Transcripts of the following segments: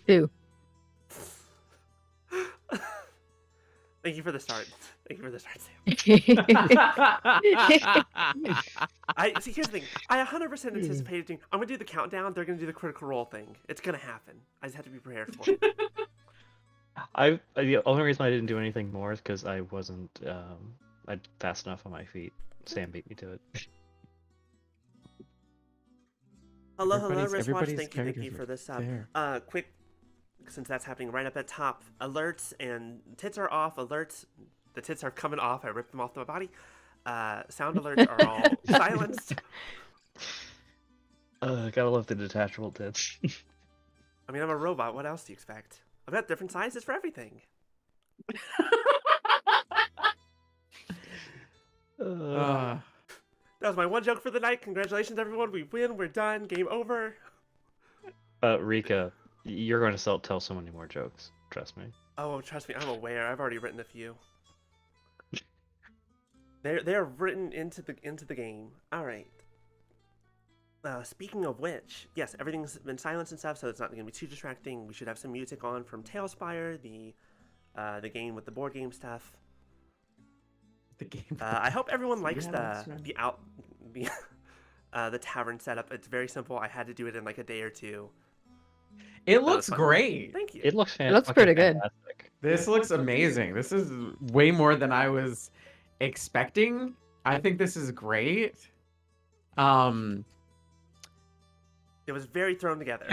2. Thank you for the start. Thank you for the start, Sam. See, here's the thing. I 100% anticipated doing. I'm gonna do the countdown. They're gonna do the critical role thing. It's gonna happen. I just have to be prepared for it. The only reason I didn't do anything more is because I wasn't fast enough on my feet. Sam beat me to it. Hello, Wristwatch. everybody's Thank you characters for this. there. Quick, since that's happening right up at top. Alerts and tits are off. Alerts, the tits are coming off. I ripped them off my body. Sound alerts are all silenced. Gotta love the detachable tits. I mean, I'm a robot. What else do you expect? I've got different sizes for everything. That was my one joke for the night. Congratulations, everyone. We win. We're done. Game over. Rika, you're going to tell so many more jokes. Trust me. Oh, trust me. I'm aware. I've already written a few. They're written into the game. All right. Speaking of which, yes, everything's been silenced and stuff, so it's not going to be too distracting. We should have some music on from Tailspire, the game with the board game stuff. The game. I hope everyone likes the tavern setup. It's very simple. I had to do it in like a day or two. It looks great. Thank you. It looks fantastic. It looks pretty good. This looks amazing. This is way more than I was expecting. I think this is great. It was very thrown together.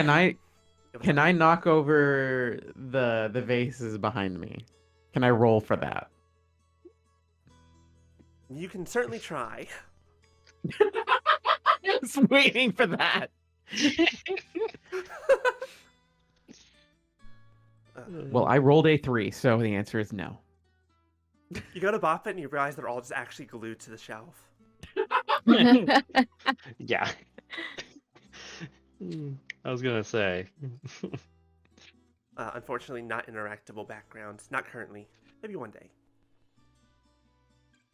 Can I knock over the vases behind me? Can I roll for that? You can certainly try. I was waiting for that. Well, I rolled a 3, so the answer is no. You go to bop it and you realize they're all just actually glued to the shelf. Yeah. I was gonna say. Unfortunately, not interactable backgrounds. Not currently. Maybe one day.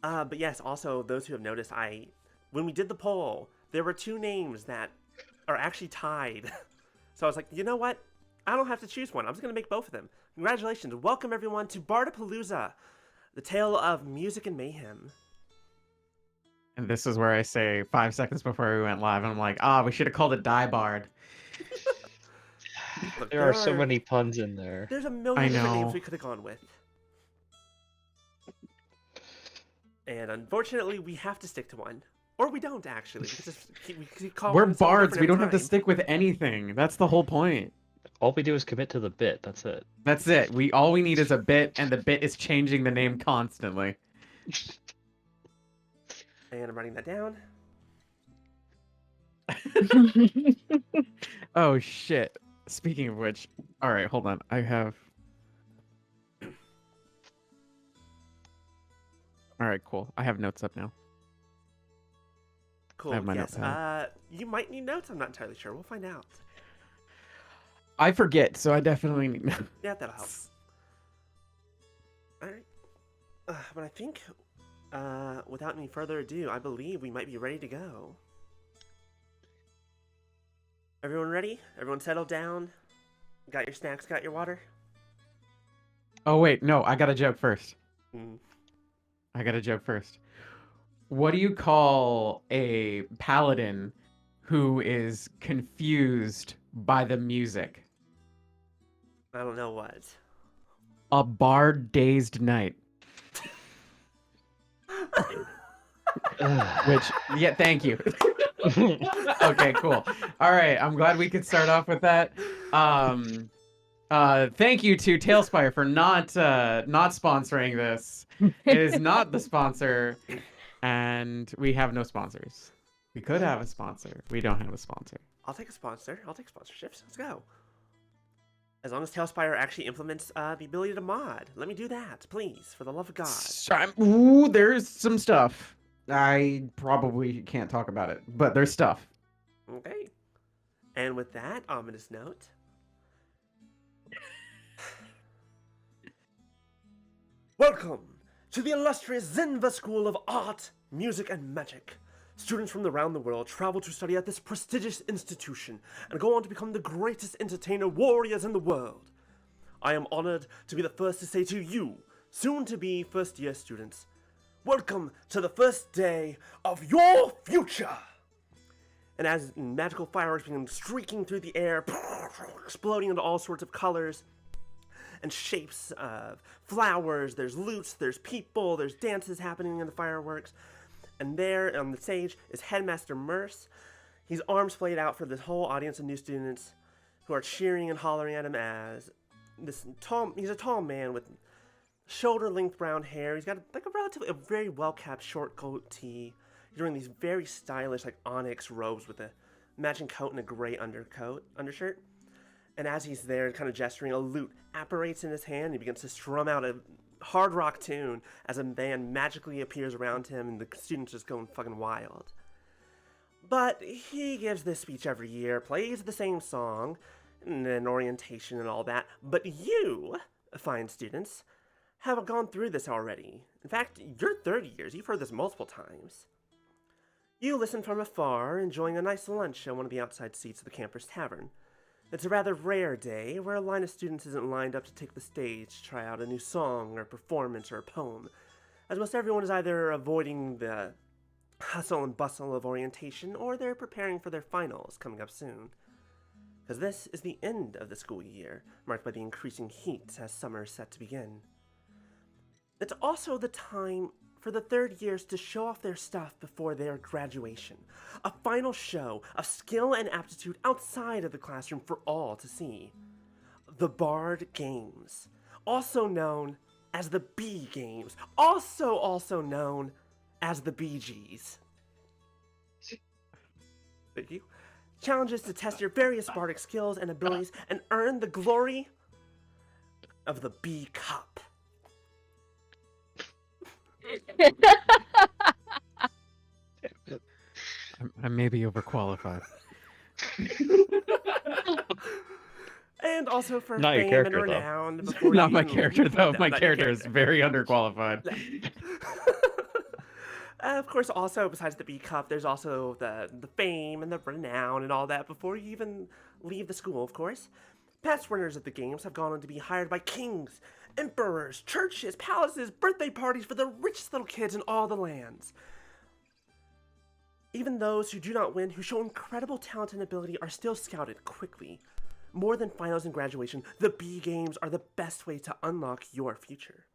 But yes, also, those who have noticed, when we did the poll, there were 2 names that are actually tied. So I was like, you know what? I don't have to choose one. I'm just going to make both of them. Congratulations. Welcome, everyone, to Bardapalooza, the tale of music and mayhem. And this is where I say 5 seconds before we went live, and I'm like, we should have called it Die Bard. Look, There are so many puns in there. There's a million different names we could have gone with. And unfortunately, we have to stick to one. Or we don't, actually. We're bards. We don't have to stick with anything. That's the whole point. All we do is commit to the bit. That's it. That's it. All we need is a bit, and the bit is changing the name constantly. And I'm writing that down. Oh, shit. Speaking of which, all right, hold on. I have... All right, cool. I have notes up now. Cool, yes. You might need notes. I'm not entirely sure. We'll find out. I forget, so I definitely need notes. Yeah, that'll help. All right. But I think, without any further ado, I believe we might be ready to go. Everyone ready? Everyone settled down? Got your snacks? Got your water? Oh, wait. No, I got a joke first. Mm. I got a joke first. What do you call a paladin who is confused by the music? I don't know what. A bard-dazed knight. Which, yeah, thank you. Okay, cool. All right, I'm glad we could start off with that. Thank you to Tailspire for not sponsoring this. It is not the sponsor, and we have no sponsors. We could have a sponsor. We don't have a sponsor. I'll take a sponsor. I'll take sponsorships. Let's go. As long as Tailspire actually implements the ability to mod. Let me do that, please, for the love of God. Ooh, there's some stuff. I probably can't talk about it, but there's stuff. Okay. And with that ominous note... Welcome to the illustrious Zenva School of Art, Music, and Magic. Students from around the world travel to study at this prestigious institution and go on to become the greatest entertainer warriors in the world. I am honored to be the first to say to you, soon-to-be first-year students, welcome to the first day of your future! And as magical fireworks begin streaking through the air, exploding into all sorts of colors and shapes of flowers, there's loots, there's people, there's dances happening in the fireworks. And there on the stage is Headmaster Merce. He's arms flayed out for this whole audience of new students who are cheering and hollering at him as he's a tall man with shoulder-length brown hair. He's got a very well-kept short goatee. He's wearing these very stylish, onyx robes with a matching coat and a gray undershirt. And as he's there, kind of gesturing, a lute apparates in his hand, and he begins to strum out a hard rock tune as a band magically appears around him, and the students just going fucking wild. But he gives this speech every year, plays the same song, and then orientation and all that. But you, fine students, have gone through this already. In fact, you're third years. You've heard this multiple times. You listen from afar, enjoying a nice lunch at one of the outside seats of the campus tavern. It's a rather rare day where a line of students isn't lined up to take the stage to try out a new song or performance or a poem, as most everyone is either avoiding the hustle and bustle of orientation or they're preparing for their finals coming up soon. Because this is the end of the school year, marked by the increasing heat as summer is set to begin. It's also the time for the third years to show off their stuff before their graduation. A final show of skill and aptitude outside of the classroom for all to see. The Bard Games, also known as the B Games, also known as the BGs. Thank you. Challenges to test your various bardic skills and abilities and earn the glory of the B Cup. I may be overqualified. And also for Not your fame character, and though. renown. Before Not you... my character, though. No, My not your character is very underqualified. Of course, also, besides the B Cup, there's also the fame and the renown and all that before you even leave the school, of course. Past winners of the games have gone on to be hired by kings, emperors, churches, palaces, birthday parties for the richest little kids in all the lands. Even those who do not win, who show incredible talent and ability, are still scouted quickly. More than finals and graduation, the B Games are the best way to unlock your future.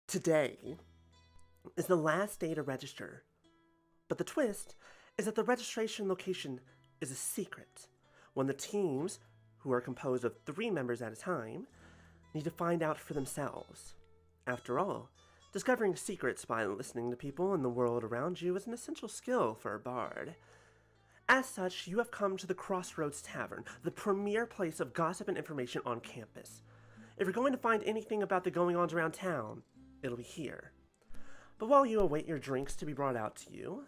Today is the last day to register, but the twist is that the registration location is a secret, when the teams, who are composed of 3 members at a time, need to find out for themselves. After all, discovering secrets by listening to people in the world around you is an essential skill for a bard. As such, you have come to the Crossroads Tavern, the premier place of gossip and information on campus. If you're going to find anything about the going-ons around town, it'll be here. But while you await your drinks to be brought out to you,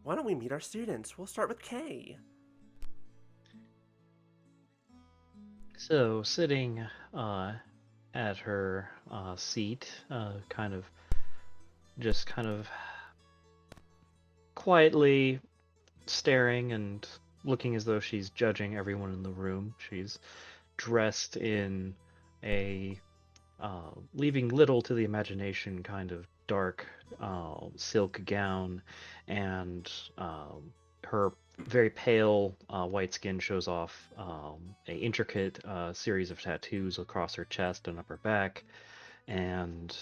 why don't we meet our students? We'll start with Kay. So, sitting at her seat, kind of quietly staring and looking as though she's judging everyone in the room. She's dressed in a leaving little to the imagination kind of dark silk gown, and her very pale white skin shows off a intricate series of tattoos across her chest and up her back, and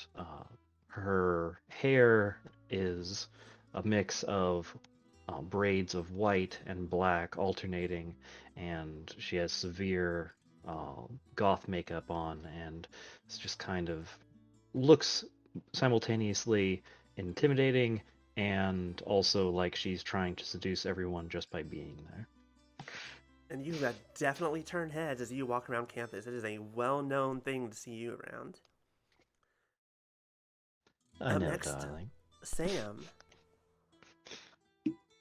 her hair is a mix of braids of white and black alternating, and she has severe goth makeup on, and it's just kind of looks simultaneously intimidating and also like she's trying to seduce everyone just by being there. And you have definitely turned heads as you walk around campus. It is a well-known thing to see you around. I know, Next, darling. Sam.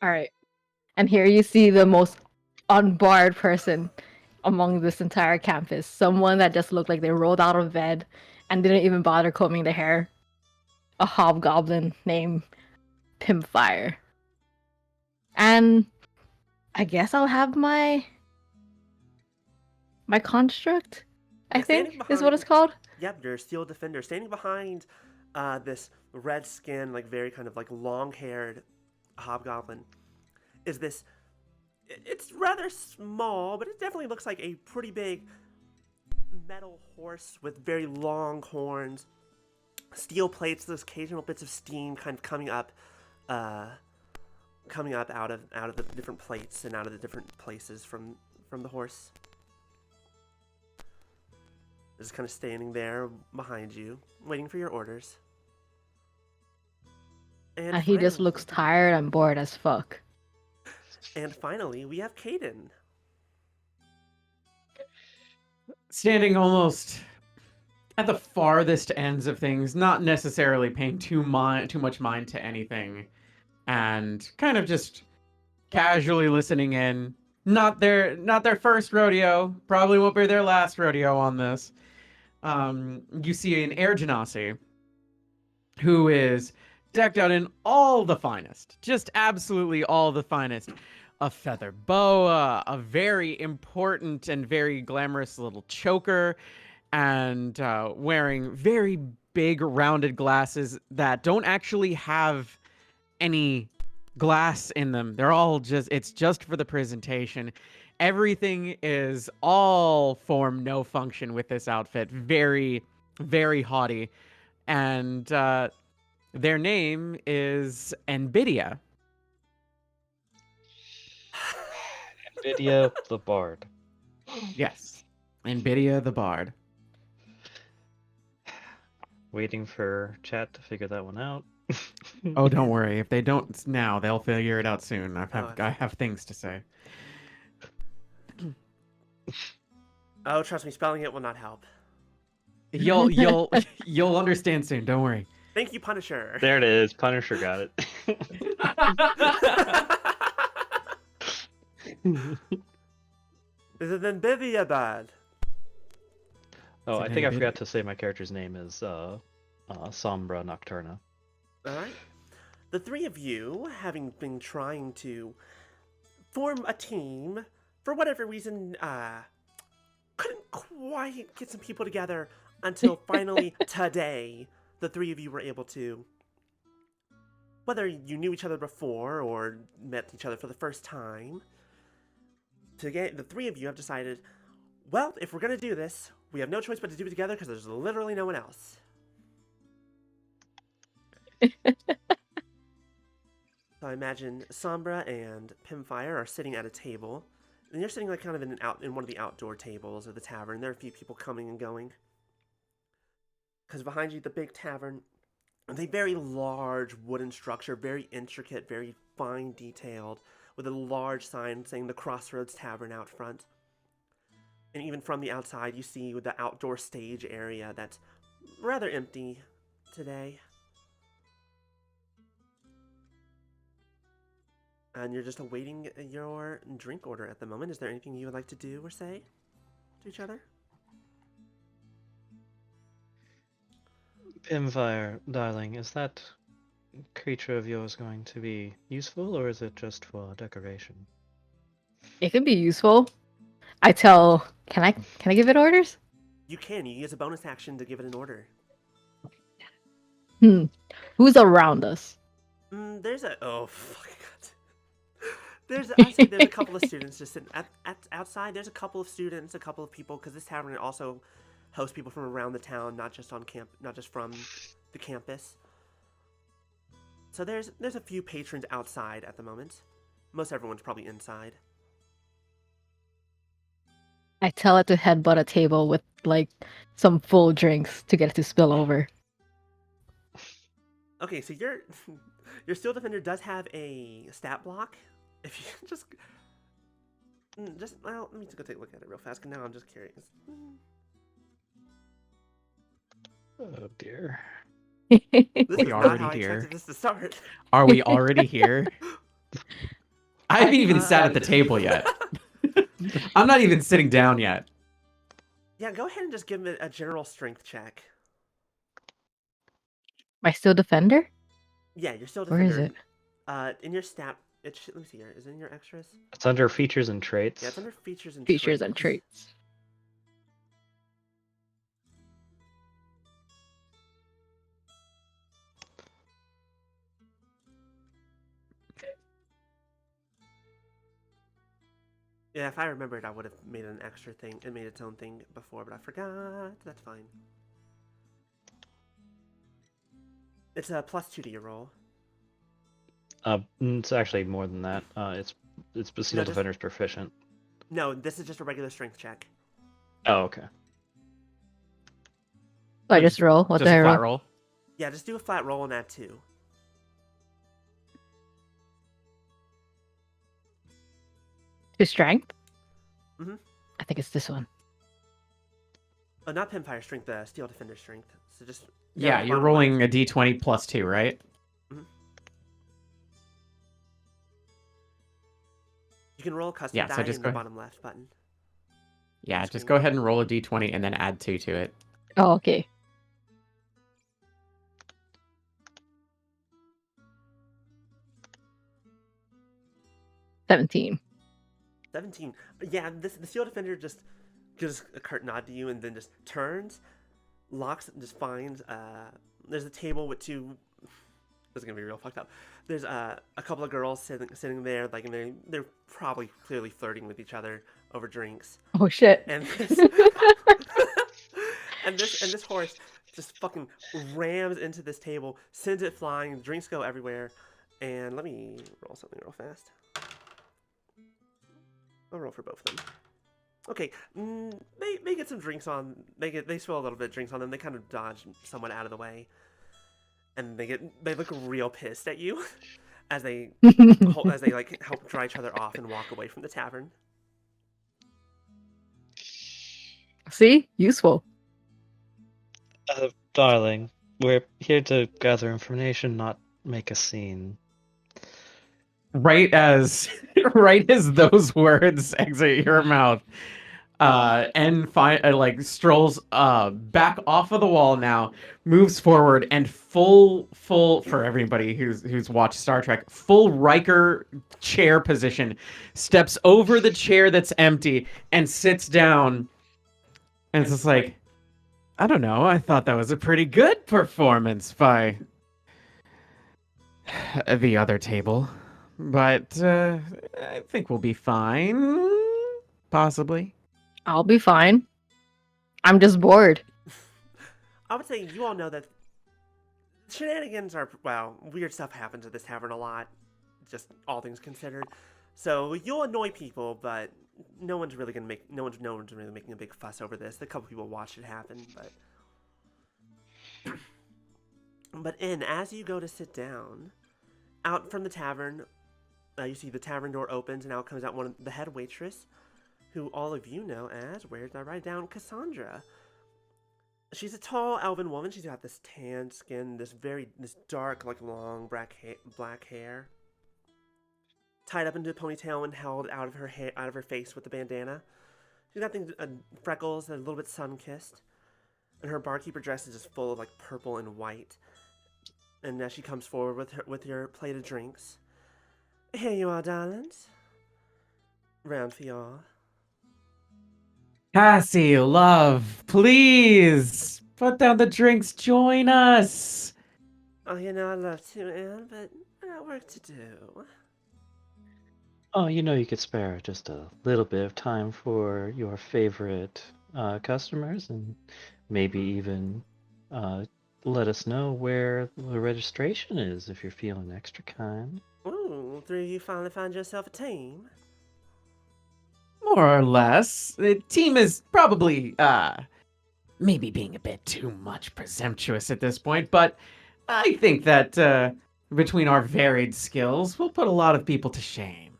All right. And here you see the most unbarred person among this entire campus. Someone that just looked like they rolled out of bed and didn't even bother combing their hair. A hobgoblin named Pimpfire. And I guess I'll have my construct. I Yeah, standing think is what behind. it's called. Yep, you're a steel defender. Standing behind this red skin, like very kind of like long haired hobgoblin is this. It's rather small, but it definitely looks like a pretty big metal horse with very long horns, steel plates, those occasional bits of steam kind of uh, coming up out of the different plates and out of the different places from the horse. Just kind of standing there behind you, waiting for your orders. And And he just finally, looks tired and bored as fuck. we have Kdin. Standing almost at the farthest ends of things, not necessarily paying too much mind to anything, and kind of just casually listening in. Not their first rodeo. Probably won't be their last rodeo on this. You see an air genasi who is decked out in all the finest, just absolutely all the finest. A feather boa, a very important and very glamorous little choker, and wearing very big rounded glasses that don't actually have any glass in them. They're all it's just for the presentation. Everything is all form, no function with this outfit. Very, very haughty. And their name is Nvidia. Nvidia the Bard. Yes. Nvidia the Bard. Waiting for chat to figure that one out. Oh, don't worry. If they don't now, they'll figure it out soon. Oh, I have things to say. Oh, trust me, spelling it will not help. You'll understand soon. Don't worry. Thank you, Punisher. There it is. Punisher got it. Is it Nvidia bad? Oh, It's I an think I Nvidia. forgot to say my character's name is Sombra Nocturna. All right. The three of you, having been trying to form a team, for whatever reason, couldn't quite get some people together until finally today, the three of you were able to. Whether you knew each other before or met each other for the first time, the three of you have decided, well, if we're going to do this, we have no choice but to do it together because there's literally no one else. So I imagine Sombra and Pimfire are sitting at a table, and you're sitting like kind of in one of the outdoor tables of the tavern. There are a few people coming and going. Because behind you, the big tavern, is a very large wooden structure, very intricate, very fine detailed, with a large sign saying the Crossroads Tavern out front. And even from the outside, you see the outdoor stage area that's rather empty today. And you're just awaiting your drink order at the moment. Is there anything you would like to do or say to each other? Pimfire, darling, is that creature of yours going to be useful, or is it just for decoration? It could be useful. I tell. Can I give it orders? You can. You use a bonus action to give it an order. Who's around us? There's a fuck. I'd say there's a couple of students just sitting at outside. There's a couple of students, a couple of people, because this tavern also hosts people from around the town, not just from the campus. So there's a few patrons outside at the moment. Most everyone's probably inside. I tell it to headbutt a table with like some full drinks to get it to spill over. Okay, so your steel defender does have a stat block. If you just well, let me just go take a look at it real fast. Cause now I'm just curious. Oh dear. This We is not already how I here. expected this to start. Are we already here? I haven't even sat at the table yet. I'm not even sitting down yet. Yeah, go ahead and just give him a general strength check. My steel defender? Yeah, you're still Where defender. is it? In your stat Let me see here. Is it in your extras? It's under features and traits. Yeah, it's under features and Features and traits. Yeah, if I remembered, I would have made an extra thing. It made its own thing before, but I forgot. That's fine. It's a +2 to your roll. It's actually more than that. It's the Steel Defender's proficient. No, this is just a regular strength check. Oh, okay. So I just roll. What Just the a hell? flat roll. Yeah, just do a flat roll and add 2. To strength? Mhm. I think it's this one. Oh, not Pinfire strength, the Steel Defender strength. So just Yeah, you're rolling a d20 +2, right? You can roll a custom Yeah, so die just in go the ahead. bottom left button. Yeah, just go ahead and roll a d20 and then add 2 to it. Oh, okay. $17. 17. Yeah, the Steel Defender just gives a curt nod to you and then just turns, locks, and just finds. There's a table with 2. This is gonna be real fucked up. There's a couple of girls sitting there, like, and they're probably clearly flirting with each other over drinks. Oh shit. And this, and this horse just fucking rams into this table, sends it flying. Drinks go everywhere. And let me roll something real fast. I'll roll for both of them. Okay, they get some drinks on. They spill a little bit of drinks on them. They kind of dodge somewhat out of the way, and they look real pissed at you as they like help dry each other off and walk away from the tavern. See? Useful. Darling, we're here to gather information, not make a scene. Right as those words exit your mouth, like strolls back off of the wall now, moves forward, and full for everybody who's watched Star Trek, full Riker chair position, steps over the chair that's empty and sits down, and it's just like, I don't know, I thought that was a pretty good performance by the other table. But I think we'll be fine. Possibly. I'll be fine. I'm just bored. I would say you all know that shenanigans are, well, weird stuff happens at this tavern a lot, just all things considered. So you'll annoy people, but no one's really making a big fuss over this. A couple people watched it happen, but as you go to sit down, out from the tavern, you see the tavern door opens, and out comes out the head waitress, who all of you know as, where did I write down, Cassandra. She's a tall elven woman. She's got this tan skin, this dark, like, long black hair, tied up into a ponytail and held out of her face with a bandana. She's got things, freckles, and a little bit sun-kissed, and her barkeeper dress is just full of, like, purple and white. And as she comes forward with your plate of drinks, here you are, darlings. Round for y'all. Cassie, love, please put down the drinks. Join us. Oh, I'd love to, Anne, but I got work to do. Oh, you could spare just a little bit of time for your favorite customers, and maybe even let us know where the registration is if you're feeling extra kind. Ooh, 3 of you finally find yourself a team. More or less. The team is probably, maybe being a bit too much presumptuous at this point, but I think that between our varied skills, we'll put a lot of people to shame.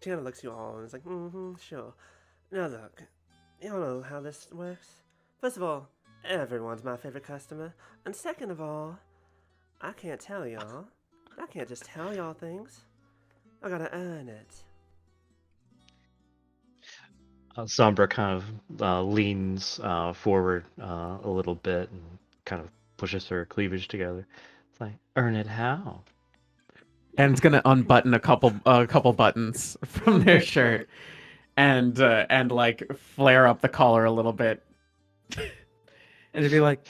She kind of looks at you all and is like, sure. Now look, y'all know how this works. First of all, everyone's my favorite customer. And second of all, I can't tell y'all. I can't just tell y'all things. I gotta earn it. Sombra kind of leans forward a little bit and kind of pushes her cleavage together. It's like, earn it how? and it's gonna unbutton a couple buttons from their shirt, and like flare up the collar a little bit, and it'd be like,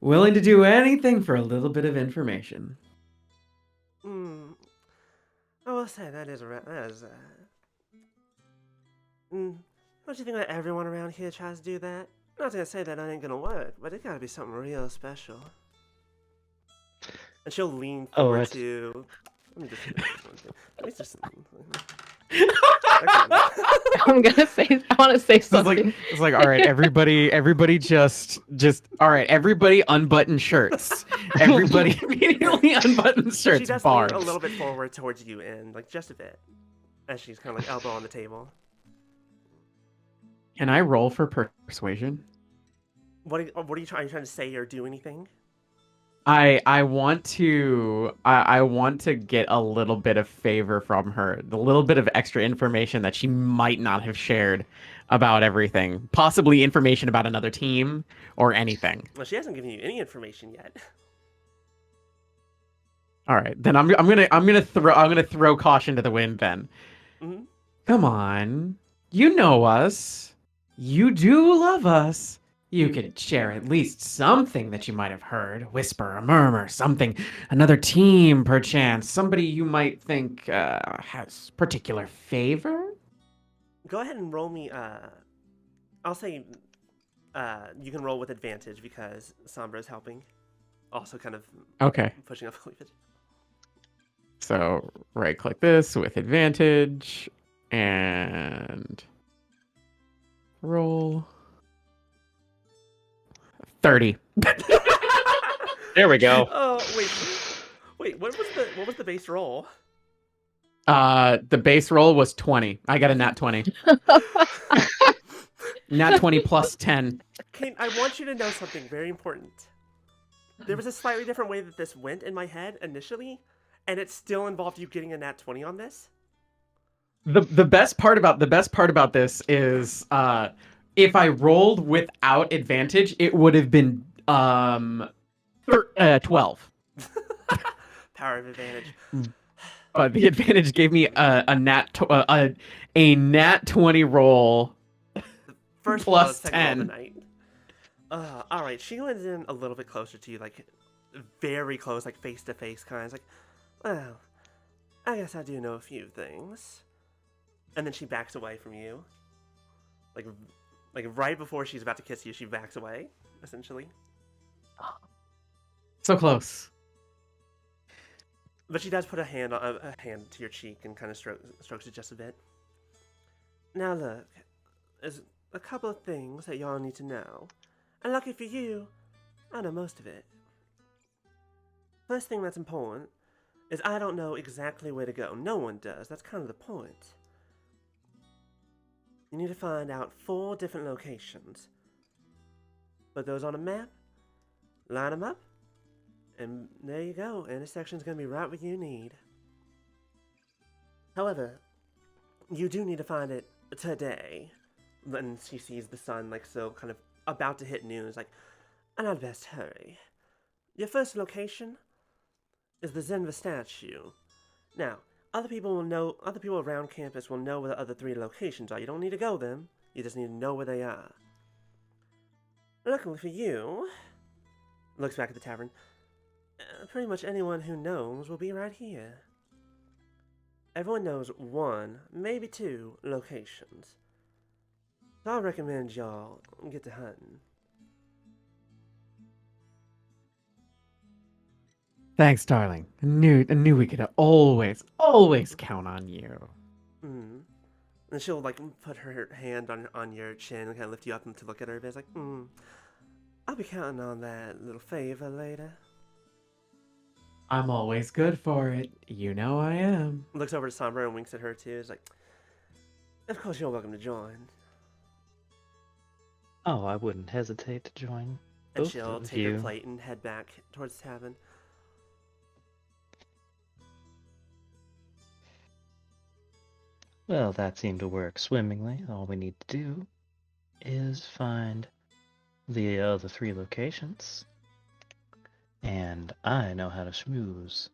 willing to do anything for a little bit of information. Hmm. I will say that is don't you think that everyone around here tries to do that? Not gonna say that ain't gonna work, but it gotta be something real special. And she'll lean Oh, forward that's- to. Let me just. I'm gonna say. I want to say something. It's like, all right, everybody just all right, everybody unbutton shirts. Everybody immediately unbutton shirts. She does Bars. lean a little bit forward towards you, and like just a bit, as she's kind of like elbow on the table. Can I roll for persuasion? What are you trying to say or do anything? I want to I want to get a little bit of favor from her, the little bit of extra information that she might not have shared about everything, possibly information about another team or anything. Well, she hasn't given you any information yet. All right, then I'm gonna throw caution to the wind then. Mm-hmm. Come on, you know us, you do love us. You could share at least something that you might have heard, whisper, a murmur, something, another team, perchance, somebody you might think has particular favor. Go ahead and roll me. I'll say. You can roll with advantage because Sombra is helping. Also, kind of Okay, pushing up cleavage. so right click this with advantage and roll 30. There we go. Oh wait. What was the base roll? The base roll was 20. I got a nat 20. Nat 20 plus 10. Kane, I want you to know something very important. There was a slightly different way that this went in my head initially, and it still involved you getting a nat 20 on this. The best part about this is if I rolled without advantage, it would have been 12. Power of advantage. But the advantage gave me a nat 20 roll. First Plus blow, second roll of the 10. night. All right, she leans in a little bit closer to you, like very close, like face to face, kind of like, well, I guess I do know a few things. And then she backs away from you, like right before she's about to kiss you, she backs away, essentially. So close. But she does put a hand to your cheek and kind of strokes it just a bit. Now look, there's a couple of things that y'all need to know. And lucky for you, I know most of it. First thing that's important is I don't know exactly where to go. No one does. That's kind of the point. You need to find out 4 different locations. Put those on a map, line them up, and there you go. Intersection's gonna be right what you need. However, you do need to find it today. And she sees the sun, like, so kind of about to hit noon. It's like, and I'd best hurry. Your first location is the Zenva statue. Now, other people around campus will know where the other 3 locations are. You don't need to go them. You just need to know where they are. Luckily for you, looks back at the tavern, pretty much anyone who knows will be right here. Everyone knows 1, maybe 2 locations. So I recommend y'all get to hunting. Thanks, darling. I knew we could always count on you. And she'll like put her hand on your chin and kind of lift you up and to look at her. It's like, I'll be counting on that little favor later. I'm always good for it. You know I am. Looks over to Sombra and winks at her too. It's like, of course you're welcome to join. Oh, I wouldn't hesitate to join. And Both she'll of take you. her plate and head back towards the tavern. Well, that seemed to work swimmingly. All we need to do is find the other 3 locations. And I know how to schmooze.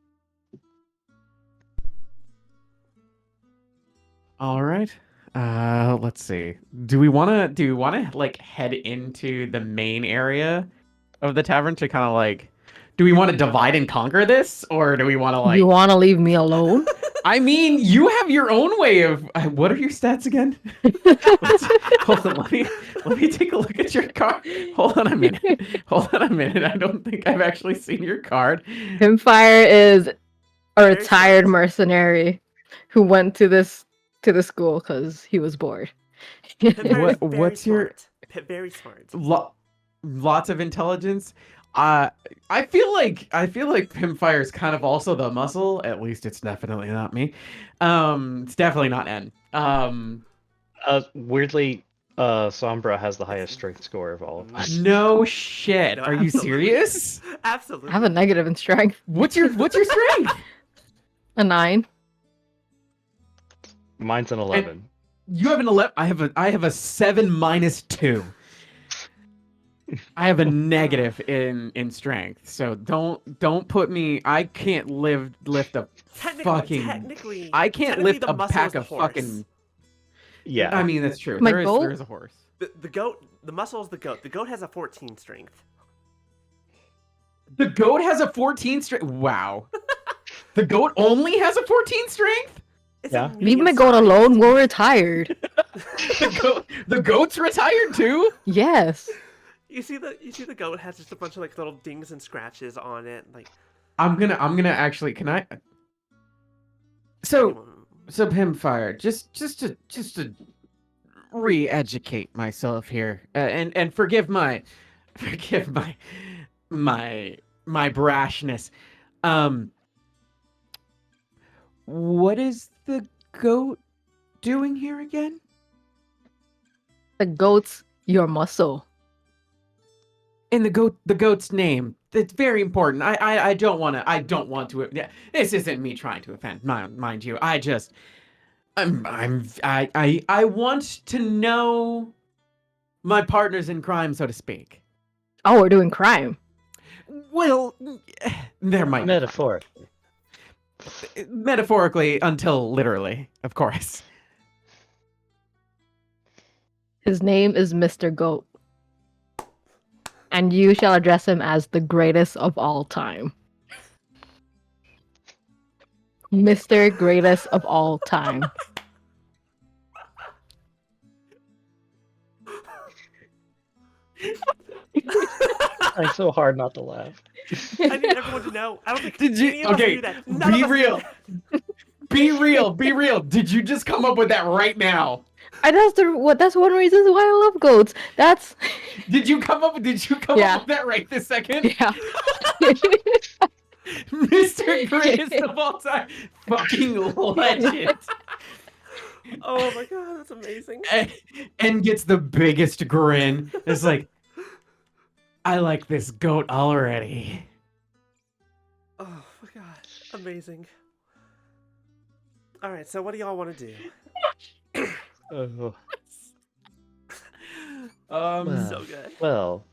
All right. Let's see. Do we wanna like head into the main area of the tavern to kind of like do we want to divide and conquer this or do we want to You like want to leave me alone? I mean, you have your own way of what are your stats again? Hold on, let me take a look at your card. Hold on a minute. Hold on a minute. I don't think I've actually seen your card. Himfire is a Very retired smart. mercenary who went to the school because he was bored. Pitfire is What very what's your smart. Very smart. lots of intelligence? Uh, I feel like Pimfire is kind of also the muscle. At least it's definitely not me. It's definitely not N. Weirdly, Sombra has the highest strength score of all of us. No shit. No, Are you absolutely. serious? Absolutely. I have a negative in strength. What's your strength? A 9. Mine's an 11. You have an 11. I have a 7 minus 2. I have a negative in strength. So don't put me. I can't lift a fucking. Technically, I can't technically lift the a muscle pack is the of horse. fucking. Yeah. I mean that's true. My There goat? is a horse. The goat, the muscle is the goat. The goat has a 14 strength. The goat has a 14 strength. Wow. The goat only has a 14 strength. It's Yeah. Leave my goat alone. We're retired. The goat's retired too. Yes. You see the goat has just a bunch of like little dings and scratches on it. Like I'm gonna actually. Can I? So Pimfire, just to re-educate myself here, and forgive my my brashness. What is the goat doing here again? The goat's your muscle. And the goat's name. It's very important. I don't want to. Yeah, this isn't me trying to offend, mind you. I want to know my partners in crime, so to speak. Oh, we're doing crime. Well, there might be Metaphor. metaphorically until literally, of course. His name is Mr. Goat. And you shall address him as the greatest of all time. Mr. Greatest of all time. Trying so hard not to laugh. I need everyone to know. I don't think Did you- any of us okay, do that. None be of us do real. that. Be real, be real. Did you just come up with that right now? That's one reason why I love goats. That's Did you come up with that right this second? yeah. Mr. Greatest of all time. Fucking legend. Oh my god, that's amazing. And gets the biggest grin. It's like, I like this goat already. Oh my god, amazing. All right, so what do y'all want to do? Oh, Um, So good. well,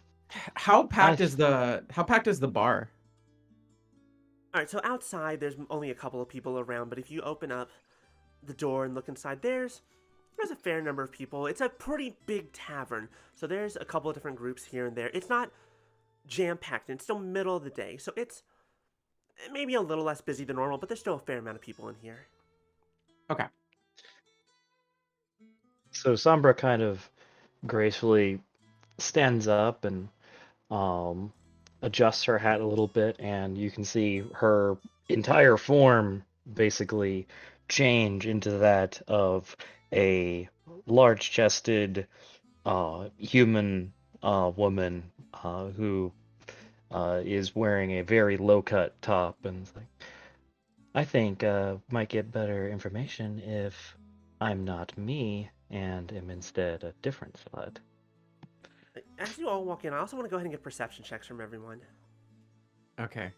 how packed is the bar? All right, so outside there's only a couple of people around, but if you open up the door and look inside, there's a fair number of people. It's a pretty big tavern, so there's a couple of different groups here and there. It's not jam-packed, and it's still middle of the day, so it's maybe a little less busy than normal, but there's still a fair amount of people in here. Okay. so Sombra kind of gracefully stands up and adjusts her hat a little bit, and you can see her entire form basically change into that of a large-chested human woman who is wearing a very low-cut top, and it's like, I think might get better information if I'm not me and am instead a different slut. As you all walk in, I also want to go ahead and get perception checks from everyone. Okay.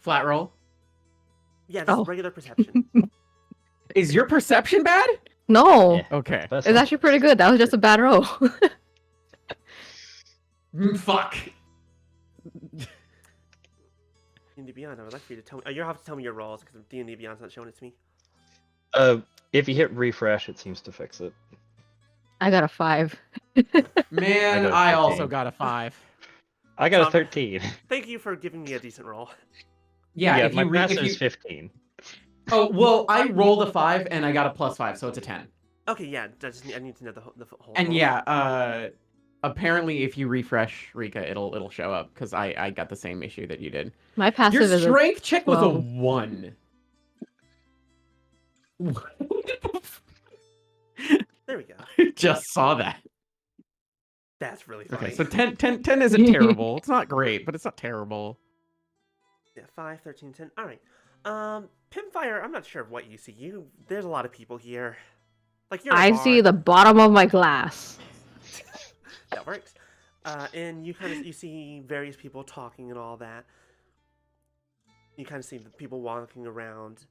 Flat roll. Yeah, just Oh. regular perception. Is your perception bad? No. Yeah. Okay. That's It's actually pretty good. That was just a bad roll. Fuck. D&D Beyond, I would like for you to tell me. Oh, you'll have to tell me your rolls because D&D Beyond's not showing it to me. If you hit refresh, it seems to fix it. I got a 5. Man, got a I also 13. got a 5. I got a Tom, 13. Thank you for giving me a decent roll. Yeah, Yeah, if my you passive is 15. Oh, well, I rolled a 5 and I got a +5, so it's a 10. Okay, yeah, I need to know the whole And roll. yeah, apparently if you refresh Rika, it'll show up because I got the same issue that you did. My passive Your is a strength check was a 12. 1. There we go. Just saw that. That's really funny. Okay, so 10 isn't terrible. It's not great, but it's not terrible. Yeah, 5, 13, 10. All right. Pimfire, I'm not sure what you see. There's a lot of people here. Like, you're a I bar. see the bottom of my glass. That works. And you see various people talking and all that. You kind of see the people walking around.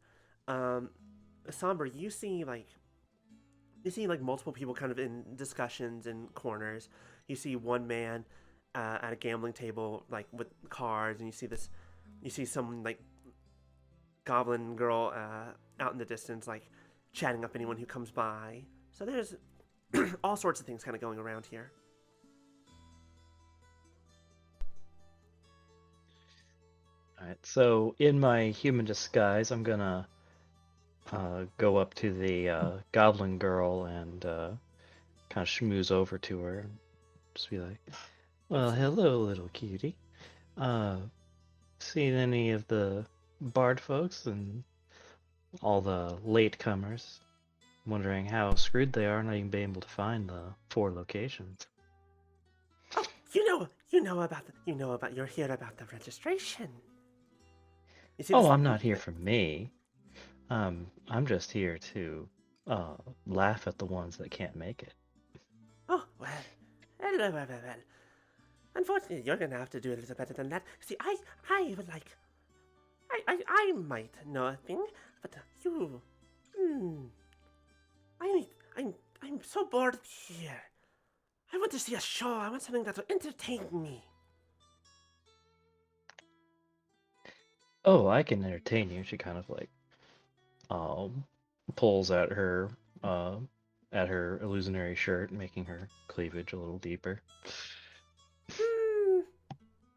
Somber, you see like multiple people kind of in discussions in corners. You see one man at a gambling table, like with cards, and you see some like goblin girl out in the distance, like chatting up anyone who comes by. So there's all sorts of things kind of going around here. Alright, so in my human disguise, I'm gonna go up to the goblin girl and kind of schmooze over to her and just be like, well, hello, little cutie. Seen any of the bard folks and all the latecomers? Wondering how screwed they are not even being able to find the 4 locations. Oh, you're here about the registration. You see Oh, this- I'm not here for me. I'm just here to laugh at the ones that can't make it. Oh, well. Unfortunately, you're gonna have to do a little better than that. See, I would like, I might know a thing, but you, I'm so bored here. I want to see a show. I want something that will entertain me. Oh, I can entertain you. She kind of like pulls at her illusionary shirt, making her cleavage a little deeper.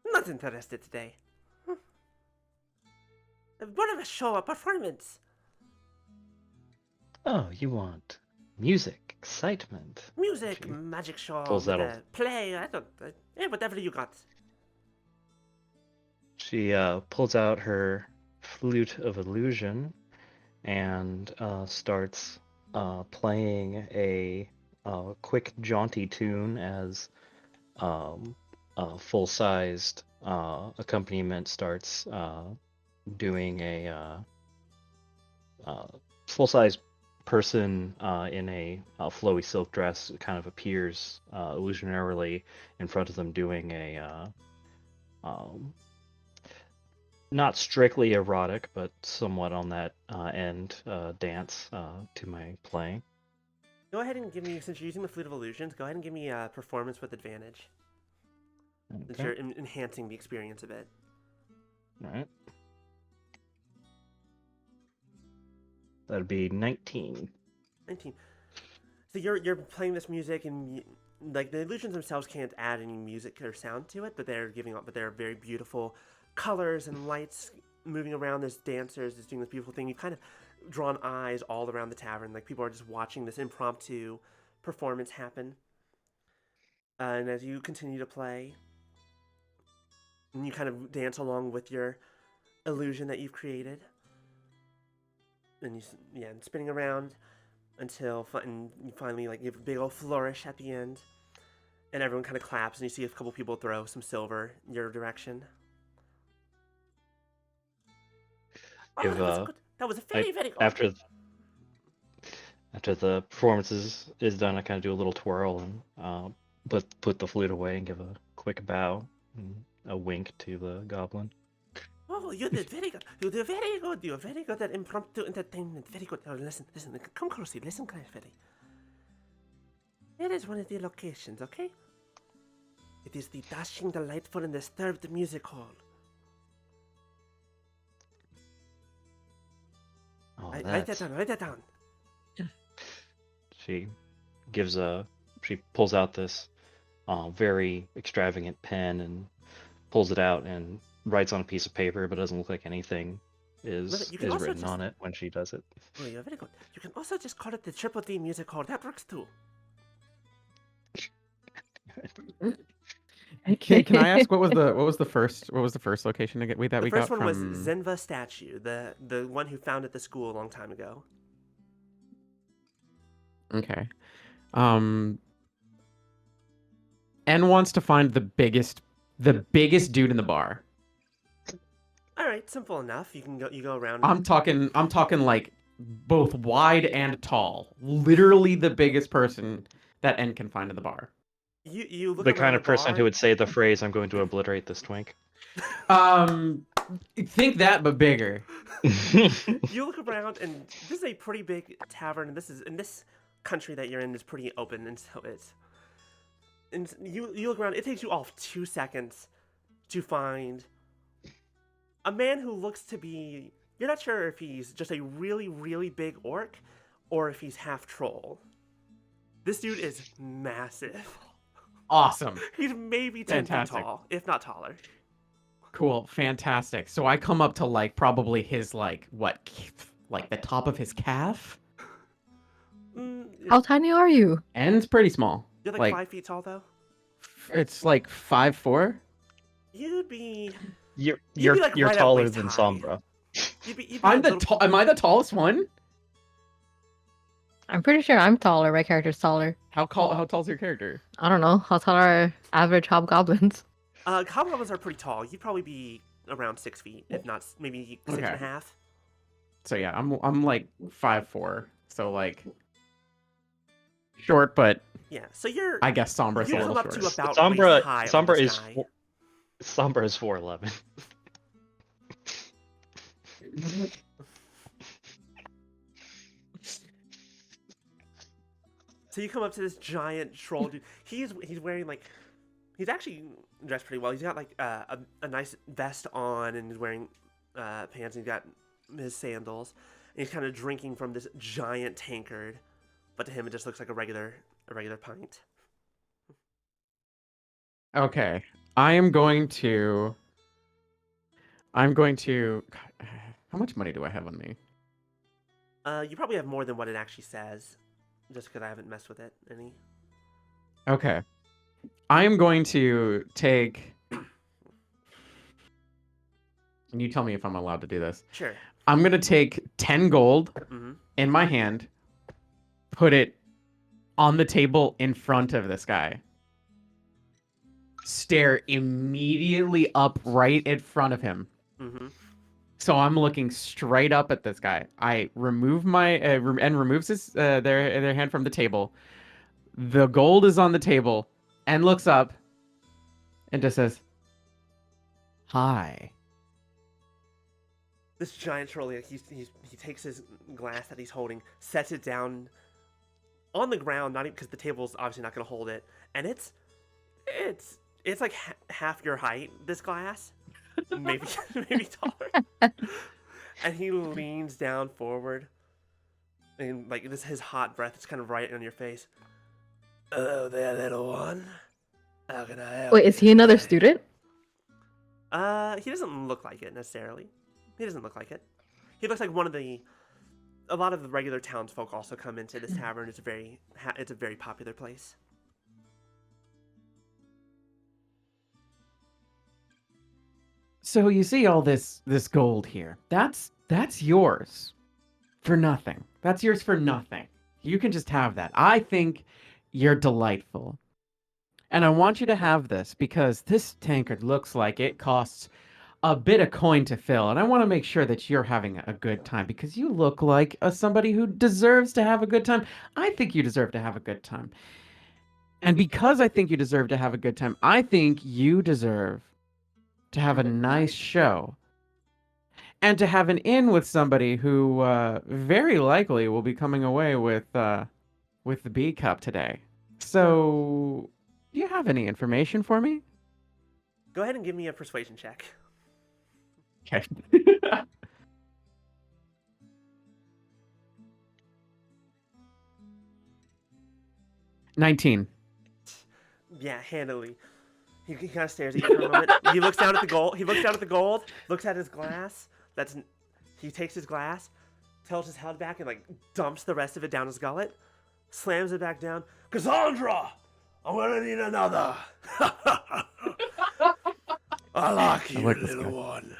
Not interested today. What of a show, a performance? Oh, you want music, excitement. Music, She magic show, pulls out a play, whatever you got. She pulls out her flute of illusion and starts playing a quick, jaunty tune as a full-sized accompaniment starts doing a full-sized person in a flowy silk dress kind of appears illusionarily in front of them doing a not strictly erotic, but somewhat on that end dance to my playing. Go ahead and give me, since you're using the Flute of Illusions, go ahead and give me a performance with advantage. Since Okay. you're enhancing the experience a bit. All right. That'd be 19. 19. So you're playing this music, and like the illusions themselves can't add any music or sound to it, but they're very beautiful colors and lights moving around. There's dancers that's doing this beautiful thing. You've kind of drawn eyes all around the tavern, like people are just watching this impromptu performance happen. And as you continue to play, and you kind of dance along with your illusion that you've created, and and spinning around until and you finally like give a big old flourish at the end, and everyone kind of claps, and you see a couple people throw some silver in your direction. Oh, Give, that was good. That was very, very good. After the performance is done, I kind of do a little twirl and put the flute away and give a quick bow and a wink to the goblin. Oh, you did very good. You did very good. You're very good at impromptu entertainment. Very good. Oh, listen. Come closely. Listen carefully. Here is one of the locations, okay? It is the dashing, delightful, and disturbed music hall. Write that that's... down. Write that down. She she pulls out this very extravagant pen and pulls it out and writes on a piece of paper, but it doesn't look like anything is You can also written just... on it when she does it. Oh, yeah, very good. You can also just call it the Triple D Music Hall. That works too. Can I ask what was the first location that we The got first one from? was Zenva statue, the one who founded the school a long time ago. Okay. N wants to find the biggest dude in the bar. All right, simple enough. You go around. I'm talking like both wide and tall. Literally the biggest person that N can find in the bar. You look The around kind of the person bar. who would say the phrase, "I'm going to obliterate this twink." Think that, but bigger. You look around, and this is a pretty big tavern, and this country that you're in is pretty open, and so it's. And you look around. It takes you all 2 seconds to find a man who looks to be. You're not sure if he's just a really, really big orc, or if he's half troll. This dude is massive. Awesome. He's maybe 10 feet Fantastic. tall, if not taller. Cool. Fantastic. So I come up to like probably his like the top of his calf. How tiny are you? N's pretty small. You're like 5 feet tall, though. It's like 5'4". You'd be You're like right at taller waist than high. Sombra. You'd be I'm a the little... am I the tallest one? I'm pretty sure I'm taller. My character's taller. How tall's your character? I don't know. How tall are average hobgoblins? Hobgoblins are pretty tall. You'd probably be around 6 feet, if not maybe 6.5. So yeah, I'm like 5'4". So like short, but Yeah. So you're. I guess Sombra's a You little come up to short. about Sombra waist high on this guy. Sombra is 4'11". So you come up to this giant troll dude. He's wearing like. He's actually dressed pretty well. He's got like a nice vest on, and he's wearing pants. And he's got his sandals. And he's kind of drinking from this giant tankard, but to him it just looks like a regular pint. Okay, I'm going to. God, how much money do I have on me? You probably have more than what it actually says, just because I haven't messed with it any. Okay, I am going to take. And you tell me if I'm allowed to do this. Sure. I'm gonna take 10 gold Mm-hmm. in my hand, put it on the table in front of this guy. Stare immediately up right in front of him. Mm-hmm. So I'm looking straight up at this guy. I remove my and removes his their hand from the table. The gold is on the table and looks up and just says, "Hi." This giant troll, like, he takes his glass that he's holding, sets it down on the ground, not even because the table's obviously not going to hold it, and it's like half your height. This glass, maybe taller. And he leans down forward, and like his hot breath is kind of right on your face. Hello there, little one. How can I help Wait, is you he another today?" student? He doesn't look like it necessarily. He doesn't look like it. He looks like one of the. A lot of the regular townsfolk also come into this tavern. It's a very popular place. So you see all this gold here. That's yours for nothing. That's yours for nothing. You can just have that. I think you're delightful. And I want you to have this because this tankard looks like it costs a bit of coin to fill. And I want to make sure that you're having a good time because you look like somebody who deserves to have a good time. I think you deserve to have a good time. And because I think you deserve to have a good time, I think you deserve to have a nice show. And to have an in with somebody who very likely will be coming away with the B cup today. So, do you have any information for me? Go ahead and give me a persuasion check. Okay. 19. Yeah, handily. He kind of stares at you for a moment. He looks down at the gold. Looks at his glass. He takes his glass, tilts his head back, and like dumps the rest of it down his gullet. Slams it back down. Cassandra, I'm gonna need another. I like you, like this little guy. one.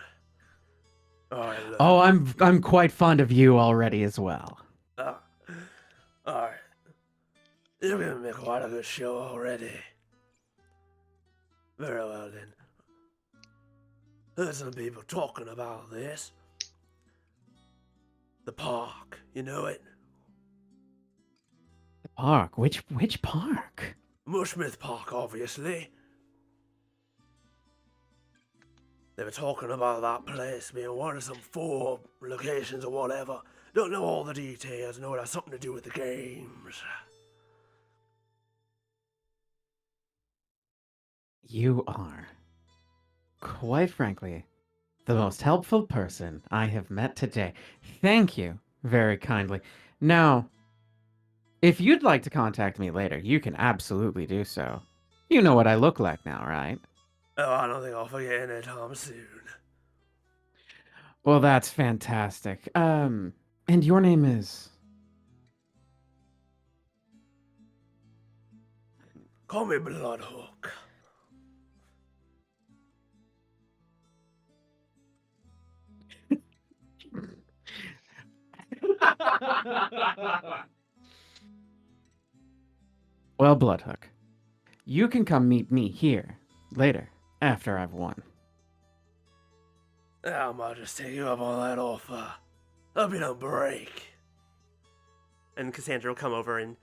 Oh, I'm quite fond of you already as well. Alright. You're gonna make quite a good show already. Very well then. Heard some people talking about this. The park, you know it? The park? Which park? Mushmouth Park, obviously. They were talking about that place being one of some 4 locations or whatever. Don't know all the details, know it has something to do with the games. You are, quite frankly, the most helpful person I have met today. Thank you very kindly. Now, if you'd like to contact me later, you can absolutely do so. You know what I look like now, right? Oh, I don't think I'll forget anytime soon. Well, that's fantastic. And your name is? Call me Bloodhook. Well, Bloodhook, you can come meet me here later after I've won. I might just take you up on that offer. Hope you don't break. And Cassandra will come over and,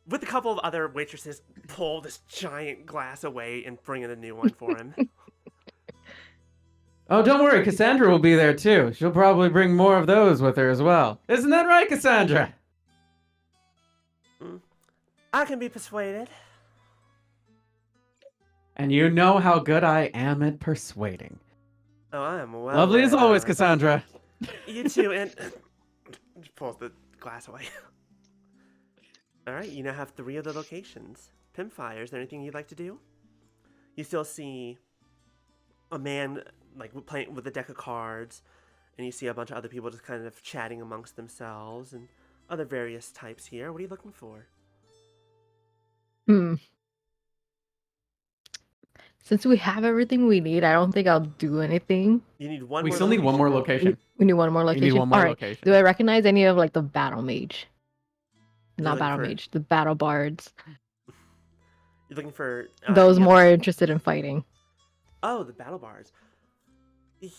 with a couple of other waitresses, pull this giant glass away and bring in a new one for him. Oh, don't worry, Cassandra will be there too. She'll probably bring more of those with her as well. Isn't that right, Cassandra? I can be persuaded. And you know how good I am at persuading. Oh, I am well. Lovely as always, aware. Cassandra. You too, and pulls the glass away. All right, you now have 3 of the locations. Pimpfire, is there anything you'd like to do? You still see a man like playing with a deck of cards, and you see a bunch of other people just kind of chatting amongst themselves, and other various types here. What are you looking for? Since we have everything we need, I don't think I'll do anything. You need one. We more still need one more though. location. We need one more We location. need one more All right. location. Do I recognize any of like the battle mage? You're Not looking battle for- mage, the battle bards. You're looking for Those yeah. more interested in fighting. Oh, the battle bars. Yeah,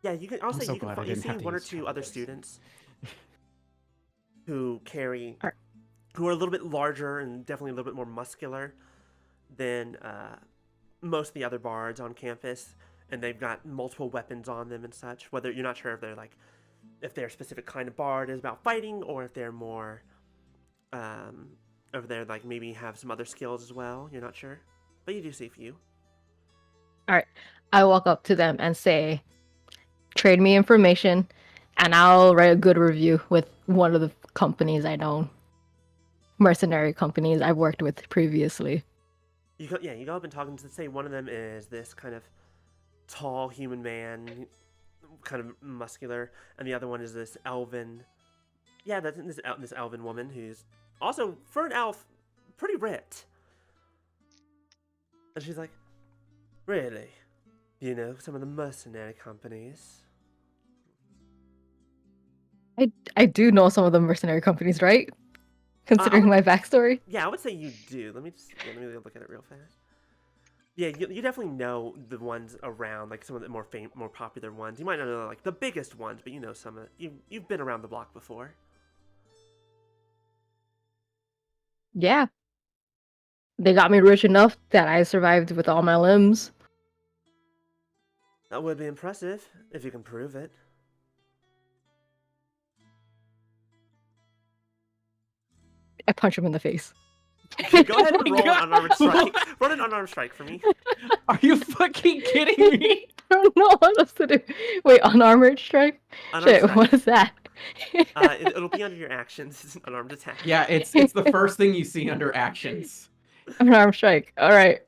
yeah, you can. I'll say so you can. glad I You didn't see have to one or use 2 other challenges. students who carry, Alright. who are a little bit larger and definitely a little bit more muscular than most of the other bards on campus, and they've got multiple weapons on them and such. Whether you're not sure if they're like, if their specific kind of bard is about fighting, or if they're more, over there like maybe have some other skills as well. You're not sure, but you do see a few. I walk up to them and say, trade me information and I'll write a good review with one of the companies I know. Mercenary companies I've worked with previously. You go up and talk to say one of them is this kind of tall human man, kind of muscular, and the other one is this elven. Yeah, that's this elven woman who's also, for an elf, pretty ripped. And she's like, really? You know some of the mercenary companies? I do know some of the mercenary companies, right? Considering my backstory. Yeah, I would say you do. Let me look at it real fast. Yeah, you definitely know the ones around, like some of the more popular ones. You might not know like the biggest ones, but you know some of you've been around the block before. Yeah. They got me rich enough that I survived with all my limbs. That would be impressive if you can prove it. I punch him in the face. Okay, go ahead and Oh my roll God. an unarmed strike. Roll an unarmed strike for me. Are you fucking kidding me? I don't know what else to do. Wait, unarmored strike? Unarmed Shit, strike. what is that? It'll be under your actions. It's an unarmed attack. Yeah, it's the first thing you see under actions. An arm strike. All right.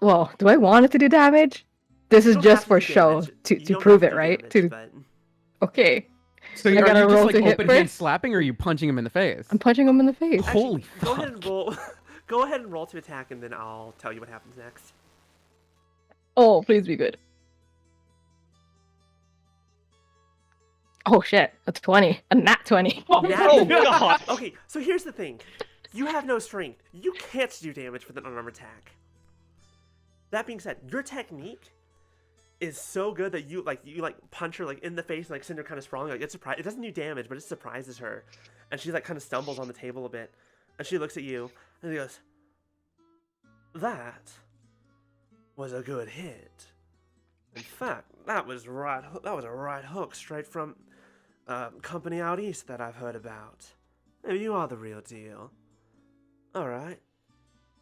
Well, do I want it to do damage? This You is don't just have to for do show damage. to You don't prove have it, to do right? damage, To but okay. So I are gotta you just roll like to hit open hand first? slapping, or are you punching him in the face? I'm punching him in the face. Holy actually, go ahead and fuck. roll. Go ahead and roll to attack, and then I'll tell you what happens next. Oh, please be good. Oh shit, a 20. A nat 20. Oh god! Okay, so here's the thing. You have no strength. You can't do damage with an unarmed attack. That being said, your technique is so good that you punch her like in the face and like send her kind of sprawling. Like it doesn't do damage, but it surprises her, and she like kind of stumbles on the table a bit, and she looks at you and she goes, "That was a good hit. In fact, that was a right hook straight from a company out east that I've heard about. Maybe you are the real deal. All right.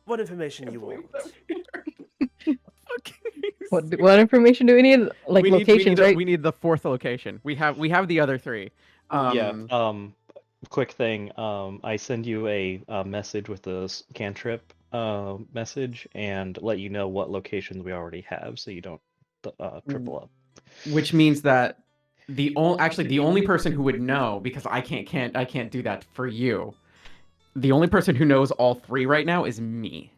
What information you want?" What information do we need? Like locations, right? We need the fourth location. We have the other three. Quick thing. I send you a message with the cantrip message and let you know what locations we already have, so you don't triple up. Which means that the only person who would know, because I can't do that for you. The only person who knows all three right now is me.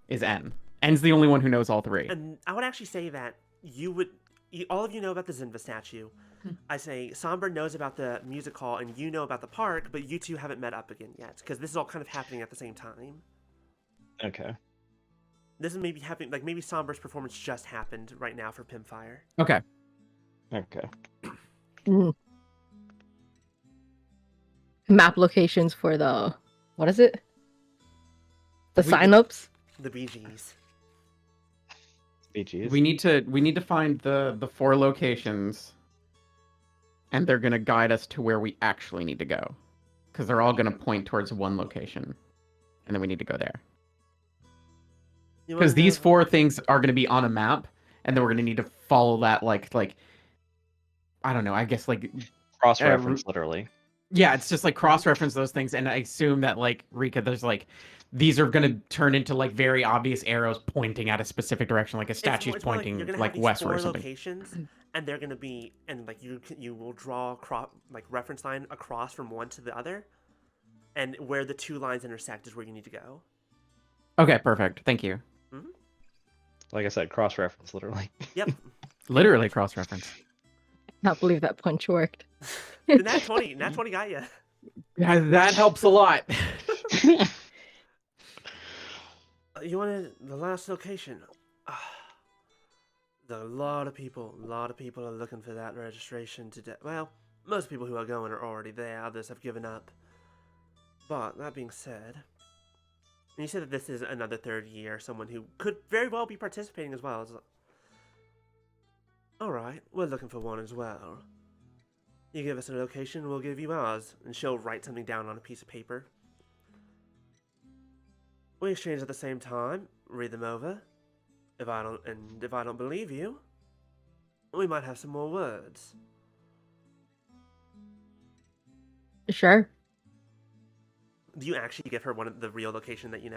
Is N. N's the only one who knows all three. And I would actually say that all of you know about the Zinva statue. I say Somber knows about the music hall and you know about the park, but you two haven't met up again yet, because this is all kind of happening at the same time. Okay. This is maybe happening, like maybe Somber's performance just happened right now for Pimfire. Okay. Okay. Map locations for the what is it? The signups? The BGs. BGs. We need to find the four locations, and they're gonna guide us to where we actually need to go, because they're all gonna point towards one location, and then we need to go there. Because these four things are gonna be on a map, and then we're gonna need to follow that like I don't know. I guess like Cross-reference, literally. Yeah, it's just like cross-reference those things, and I assume that like Rika, there's like these are gonna turn into like very obvious arrows pointing at a specific direction, like a statue's pointing like westward or something. Locations, and they're gonna be, and like you will draw like reference line across from one to the other, and where the two lines intersect is where you need to go. Okay, perfect. Thank you. Mm-hmm. Like I said, cross-reference, literally. Yep. Literally cross-reference. Can't believe that punch worked. Nat 20 got you. Yeah, that helps a lot. You wanted the last location. A lot of people are looking for that registration today. Well, most people who are going are already there. Others have given up. But that being said, and you said that this is another third year, someone who could very well be participating as well. All right, we're looking for one as well. You give us a location, we'll give you ours. And she'll write something down on a piece of paper. We exchange at the same time, read them over. If I don't believe you, we might have some more words. Sure. Do you actually give her one of the real location that you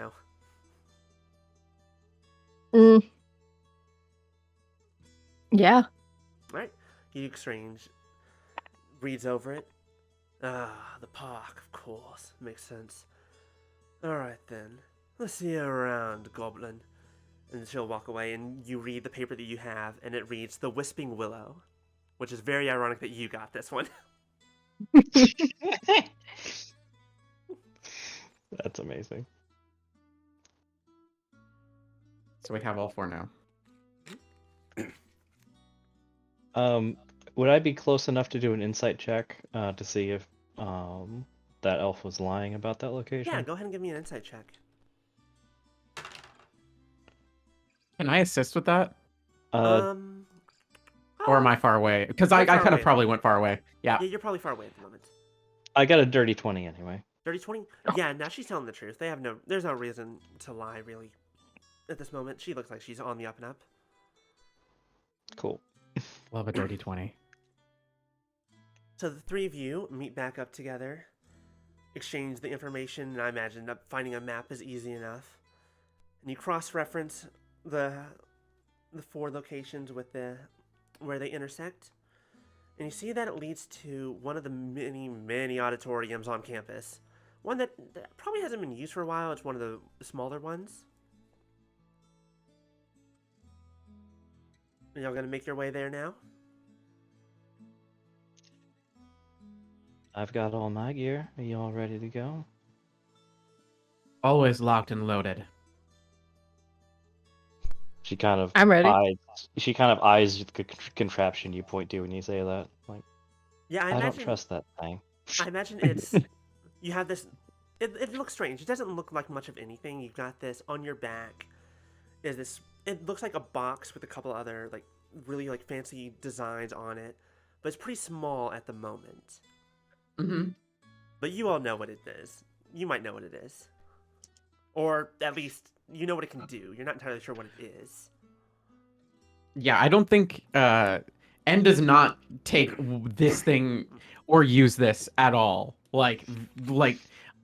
know? Yeah. Right? You exchange. Reads over it. Ah, the park, of course. Makes sense. Alright then. Let's see you around, Goblin. And she'll walk away, and you read the paper that you have, and it reads The Wisping Willow. Which is very ironic that you got this one. That's amazing. So we have all four now. Would I be close enough to do an insight check to see if that elf was lying about that location? Yeah, go ahead and give me an insight check. Can I assist with that? Or Or am I far away? Because I kind of probably went far away. Yeah. Yeah, you're probably far away at the moment. I got a dirty 20 anyway. Dirty 20? Yeah, now she's telling the truth. There's no reason to lie, really. At this moment, she looks like she's on the up and up. Cool. Love a dirty 20. So the three of you meet back up together, exchange the information, and I imagine that finding a map is easy enough. And you cross-reference the four locations with where they intersect, and you see that it leads to one of the many auditoriums on campus. One that probably hasn't been used for a while. It's one of the smaller ones. Are y'all gonna make your way there now? I've got all my gear. Are you all ready to go? Always locked and loaded. She kind of I'm ready. eyes the contraption you point to when you say that. Like, Yeah, I don't trust that thing. I imagine it's you have this. It looks strange. It doesn't look like much of anything. You've got this on your back. Is this? It looks like a box with a couple other like really like fancy designs on it, but it's pretty small at the moment. Mm-hmm. But you all know what it is. You might know what it is, or at least you know what it can do. You're not entirely sure what it is. Yeah, I don't think N does not take this thing or use this at all. Like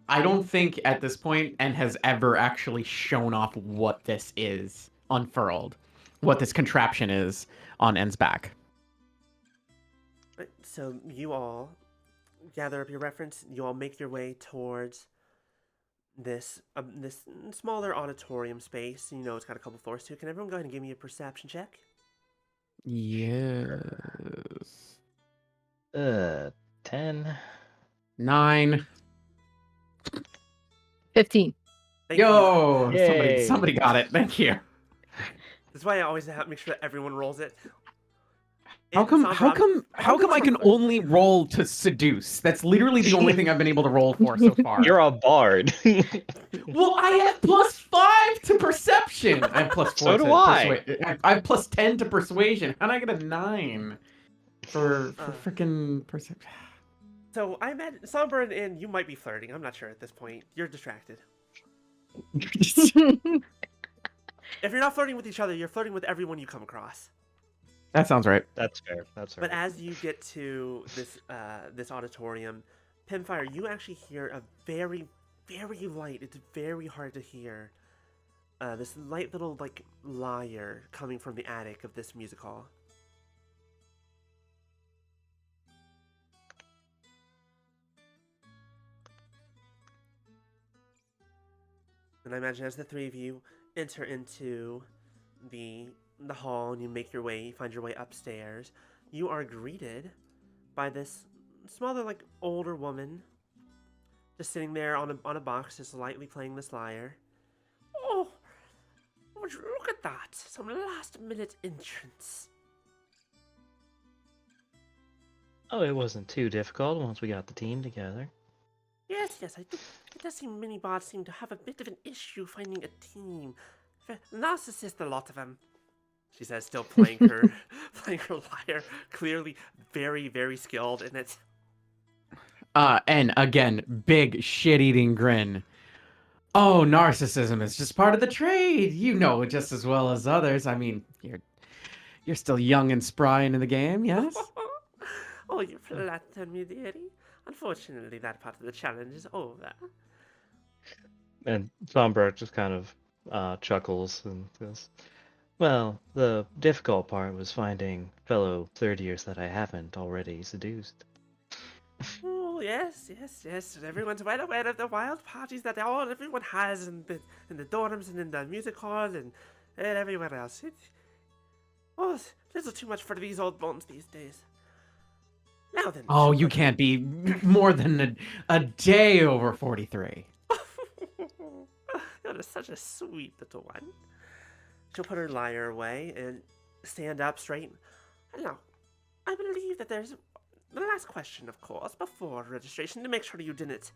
I don't think at this point N has ever actually shown off what this is unfurled, what this contraption is on N's back. Right, so you all gather up your reference. You all make your way towards this smaller auditorium space. You know, it's got a couple floors too. Can everyone go ahead and give me a perception check? Yes. 10. 9. 15. Thank you. Yo, Yay. somebody got it. Thank you. That's why I always have to make sure that everyone rolls it. How And come Sombra, I can only roll to seduce? That's literally the only thing I've been able to roll for so far. You're a bard. Well, I have +5 to perception. I have +4 So to do I. I have +10 to persuasion. How'd I get a 9 for freaking perception? So I imagine Sombra and you might be flirting. I'm not sure at this point. You're distracted. If you're not flirting with each other, you're flirting with everyone you come across. That sounds right. That's fair. That's fair. But as you get to this auditorium, Pinfire, you actually hear a very, very light. It's very hard to hear. This light little like lyre coming from the attic of this music hall. And I imagine as the three of you enter into the hall and you make your way, find your way upstairs, you are greeted by this smaller, like older woman, just sitting there on a box, just lightly playing this lyre. Oh, would you look at that! Some last-minute entrance. Oh, it wasn't too difficult once we got the team together. Yes, I do. It does seem many bards seem to have a bit of an issue finding a team. Narcissist, a lot of them. She says, still playing her lyre, clearly very, very skilled in it. And again, big shit-eating grin. Oh, narcissism is just part of the trade. You know just as well as others. I mean, you're still young and spry into the game, yes? Oh, you flatter me, dearie. Unfortunately, that part of the challenge is over. And Sombra just kind of chuckles and goes, well, the difficult part was finding fellow third years that I haven't already seduced. Oh, yes. Everyone's well aware of the wild parties that everyone has in the dorms and in the music halls and everywhere else. It's a little too much for these old bones these days. Now then. Oh, you can't be more than a day over 43. You're such a sweet little one. She'll put her lyre away and stand up straight. Now, I believe that there's the last question, of course, before registration, to make sure you didn't,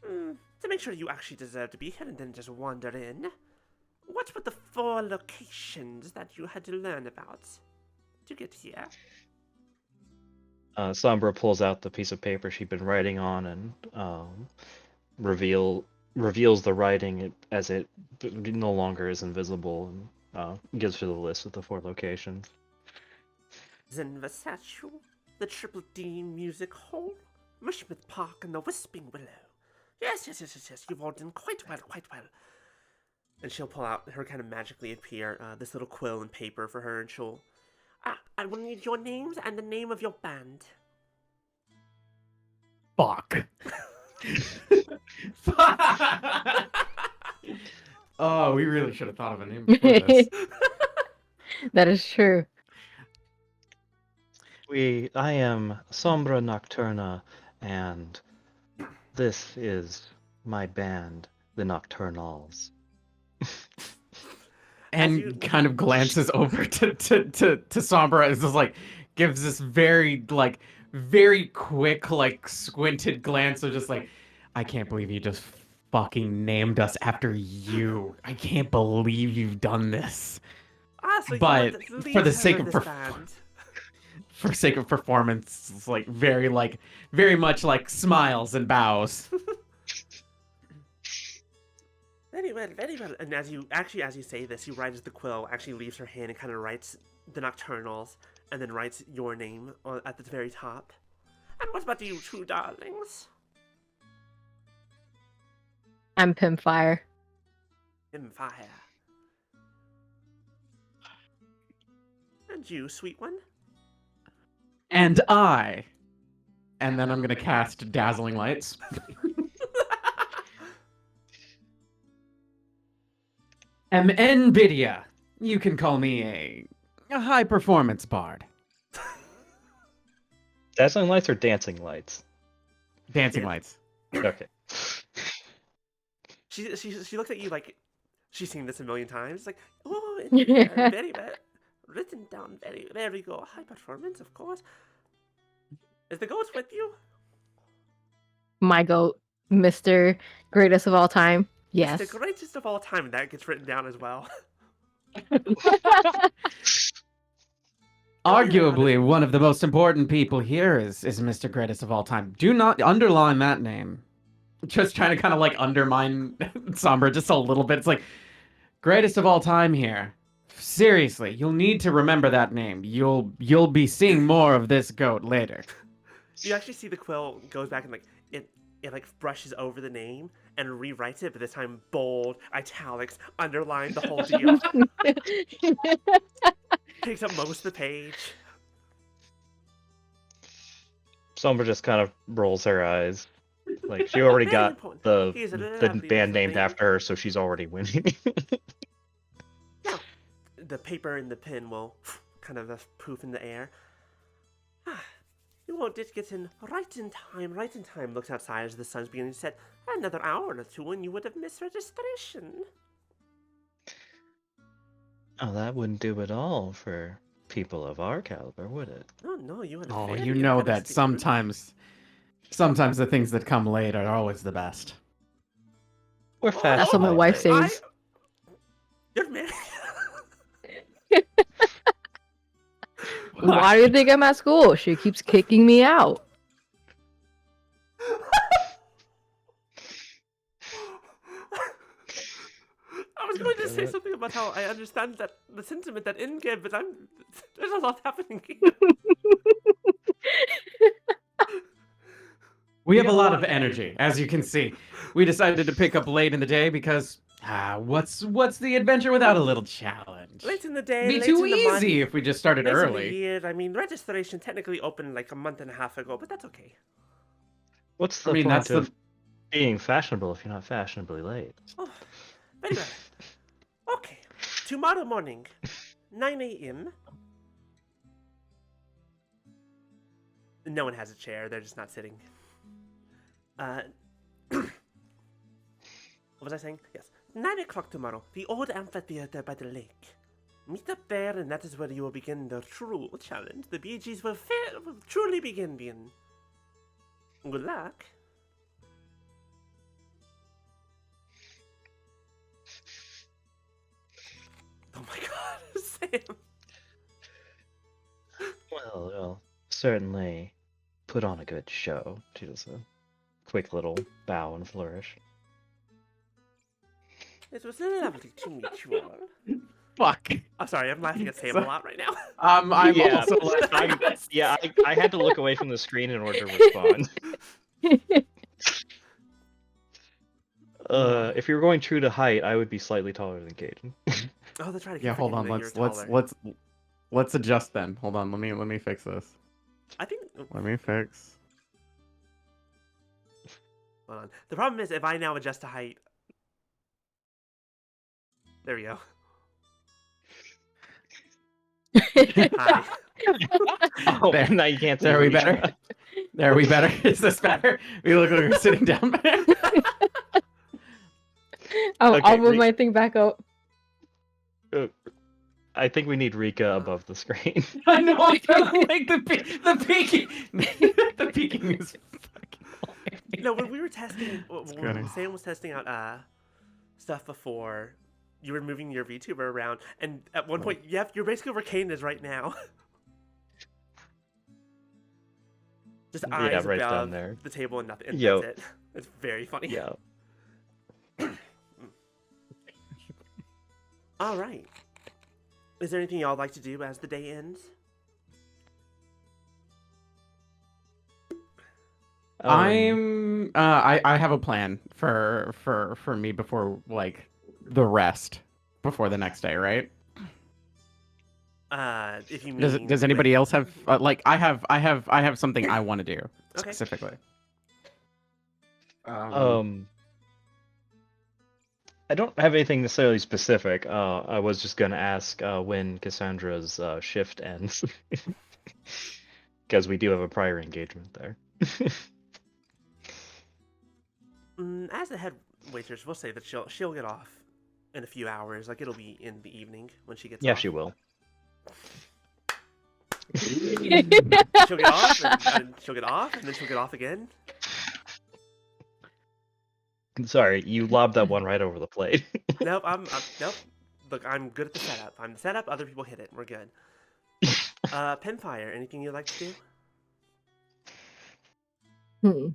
to make sure you actually deserve to be here and didn't just wander in. What were the 4 locations that you had to learn about to get here? Sombra pulls out the piece of paper she'd been writing on and reveals the writing as it no longer is invisible and gives her the list of the 4 locations. Zenversatchu, the Triple D Music Hall, Mushmouth Park, and the Wisping Willow. Yes, you've all done quite well, quite well. And she'll pull out her kind of magically appear this little quill and paper for her, and she'll... I will need your names and the name of your band. Fuck. Oh, we really should have thought of a name before this. That is true. I am Sombra Nocturna, and this is my band, the Nocturnals. And kind of glances over to Sombra and just like gives this very quick, like squinted glance of just like, I can't believe you just fucking named us after you. I can't believe you've done this. So but for the sake of band. For sake of performance, it's like very much like smiles and bows. Very well, very well. And as you say this, you write as the quill actually leaves her hand and kind of writes the Nocturnals, and then writes your name at the very top. And what about you two darlings? I'm Pimfire. Fire. And you, sweet one? And then I'm gonna cast Dazzling Lights. am NVIDIA. You can call me a high performance bard. Dazzling lights or dancing lights? Dancing lights. Okay. She looks at you like she's seen this a million times. Like, oh, very well. Written down very. There we go. High performance, of course. Is the goat with you? My goat, Mr. Greatest of all time. Yes. It's the greatest of all time. That gets written down as well. Arguably, one of the most important people here is Mr. Greatest of all time. Do not underline that name. Just trying to kind of like undermine Sombra just a little bit. It's like, greatest of all time here. Seriously, you'll need to remember that name. You'll be seeing more of this goat later. You actually see the quill goes back and like it like brushes over the name and rewrites it, but this time bold, italics, underline the whole deal. Takes up most of the page. Sombra just kind of rolls her eyes. Like, she already got the band named after her, so she's already winning. Now, the paper and the pen will kind of poof in the air. You all did get in right in time. Looks outside as the sun's beginning to set. Another hour or two and you would have missed registration. Oh, that wouldn't do at all for people of our caliber, would it? No, you had a Oh, very you know that interesting- sometimes the things that come late are always the best. We're fast. That's what my wife says. You're married. Why do you think I'm at school? She keeps kicking me out. I was going to say something about how I understand that the sentiment that In gave, but there's a lot happening here. We have a lot of energy, as you can see. We decided to pick up late in the day because what's the adventure without a little challenge? Late in the day, Be late too in the month, easy if we just started late in the early. year. I mean, registration technically opened like a month and a half ago, but that's okay. What's the point of being fashionable if you're not fashionably late? Oh, very well. Okay, tomorrow morning, 9 a.m. No one has a chair. They're just not sitting. What was I saying? Yes. 9 o'clock tomorrow. The old amphitheater by the lake. Meet up there, and that is where you will begin the true challenge. The BGs will truly begin. Good luck. Oh my god, Sam. Well, certainly put on a good show. She does a quick little bow and flourish. It was lovely to meet you all. Fuck. I'm sorry, I'm laughing at Sam a lot right now. I'm Yeah, also laughing. I had to look away from the screen in order to respond. If you were going true to height, I would be slightly taller than Kdin. Oh, that's right. I keep Yeah, hold forgetting on. that you're taller. Let's adjust then. Hold on. Let me fix this. I think. Let me fix. Hold on. The problem is if I now adjust to height. There we go. Hi. Oh, There. now you can't see There we me. better. There we better. Is this better? We look like we're sitting down there. I'll Okay, move my thing back up. I think we need Rika above the screen. I know. I don't like the peeking. The peeking is fucking hilarious. No, when we were testing, funny. when Sam was testing out stuff before, you were moving your VTuber around, and at one point, you're basically where Kane is right now. Just eyes right above down there. the table and nothing. And Yo. that's it. It's very funny. Yeah. All right. Is there anything y'all like to do as the day ends? I have a plan for me before like the rest before the next day, right? If you mean, Does anybody else have like I have something I want to do specifically. I don't have anything necessarily specific. I was just gonna ask when Cassandra's shift ends, because we do have a prior engagement there. As the head waitress, we'll say that she'll get off in a few hours. Like it'll be in the evening when she gets off. Yeah, she will. She'll get off, and she'll get off, and then she'll get off again. Sorry, you lobbed that one right over the plate. Nope, nope. Look, I'm good at the setup. I'm the setup. Other people hit it. We're good. Pinfire, anything you'd like to do?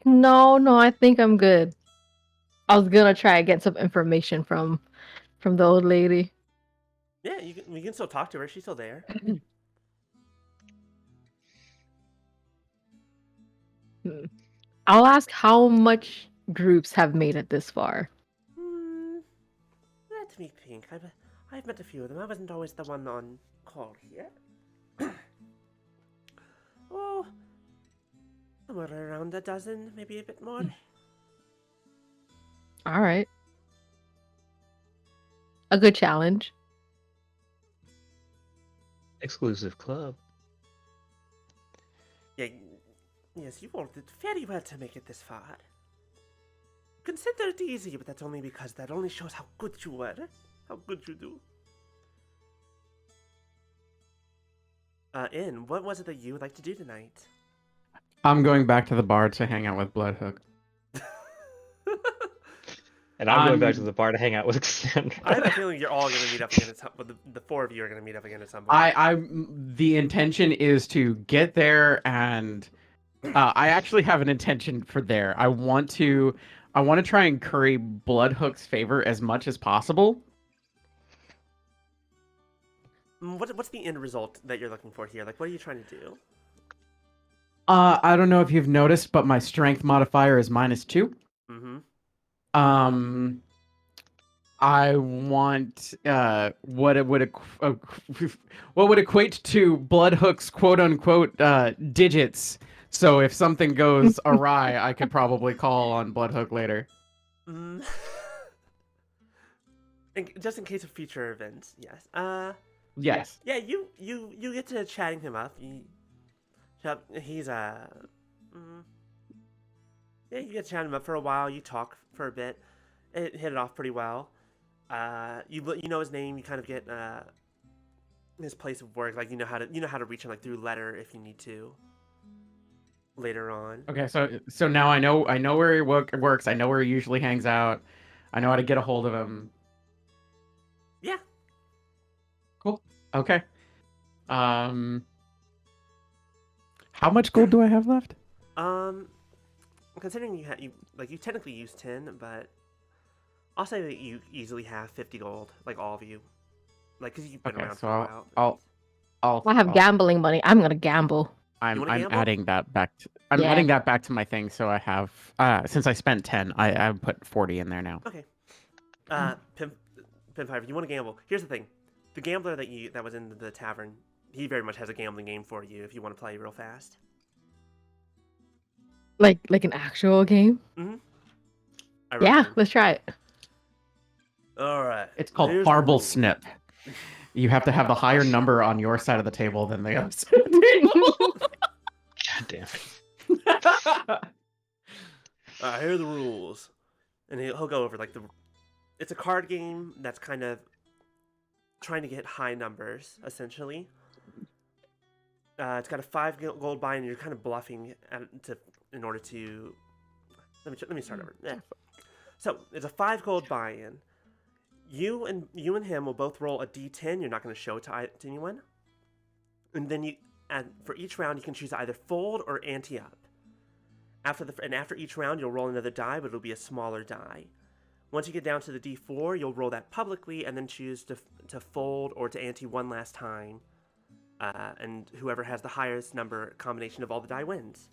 No, I think I'm good. I was gonna try and get some information from the old lady. Yeah, we can still talk to her. She's still there. I'll ask how much groups have made it this far. Let me think. I've met a few of them. I wasn't always the one on call here. Oh, somewhere around a dozen, maybe a bit more. All right. A good challenge. Exclusive club. Yeah, yes, you all did very well to make it this far. Consider it easy, but that's only because that only shows how good you were. How good you do. What was it that you would like to do tonight? I'm going back to the bar to hang out with Bloodhook. And I'm going back to the bar to hang out with Cassandra. I have a feeling you're all going to meet up again at some point. The four of you are going to meet up again at some point. The intention is to get there, and I actually have an intention for there. I want to try and curry Bloodhook's favor as much as possible. What's the end result that you're looking for here? Like, what are you trying to do? I don't know if you've noticed, but my strength modifier is -2. Mm-hmm. I want what would equate to Bloodhook's quote unquote digits. So if something goes awry, I could probably call on Bloodhook later. Just in case of future events, yes. Yes. Yeah, you get to chatting him up. He's yeah, you get to chat him up for a while. You talk for a bit. It hit it off pretty well. You know his name. You kind of get his place of work. Like you know how to reach him like through letter if you need to. Later on. Okay, so now I know where he works. I know where he usually hangs out. I know how to get a hold of him. Yeah. Cool. Okay. How much gold do I have left? Considering you technically used 10, but I'll say that you easily have 50 gold, like all of you. Like, because you've been Okay, around so for a while. I'll I have gambling money. I'm gonna gamble. You wanna I'm gamble? adding that back to I'm Yeah. adding that back to my thing, so I have since I spent 10, I put 40 in there now. Okay. Pimp 5, you want to gamble. Here's the thing. The gambler that was in the tavern, he very much has a gambling game for you if you want to play real fast. Like an actual game? Mm-hmm. Yeah, let's try it. All right. It's called Here's the Farble rules. Snip. You have to have the higher number on your side of the table than the other side of the table. God damn it. All right, here are the rules. And he'll go over, like, it's a card game that's kind of trying to get high numbers, essentially. It's got a 5 gold buy, and you're kind of bluffing in order to... Let me start over. Yeah. So, it's a 5 gold buy-in. You and him will both roll a d10. You're not going to show it to anyone. And then for each round, you can choose either fold or ante up. After each round, you'll roll another die, but it'll be a smaller die. Once you get down to the d4, you'll roll that publicly and then choose to fold or to ante one last time. And whoever has the highest number combination of all the die wins.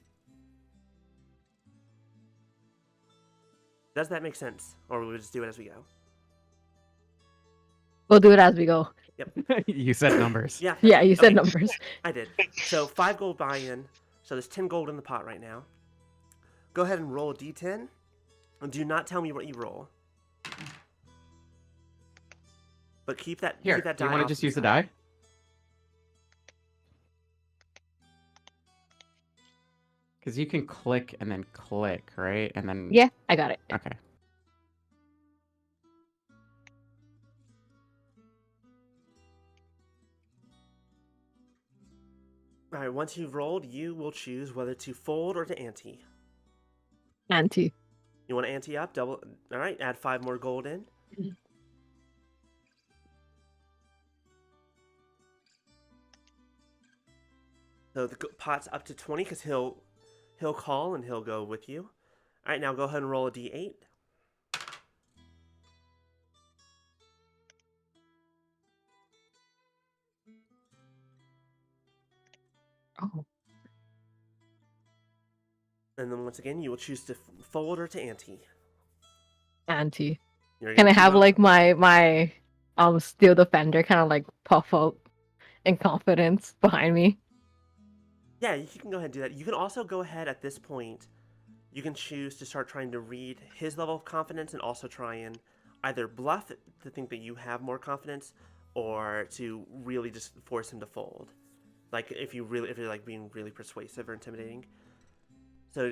Does that make sense? Or will we just do it as we go? We'll do it as we go. You said numbers. Yeah. Yeah, you said Okay. numbers. I did. So 5 gold buy-in. So there's 10 gold in the pot right now. Go ahead and roll a d10. And do not tell me what you roll. But keep that Here, keep that do you die want to off just the use the side. die? Because you can click and then click, right? And then... Yeah, I got it. Okay. Alright, once you've rolled, you will choose whether to fold or to ante. Ante. You want to ante up? Double. Alright, add 5 more gold in. So the pot's up to 20 because he'll call and he'll go with you. Alright, now go ahead and roll a d8. Oh. And then once again, you will choose to fold or to ante. Ante. You're Can I gonna have do like my steel defender kind of like puff up in confidence behind me? Yeah, you can go ahead and do that. You can also go ahead at this point. You can choose to start trying to read his level of confidence and also try and either bluff to think that you have more confidence or to really just force him to fold. Like if you're like being really persuasive or intimidating. So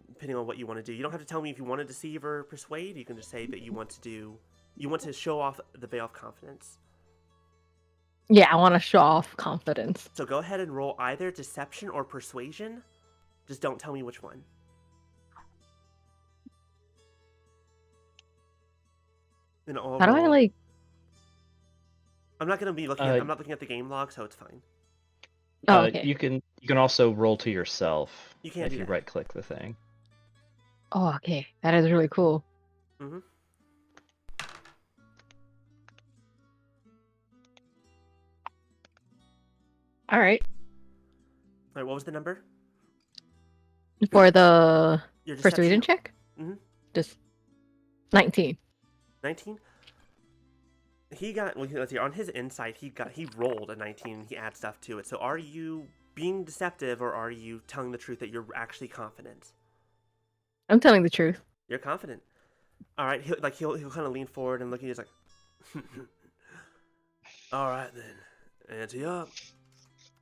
depending on what you want to do, you don't have to tell me if you want to deceive or persuade. You can just say that you want to show off the veil of confidence. Yeah, I want to show off confidence. So go ahead and roll either deception or persuasion. Just don't tell me which one. And I'll How do I roll- like? I'm not gonna be looking. I'm not looking at the game log, so it's fine. Oh, okay. You can also roll to yourself You can't if do you that. right click the thing. Oh, okay. That is really cool. Mm-hmm. All right. All right. What was the number? For the Your persuasion check? Mhm. Just 19. 19. He got. Well, let's see. On his insight, he rolled a 19. He adds stuff to it. So, are you being deceptive, or are you telling the truth that you're actually confident? I'm telling the truth. You're confident. All right. He'll kind of lean forward and look at you. He's like, all right then, ante up.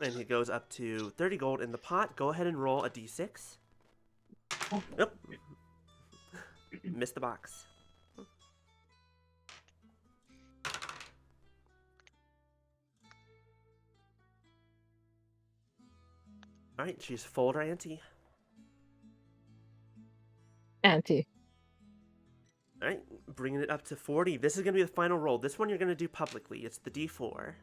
And he goes up to 30 gold in the pot. Go ahead and roll a d6. Yep. Missed the box. All right, choose fold or ante. Ante. All right, bringing it up to 40. This is going to be the final roll. This one you're going to do publicly. It's the d4.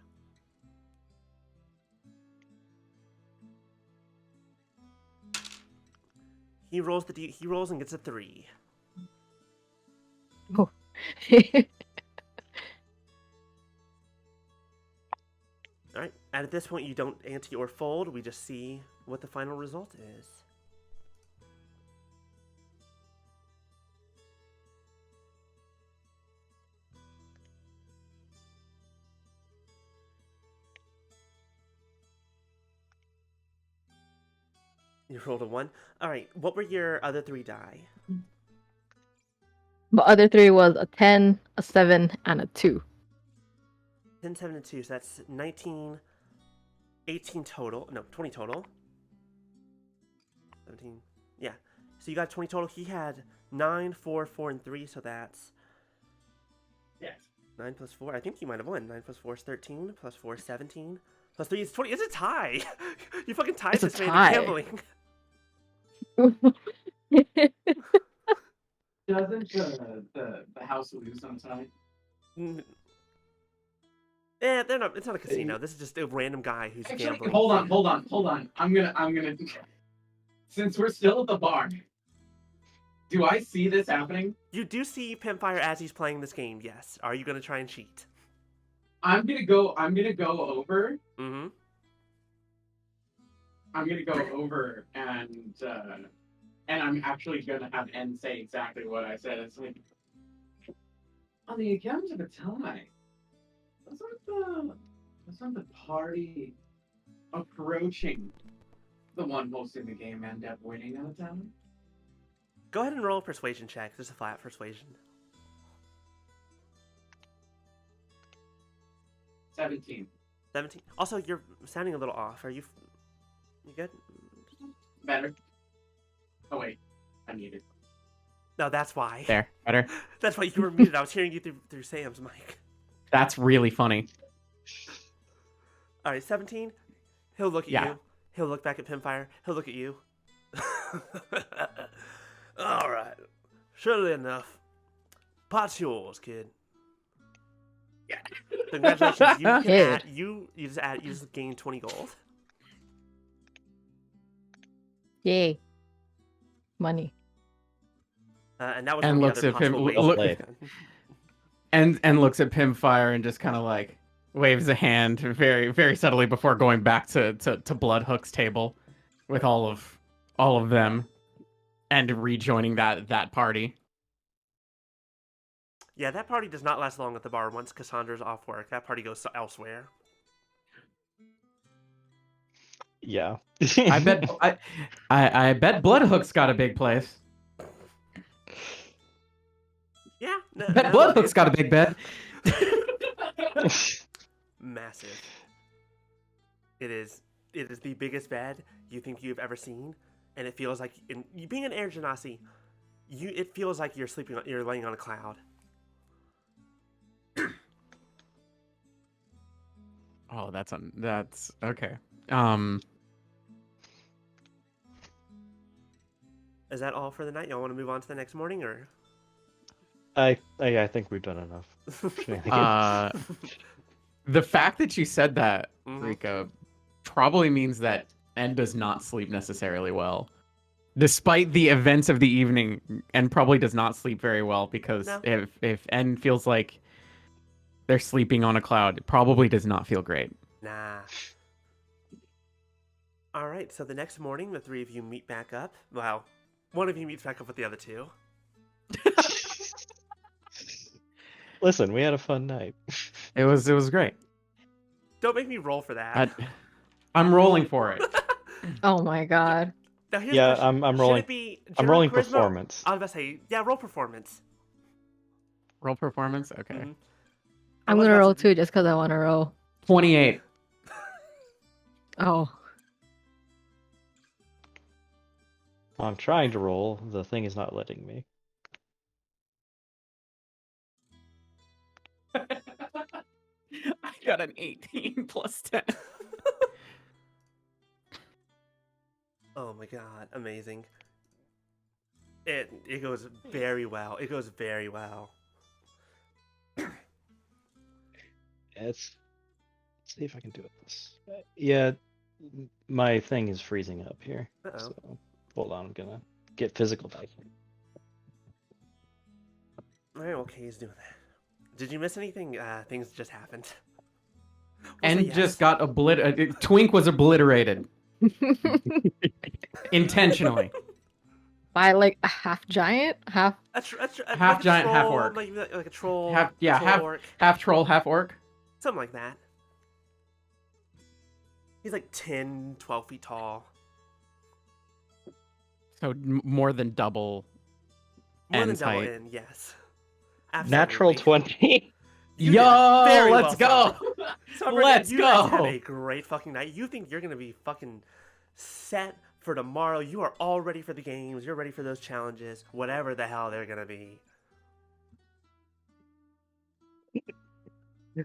He rolls and gets a 3. Oh, All right. And at this point, you don't ante or fold. We just see what the final result is. You rolled a 1. All right. What were your other 3 die? The other 3 was a 10, a 7, and a 2. 10, 7, and 2. So that's 19, 18 total. No, 20 total. 17. Yeah. So you got 20 total. He had 9, 4, 4, and 3. So that's Yes. 9 plus 4. I think you might have won. 9 plus 4 is 13. Plus 4 is 17. Plus 3 is 20. It's a tie. You fucking tied It's a this man tie. in gambling. Doesn't the house lose on time? They're not. It's not a casino. This is just a random guy who's Actually, gambling. hold on. I'm gonna. Since we're still at the bar, do I see this happening? You do see Pimpfire as he's playing this game. Yes. Are you going to try and cheat? I'm gonna go over. Mm-hmm. I'm gonna go over and I'm actually gonna have N say exactly what I said. It's like, on the account of a tie, doesn't the party approaching the one hosting the game end up winning on a tie? Go ahead and roll a persuasion check. Just a flat persuasion. 17. 17. Also, you're sounding a little off. Are you good? Better. Oh wait, I muted. No, that's why. There, better. That's why you were muted. I was hearing you through Sam's mic. That's really funny. All right, 17. He'll look at you. He'll look back at Pimpfire. He'll look at you. All right. Surely enough. Pot's yours, kid. Yeah. Congratulations. You Kid. you just gained 20 gold. Yay. Money. And that was And one looks of the at other him. possible ways Well you played. could've done. And looks at Pimpfire and just kind of like waves a hand very very subtly before going back to Bloodhook's table with all of them and rejoining that party. Yeah, that party does not last long at the bar. Once Cassandra's off work, that party goes elsewhere. Yeah. I bet I bet Bloodhook's got a big place. Yeah, I bet Bloodhook's got a big bed. Massive. It is the biggest bed you think you've ever seen, and it feels like being an Air Genasi, it feels like you're laying on a cloud. Oh, that's okay. Is that all for the night? Y'all want to move on to the next morning, or? I think we've done enough shenanigans. The fact that you said that, Mhm. Rika, probably means that N does not sleep necessarily well. Despite the events of the evening, N probably does not sleep very well because No. if N feels like they're sleeping on a cloud, it probably does not feel great. Nah. All right, so the next morning, the three of you meet back up. Well, one of you meets back up with the other two. Listen, we had a fun night. It was great. Don't make me roll for that. I'm rolling for it. Oh my god. Now here's Yeah, the question. I'm Should rolling. it be I'm general rolling charisma? performance. I was about to say, yeah, roll performance. Roll performance? Okay. Mhm. I'm was gonna about roll to- too just because I want to roll. 28. Oh. I'm trying to roll. The thing is not letting me. I got an 18 plus 10. Oh my god, amazing. It goes very well. It goes very well. Let's see if I can do it. Yeah, my thing is freezing up here. Uh-oh. So hold on, I'm gonna get physical back. All right, okay, he's doing that. Did you miss anything? Things just happened. We'll say And yes. just got obliterated. Twink was obliterated intentionally. By like a half giant, half. Half like giant, a half troll, orc. like a troll, Half orc, half troll, half orc. something like that. He's like 10, 12 feet tall. So more than double. More than N's double height. N, yes. Absolutely. Natural 20. You did Yo, very let's well, go. Summer, Let's you guys have go. a great fucking night. You think you're gonna be fucking set for tomorrow. You are all ready for the games. You're ready for those challenges, whatever the hell they're gonna be. If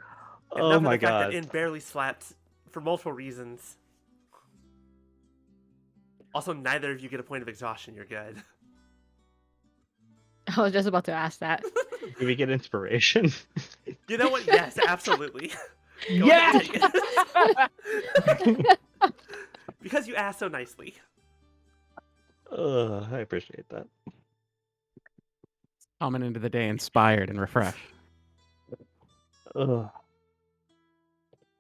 Oh not for my the fact that god. N barely slapped for multiple reasons. Also, neither of you get a point of exhaustion. You're good. I was just about to ask that. Do we get inspiration? You know what? Yes, absolutely. Go Yes! ahead and take it. Because you asked so nicely. I appreciate that. Coming into the day inspired and refreshed. Ugh.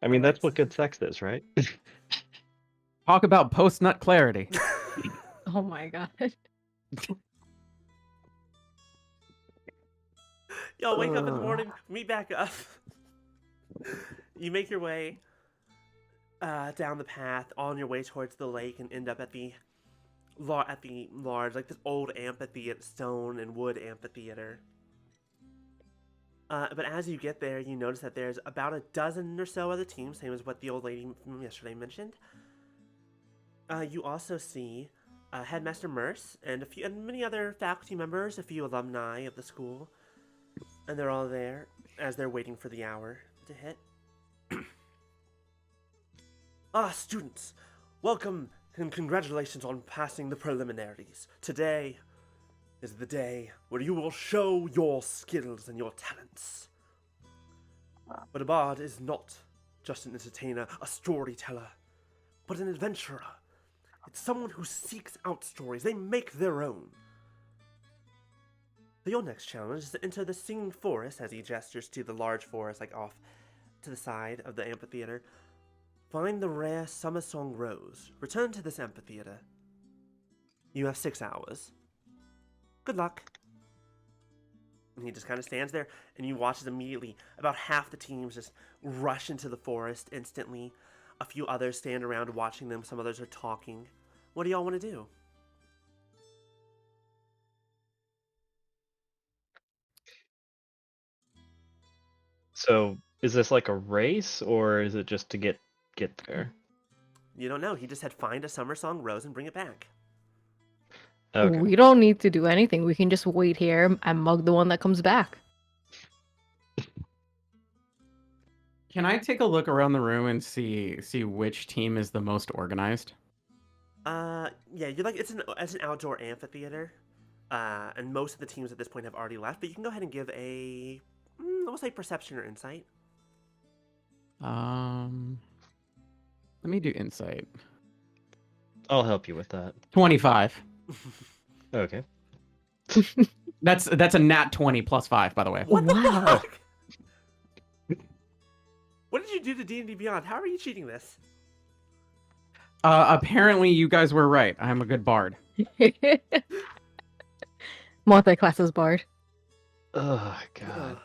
I mean, that's what good sex is, right? Talk about post-nut clarity. Oh my god. Y'all wake up in the morning, meet back up. You make your way down the path on your way towards the lake and end up at the large, like this old amphitheater, stone and wood amphitheater. But as you get there, you notice that there's about a dozen or so other teams, same as what the old lady from yesterday mentioned. You also see Headmaster Merce and many other faculty members, a few alumni of the school, and they're all there as they're waiting for the hour to hit. Students, welcome and congratulations on passing the preliminaries. Today is the day where you will show your skills and your talents. But a bard is not just an entertainer, a storyteller, but an adventurer. It's someone who seeks out stories. They make their own. So your next challenge is to enter the Singing Forest, as he gestures to the large forest, like off to the side of the amphitheater. Find the rare Summer Song Rose. Return to this amphitheater. You have 6 hours. Good luck. And he just kind of stands there, and you watch as immediately about half the teams just rush into the forest instantly. A few others stand around watching them. Some others are talking. What do y'all want to do? So, is this like a race, or is it just to get there? You don't know. He just said find a Summer Song Rose and bring it back. Okay. We don't need to do anything. We can just wait here and mug the one that comes back. Can I take a look around the room and see which team is the most organized? Yeah, you're like it's an outdoor amphitheater, and most of the teams at this point have already left. But you can go ahead and give a, we'll say perception or insight. Let me do insight. I'll help you with that. 25. Okay. That's a nat 20 plus 5, by the way. What the Wow. fuck? What did you do to D&D Beyond? How are you cheating this? Apparently you guys were right. I'm a good bard. Multi-classes bard. Oh god.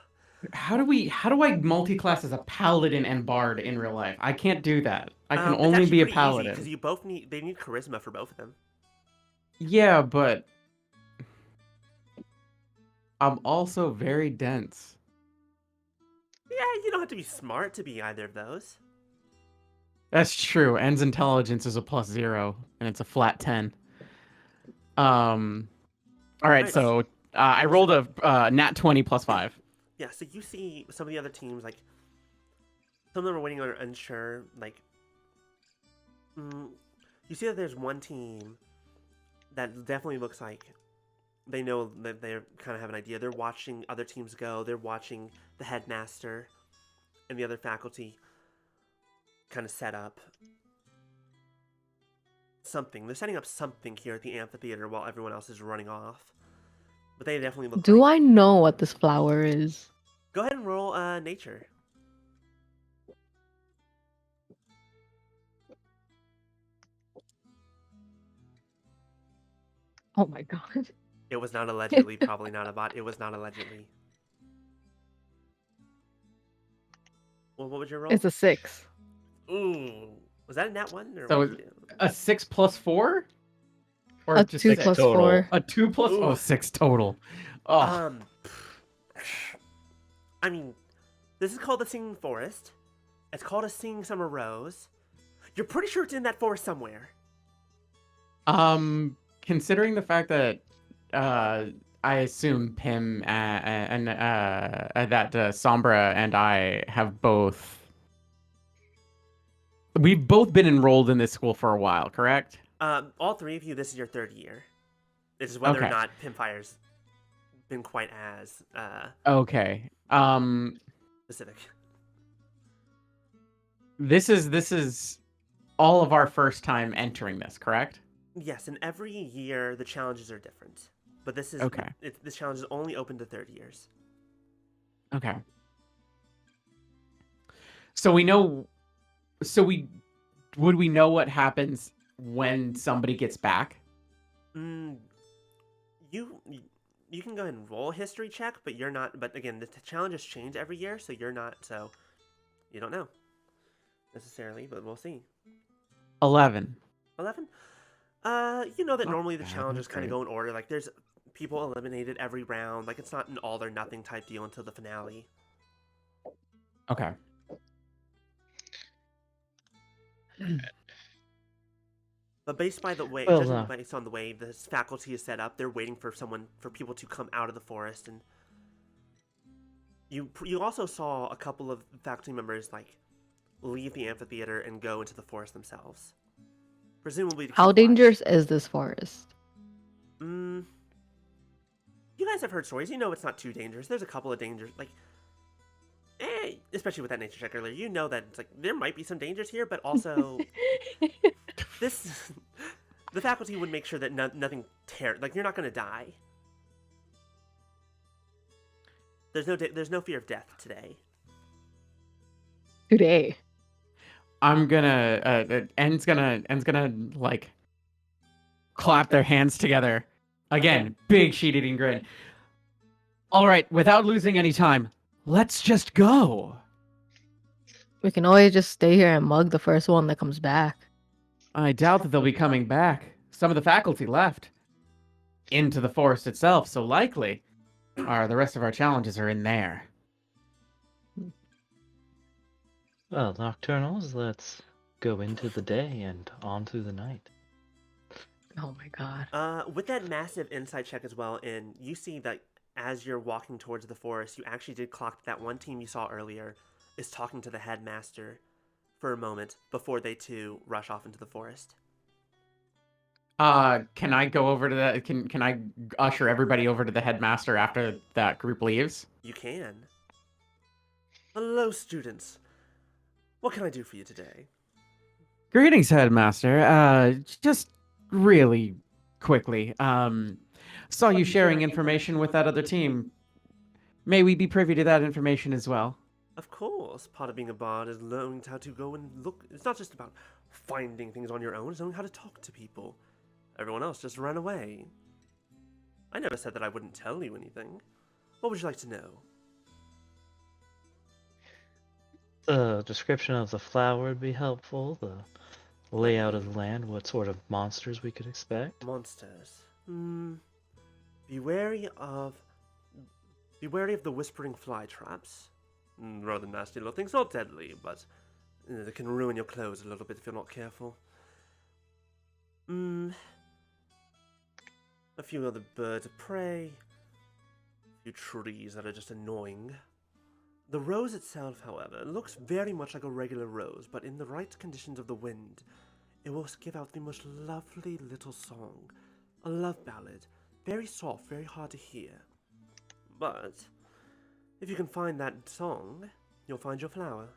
How do I multi-class as a paladin and bard in real life? I can't do that. I can only be a paladin. Because they need charisma for both of them. Yeah, but I'm also very dense. Yeah, you don't have to be smart to be either of those. That's true. N's intelligence is a +0, and it's a flat 10. All right, Nice. so I rolled a nat 20 plus 5. Yeah, so you see some of the other teams, like, some of them are waiting or unsure, like, you see that there's one team that definitely looks like they know that they kind of have an idea. They're watching other teams go. They're watching the headmaster and the other faculty kind of set up something. They're setting up something here at the amphitheater while everyone else is running off. but they definitely look Do like. I know what this flower is? Go ahead and roll nature. Oh my god. It was not allegedly, probably not a bot. It was not allegedly. Well, what was your roll? It's a 6. Ooh, was that a nat one or So what? a 6 plus 4? Or A just 2 6 plus six? total. 4. A 2 plus Ooh. 6 total. Oh, I mean, this is called the Singing Forest. It's called a Singing Summer Rose. You're pretty sure it's in that forest somewhere. considering the fact that I assume Pim and that Sombra and I have both. We've both been enrolled in this school for a while, correct? All three of you, this is your third year. This is whether or Okay. not Pimfire's been quite as Okay. specific. This is all of our first time entering this, correct? Yes, and every year the challenges are different. But this is Okay. this challenge is only open to third years. Okay. So we know. So would we know what happens when somebody gets back? You can go ahead and roll a history check, but you're not. But again, the challenges change every year, so you're not. So you don't know necessarily, but we'll see. 11. 11. You know that Not normally the bad, challenges not kind of great. go in order. Like there's people eliminated every round. Like it's not an all or nothing type deal until the finale. Okay. But based by the way, Well, judging based on the way this faculty is set up, they're waiting for people to come out of the forest, and you also saw a couple of faculty members like leave the amphitheater and go into the forest themselves, presumably to How keep watch. dangerous is this forest? You guys have heard stories. You know it's not too dangerous. There's a couple of dangers, like, especially with that nature check earlier. You know that it's like there might be some dangers here, but also the faculty would make sure that nothing like you're not going to die. There's no fear of death today. Today. I'm gonna End's gonna like clap their hands together. Again, big sheet-eating grin. All right, without losing any time, let's just go. We can always just stay here and mug the first one that comes back. I doubt that they'll be coming back. Some of the faculty left into the forest itself, so likely the rest of our challenges are in there. Well, Nocturnals, let's go into the day and on through the night. Oh my god. With that massive insight check as well, and you see that as you're walking towards the forest, you actually did clock that one team you saw earlier is talking to the headmaster for a moment before they too rush off into the forest. Can I go over to the can I usher everybody over to the headmaster after that group leaves? You can. Hello, students. What can I do for you today? Greetings, headmaster. Just really quickly, saw you sharing information with that other team. May we be privy to that information as well? Of course, part of being a bard is learning how to go and look. It's not just about finding things on your own, it's knowing how to talk to people. Everyone else just ran away. I never said that I wouldn't tell you anything. What would you like to know? The description of the flower would be helpful, the layout of the land, what sort of monsters we could expect. Monsters. Be wary of the whispering fly traps. Rather nasty little things, not deadly, but they can ruin your clothes a little bit if you're not careful. A few other birds of prey. A few trees that are just annoying. The rose itself, however, looks very much like a regular rose, but in the right conditions of the wind, it will give out the most lovely little song. A love ballad. Very soft, very hard to hear. But if you can find that song, you'll find your flower.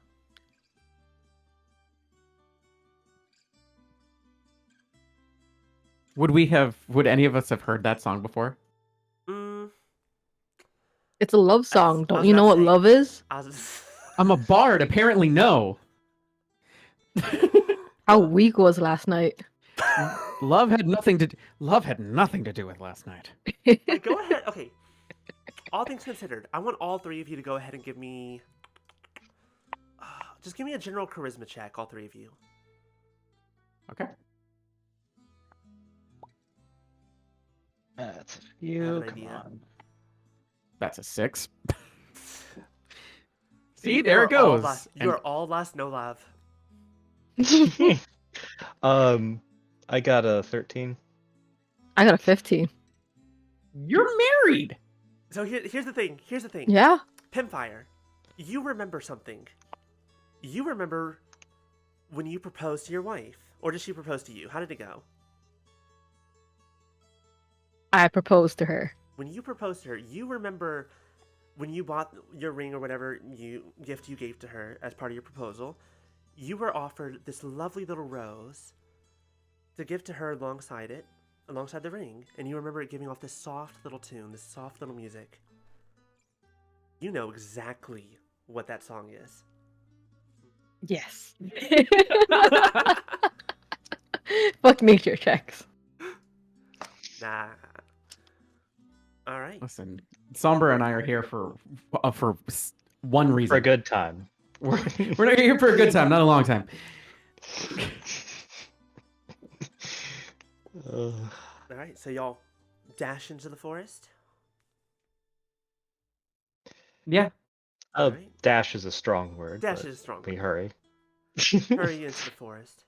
Would any of us have heard that song before? You It's a love song. I Don't was you know about what to say- love is? I was I'm a bard. Apparently, no. How weak was last night? Love had nothing to. Love had nothing to do with last night. Like, go ahead. Okay. All things considered, I want all three of you to go ahead and give me. Just give me a general charisma check, all three of you. Okay. That's I have you. an Come idea. on. That's a 6. See, You there are it all goes. lust. You And are all lust, no love. I got a 13. I got a 15. you're married. So here's the thing. Here's the thing. Yeah. Pimfire, you remember something. You remember when you proposed to your wife, or did she propose to you? How did it go? I proposed to her. When you proposed to her, you remember when you bought your ring or whatever gift you gave to her as part of your proposal. You were offered this lovely little rose to give to her alongside the ring, and you remember it giving off this soft little tune, this soft little music. You know exactly what that song is. Yes. Fuck nature checks. Nah. All right. Listen, Sombra and I are here for one reason. For a good time. We're not here for a good time, not a long time. All right. So y'all dash into the forest. Yeah. Alright. Dash is a strong word. Dash but is a strong We word. hurry. Hurry into the forest.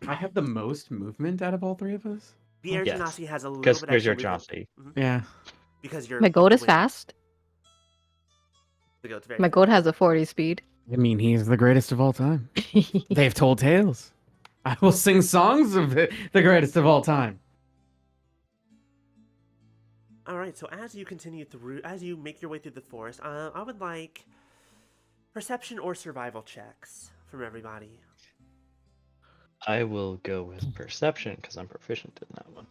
I have the most movement out of all three of us. Pierre Yes. Genasi has a little Because bit there's your extra movement. Chauncey. Yeah. Because you're My goat the is wind. fast. The goat's very My goat has a 40 speed. I mean, he's the greatest of all time. They've told tales. I will sing songs of the greatest of all time. All right. So as you make your way through the forest, I would like perception or survival checks from everybody. I will go with perception because I'm proficient in that one.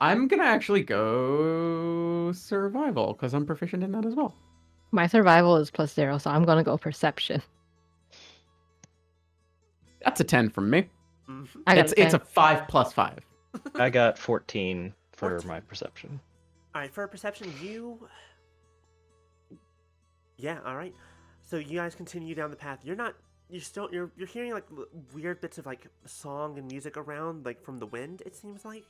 I'm gonna actually go survival because I'm proficient in that as well. My survival is +0, so I'm gonna go perception. That's a 10 from me. Mm-hmm. I got It's a a 5 plus 5. I got 14 for 14. my perception. All right. For perception, you. Yeah. All right. So you guys continue down the path. You're hearing like weird bits of like song and music around, like from the wind. It seems like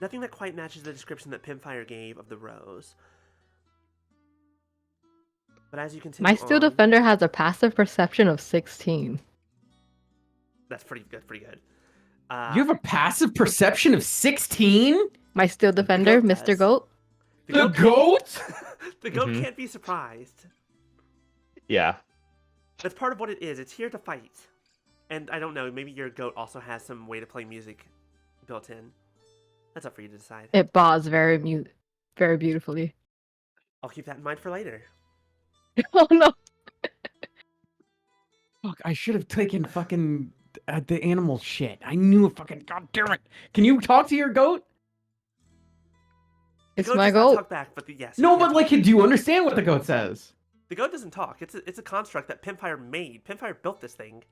nothing that quite matches the description that Pimfire gave of the rose. But as you continue, My steel on, defender has a passive perception of 16. That's pretty good. Pretty good. You have a passive perception of 16? My steel defender, goat Mr. does. Goat. The goat? The goat Mhm. can't be surprised. Yeah. That's part of what it is. It's here to fight. And I don't know, maybe your goat also has some way to play music built in. That's up for you to decide. It bows very beautifully. I'll keep that in mind for later. Oh no. Fuck, I should have taken fucking the animal shit. I knew it fucking. God damn it. Can you talk to your goat? The It's goat my does not goat. talk back, but yes. No, you can but like, talk. do you understand what the goat says? The goat doesn't talk. It's a construct that Pimfire made. Pimfire built this thing.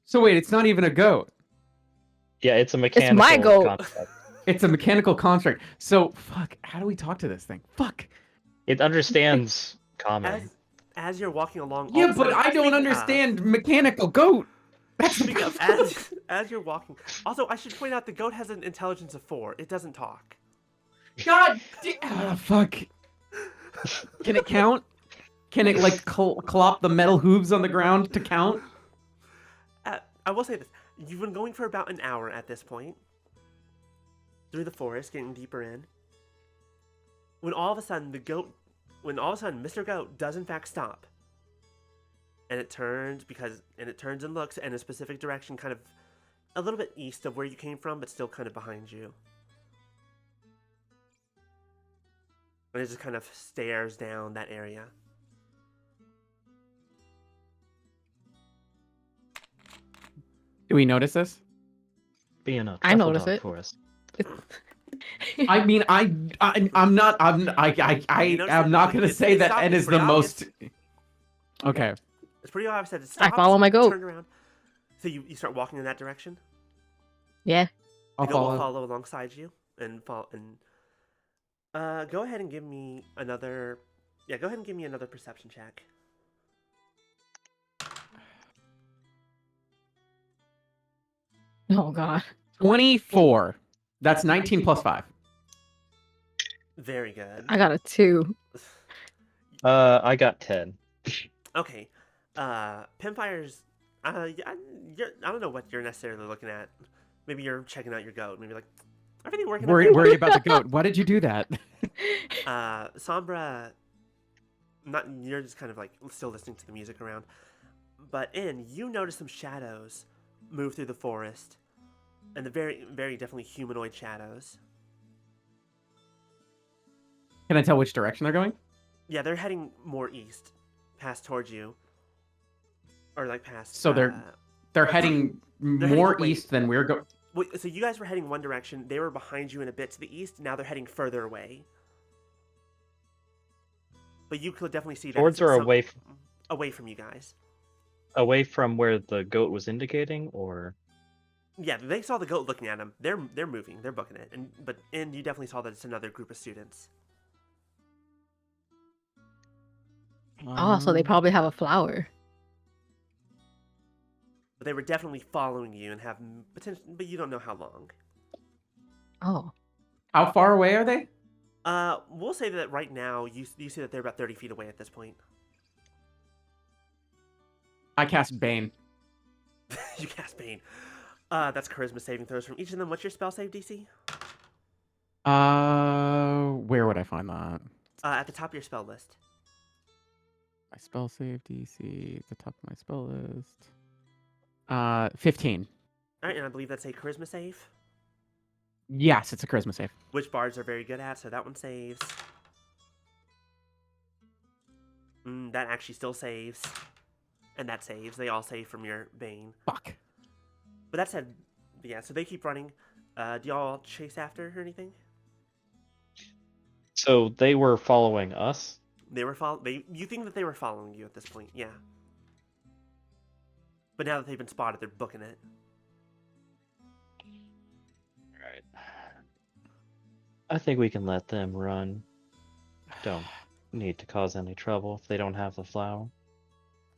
So wait, it's not even a goat. Yeah, it's a mechanical my goat. concept. It's a mechanical construct. So, fuck, how do we talk to this thing? Fuck. It understands common. As you're walking along. all Yeah, of a but sudden- I don't speaking of- understand mechanical goat. That's the Speaking of, as you're walking. Also, I should point out the goat has an intelligence of 4. It doesn't talk. God damn. Fuck. Can it count? Can it, like, clop the metal hooves on the ground to count? I will say this: you've been going for about an hour at this point through the forest, getting deeper in. When all of a sudden Mr. Goat does in fact stop, and it turns and looks in a specific direction, kind of a little bit east of where you came from, but still kind of behind you. And it just kind of stares down that area. Do we notice this? Being a I truffle notice dog it. for us. I mean, I'm not. You notice I'm not that gonna say that stopped. Ed It's is the pretty obvious. most. Okay. It's pretty obvious that it I stopped. follow my goat. Turned around. So you start walking in that direction. Yeah. I'll The goat will follow. follow alongside you and go ahead and give me another. Yeah, go ahead and give me another perception check. Oh God. 24. That's 19 plus 5. Very good. I got a 2. I got 10. Okay. Pinfire's. I don't know what you're necessarily looking at. Maybe you're checking out your goat. Maybe like everything working. Worried about the goat. Why did you do that? Sombra. Not you're just kind of like still listening to the music around, but you notice some shadows move through the forest, and the very very definitely humanoid shadows. Can I tell which direction they're going? Yeah, they're heading more east, past towards you, or like past. So they're heading more east than we're going. So you guys were heading one direction. They were behind you in a bit to the east. Now they're heading further away. But you could definitely see that Towards or away away from you guys. away from where the goat was indicating, or Yeah, they saw the goat looking at them. They're moving. They're booking it. But you definitely saw that it's another group of students. Oh, so they probably have a flower. But they were definitely following you and have potential. But you don't know how long. Oh. How far away are they? We'll say that right now you see that they're about 30 feet away at this point. I cast Bane. You cast Bane. That's charisma saving throws from each of them. What's your spell save DC? Where would I find that? At the top of your spell list. My spell save DC at the top of my spell list. 15. All right, and I believe that's a charisma save, Yes, it's a charisma save. which bards are very good at. So that one saves. That actually still saves, and that saves. They all save from your Bane. Fuck. But that said, yeah. So they keep running. Do y'all chase after or anything? so they were following us. They were You think that they were following you at this point? Yeah. But now that they've been spotted, they're booking it. Right. I think we can let them run. Don't need to cause any trouble if they don't have the flower.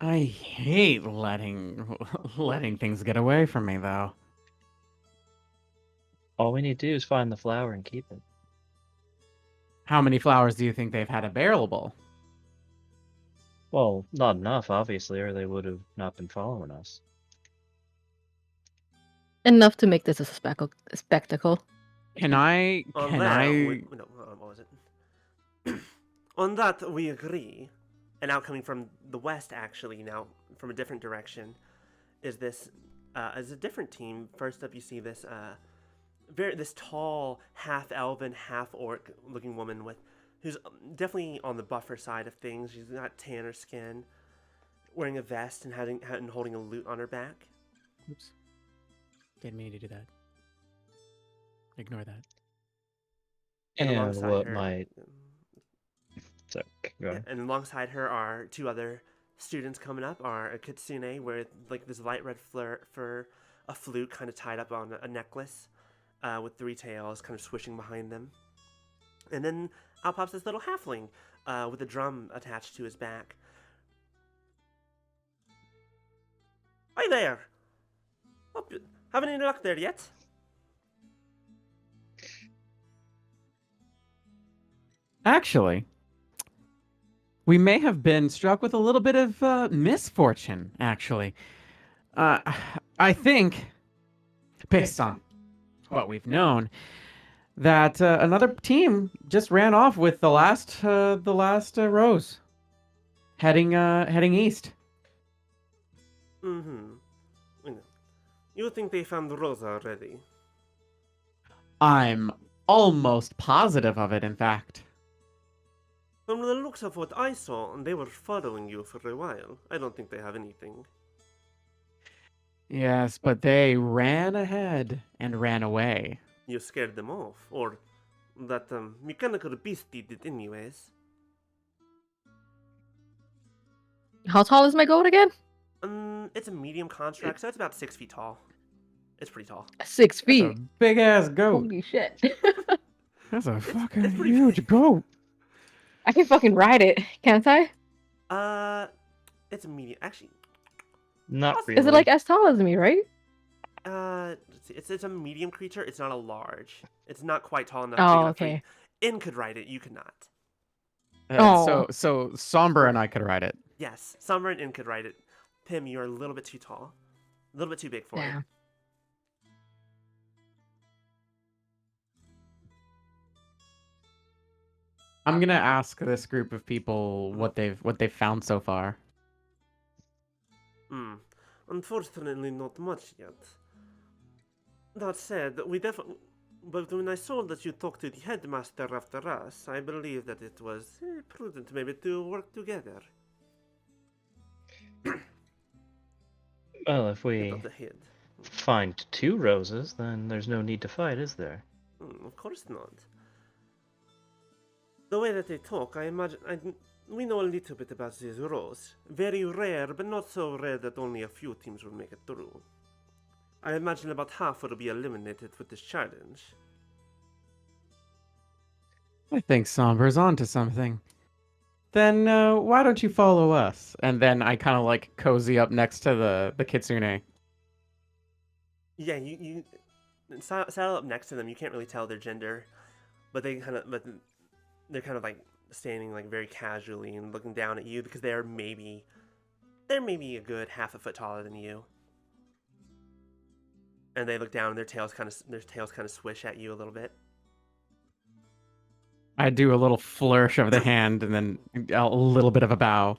I hate letting things get away from me, though. All we need to do is find the flower and keep it. How many flowers do you think they've had available? Well, not enough, obviously, or they would have not been following us. Enough to make this a spectacle. Can I? On Can that, I? no, what was it? On that, we agree. And now coming from the west, actually, now from a different direction, is this is a different team. First up, you see this this tall, half elven, half orc looking woman who's definitely on the buffer side of things. She's got tanner skin, wearing a vest and holding a lute on her back. Oops. Didn't mean to do that. Ignore that. And And alongside what her, might... So, go ahead. and alongside her are two other students coming up. Are a kitsune with like this light red fur, a flute kind of tied up on a necklace, with three tails kind of swishing behind them. And then out pops this little halfling with a drum attached to his back. Hi there! Haven't any luck there yet? Actually, we may have been struck with a little bit of misfortune, actually. I think, based on what we've known, that another team just ran off with the last rose, heading east. Mm-hmm. You think they found Rosa already? I'm almost positive of it, in fact. From the looks of what I saw, they were following you for a while. I don't think they have anything. Yes, but they ran ahead and ran away. you scared them off, or that mechanical beastie did anyways. How tall is my goat again? It's a medium construct, so it's about 6 feet tall. It's pretty tall. 6 That's a feet. big ass goat. Holy shit. That's a fucking it's pretty huge big. goat. I can fucking ride it, can't I? It's a medium. Actually, Not Is really. Is it like as tall as me, right? let's see. It's a medium creature. It's not a large. It's not quite tall enough. Oh, big enough for okay. you. In could ride it. You could not. Oh. So Somber and I could ride it. Yes, Summer and In could ride it. Pim, you're a little bit too tall. A little bit too big for it. Yeah. I'm gonna ask this group of people what they've found so far. Unfortunately, not much yet. That said, but when I saw that you talked to the headmaster after us, I believe that it was prudent maybe to work together. Well, if Get we off the head. find 2 roses, then there's no need to fight, is there? Of course not. The way that they talk, I imagine we know a little bit about these roles. Very rare, but not so rare that only a few teams will make it through. I imagine about half will be eliminated with this challenge. I think Somber's onto something. Then why don't you follow us? And then I kind of like cozy up next to the kitsune. Yeah, you saddle up next to them. You can't really tell their gender, but they're kind of like standing like very casually and looking down at you because they're maybe a good half a foot taller than you. And they look down and their tails kind of swish at you a little bit. I do a little flourish of the hand and then a little bit of a bow.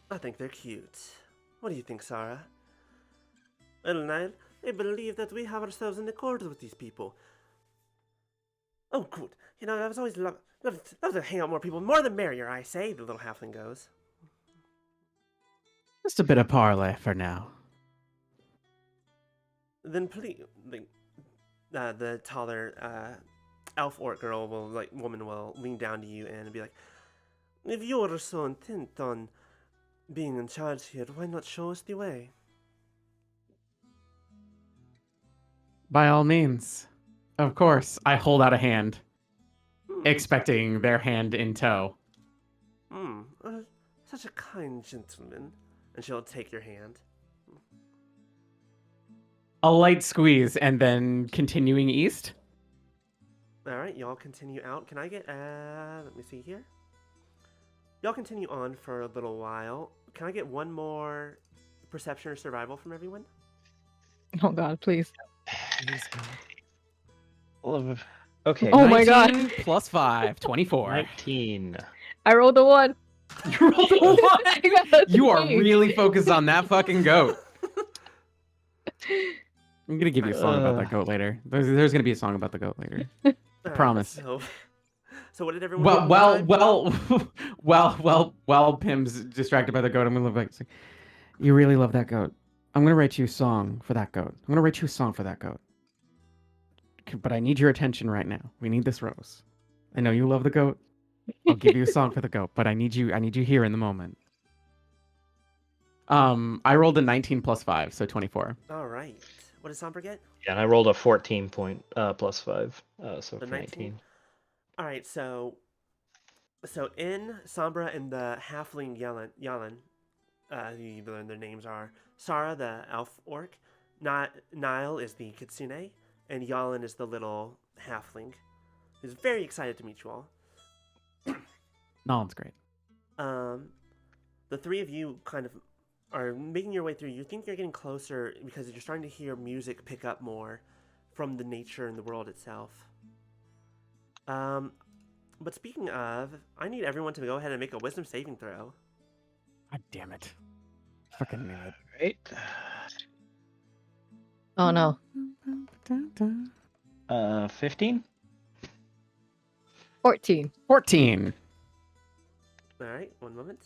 I think they're cute. What do you think, Sarah? Well, Niall, I believe that we have ourselves in accord with these people. Oh, good. You know, I was always love to hang out with more people. More the merrier, I say, the little halfling goes. Just a bit of parlay for now. Then please, the taller elf orc woman will lean down to you and be like, if you're so intent on being in charge here, why not show us the way? By all means. Of course, I hold out a hand, expecting their hand in tow. Such a kind gentleman. And she'll take your hand. A light squeeze and then continuing east. Alright, y'all continue out. Can I get, let me see here. Y'all continue on for a little while. Can I get one more perception or survival from everyone? Oh god, please. Okay. Oh my god. 19 plus 5, 24. 19. I rolled a 1. You rolled a 1. I got a You are 3. really focused on that fucking goat. I'm gonna give you a song about that goat later. There's gonna be a song about the goat later. I promise. So what did everyone While Pim's distracted by the goat, I'm gonna look like, you really love that goat. I'm gonna write you a song for that goat. I'm gonna write you a song for that goat. But I need your attention right now. We need this rose. I know you love the goat. I'll give you a song for the goat, but I need you here in the moment. I rolled a 19 plus 5, so 24. All right. What did Somber get? Yeah, and I rolled a 14 plus 5, so for 19. All right, so in Sombra and the halfling Yalan, you learn their names are Sarah, the elf orc, Niall is the kitsune, and Yalan is the little halfling. He's very excited to meet you all. Nolan's great. The three of you kind of are making your way through. You think you're getting closer because you're starting to hear music pick up more from the nature and the world itself. But speaking of, I need everyone to go ahead and make a wisdom saving throw. God damn it. Fucking knew it. Right. Oh no. 15? 14. 14. All right, one moment.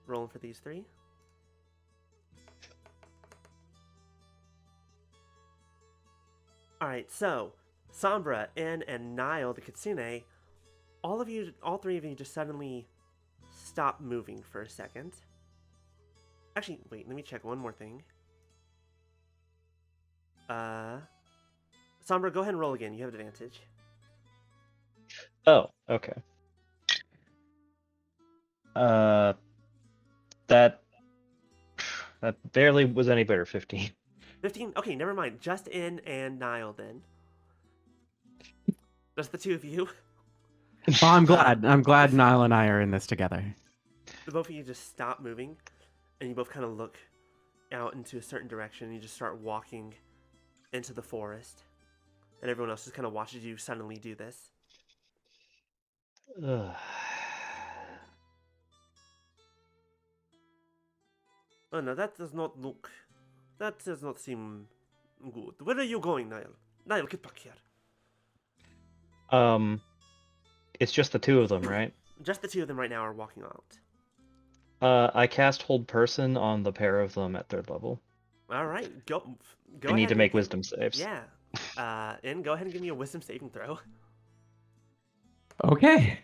Rolling for these three. All right, so Sombra, En, and Nile, the Kitsune, all three of you just suddenly stop moving for a second. Actually, wait, let me check one more thing. Sombra, go ahead and roll again. You have advantage. Oh, okay. That barely was any better. 15. 15? Okay, never mind. Just En and Nile then. Just the two of you. Well, I'm glad. I'm glad Niall and I are in this together. The both of you just stop moving, and you both kind of look out into a certain direction, and you just start walking into the forest. And everyone else just kind of watches you suddenly do this. Ugh. Oh no, that does not look... That does not seem good. Where are you going, Niall? Niall, get back here. It's just the two of them, right? Just the two of them right now are walking out. I cast Hold Person on the pair of them at 3rd level. All right, go I need ahead to and make give- wisdom saves. Yeah. En, go ahead and give me a wisdom saving throw. Okay.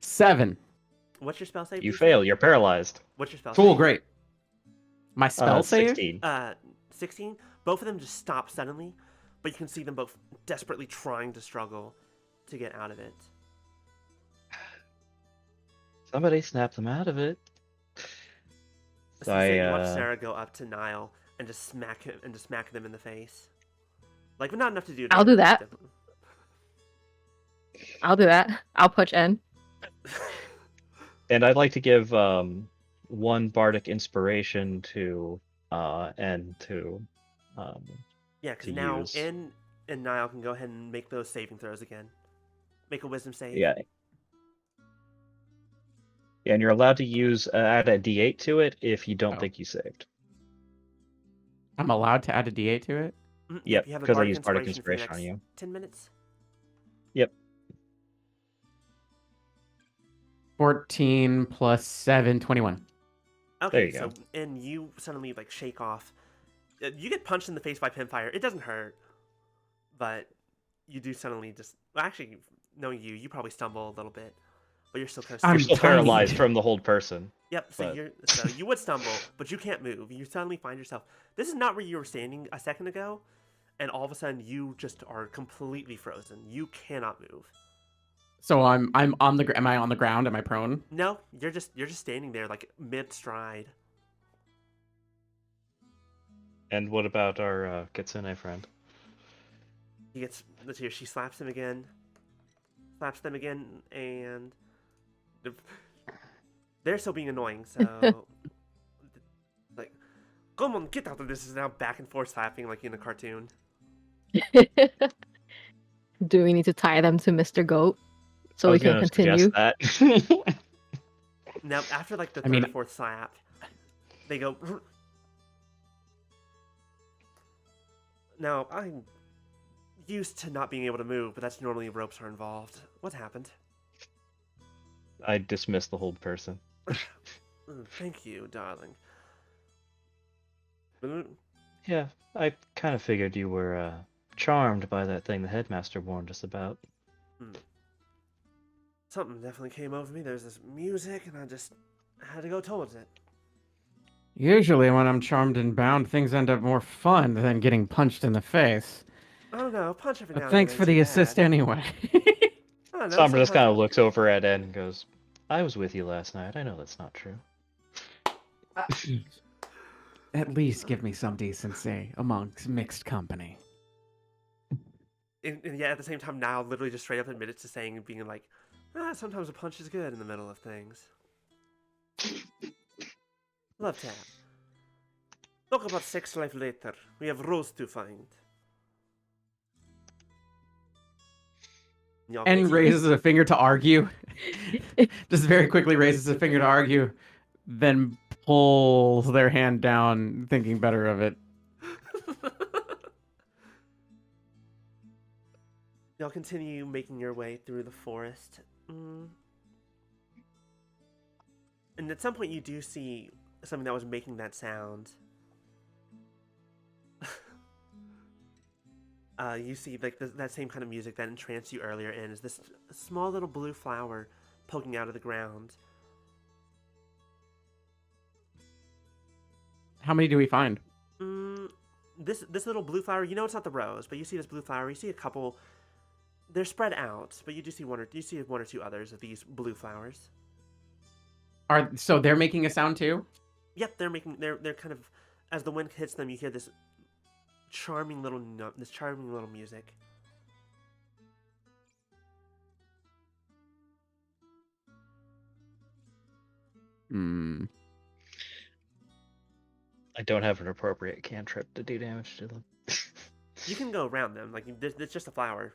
7. What's your spell save? You DC? fail. You're paralyzed. What's your spell Cool, save? great. My spell save? 16. 16. Both of them just stop suddenly, but you can see them both desperately trying to struggle to get out of it. Somebody snap them out of it. So you watch Sarah go up to Niall and just smack him and just smack them in the face. Like, but not enough to do. I'll do that. damage. I'll do that. I'll punch N. And I'd like to give one bardic inspiration to and to Yeah, because to now use. En and Niall can go ahead and make those saving throws again. Make a wisdom save. Yeah. Yeah, and you're allowed to use add a D8 to it if you don't Oh. think you saved. I'm allowed to add a D8 to it? Mhm, Yep, you have a because I bardic used bardic for the inspiration on next you. 10 minutes. Yep. 14 plus 7, 21. Okay, There you so go. and you suddenly like shake off. You get punched in the face by pinfire. It doesn't hurt, but you do suddenly just. Well, actually, knowing you, you probably stumble a little bit, but you're still kind of. I'm You're still tiny. paralyzed from the Hold Person. Yep. So but- so you would stumble, but you can't move. You suddenly find yourself. This is not where you were standing a second ago, and all of a sudden you just are completely frozen. You cannot move. So I'm on the am I on the ground? Am I prone? No, you're just standing there like mid stride. And what about our Kitsune friend? He gets the tear. She slaps him again, slaps them again, and they're still being annoying. So, like, come on, get out of this! Is now back and forth slapping like in a cartoon. Do we need to tie them to Mr. Goat so I we was can gonna continue? suggest that. Now, after like the I third mean- or fourth slap, they go. Now, I'm used to not being able to move, but that's normally ropes are involved. What happened? I dismissed the Hold Person. Thank you, darling. Mm, Yeah, I kind of figured you were charmed by that thing the headmaster warned us about. Something definitely came over me. There's this music, and I just had to go towards it. Usually when I'm charmed and bound, things end up more fun than getting punched in the face. I don't know, punch every now But and thanks then for ain't the too assist bad. anyway. I don't know, Sombra just kind sometimes- of looks over at Ed and goes, I was with you last night. I know that's not true. At least give me some decency amongst mixed company. And yeah, at the same time, now literally just straight up admitted to saying, being like, sometimes a punch is good in the middle of things. Love tap. Talk about sex life later. We have rules to find. Y'all And can see- raises a finger to argue. Just very quickly raises a finger to argue, then pulls their hand down, thinking better of it. Y'all continue making your way through the forest. And at some point you do see something that was making that sound. You see like that same kind of music that entranced you earlier, and is this small little blue flower poking out of the ground. How many do we find? This little blue flower, you know it's not the rose, but you see this blue flower. You see a couple. They're spread out, but you do see one or two others of these blue flowers. So they're making a sound too? Yep, they're kind of, as the wind hits them, you hear this charming little music. Hmm. I don't have an appropriate cantrip to do damage to them. You can go around them, like it's just a flower.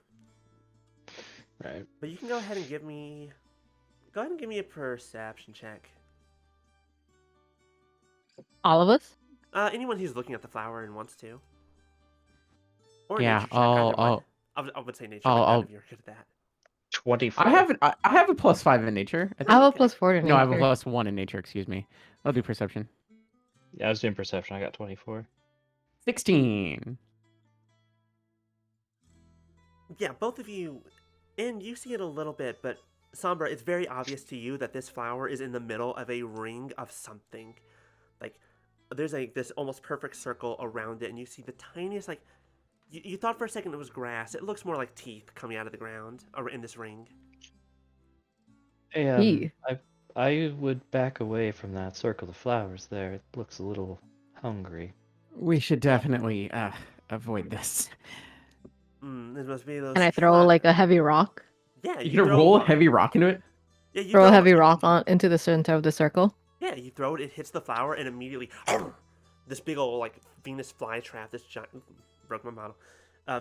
Right. But you can go ahead and give me a perception check. All of us? Anyone who's looking at the flower and wants to. Or Yeah, nature check, either one. I'll I would say nature, but none of you are good at that. 24. I have a +5 in nature. I have a Okay. +4 to No, I have a nature. +1 in nature. Excuse me. I'll do perception. Yeah, I was doing perception. I got 24. 16. Yeah, both of you, and you see it a little bit, but Sombra, it's very obvious to you that this flower is in the middle of a ring of something. Like, there's this almost perfect circle around it, and you see the tiniest, like, you thought for a second it was grass. It looks more like teeth coming out of the ground in this ring. And I would back away from that circle of flowers there. It looks a little hungry. We should definitely avoid this. It must be those. Can I throw like a heavy rock? Yeah, You gonna roll a heavy rock into it? Yeah, you Throw a heavy rock into the center of the circle? Yeah, you throw it, it hits the flower, and immediately, this big old, like, Venus flytrap, this giant, broke my model,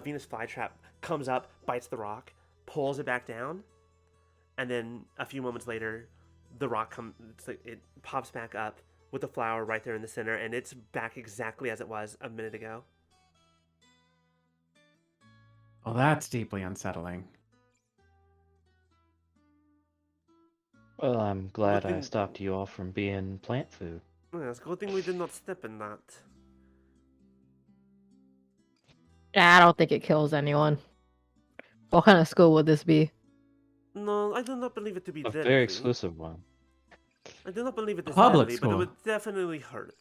Venus flytrap comes up, bites the rock, pulls it back down, and then a few moments later, the rock it pops back up with the flower right there in the center, and it's back exactly as it was a minute ago. Well, that's deeply unsettling. Well, I'm glad I thing- stopped you all from being plant food. Yeah, it's a good thing we did not step in that. I don't think it kills anyone. What kind of school would this be? No, I do not believe it to be A deadly. very exclusive one. I do not believe it is Public deadly, but it school. would definitely hurt.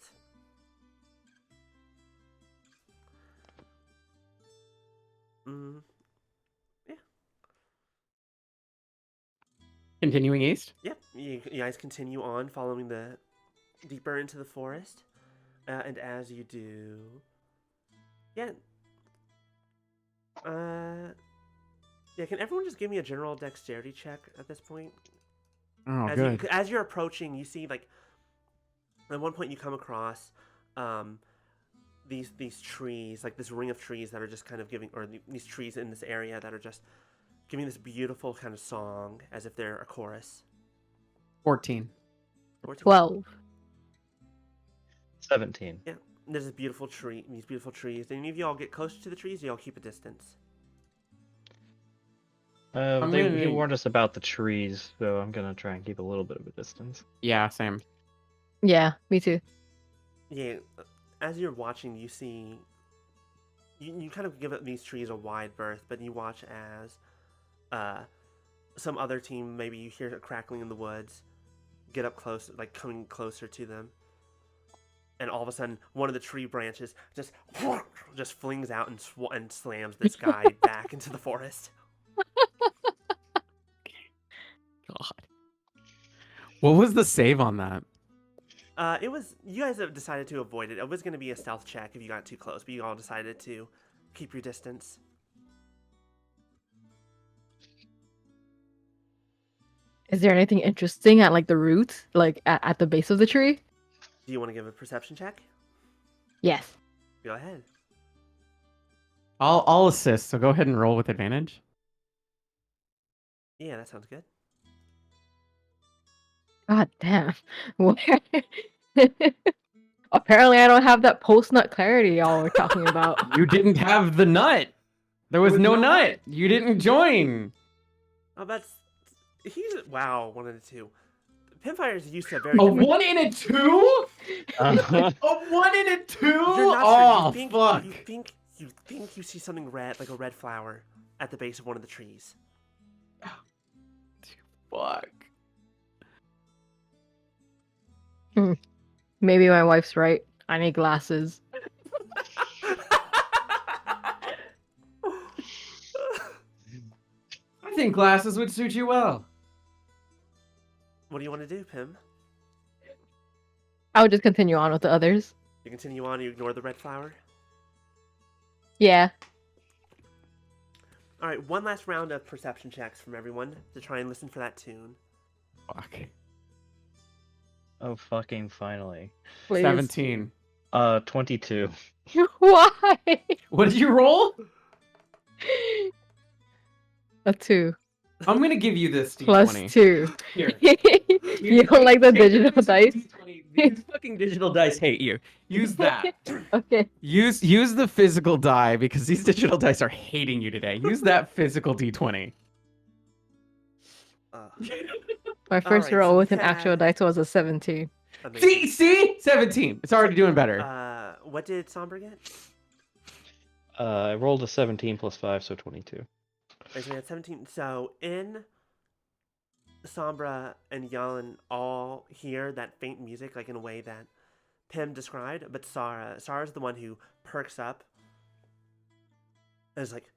Continuing east? Yep, you guys continue on following the deeper into the forest, and as you do, yeah, can everyone just give me a general dexterity check at this point? Oh, As good. as you're approaching, you see like at one point you come across these trees, like this ring of trees that are just kind of giving, or these trees in this area that are just giving this beautiful kind of song as if they're a chorus. 14. 12. 17. Yeah, there's this beautiful tree, these beautiful trees. Any of y'all get closer to the trees, y'all keep a distance. He warned us about the trees, so I'm gonna try and keep a little bit of a distance. Yeah, same. Yeah, me too. Yeah, as you're watching, you see, you kind of give these trees a wide berth, but you watch as some other team, maybe you hear a crackling in the woods, get up close, like coming closer to them, and all of a sudden, one of the tree branches just flings out and slams this guy back into the forest. God. What was the save on that? It was, you guys have decided to avoid it. It was going to be a stealth check if you got too close, but you all decided to keep your distance. Is there anything interesting at like the roots, like at the base of the tree? Do you want to give a perception check? Yes. Go ahead. I'll assist, so go ahead and roll with advantage. Yeah, that sounds good. God damn. Where? Apparently, I don't have that post-nut clarity y'all were talking about. You didn't have the nut. There was no nut. You didn't join. Oh, wow, 1 and a 2. Pinfire's used to a very A different... 1 and a 2? A 1 and a 2? You're not Oh, sure. fuck. You think you think you see something red, like a red flower, at the base of one of the trees. Fuck. Maybe my wife's right. I need glasses. I think glasses would suit you well. What do you want to do, Pim? I would just continue on with the others. You continue on, you ignore the red flower? Yeah. Alright, one last round of perception checks from everyone to try and listen for that tune. Fuck. Oh, fucking finally. Please. 17. 22. Why? What did you roll? A 2. I'm gonna give you this D20. Plus 2. Here. You don't like the digital dice? These fucking digital dice hate you. Use that. Okay. Use the physical die because these digital dice are hating you today. Use that physical D20. My first Alright, roll so with we an actual dice was a 17. Amazing. See? 17. It's already doing better. What did Sombra get? I rolled a 17 plus 5, so 22. Okay, so we had 17. So in Sombra and Yellen all hear that faint music, like in a way that Pim described, but Sarah's the one who perks up and is like,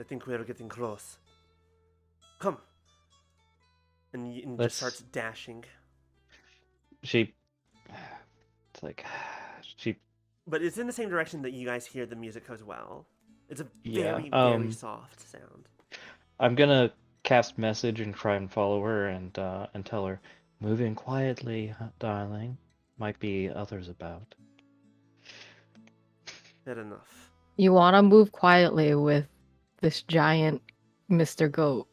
I think we're getting close. Come. And just Let's- starts dashing. She... It's like... She... But it's in the same direction that you guys hear the music as well. It's a Yeah, very, very soft sound. I'm gonna cast message and try and follow her and tell her, moving quietly, darling. Might be others about. Good enough. You want to move quietly with this giant Mr. Goat.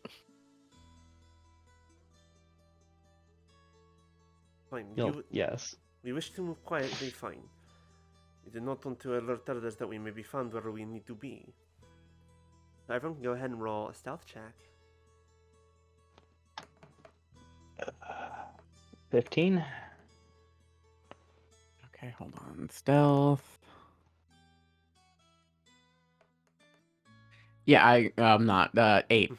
Fine. Yes. We wish to move quietly, fine. We do not want to alert others that we may be found where we need to be. So everyone can go ahead and roll a stealth check. 15? Okay, hold on. Stealth. Yeah, I'm not. 8.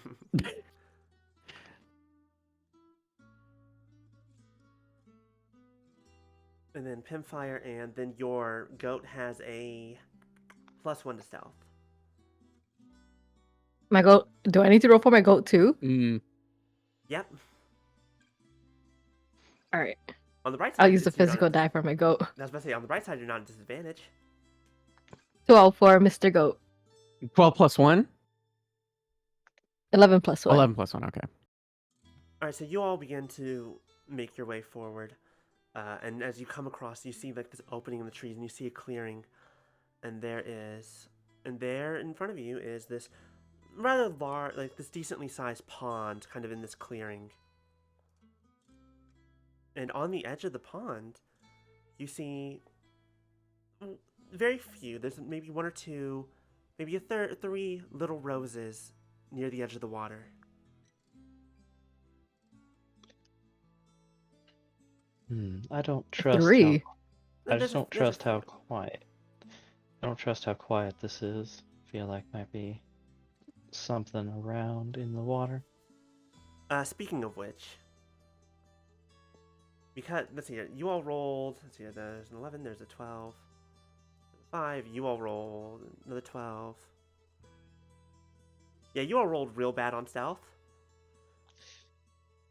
And then Pimfire, and then your goat has a +1 to stealth. My goat. Do I need to roll for my goat too? Yep. All right. On the bright side, I'll use the you're not physical at die for my goat. I was about to say, on the bright side, you're not at disadvantage. 12 for Mr. Goat. 12 plus 1? 11 plus 1. 11 plus 1, okay. All right, so you all begin to make your way forward. And as you come across, you see like this opening in the trees, and you see a clearing. And there in front of you is this rather large, like this decently sized pond kind of in this clearing. And on the edge of the pond, you see very few. There's maybe one or two, maybe three little roses near the edge of the water. I don't trust 3. I just don't trust how quiet. I don't trust how quiet this is. Feel like might be something around in the water. Speaking of which, because let's see here, you all rolled. Let's see here, there's an 11, there's a 12, 5. You all rolled another 12. Yeah, you all rolled real bad on stealth.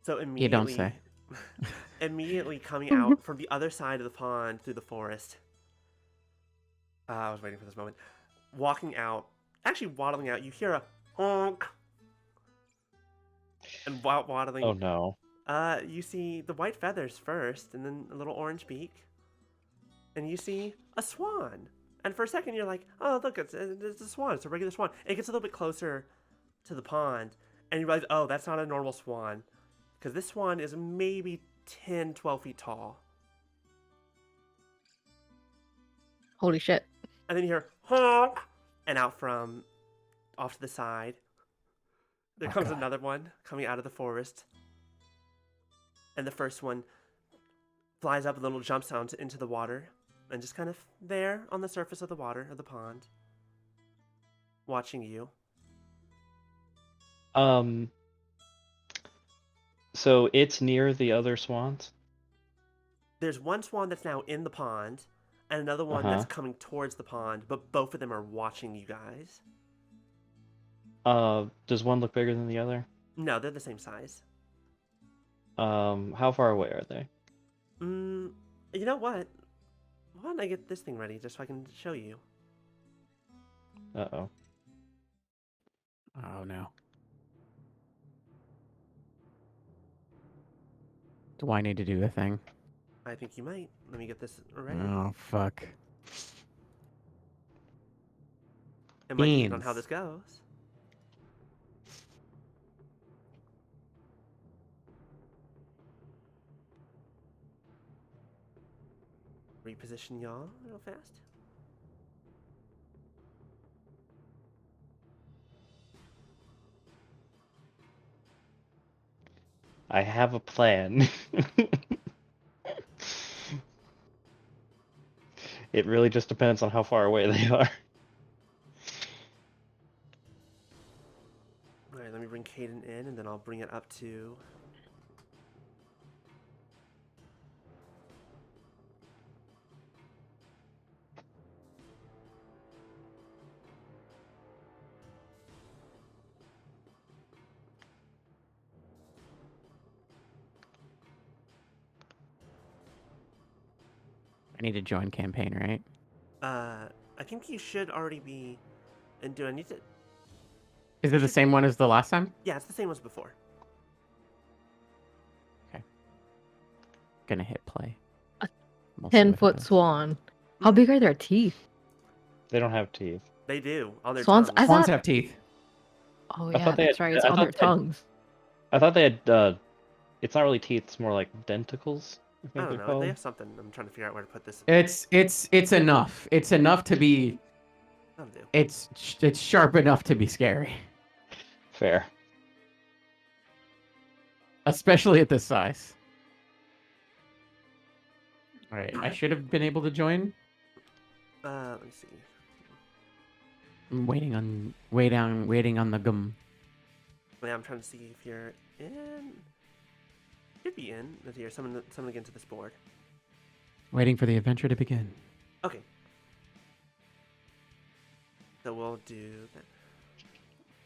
So immediately, You don't say. Immediately coming out from the other side of the pond through the forest. I was waiting for this moment. Walking out, actually waddling out, you hear a honk. And while waddling, Oh no. you see the white feathers first, and then a little orange beak, and you see a swan. And for a second, you're like, "Oh, look, it's a swan. It's a regular swan." It gets a little bit closer to the pond, and you realize, "Oh, that's not a normal swan, because this swan is maybe 10, 12 feet tall." Holy shit. And then you hear honk, and off to the side, there comes God. another one coming out of the forest. And the first one flies up a little, jumps out into the water, and just kind of there on the surface of the water of the pond. watching you. So it's near the other swans? There's one swan that's now in the pond, and another one Uh-huh. that's coming towards the pond, but both of them are watching you guys. Does one look bigger than the other? No, they're the same size. How far away are they? You know what? Why don't I get this thing ready just so I can show you? Uh-oh. Oh no. Do I need to do the thing? I think you might. Let me get this ready. Oh fuck. It might depend on Beans. how this goes. Reposition y'all real fast. I have a plan. It really just depends on how far away they are. Alright, let me bring Kdin in, and then I'll bring it up to... I need to join campaign, right? I think you should already be... And do I need to... Is it the same one as the last time? Yeah, it's the same as before. Gonna hit play. A We'll see what 10-foot happens. swan. How big are their teeth? They don't have teeth. They do, on their Swans- tongues. I Swans thought- have teeth. Oh I yeah, thought they that's had- right. It's I on thought their they had- tongues. I thought they had, it's not really teeth, it's more like denticles, I I think don't they're know, called. they have something. I'm trying to figure out where to put this. It's enough. It's enough to be. That'll do. It's sharp enough to be scary, Fair. especially at this size. All right, I should have been able to join. Let me see. I'm waiting on the gum. Yeah, I'm trying to see if you're in. Should be in. Let's hear someone get to this board. Waiting for the adventure to begin. Okay. So we'll do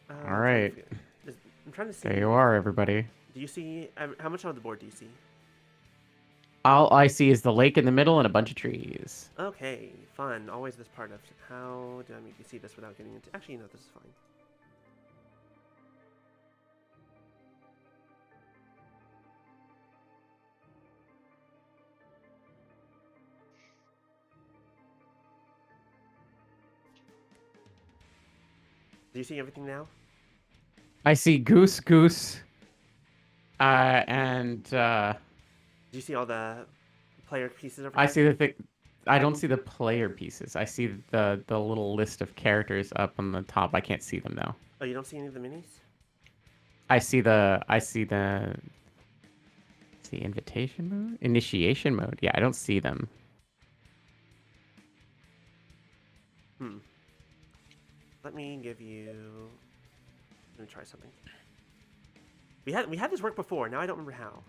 that. All right. I'm trying to see. There you are, everybody. Do you see how much on the board do you see? All I see is the lake in the middle and a bunch of trees. Okay, fun. Always this part of how do I make you see this without getting into? Actually, no, this is fine. Do you see everything now? I see goose, and Do you see all the player pieces over I there? see the thing. I don't see the player pieces. I see the little list of characters up on the top. I can't see them though. Oh, you don't see any of the minis? I see the invitation mode, initiation mode. Yeah, I don't see them. Let me give you. Let me try something. We had this work before. Now I don't remember how.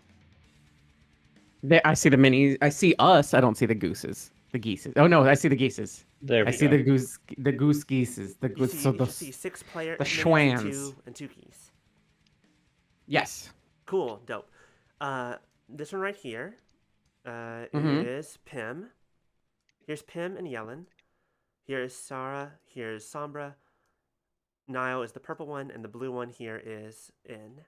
I see the minis. I see us. I don't see the gooses. The geeses. Oh no, I see the geeses. There we I see go. the goose geeses. The You goose. see, So you the should see 6 player the minis schwans. and two keys. Yes. Cool, dope. This one right here Mhm. is Pim. Here's Pim and Yellen. Here is Sarah. Here's Sombra. Nile is the purple one, and the blue one here is In.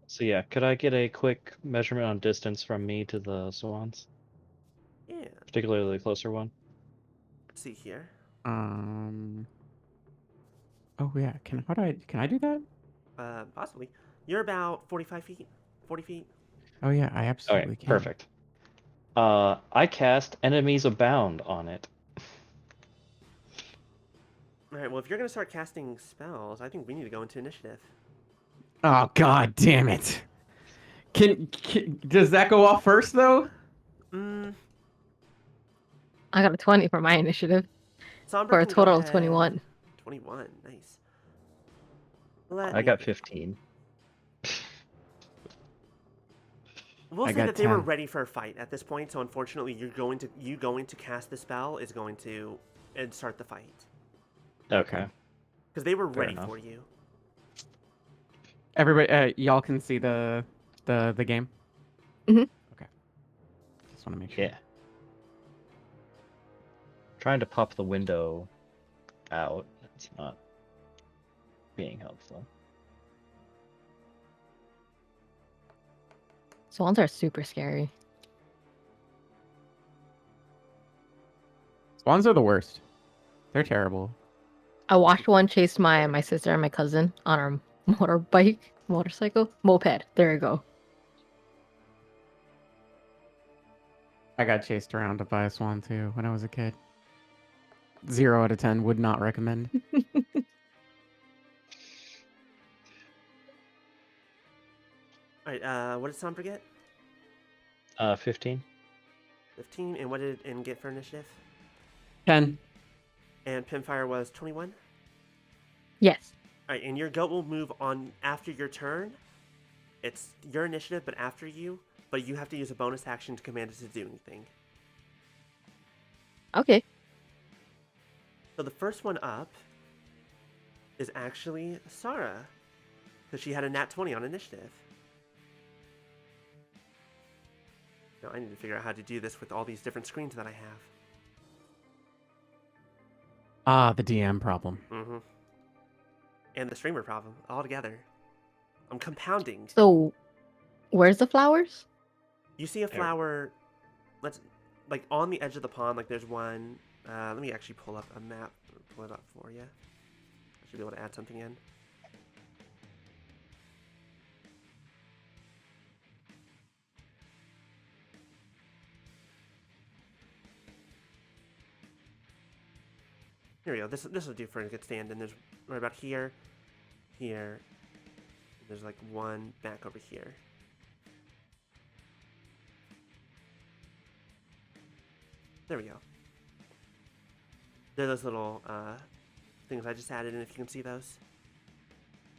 So yeah, could I get a quick measurement on distance from me to the swans? Yeah. Particularly the closer one? Let's see here. Oh yeah. Can I do that? Possibly. You're about 45 feet. 40 feet. Oh yeah, I absolutely Alright, can. perfect. I cast Enemies Abound on it. Alright, well, if you're going to start casting spells, I think we need to go into initiative. Oh god damn it. Can does that go off first though? I got a 20 for my initiative Sombra for a can go total of ahead. 21. 21, nice. Let I me got think. 15. We'll I say got that they were 10. ready for a fight at this point, so unfortunately, you going to cast the spell is going to start the fight Okay. because they were Fair ready enough. for you. Everybody, y'all can see the game. Mhm. Okay. Just want to make sure. Yeah. Trying to pop the window out. It's not being helpful. Swans are super scary. Swans are the worst. They're terrible. I watched one chase my sister and my cousin on our moped. There you go. I got chased around by a swan too when I was a kid. 0 out of 10. Would not recommend. All right, what did Sombra get? 15. 15, and what did N get for initiative? 10. And Pinfire was 21. Yes. All right, and your goat will move on after your turn. It's your initiative, but after you. But you have to use a bonus action to command it to do anything. Okay. So the first one up is actually Sarah, because she had a nat 20 on initiative. Now I need to figure out how to do this with all these different screens that I have. Ah, the DM problem. Mm-hmm. And the streamer problem all together. I'm compounding. So, where's the flowers? You see a flower, let's like on the edge of the pond. Like there's one. Let me actually pull up a map. Pull it up for you. I should be able to add something in. Here we go. This will do for a good stand. And there's right about here, here. There's like one back over here. There we go. They're those little things I just added in. If you can see those.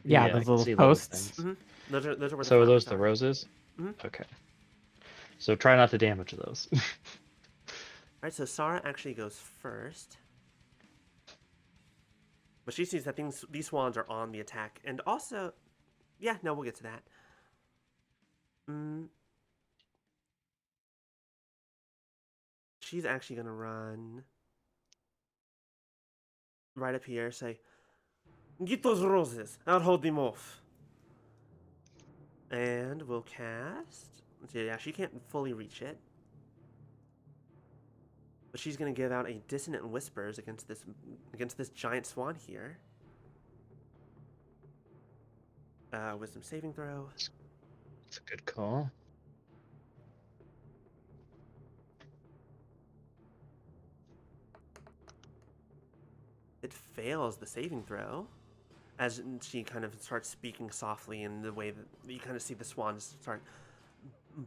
Yeah, I those can little see posts. things. Those are where the So are flowers those the are. roses? Mhm. Okay. So try not to damage those. Alright, so Sarah actually goes first. But she sees that these swans are on the attack. And also, yeah, no, we'll get to that. She's actually going to run right up here, say, "Get those roses. I'll hold them off." And we'll cast. Yeah, she can't fully reach it. But she's going to give out a Dissonant Whispers against this giant swan here. Wisdom saving throw. It's a good call. It fails the saving throw. As she kind of starts speaking softly in the way that you kind of see the swans start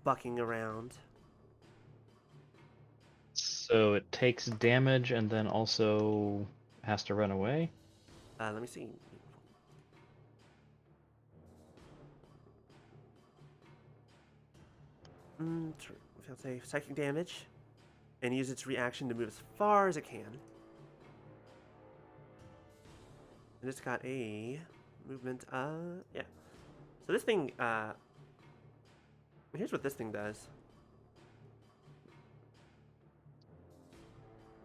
bucking around. So it takes damage and then also has to run away? Let me see. I'll say psychic damage, and use its reaction to move as far as it can. And it's got a movement. Yeah. So this thing. Here's what this thing does.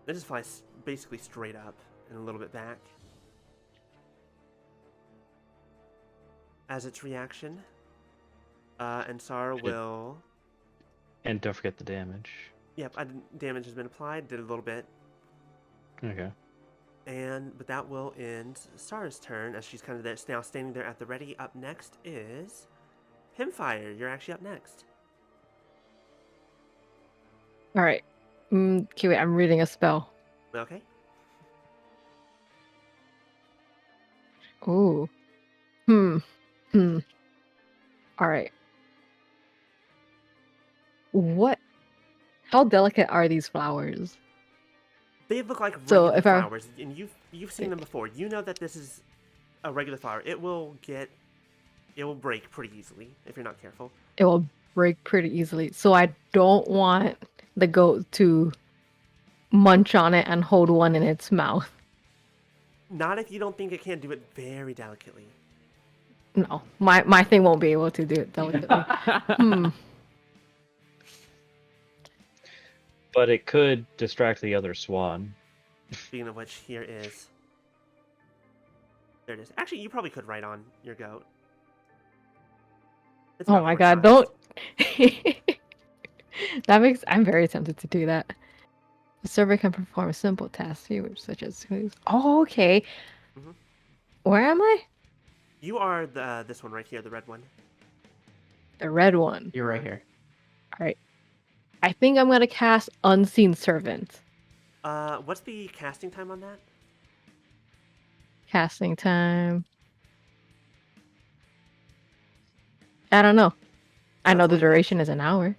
It just flies basically straight up and a little bit back as its reaction. And Sarah will. And don't forget the damage. Yep, damage has been applied. Did a little bit. Okay. But that will end Sarah's turn as she's kind of there, now standing there at the ready. Up next is Himfire. You're actually up next. All right. Okay, wait. I'm reading a spell. Okay. Ooh. All right. What? How delicate are these flowers? They look like So regular if I flowers, and you've seen them before. You know that this is a regular flower. It will break pretty easily if you're not careful. it will break pretty easily. So I don't want the goat to munch on it and hold one in its mouth. Not if you don't think it can do it very delicately. No, my thing won't be able to do it delicately. But it could distract the other swan. Speaking of which, here is. There it is. Actually, you probably could write on your goat. It's Oh about my horse god, sized. don't. I'm very tempted to do that. The server can perform a simple task here, such as oh, okay. Mhm. Where am I? You are this one right here, the red one. The red one. You're right here. All right. I think I'm gonna cast Unseen Servant. What's the casting time on that? Casting time. I don't know. I know the duration is an hour.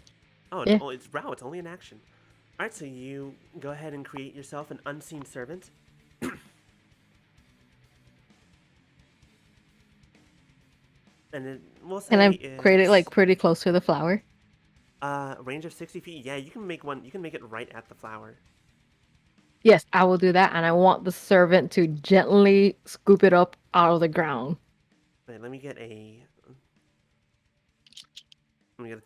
Oh, Yeah. It's only an action. All right, so you go ahead and create yourself an unseen servant. And then we'll say And I create it like pretty close to the flower. range of 60 feet. Yeah, you can make one. You can make it right at the flower. Yes, I will do that, and I want the servant to gently scoop it up out of the ground. Wait, let me get a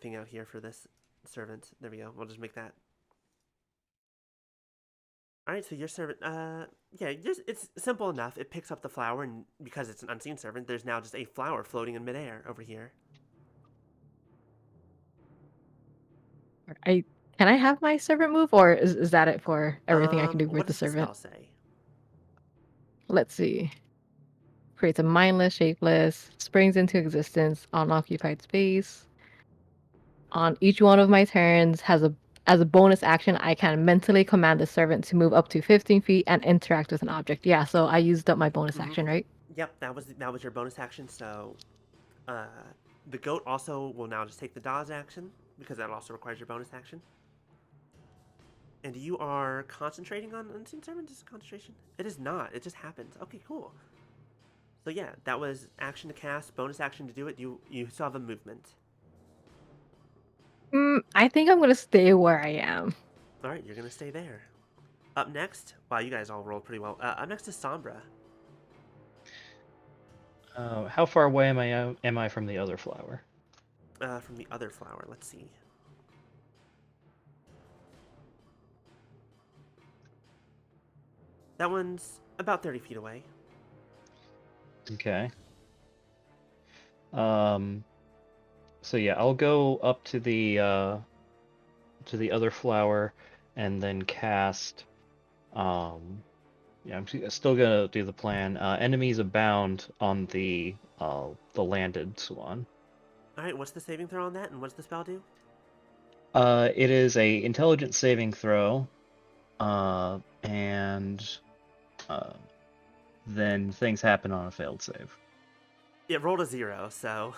thing out here for this servant. There we go. We'll just make that. All right, so your servant, yeah, it's simple enough. It picks up the flower, and because it's an unseen servant, there's now just a flower floating in midair over here. Can I have my servant move, or is that it for everything I can do with What the does the servant? spell say? Let's see. Creates a mindless, shapeless, springs into existence on occupied space. On each one of my turns, as a bonus action, I can mentally command the servant to move up to 15 feet and interact with an object. Yeah, so I used up my bonus action, right? Yep, that was your bonus action. So, the goat also will now just take the dodge action because that also requires your bonus action. And you are concentrating on unseen servant. Is it concentration? It is not. It just happens. Okay, cool. So yeah, that was action to cast, bonus action to do it. You still have a movement. I think I'm gonna stay where I am. All right, you're gonna stay there. Up next, wow, you guys all rolled pretty well. Up next is Sombra. How far away am I from the other flower? From the other flower, let's see. That one's about 30 feet away. Okay. So yeah, I'll go up to the other flower and then cast yeah, I'm still gonna do the plan. Enemies abound on the landed swan. Alright, what's the saving throw on that, and what's the spell do? It is a intelligence saving throw, and then things happen on a failed save. It rolled a 0, so...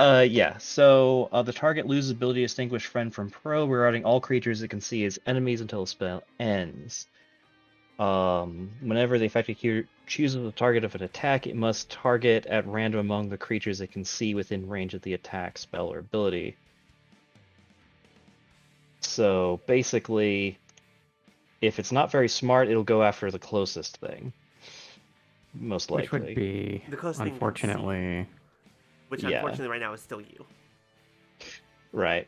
Yeah, so the target loses ability to distinguish friend from foe, rerouting all creatures it can see as enemies until the spell ends. Whenever the affected creature chooses the target of an attack, it must target at random among the creatures it can see within range of the attack, spell, or ability. So basically, if it's not very smart, it'll go after the closest thing. Most likely. Which would be, The closest thing unfortunately... Which, Yeah. unfortunately, right now is still you. Right.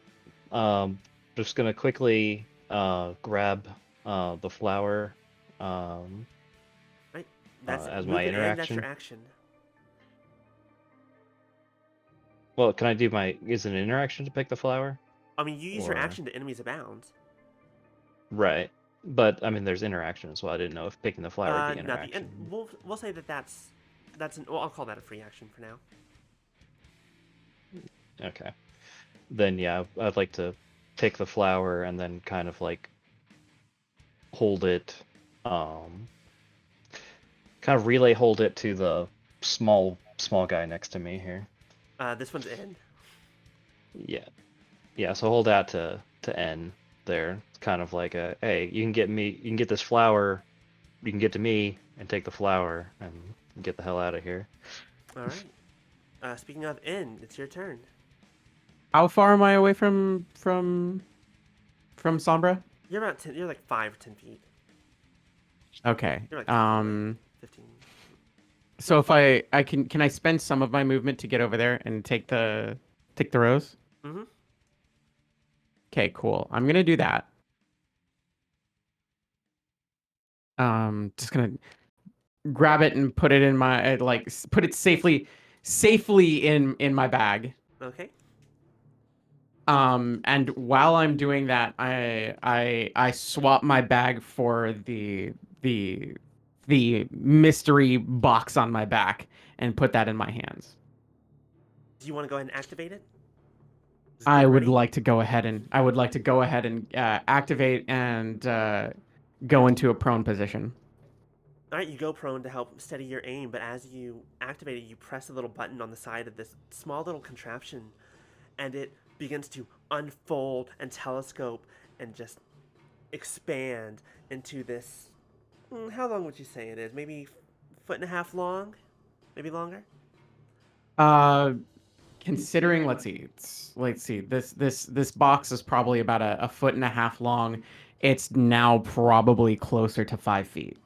Just gonna quickly grab the flower Right? That's as move my it, and that's interaction. your action. Well, can I do is it an interaction to pick the flower? I mean, you use your Or- action to enemies abound. Right. But I mean, there's interaction as well. I didn't know if picking the flower would be No, interaction. we'll say that's well, I'll call that a free action for now. Okay. Then yeah, I'd like to pick the flower and then kind of like hold it, kind of relay hold it to the small guy next to me here. This one's in. Yeah. Yeah, so hold that to N. there. It's kind of like a, hey, you can get this flower, you can get to me and take the flower and get the hell out of here. All right. Speaking of N, it's your turn. How far am I away from Sombra? You're about 10. You're like 5 or 10 feet. Okay. You're like 10 feet away. 15. So if I can I spend some of my movement to get over there and take the rose? Mm-hmm. Okay, cool. I'm gonna do that. Just gonna grab it and put it in my put it safely in my bag. Okay. And while I'm doing that, I swap my bag for the mystery box on my back and put that in my hands. Do you want to go ahead and activate it? Just I get would ready? like to go ahead and activate and go into a prone position. All right, you go prone to help steady your aim, but as you activate it, you press a little button on the side of this small little contraption, and it begins to unfold and telescope and just expand into this. How long would you say it is? Maybe 1.5 long? Maybe longer? Considering, let's see, this box is probably about a foot and a half long. It's now probably closer to 5 feet.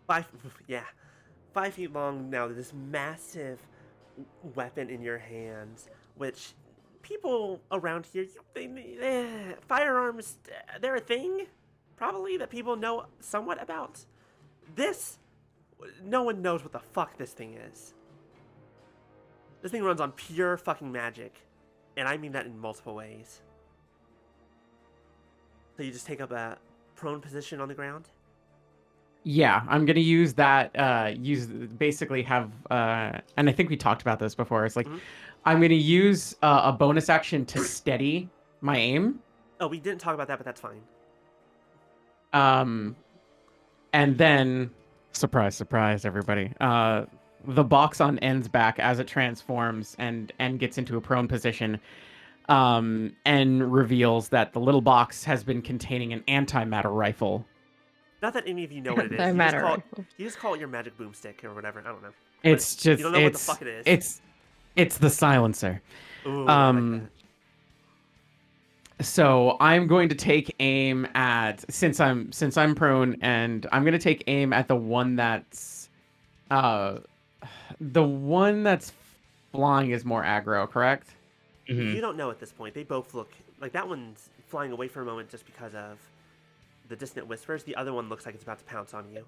5, yeah. 5 feet long now, this massive weapon in your hands, which people around here, firearms, they're a thing, probably, that people know somewhat about. This, no one knows what the fuck this thing is. This thing runs on pure fucking magic, and I mean that in multiple ways. So you just take up a prone position on the ground? Yeah, I'm gonna use that. Basically have. And I think we talked about this before. It's like, I'm gonna use a bonus action to steady my aim. Oh, we didn't talk about that, but that's fine. And then, surprise, everybody. The box on N's back as it transforms and gets into a prone position. N reveals that the little box has been containing an antimatter rifle. Not that any of you know what it is. You just call it your magic boomstick or whatever. I don't know. It's But just you don't know what the fuck it is. It's the silencer. Ooh, I like that. So I'm going to take aim at since I'm prone, and I'm going to take aim at the one that's flying is more aggro, correct? Mm-hmm. You don't know at this point. They both look like that one's flying away for a moment just because of the dissonant whispers. The other one looks like it's about to pounce on you.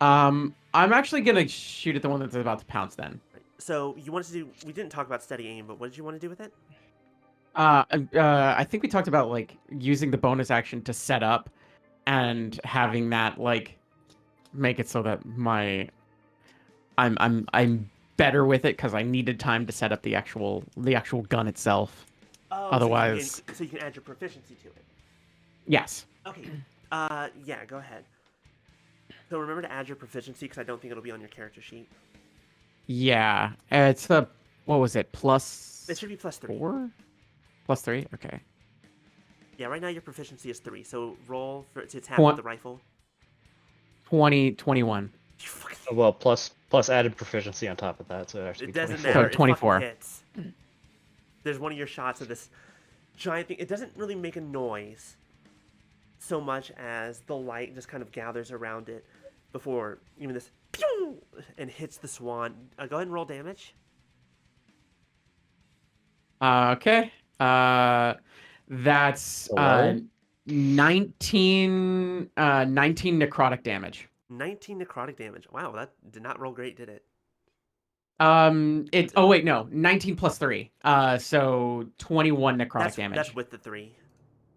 I'm actually gonna shoot at the one that's about to pounce then. So you wanted to do? We didn't talk about steady aim, but what did you want to do with it? I think we talked about like using the bonus action to set up and having that like make it so that I'm better with it because I needed time to set up the actual gun itself. Oh, Otherwise, so you can add your proficiency to it. yes. Okay. Yeah, go ahead. So remember to add your proficiency because I don't think it'll be on your character sheet. Yeah, it's the what was it plus? It should be +3. 4? +3? Okay. Yeah, right now your proficiency is 3, so roll to attack with the rifle. 21. Well, plus added proficiency on top of that, so it actually doesn't 24. matter. So 24. It fucking hits. There's one of your shots of this giant thing. It doesn't really make a noise so much as the light just kind of gathers around it before even this pew, and hits the swan. Go ahead and roll damage. Okay. That's Hello? 19 necrotic damage. 19 necrotic damage. Wow, that did not roll great, did it? It's oh wait, no, 19 plus 3. So 21 necrotic damage. That's with the 3.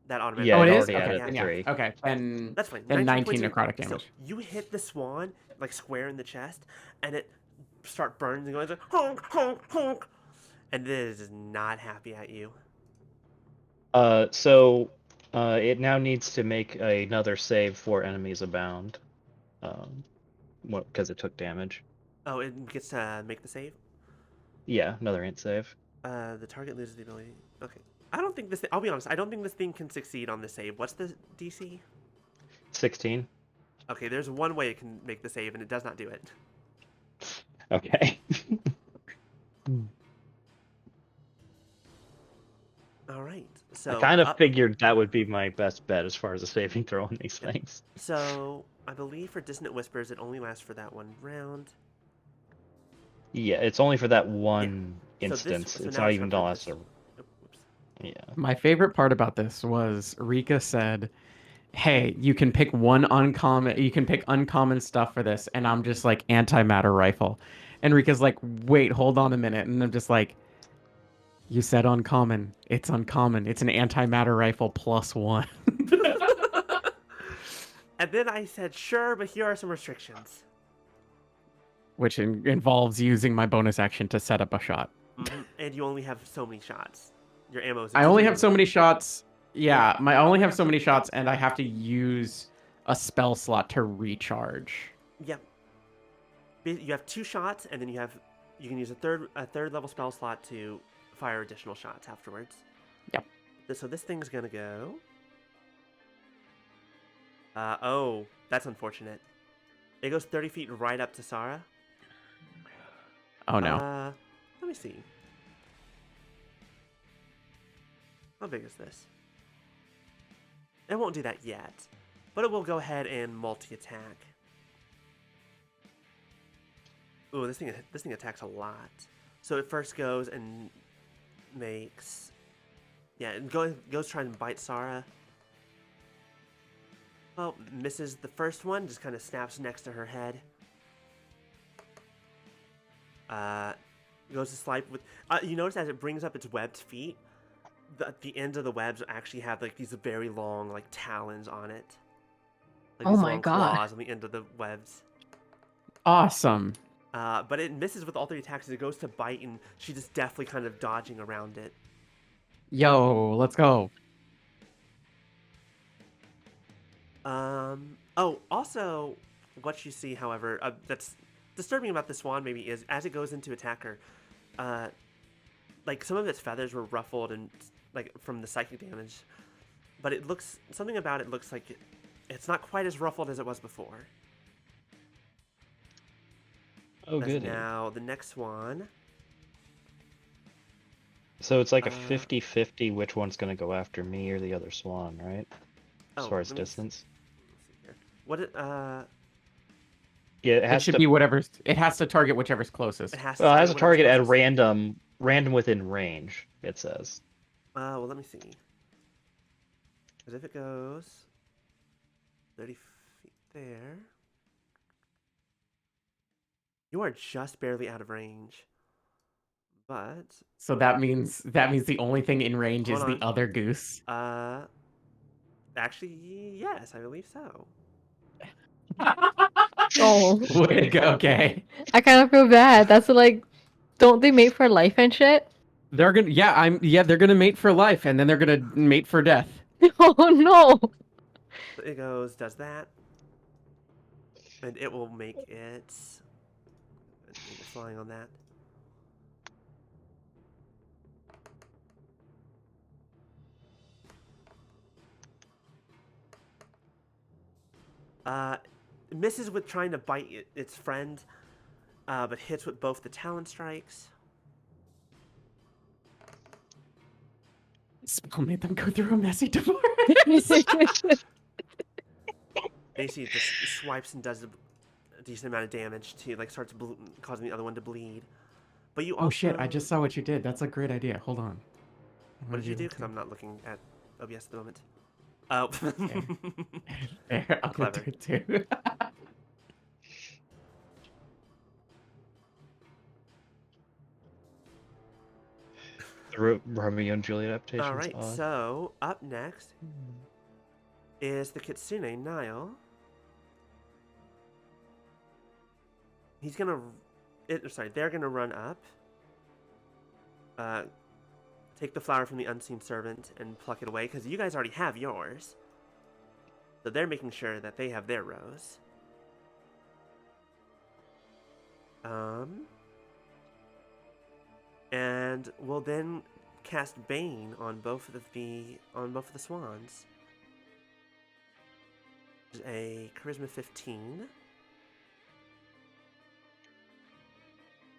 That automatically. Yeah, Oh, it it is? already Okay, added yeah. 3. Okay, then That's fine. Then 19 22. necrotic damage. So you hit the swan like square in the chest, and it start burning and going like honk honk honk, and it is not happy at you. So it now needs to make another save for enemies abound, because it took damage. Oh, it gets to make the save. Yeah, another int save. The target loses the ability. Okay. I don't think this. I'll be honest. I don't think this thing can succeed on the save. What's the DC? 16. Okay, there's one way it can make the save, and it does not do it. Okay. All right. I So kind of up, figured that would be my best bet as far as a saving throw on these things. So I believe for Dissonant Whispers, it only lasts for that one round. Yeah, it's only for that one So this- instance. so It's now not it's even for gonna this- last. Oh, whoops. Yeah. My favorite part about this was Rika said, "Hey, you can pick one uncommon. You can pick uncommon stuff for this," and I'm just like antimatter rifle, and Rika's like, "Wait, hold on a minute," and I'm just like, "You said uncommon. It's uncommon. It's an antimatter rifle +1." And then I said, sure, but here are some restrictions. Which involves using my bonus action to set up a shot. And you only have so many shots. Your ammo is I only have extremely so many shots. Yeah, I only have so many shots, and I have to use a spell slot to recharge. Yep. You have 2 shots, and then you can use a third level spell slot to fire additional shots afterwards. Yep. So this thing's gonna go. Oh, that's unfortunate. It goes 30 feet right up to Sarah. Oh no. Let me see. How big is this? It won't do that yet, but it will go ahead and multi-attack. Ooh, this thing attacks a lot. So it first goes and makes, yeah, it goes trying to bite Sarah. Well, misses the first one, just kind of snaps next to her head. Goes to swipe with. You notice as it brings up its webbed feet, the ends of the webs actually have like these very long like talons on it. Like Oh these my long God. claws on the end of the webs. Awesome. But it misses with all 3 attacks. It goes to bite, and she just deftly kind of dodging around it. Yo, let's go. Oh, also, what you see, however, that's disturbing about the swan maybe is as it goes into attack her, like some of its feathers were ruffled and like from the psychic damage, but something about it looks like it's not quite as ruffled as it was before. Oh, good. Now the next one. So it's like a 50-50 which one's gonna go after me or the other swan, right? As far as distance. Let's see here. What it Yeah, it It has should to. be whatever's. It has to target whichever's closest. it has Well, it has stay a target whatever's at closest. random within range. It says. Well, let me see. Because if it goes 30 feet there, you are just barely out of range. But So that means the only thing in range Hold is the on. other goose. actually, yes, I believe so. Oh, Way to go. Okay. I kind of feel bad. That's like, don't they mate for life and shit? They're gonna. Yeah. They're gonna mate for life, and then they're gonna mate for death. Oh no. So it does that, and it will make its. It's flying on that. Misses with trying to bite its friend, but hits with both the talon strikes. Spell made them go through a messy divorce. Basically, it just swipes and does a decent amount of damage to starts causing the other one to bleed. But you also. Oh shit! I just saw what you did. That's a great idea. Hold on. What did you do? Because I'm not looking at OBS at the moment. Oh. There, I'll Clever. do it too. The Romeo and Juliet adaptation. All right. So up next is the Kitsune Nile. He's gonna. They're gonna run up. Take the flower from the unseen servant and pluck it away because you guys already have yours. So they're making sure that they have their rose. And we'll then cast Bane on both of the swans. There's a charisma 15.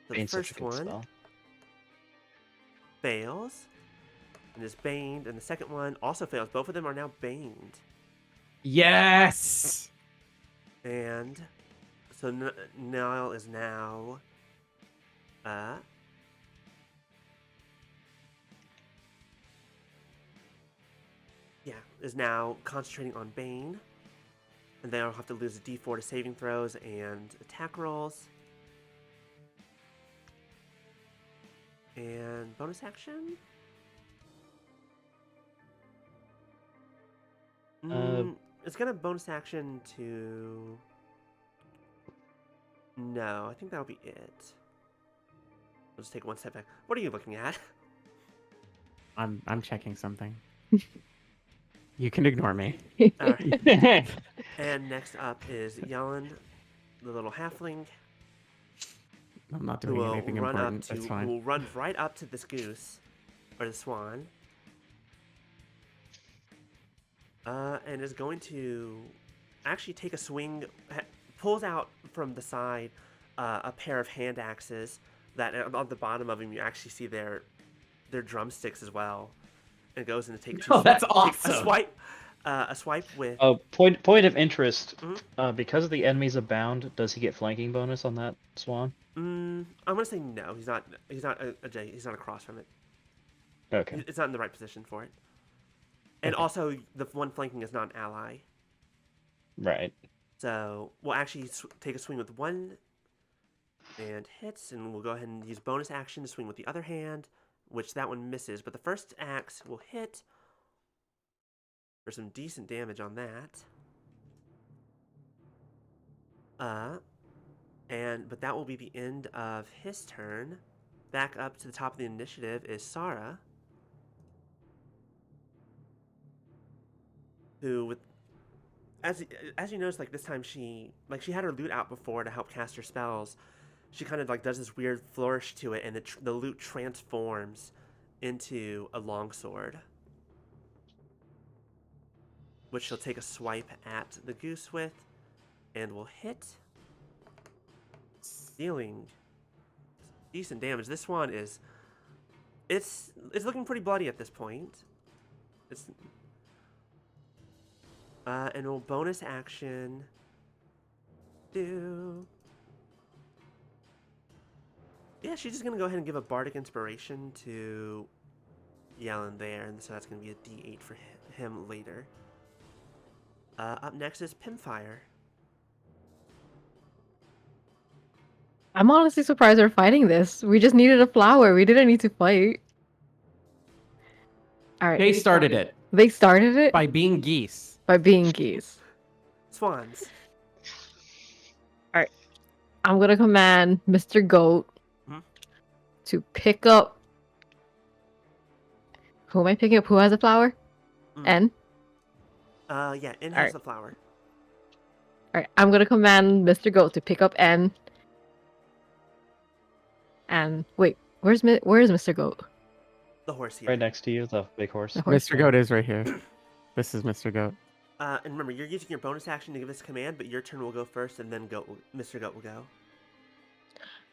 The Bane's such a first good one spell. fails and is baned, and the second one also fails. Both of them are now baned. Yes. And so Niall is now is now concentrating on Bane. And they'll have to lose a d4 to saving throws and attack rolls. And bonus action? It's gonna bonus action to... No, I think that'll be it. I'll just take one step back. What are you looking at? I'm checking something. You can ignore me. Alright. And next up is Yellen, the little halfling, I'm not who doing will anything run important. up to That's who fine. will run right up to this goose or the swan. And is going to actually take a swing, pulls out from the side a pair of hand axes that on the bottom of them you actually see their drumsticks as well, and goes in to take two Oh, that's take awesome. a swipe with. Oh, point of interest. Mhm. Because the enemies abound, does he get flanking bonus on that swan? I'm gonna say no. He's not. He's not he's not across from it. Okay. It's not in the right position for it. And Okay. also, the one flanking is not an ally. Right. So we'll actually take a swing with one and hits, and we'll go ahead and use bonus action to swing with the other hand, which that one misses. But the first axe will hit for some decent damage on that. But that will be the end of his turn. Back up to the top of the initiative is Sarah, who, with as you notice, like this time she had her lute out before to help cast her spells. She kind of like does this weird flourish to it, and the lute transforms into a longsword, which she'll take a swipe at the goose with, and will hit, dealing decent damage. This one is it's looking pretty bloody at this point. It's and we'll bonus action do. Yeah, she's just gonna go ahead and give a bardic inspiration to Yellen there, and so that's gonna be a D8 for him later. Up next is Pimfire. I'm honestly surprised we're fighting this. We just needed a flower. We didn't need to fight. All right. They started it They started it by being geese. by being geese. Swans. All right. I'm gonna command Mr. Goat Mhm. to pick up. Who am I picking up? Who has a flower? N. Yeah, N has Alright. the flower. All right. I'm gonna command Mr. Goat to pick up N. And wait, where is Mr. Goat? The horse here. Right next to you, the big horse. The horse. Mr. Goat is right here. This is Mr. Goat. And remember, you're using your bonus action to give this command, but your turn will go first, and then Mr. Goat will go.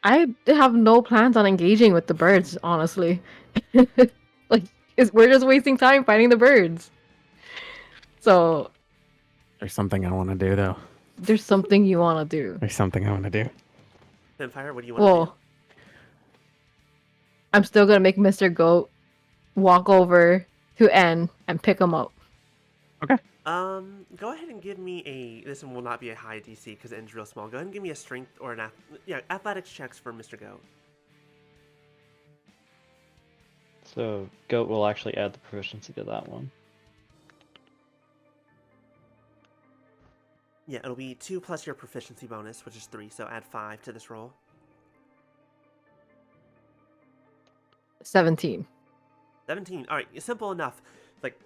I have no plans on engaging with the birds, honestly. Like, we're just wasting time fighting the birds. So There's something I want to do, though. there's something you want to do. There's something I want to do. Pimfire, what do you want to Well, I'm still gonna make Mr. Goat walk over to N and pick him up. do? Go ahead and give me this one will not be a high DC because N's real small. Go ahead and give me a strength or athletics checks for Mr. Goat. So goat will actually add the proficiency to that one. Yeah, it'll be 2 plus your proficiency bonus, which is 3, so add 5 to this roll. 17. 17. All right, simple enough. Like,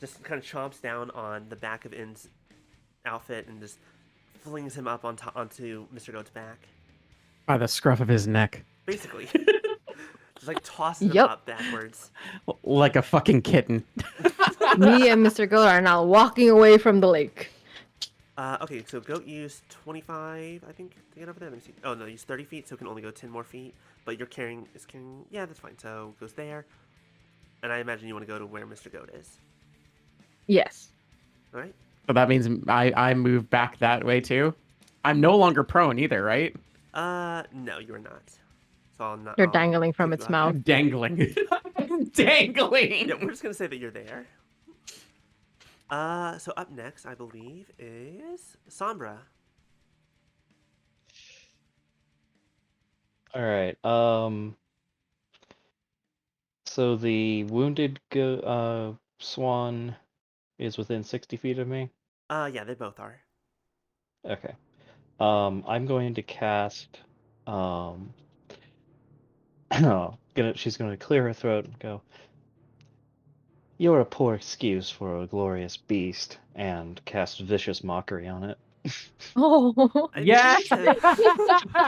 just kind of chomps down on the back of N's outfit and just flings him up onto Mr. Goat's back. By the scruff of his neck. Basically. Just like tosses him Yep. up backwards. Like a fucking kitten. Me and Mr. Goat are now walking away from the lake. Okay, so Goat used 25, I think, to get over there. Let me see. Oh, no, use 30 feet, so it can only go 10 more feet. But you're carrying... Yeah, that's fine. So, goes there. And I imagine you want to go to where Mr. Goat is. Yes. All right? So that means I move back that way too. I'm no longer prone either, right? No, you are not. So I'll not... You're I'll dangling from kick its you out. mouth. I'm dangling. I'm dangling. Yeah, we're just going to say that you're there. So up next, I believe, is Sombra. All right. So the wounded swan is within 60 feet of me. Yeah, they both are. Okay. I'm going to cast. She's gonna clear her throat and go. You're a poor excuse for a glorious beast, and cast vicious mockery on it. Oh. I Yeah. need to-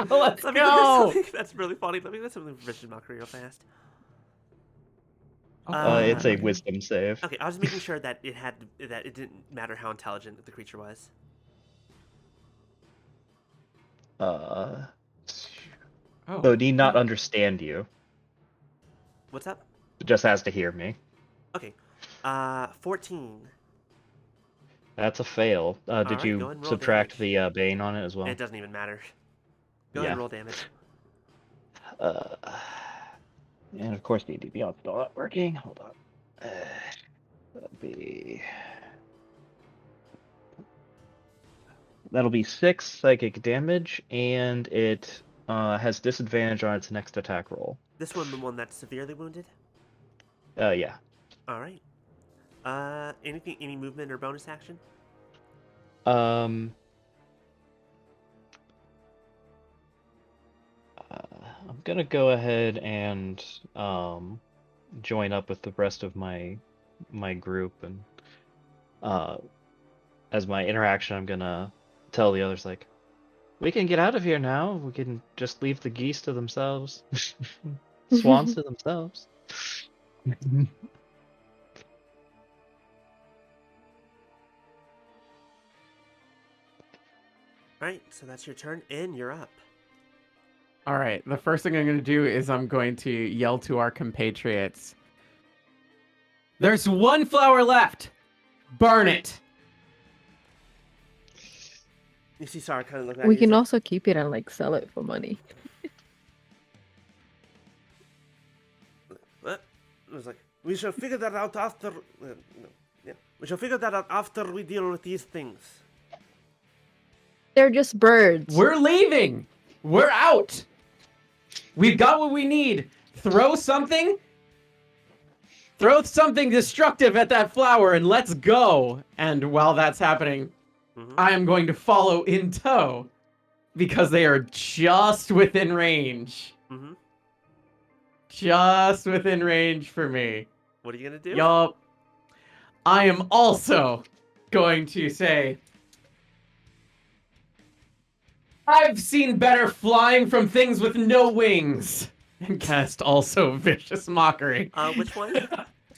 Let's Let me do go. something that's really funny. Let me do something vicious mockery real fast. It's a Okay. wisdom save. Okay, I was making sure that it didn't matter how intelligent the creature was. So Oh. it need not understand you. What's up? It just has to hear me. Okay. 14. That's a fail. Did Alright, go you ahead and roll subtract damage. the bane on it as well? It doesn't even matter. Go ahead Yeah. and roll damage. And of course the DB's still not working. Hold on. That'll be 6 psychic damage, and it has disadvantage on its next attack roll. This one, the one that's severely wounded? Yeah. Alright. Any movement or bonus action? I'm gonna go ahead and join up with the rest of my group, and as my interaction, I'm gonna tell the others, like, we can get out of here now. We can just leave the geese to themselves, swans to themselves. Alright, so that's your turn, and you're up. All right. The first thing I'm going to do is I'm going to yell to our compatriots. There's one flower left. Burn it. You see Sarah kind of look at We you. can He's like, also keep it and like sell it for money. what? I was like, we shall figure that out after... no. Yeah. We shall figure that out after we deal with these things. They're just birds. We're leaving. We're out. We've got what we need. Throw something destructive at that flower and let's go. And while that's happening, I am going to follow in tow because they are just within range. Mm-hmm. Just within range for me. What are you going to do? Yup. I am also going to say, I've seen better flying from things with no wings. And cast also vicious mockery. Which one?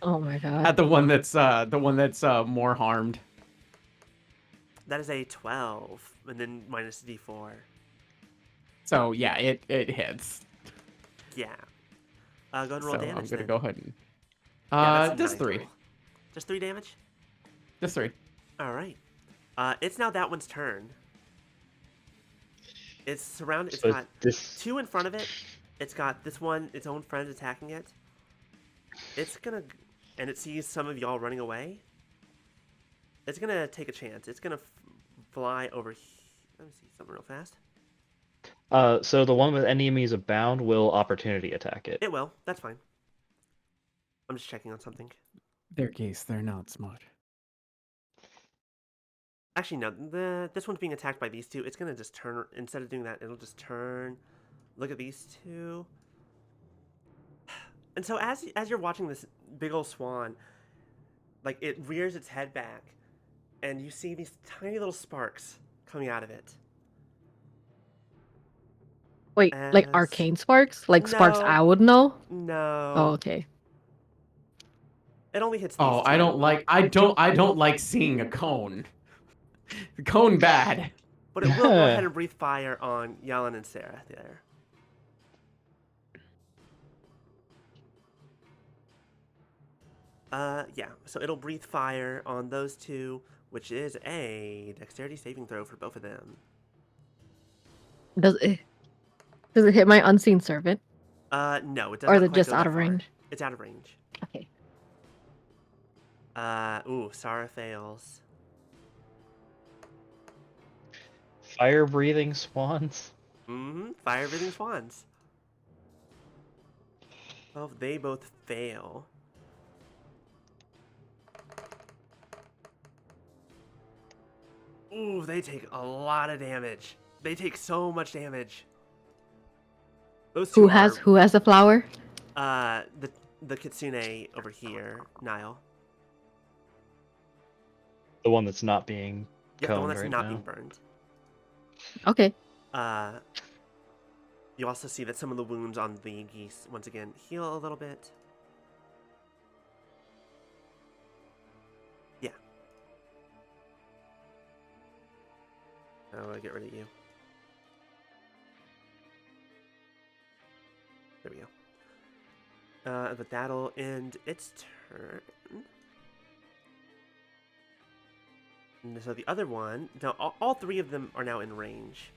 Oh my god. At the one that's more harmed. That is a 12, and then minus D4. So yeah, it hits. Yeah. Go ahead and roll So damage. I'm gonna then. go ahead and Yeah, that's a just 9 3. total. Just 3 damage? Just 3. Alright. It's now that one's turn. It's surrounded. It's So got this 2 in front of it. It's got this one, its own friend attacking it. It's gonna... And it sees some of y'all running away. It's gonna take a chance. It's gonna fly over... Let me see something real fast. So the one with enemies abound will opportunity attack it. It will. That's fine. I'm just checking on something. They're geese. They're not smart. Actually, no. This one's being attacked by these two. It's gonna just turn. Instead of doing that, it'll just turn. Look at these two. And so as you're watching this big old swan, like it rears its head back, and you see these tiny little sparks coming out of it. Wait, like as... arcane sparks? Like sparks No. I would know? No. Oh, okay. It only hits these Oh, two. I don't like seeing a cone. The cone bad. But it will go ahead and breathe fire on Yalan and Sarah there. Yeah, so it'll breathe fire on those two, which is a dexterity saving throw for both of them. Does it hit my unseen servant? No, it does Or not is it quite just go out that of far. range? It's out of range. Okay. Sarah fails. Fire breathing swans. Mm-hmm, fire breathing swans. Well, they both fail. Ooh, they take a lot of damage. They take so much damage. Those two Who has the flower? the kitsune over here, Niall. The one that's not being Yeah, the one coned that's right not now. being burned. Okay. You also see that some of the wounds on the geese once again heal a little bit. Yeah. I'll get rid of you. There we go. But that'll end its turn. And so the other one, now all three of them are now in range.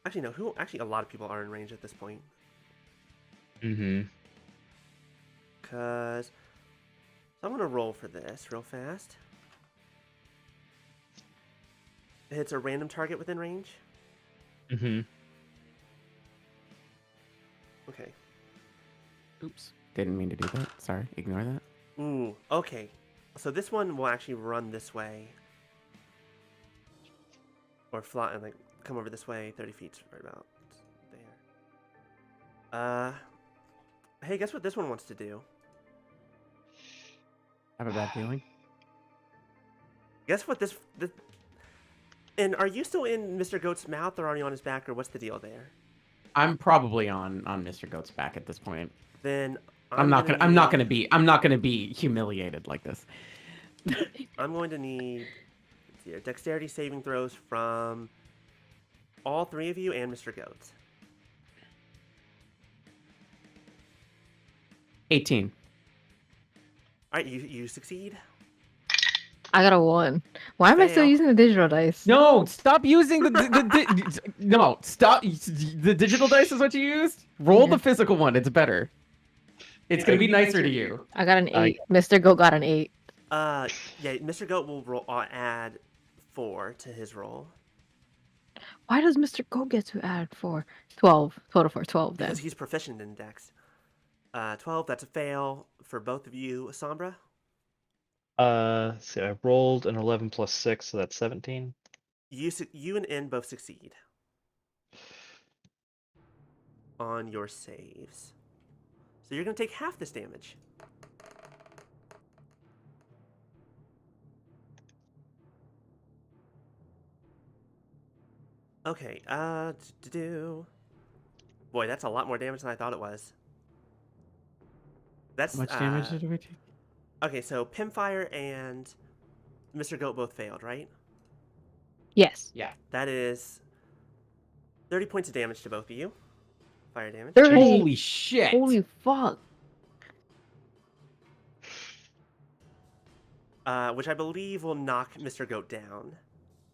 Actually, no, a lot of people are in range at this point. Mm-hmm. So I'm going to roll for this real fast. It hits a random target within range. Mm-hmm. Okay. Oops. Didn't mean to do that. Sorry. Ignore that. Ooh, okay. So this one will actually run this way. Or fly and come over this way, 30 feet right about there. Hey, guess what this one wants to do? I have a bad feeling. Guess what this and are you still in Mr. Goat's mouth, or are you on his back, or what's the deal there? I'm probably on Mr. Goat's back at this point. Then I'm not gonna be humiliated like this. I'm going to need dexterity saving throws from all three of you and Mr. Goat. 18. All right, you succeed. I got a 1. Why am I still Fail. using the digital dice? No, stop using no, stop. The digital dice is what you used. Roll Yeah. the physical one. It's better. It's gonna be nicer to you. I got an 8. Mr. Goat got an 8. Yeah, Mr. Goat will add 4 to his roll. Why does Mr. Goat get to add 4? 12. Total for 12 then. Because he's proficient in Dex. 12, that's a fail for both of you. Sombra? So I rolled an 11 plus 6, so that's 17. You and N both succeed on your saves. So you're going to take half this damage. Okay, boy, that's a lot more damage than I thought it was. That's How much damage did we take? Okay, so Pimfire and Mr. Goat both failed, right? Yes. Yeah. That is 30 points of damage to both of you. Fire damage. 30. Holy shit! Holy fuck. Which I believe will knock Mr. Goat down.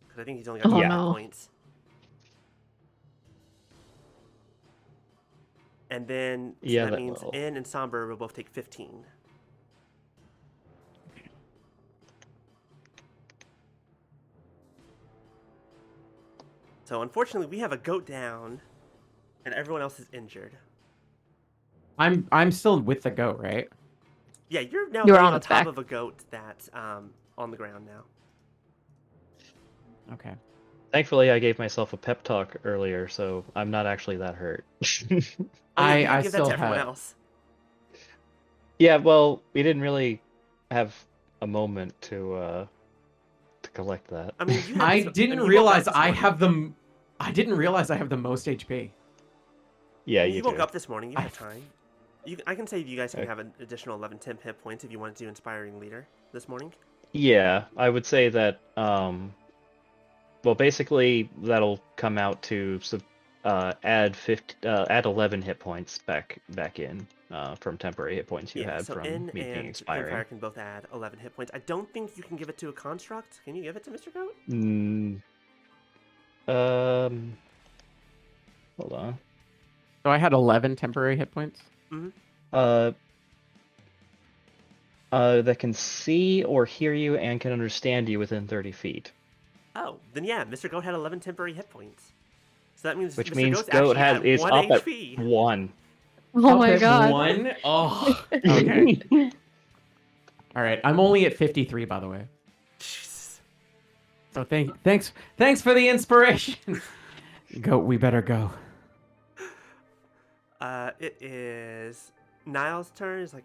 Because I think he's only got Oh, 5 no. points. And then Yeah, that that means will. N and Somber will both take 15. So unfortunately, we have a goat down, and everyone else is injured. I'm still with the goat, right? Yeah, you're now You're laying on on its top back. of a goat that's on the ground now. Okay. Thankfully, I gave myself a pep talk earlier, so I'm not actually that hurt. Oh, yeah, you can I give still that to everyone have. else. Yeah, well, we didn't really have a moment to collect that. I mean, you had I this- didn't you woke up realize this I morning. have the I didn't realize I have the most HP. Yeah, you you woke do. up this morning. You I- have time. I can say you guys can Okay. have an additional 11 temp hit points if you want to do Inspiring Leader this morning. Yeah, I would say that. Well, basically, that'll come out to add 11 hit points back in from temporary hit points you Yeah, had so from N me being and expiring. Campfire can both add 11 hit points. I don't think you can give it to a construct. Can you give it to Mr. Goat? Um, hold on. So I had 11 temporary hit points. Mm-hmm. That can see or hear you and can understand you within 30 feet. Oh, then yeah, Mr. Goat had 11 temporary hit points. So that means Which Mr. means Goat's Goat actually is at 1 up HP. at 1. Oh Up my at god. 1? Oh, okay. All right, I'm only at 53, by the way. Jesus. So thanks for the inspiration. Goat, we better go. It is Niall's turn. He's like,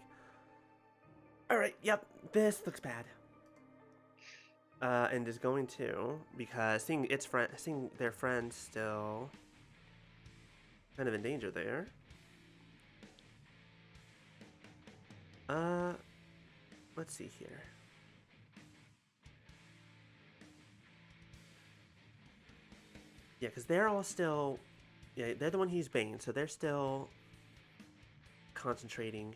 all right, yep, this looks bad. And is going to, because seeing their friend still kind of in danger there. Let's see here. Yeah, because they're all still, yeah, they're the one he's Bane, so they're still concentrating.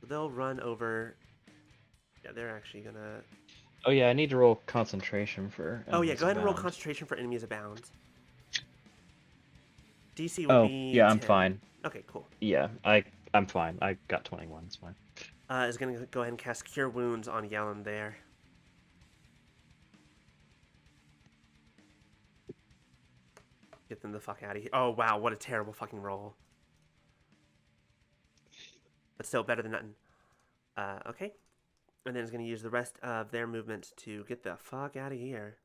They'll run over. Yeah, they're actually gonna. Oh yeah, I need to roll concentration for. Oh yeah, enemies go ahead and roll abound. concentration for enemies abound. DC will Oh be. yeah, I'm 10. fine. Okay, cool. Yeah, I'm fine. I got 21. It's fine. Is gonna go ahead and cast Cure Wounds on Yellen there. Get them the fuck out of here. Oh wow, what a terrible fucking roll. But still better than nothing. Okay. And then it's gonna use the rest of their movement to get the fuck out of here.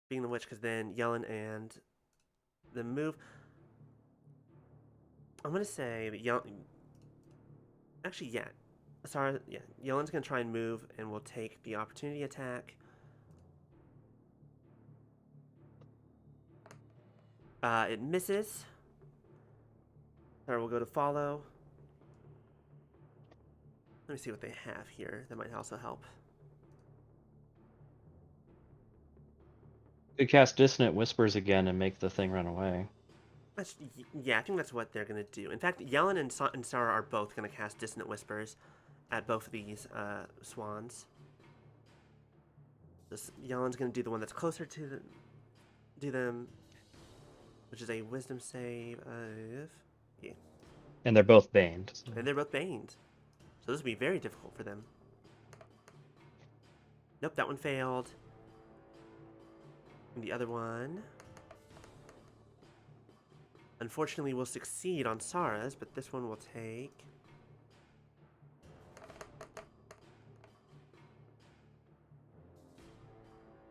Being the witch, because then Yellen and the move. I'm gonna say that Yellen. Actually, yeah. Sorry, yeah. Yellen's gonna try and move, and we'll take the opportunity attack. It misses. Sarah will go to follow. Let me see what they have here. That might also help. Could cast Dissonant Whispers again and make the thing run away. Yeah, I think that's what they're going to do. In fact, Yellen and Sarah are both going to cast Dissonant Whispers at both of these swans. Yellen's going to do the one that's closer to them, which is a Wisdom save of... Yeah. And they're both baned. So. And they're both baned. So this will be very difficult for them. Nope, that one failed. And the other one... Unfortunately, will succeed on Sarah's, but this one will take...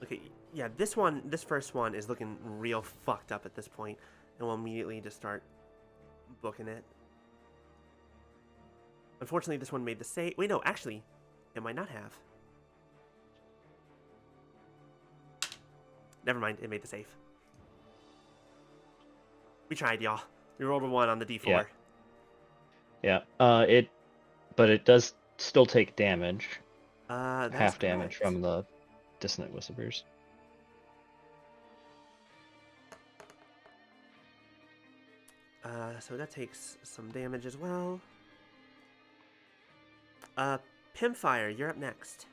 Okay, yeah, this first one is looking real fucked up at this point, and we'll immediately just start booking it. Unfortunately, this one made the save. Wait, no, actually, it might not have. Never mind, it made the save. We tried, y'all. We rolled a 1 on the D4. Yeah. But it does still take damage. Half damage correct. from the Dissonant Whispers. So that takes some damage as well. Pimpfire, you're up next.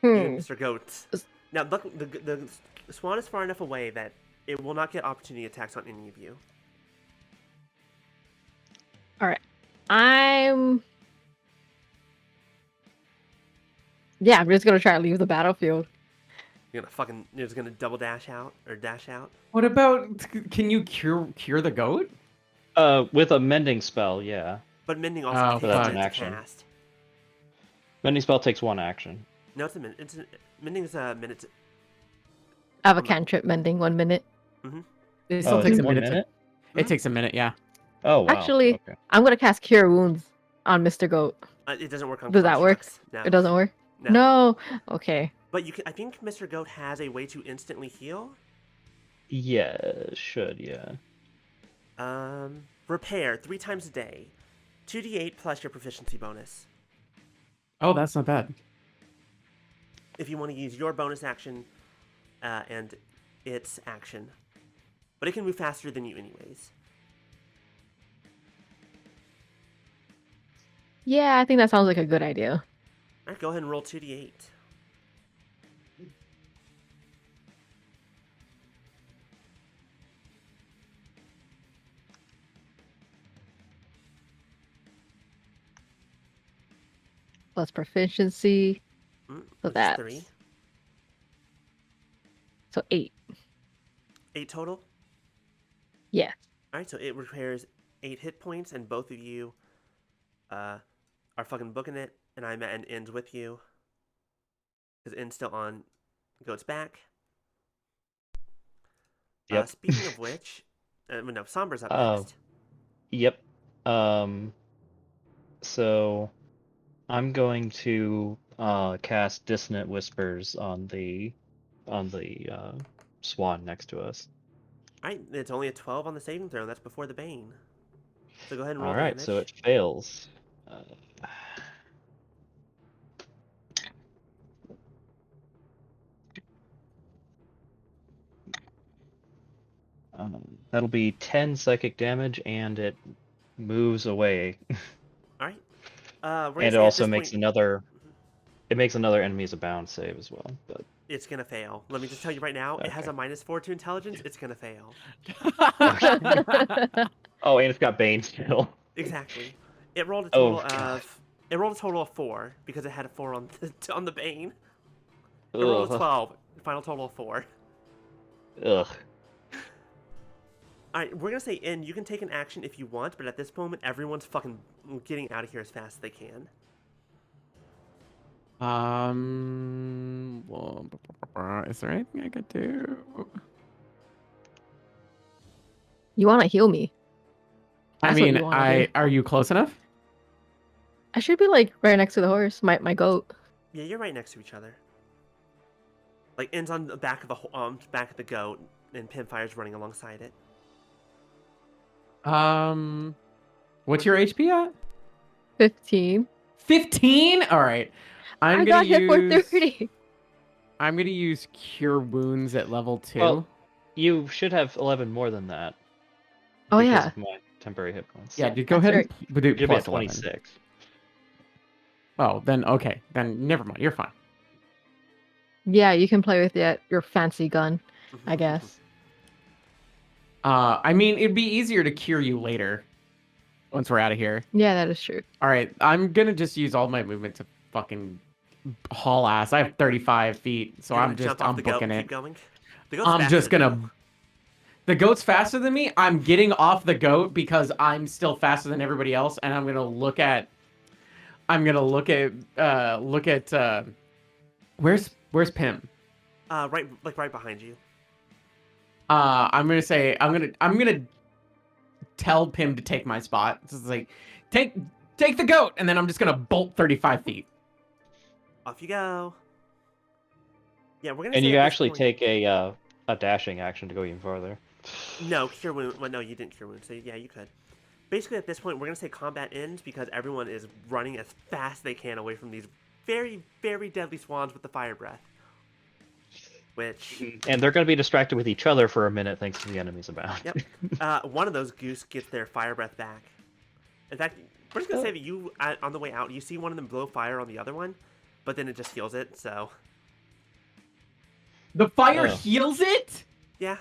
You and Mr. Goat. Now, look, the swan is far enough away that it will not get opportunity attacks on any of you. Alright. I'm just gonna try to leave the battlefield. You're just gonna double dash out or dash out. What about? Can you cure the goat? With a mending spell, yeah. But mending also takes that's a an minute to action. cast. Mending spell takes 1 action. No, it's a minute. Mending is a minute. I have a cantrip mending 1 minute. It still takes it's a 1 minute. minute? It takes a minute, yeah. Oh wow. Actually, Okay. I'm gonna cast Cure Wounds on Mr. Goat. It doesn't work on Does that work? constructs. No. It doesn't work? No. Okay. But you can. I think Mr. Goat has a way to instantly heal. Yeah, should, yeah. Repair 3 times a day, 2d8 plus your proficiency bonus. Oh, that's not bad. If you want to use your bonus action, and its action, but it can move faster than you anyways. Yeah, I think that sounds like a good idea. All right, go ahead and roll 2d8. Plus proficiency. So Which that's is 3. So 8. 8 total. Yeah. All right, so it repairs 8 hit points, and both of you are fucking booking it, and I'm at an end with you. Because end's still on Goat's back. Yep. Speaking of which, no, Somber's up Oh. next. Yep. So I'm going to cast Dissonant Whispers on the swan next to us. All right, it's only a 12 on the saving throw. That's before the Bane. So go ahead and roll All right, damage. so it fails. That'll be 10 psychic damage, and it moves away. All right. We're And it gonna say at also this makes point, another. It makes another enemies abound save as well. But it's gonna fail. Let me just tell you right now, it has a Okay. -4 to intelligence. It's gonna fail. oh, and it's got Bane still. Exactly. It rolled a Oh, total God. of. It rolled a total of 4 because it had a 4 on the Bane. It rolled a Ugh. 12. Final total of 4. Ugh. All right, we're gonna say in. You can take an action if you want, but at this moment, everyone's fucking getting out of here as fast as they can. Well, is there anything I could do? You want to heal me? I That's what mean, you wanna do. are you close enough? I should be like right next to the horse, my goat. Yeah, you're right next to each other. Like ends on the back of the back of the goat, and Pinfire's running alongside it. What's your HP at? 15. 15? All right. I got hit for 30. I'm gonna use Cure Wounds at level 2. Well, you should have 11 more than that. Oh because yeah. of my temporary hit points. Yeah, dude, go That's ahead and do You'll be at plus 11. 26. Oh, then okay. Then never mind. You're fine. Yeah, you can play with your fancy gun, I guess. I mean, it'd be easier to cure you later once we're out of here. Yeah, that is true. All right, I'm gonna just use all my movement to fucking haul ass. I have 35 feet, so You're I'm gonna jump off I'm the goat booking and it. keep going. The goat's I'm faster just than gonna. you. The goat's faster than me. I'm getting off the goat because I'm still faster than everybody else, and I'm gonna look at. Where's Pim? Right behind you. I'm gonna tell Pim to take my spot. It's like, take the goat, and then I'm just gonna bolt 35 feet. Off you go. Yeah, we're gonna. And say you at this actually point- take a dashing action to go even farther. No, cure wound. Well, no, you didn't cure wound. So yeah, you could. Basically, at this point, we're gonna say combat ends because everyone is running as fast as they can away from these very, very deadly swans with the fire breath. Which. And they're going to be distracted with each other for a minute thanks to the enemies abound. Yep. One of those goose gets their fire breath back. In fact, we're just gonna say that you, on the way out, you see one of them blow fire on the other one, but then it just heals it. So. The fire Oh. heals it? Yeah.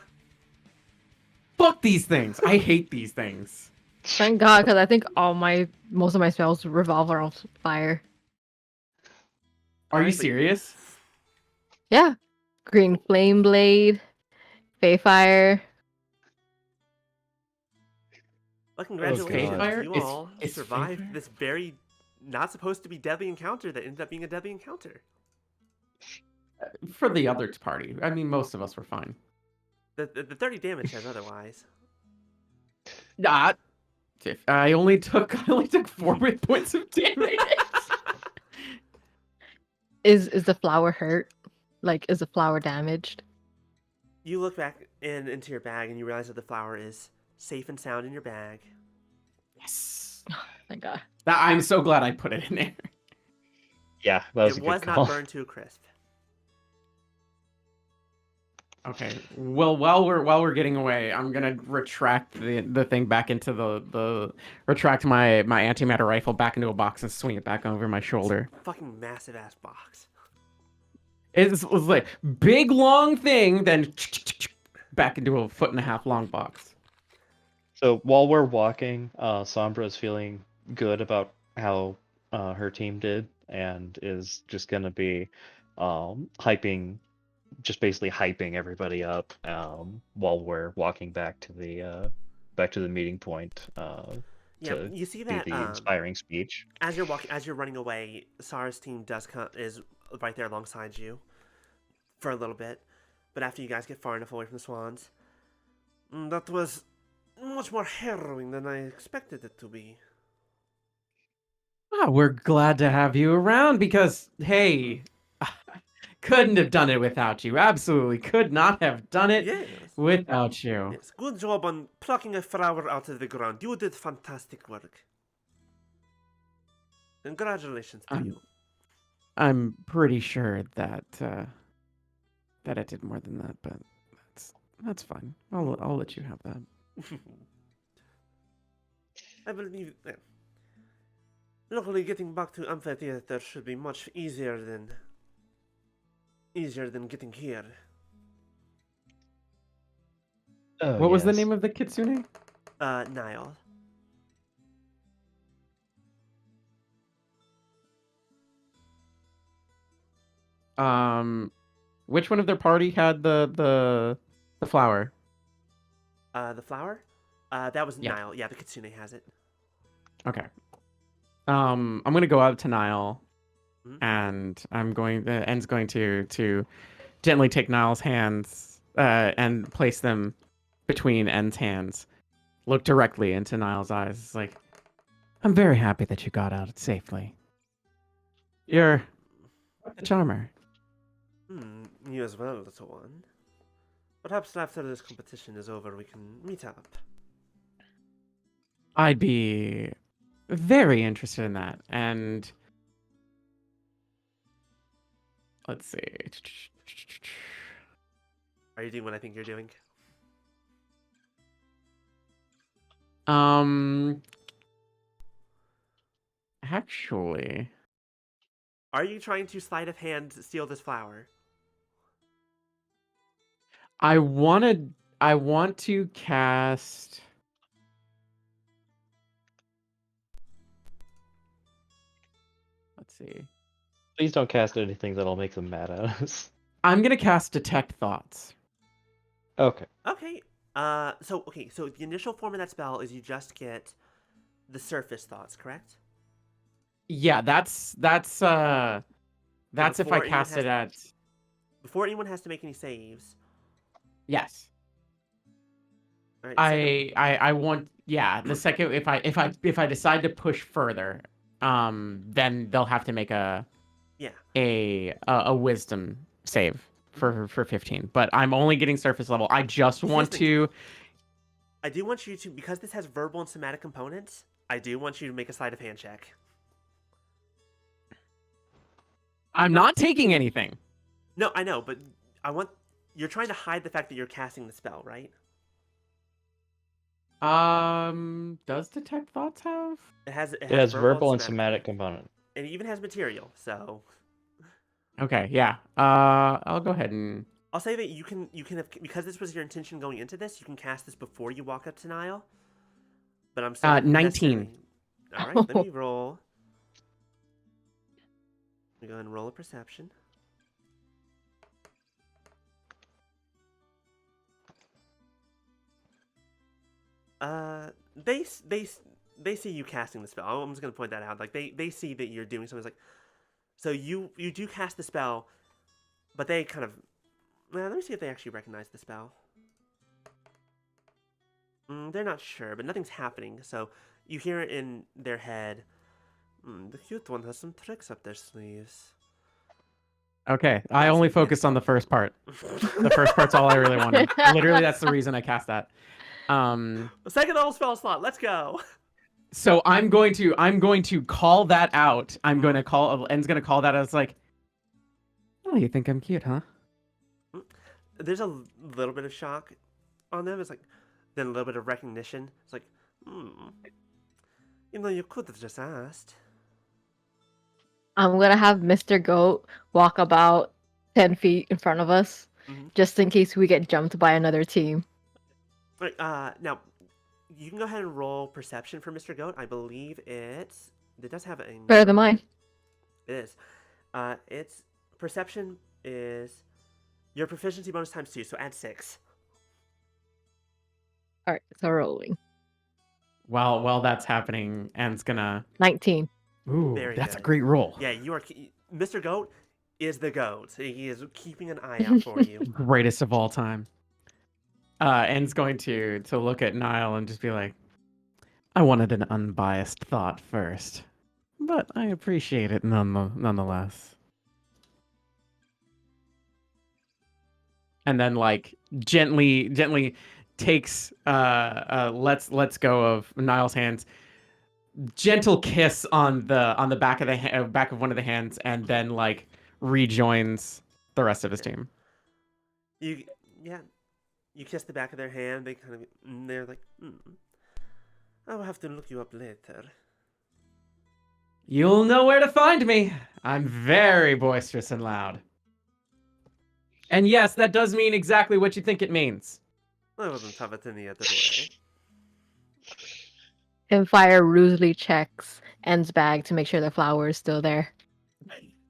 Fuck these things. I hate these things. Thank God, because I think most of my spells revolve around fire. Are you Alright, but- serious? Yeah. Green Flame Blade, Fey Fire. Well, congratulations, Fire? you It's- all it's survived Fire? this very not supposed to be deadly encounter that ended up being a deadly encounter. For the other party. I mean, most of us were fine. The 30 damage says otherwise. Not. I only took 4 points of damage. Is the flower hurt? Like, is the flower damaged? You look back into your bag and you realize that the flower is safe and sound in your bag. Yes. Thank God. I'm so glad I put it in there. Yeah, that was It a good was call. not burned to a crisp. Okay. Well, while we're getting away, I'm gonna retract the thing back into the retract my antimatter rifle back into a box and swing it back over my shoulder. Fucking massive ass box. It's like big long thing, then back into a 1.5 foot long box. So while we're walking, Sombra's feeling good about how her team did, and is just gonna be just basically hyping everybody up while we're walking back to the meeting point Yeah, to you see do that the inspiring speech. as you're running away, Sarah's team is right there alongside you for a little bit. But after you guys get far enough away from the swans, that was much more harrowing than I expected it to be. We're glad to have you around because, hey, couldn't have done it without you. Absolutely could not have done it Yes. without you. Yes. Good job on plucking a flower out of the ground. You did fantastic work. Congratulations to you. I'm pretty sure that that I did more than that, but that's fine. I'll let you have that. I believe. Luckily, getting back to amphitheater should be much easier than getting here. Oh, What was the yes. name of the kitsune? Niall. Which one of their party had the flower? The flower? That was Yeah. Niall. Yeah, the kitsune has it. Okay. I'm gonna go out to Niall, Mhm. and En's going to gently take Niall's hands and place them between En's hands. Look directly into Niall's eyes. It's like, I'm very happy that you got out safely. You're a charmer. You as well, little one. Perhaps after this competition is over, we can meet up. I'd be very interested in that. And let's see. Are you doing what I think you're doing? Actually, Are you trying to sleight of hand steal this flower? I want to cast. Let's see. Please don't cast anything that'll make them mad at us. I'm gonna cast Detect Thoughts. Okay. Okay. So the initial form of that spell is you just get the surface thoughts, correct? Yeah, that's if I before anyone cast has it at. Before anyone has to make any saves. Yes. All right. I want, yeah, the second if I decide to push further, then they'll have to make a wisdom save for 15. But I'm only getting surface level. I just want to. I do want you to, because this has verbal and somatic components, I do want you to make a sleight of hand check. I'm not taking anything. No, I know, but you're trying to hide the fact that you're casting the spell, right? Does Detect Thoughts have? It has verbal and somatic component. And it even has material, so. Okay, yeah. I'll go ahead and. I'll say that you can have, because this was your intention going into this, you can cast this before you walk up to Niall. But I'm still 19. All right, let me roll. Let me go ahead and roll a perception. They see you casting the spell. I'm just gonna point that out. Like they see that you're doing something. It's like, so you do cast the spell, but they kind of. Let me see if they actually recognize the spell. They're not sure, but nothing's happening. So you hear it in their head. The cute one has some tricks up their sleeves. Okay, I Yes, only yes. focused on the first part. The first part's all I really wanted. Literally, that's the reason I cast that. The second old spell slot. Let's go. So I'm going to call that out. I'm going to call. En's going to call that as like, oh, you think I'm cute, huh? There's a little bit of shock on them. It's like, then a little bit of recognition. It's like, you know, you could have just asked. I'm gonna have Mr. Goat walk about 10 feet in front of us, just in case we get jumped by another team. Right, now, you can go ahead and roll perception for Mr. Goat. I believe it does have a Better than mine. It is. Its perception is your proficiency bonus times 2, so add 6. All right, so rolling. While that's happening, En's gonna 19. Ooh, Very that's good. a great roll. Yeah, you are. Mr. Goat is the goat. He is keeping an eye out for you. Greatest of all time. En's going to look at Niall and just be like, I wanted an unbiased thought first, but I appreciate it nonetheless. And then like gently takes lets go of Niall's hands. Gentle kiss on the back of the back of one of the hands, and then like rejoins the rest of his team. You kiss the back of their hand. They're like, I'll have to look you up later. You'll know where to find me. I'm very boisterous and loud. And yes, that does mean exactly what you think it means. I wouldn't have it any other way. Pinfire rudely checks N's bag to make sure the flower is still there.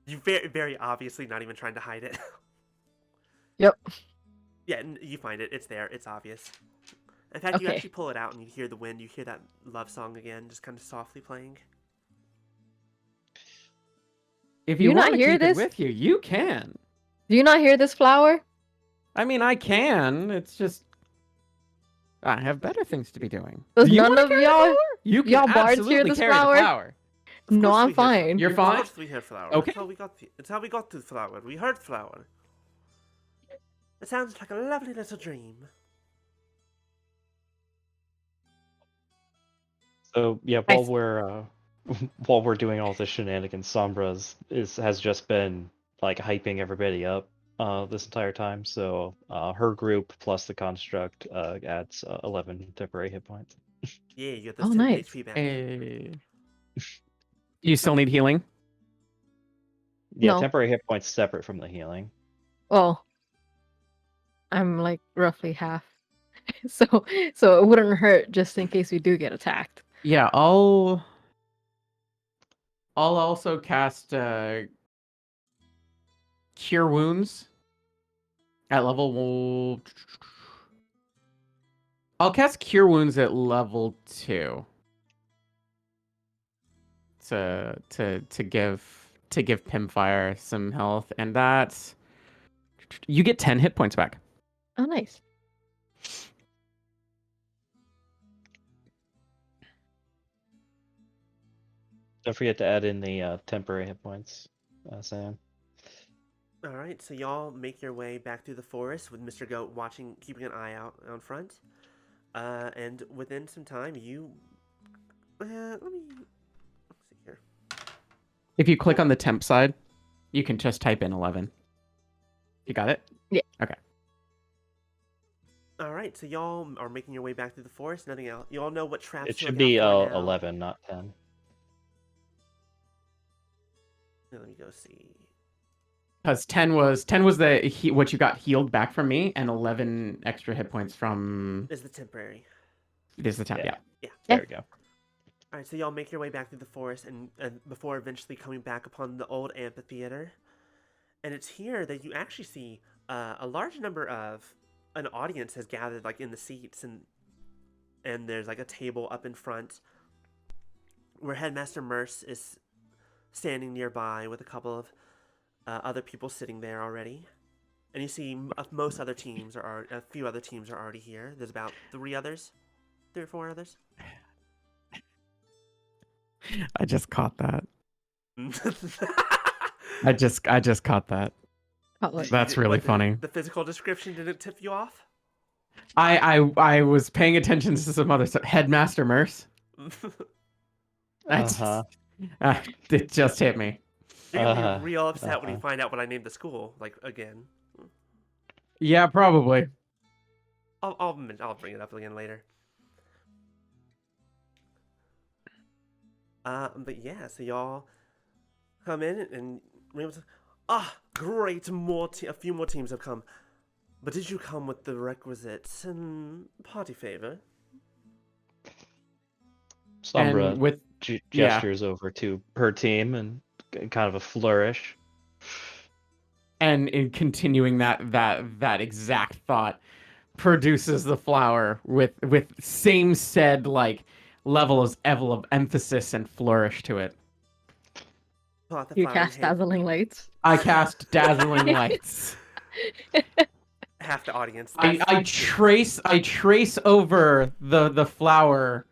You very, very obviously not even trying to hide it. Yep. Yeah, you find it. It's there. It's obvious. In fact, you Okay. actually pull it out and you hear the wind. You hear that love song again, just kind of softly playing. If you You not want to hear keep this? it with you, you can. Do you not hear this flower? I mean, I can. It's just I have better things to be doing. Does Do you none wanna of carry the y'all- flower? You can y'all bards hear absolutely this carry the flower? flower. Of No, course I'm we heard fine. You're Of fine? course we heard flower. Okay. That's how we got to flower. We heard flower. It sounds like a lovely little dream. So yeah, while Nice. we're while we're doing all this shenanigans, Sombra's has just been like hyping everybody up this entire time. So her group plus the construct adds 11 temporary hit points. Yeah, you get Oh, those 10 nice. HP back. Hey. You still need healing? Yeah, No. temporary hit points separate from the healing. Well, I'm like roughly half. So it wouldn't hurt just in case we do get attacked. Yeah, I'll also cast Cure Wounds at level. I'll cast Cure Wounds at level 2 to give Pimfire some health, and that's you get 10 hit points back. Oh, nice. Don't forget to add in the temporary hit points, Sam. Alright, so y'all make your way back through the forest with Mr. Goat keeping an eye out on front. And within some time, let's see here. If you click on the temp side, you can just type in 11. You got it? Yeah. Okay. Alright, so y'all are making your way back through the forest. Nothing else. You all know what traps It to should look be out for now. 11, not 10. Let me go see. Because 10 was what you got healed back from me, and 11 extra hit points from Is the temporary. this the temp. Yeah. There we go. Alright, so y'all make your way back through the forest and before eventually coming back upon the old amphitheater. And it's here that you actually see a large number of an audience has gathered like in the seats, and there's like a table up in front where Headmaster Merce is standing nearby with a couple of other people sitting there already. And you see most other teams a few other teams are already here. There's about 3 or 4 others. I just caught that. I just caught that. Probably. That's really funny. The physical description didn't tip you off? I was paying attention to some other stuff. Headmaster Merce. That's Uh-huh. it just hit me. You're gonna be real upset when you uh-huh. find out what I named the school, like, again. Yeah, probably. I'll bring it up again later. But yeah, so y'all come in and Rainbow's like, great, a few more teams have come. But did you come with the requisite party favor? Sombra And with yeah, gestures over to her team and kind of a flourish. and in continuing that exact thought, produces the flower with same said like level of emphasis and flourish to it. Pull out the You flower in cast hand. dazzling lights. I cast dazzling lights. Half the audience. I trace over the flower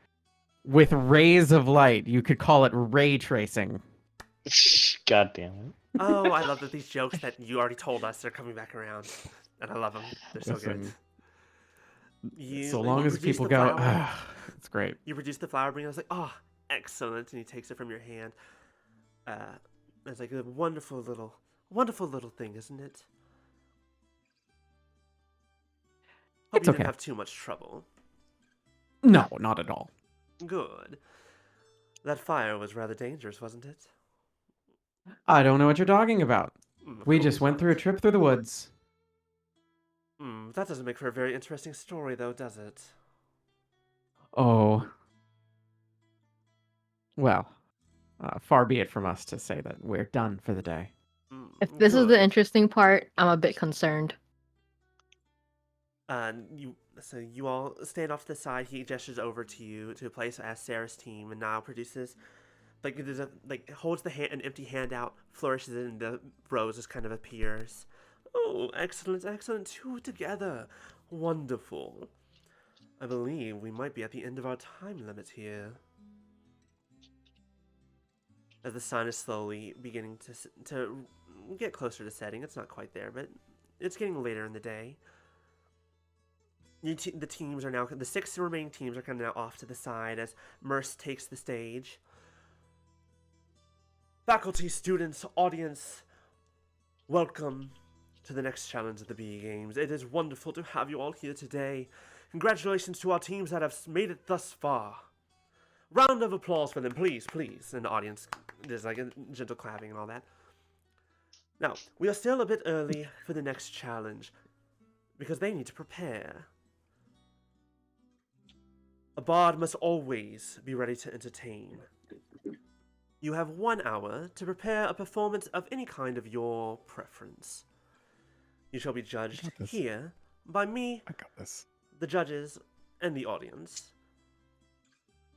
with rays of light. You could call it ray tracing. God damn it. Oh, I love that these jokes that you already told us are coming back around. And I love them. They're so good. Listen, You, so long as produce people the go, flower. it's great. You produce the flower, bring it. I was like, excellent. And he takes it from your hand. It's like a wonderful little thing, isn't it? Hope It's you okay. didn't have too much trouble. No, not at all. Good. That fire was rather dangerous, wasn't it? I don't know what you're talking about. Of We just course went not. through a trip through the woods. That doesn't make for a very interesting story, though, does it? Oh. Well, far be it from us to say that we're done for the day. If this is the Good. interesting part, I'm a bit concerned. So you all stand off to the side. He gestures over to you to a place as Sarah's team, and now produces, holds an empty hand out, flourishes it, and the rose just kind of appears. Oh, excellent, excellent. Two together, wonderful. I believe we might be at the end of our time limit here. As the sun is slowly beginning to get closer to setting, it's not quite there, but it's getting later in the day. The teams are now, the 6 remaining teams are kind of now off to the side as Merce takes the stage. Faculty, students, audience, welcome to the next challenge of the BE Games. It is wonderful to have you all here today. Congratulations to our teams that have made it thus far. Round of applause for them, please, please. And the audience, there's like a gentle clapping and all that. Now, we are still a bit early for the next challenge because they need to prepare. A bard must always be ready to entertain. You have 1 hour to prepare a performance of any kind of your preference. You shall be judged here by me, I got this. the judges, and the audience.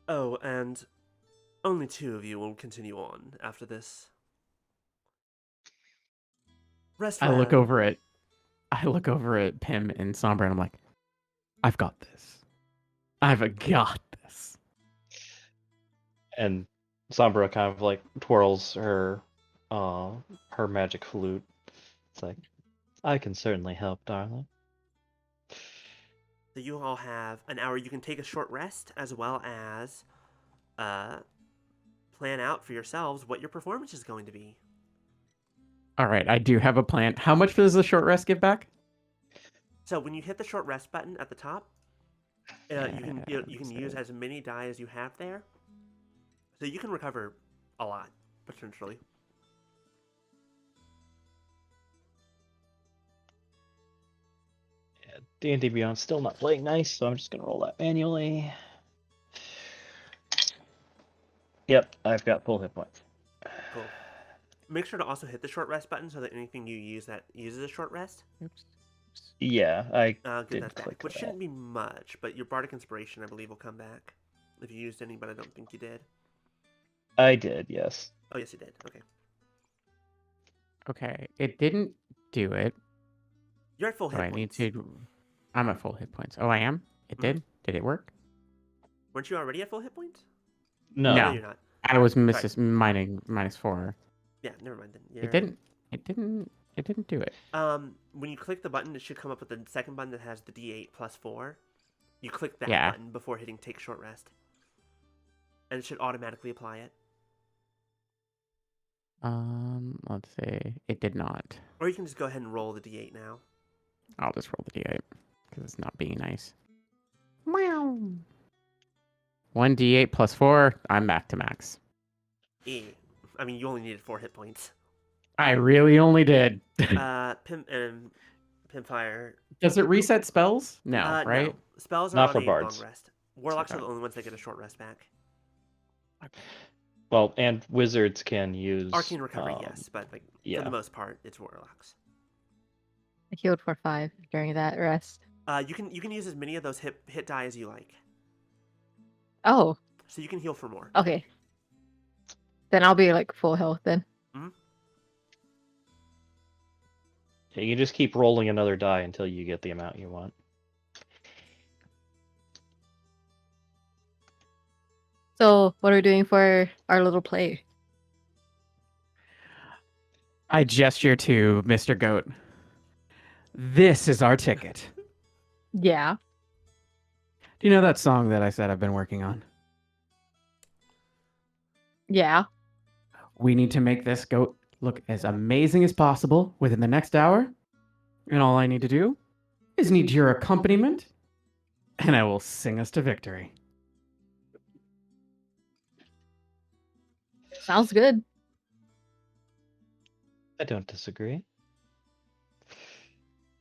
Oh, and only 2 of you will continue on after this. Rest I well. look over at Pim and Sombra and I'm like, I've got this. I've got this. And Sombra kind of like twirls her magic flute. It's like, I can certainly help, darling. So you all have an hour. You can take a short rest as well as plan out for yourselves what your performance is going to be. All right, I do have a plan. How much does the short rest give back? So when you hit the short rest button at the top, you can use as many die as you have there. So you can recover a lot, potentially. Yeah, D&D Beyond's still not playing nice, so I'm just gonna roll that manually. Yep, I've got full hit points. Cool. Make sure to also hit the short rest button so that anything you use that uses a short rest, Yeah, I get did that click back. Which that. shouldn't be much, but your bardic inspiration, I believe, will come back if you used any, but I don't think you did. I did, yes. Oh, yes, you did. Okay. Okay, it didn't do it. You're at full So hit I need points. to. I'm at full hit points. Oh, I am. It did. Did it work? Weren't you already at full hit points? No. No. You're not. I was Sorry. minus 4. Yeah, never mind then. It didn't. It It didn't do it. When you click the button, it should come up with the second button that has the D8 plus 4. You click that Yeah. button before hitting take short rest. And it should automatically apply it. Let's see. It did not. Or you can just go ahead and roll the D8 now. I'll just roll the D8 because it's not being nice. Meow. 1d8 plus 4. I'm back to max. I mean, you only needed 4 hit points. I really only did. Pimfire. Does it reset spells? No, right? No. Spells are Not on for a bards. long rest. Warlocks are Okay. the only ones that get a short rest back. Well, and wizards can use Arcane recovery, yes, but for yeah. the most part, it's warlocks. I healed for 5 during that rest. You can use as many of those hit die as you like, Oh, so you can heal for more. okay. Then I'll be like full health then. Yeah, you just keep rolling another die until you get the amount you want. So, what are we doing for our little play? I gesture to Mr. Goat. This is our ticket. Yeah. Do you know that song that I said I've been working on? Yeah. We need to make this goat look as amazing as possible within the next hour. And all I need to do is need your accompaniment, and I will sing us to victory. Sounds good. I don't disagree.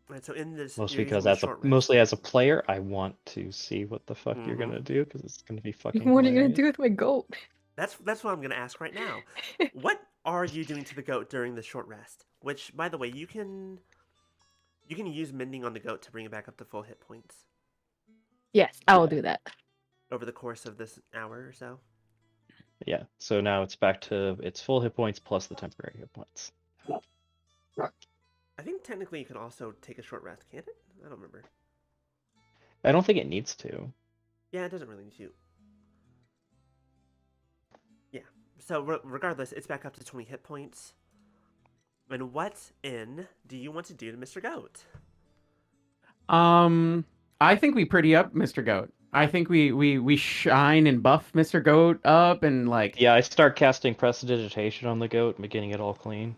Right, so in this, Mostly you're because using the short rest. mostly as a player, I want to see what the fuck you're gonna do because it's gonna be fucking. What are you gonna hilarious. do with my goat? That's what I'm gonna ask right now. What are you doing to the goat during the short rest? Which, by the way, you can use mending on the goat to bring it back up to full hit points Yes, I will do that. over the course of this hour or so. Yeah. So now it's back to its full hit points plus the temporary hit points. I think technically you can also take a short rest, can't it? I don't remember. I don't think it needs to. Yeah, it doesn't really need to. Yeah. So regardless, it's back up to 20 hit points. And what do you want to do to Mr. Goat? I think we pretty up Mr. Goat. I think we shine and buff Mr. Goat up and like Yeah, I start casting Prestidigitation on the goat and getting it all clean.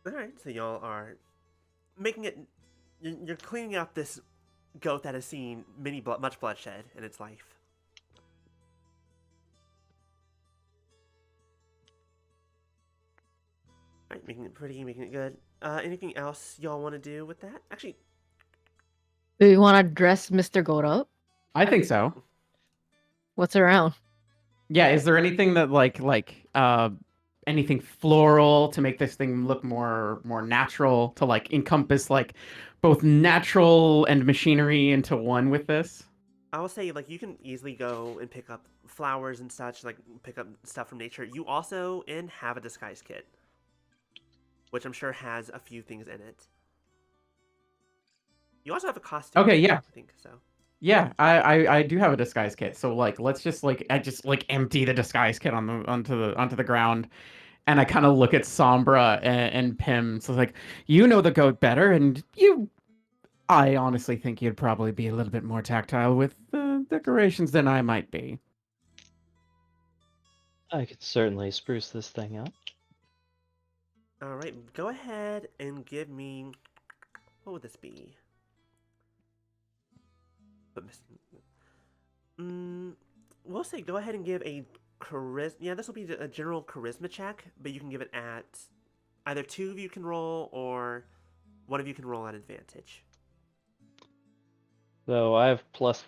All right, so y'all are making it. You're cleaning up this goat that has seen much bloodshed in its life. All right, making it pretty, making it good. Anything else y'all want to do with that? Actually, Do you want to dress Mr. Goat up? I think so. What's around? Yeah, is there anything that anything floral to make this thing look more natural, to like encompass like both natural and machinery into one with this? I will say, like, you can easily go and pick up flowers and such, like pick up stuff from nature. You also have a disguise kit, which I'm sure has a few things in it. You also have a costume. Okay, yeah. I think so. Yeah, I do have a disguise kit. So like let's just I just empty the disguise kit onto the ground, and I kind of look at Sombra and Pim. So like, you know the goat better, and I honestly think you'd probably be a little bit more tactile with the decorations than I might be. I could certainly spruce this thing up. All right, go ahead and give me. What would this be? We'll say go ahead and give a charisma. Yeah, this will be a general charisma check, but you can give it at either 2 of you can roll or 1 of you can roll at advantage. So I have plus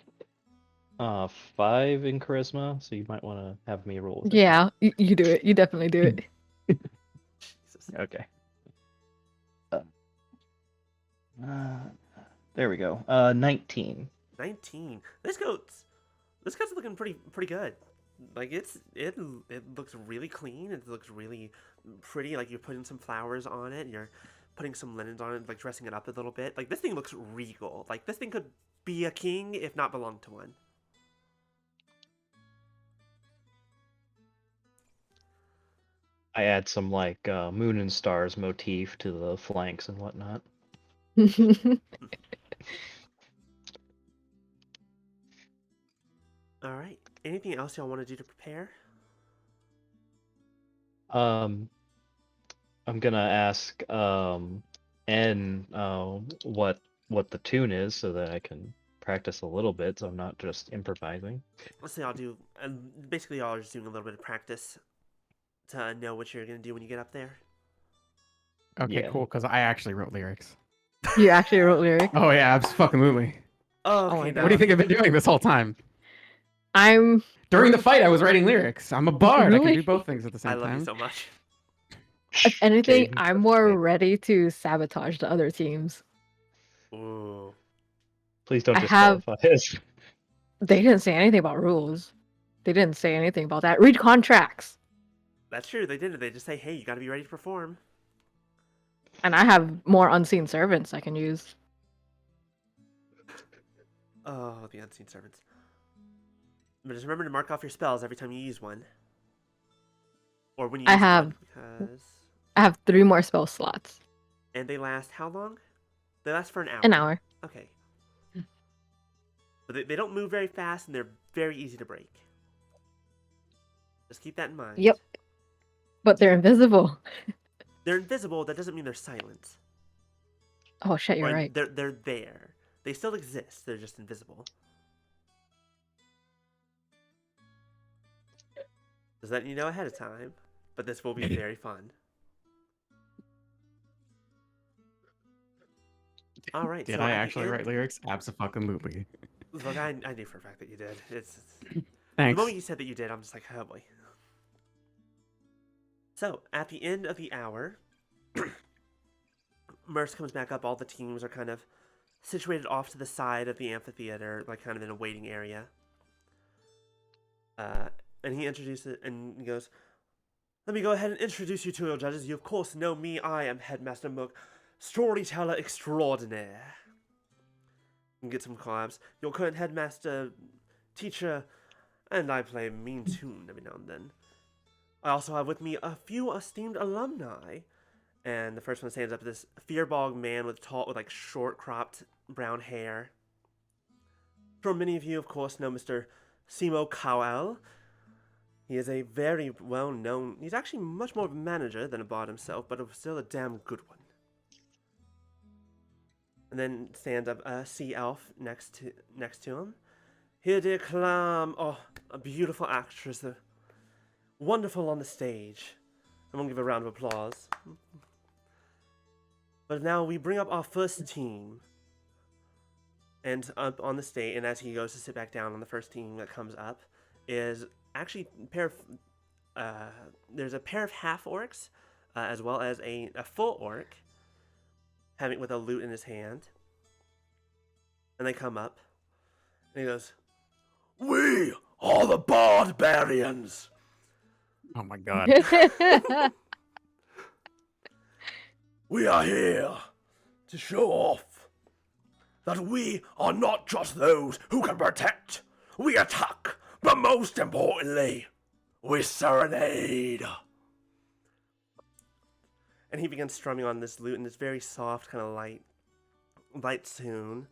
5 in charisma, so you might want to have me roll. Yeah, you do it. You definitely do it. Jesus. Okay. There we go. 19. 19. This goat's looking pretty good. Like it looks really clean. It looks really pretty. Like you're putting some flowers on it. You're putting some linens on it, like dressing it up a little bit. Like this thing looks regal. Like this thing could be a king if not belong to one. I add some like moon and stars motif to the flanks and whatnot. All right. Anything else y'all want to do to prepare? I'm gonna ask N what the tune is so that I can practice a little bit, so I'm not just improvising. Let's say I'll do. Basically, y'all are just doing a little bit of practice to know what you're gonna do when you get up there. Okay, Yeah. cool. Because I actually wrote lyrics. You actually wrote lyrics? Oh yeah, absolutely. Oh, Oh okay. my now- What do you think I've been doing this whole time? I'm During the fight, I was writing lyrics. I'm a bard. I can Really? do both things at the I same love you time. so much. if anything, Kdin, I'm that's more okay. ready to sabotage the other teams. Ooh. Please don't I have disqualify us. They didn't say anything about rules. They didn't say anything about that. Read contracts. That's true. They did it. They just say, "Hey, you got to be ready to perform." And I have more unseen servants I can use. Oh, the unseen servants. But just remember to mark off your spells every time you use one, or when you I use have one, because I have 3 more spell slots. and they last how long? They last for an hour. An hour. Okay. But they don't move very fast, and they're very easy to break. Just keep that in mind. Yep. But they're invisible. They're invisible. That doesn't mean they're silent. Oh shit, you're Or right. They're there. They still exist. They're just invisible. Just letting you know ahead of time. But this will be very fun. All right. Did so I at the actually end- write lyrics? Absolutely. Look, I knew for a fact that you did. It's the Thanks. moment you said that you did, I'm just like, oh boy. So at the end of the hour, Merce comes back up. All the teams are kind of situated off to the side of the amphitheater, like kind of in a waiting area. And he introduces and he goes, "Let me go ahead and introduce you to your judges. You of course know me. I am Headmaster Mook, storyteller extraordinaire." And get some collabs. Your current headmaster, teacher, and I play mean tune every now and then. I also have with me a few esteemed alumni. And the first one stands up, this fearbog man with like short cropped brown hair. For many of you, of course, know Mr. Simo Cowell. He is a very well known. He's actually much more of a manager than a bard himself, but still a damn good one. And then stands up a sea elf next to him. Here, dear Clam, a beautiful actress, wonderful on the stage. I'm gonna give a round of applause. But now we bring up our first team. And up on the stage, and as he goes to sit back down on the first team that comes up, is actually there's a pair of half orcs, as well as a full orc, having with a lute in his hand. And they come up, and he goes, "We are the Barbarians." Oh my god. We are here to show off that we are not just those who can protect. We attack, but most importantly, we serenade. And he begins strumming on this lute in this very soft, kind of light tune.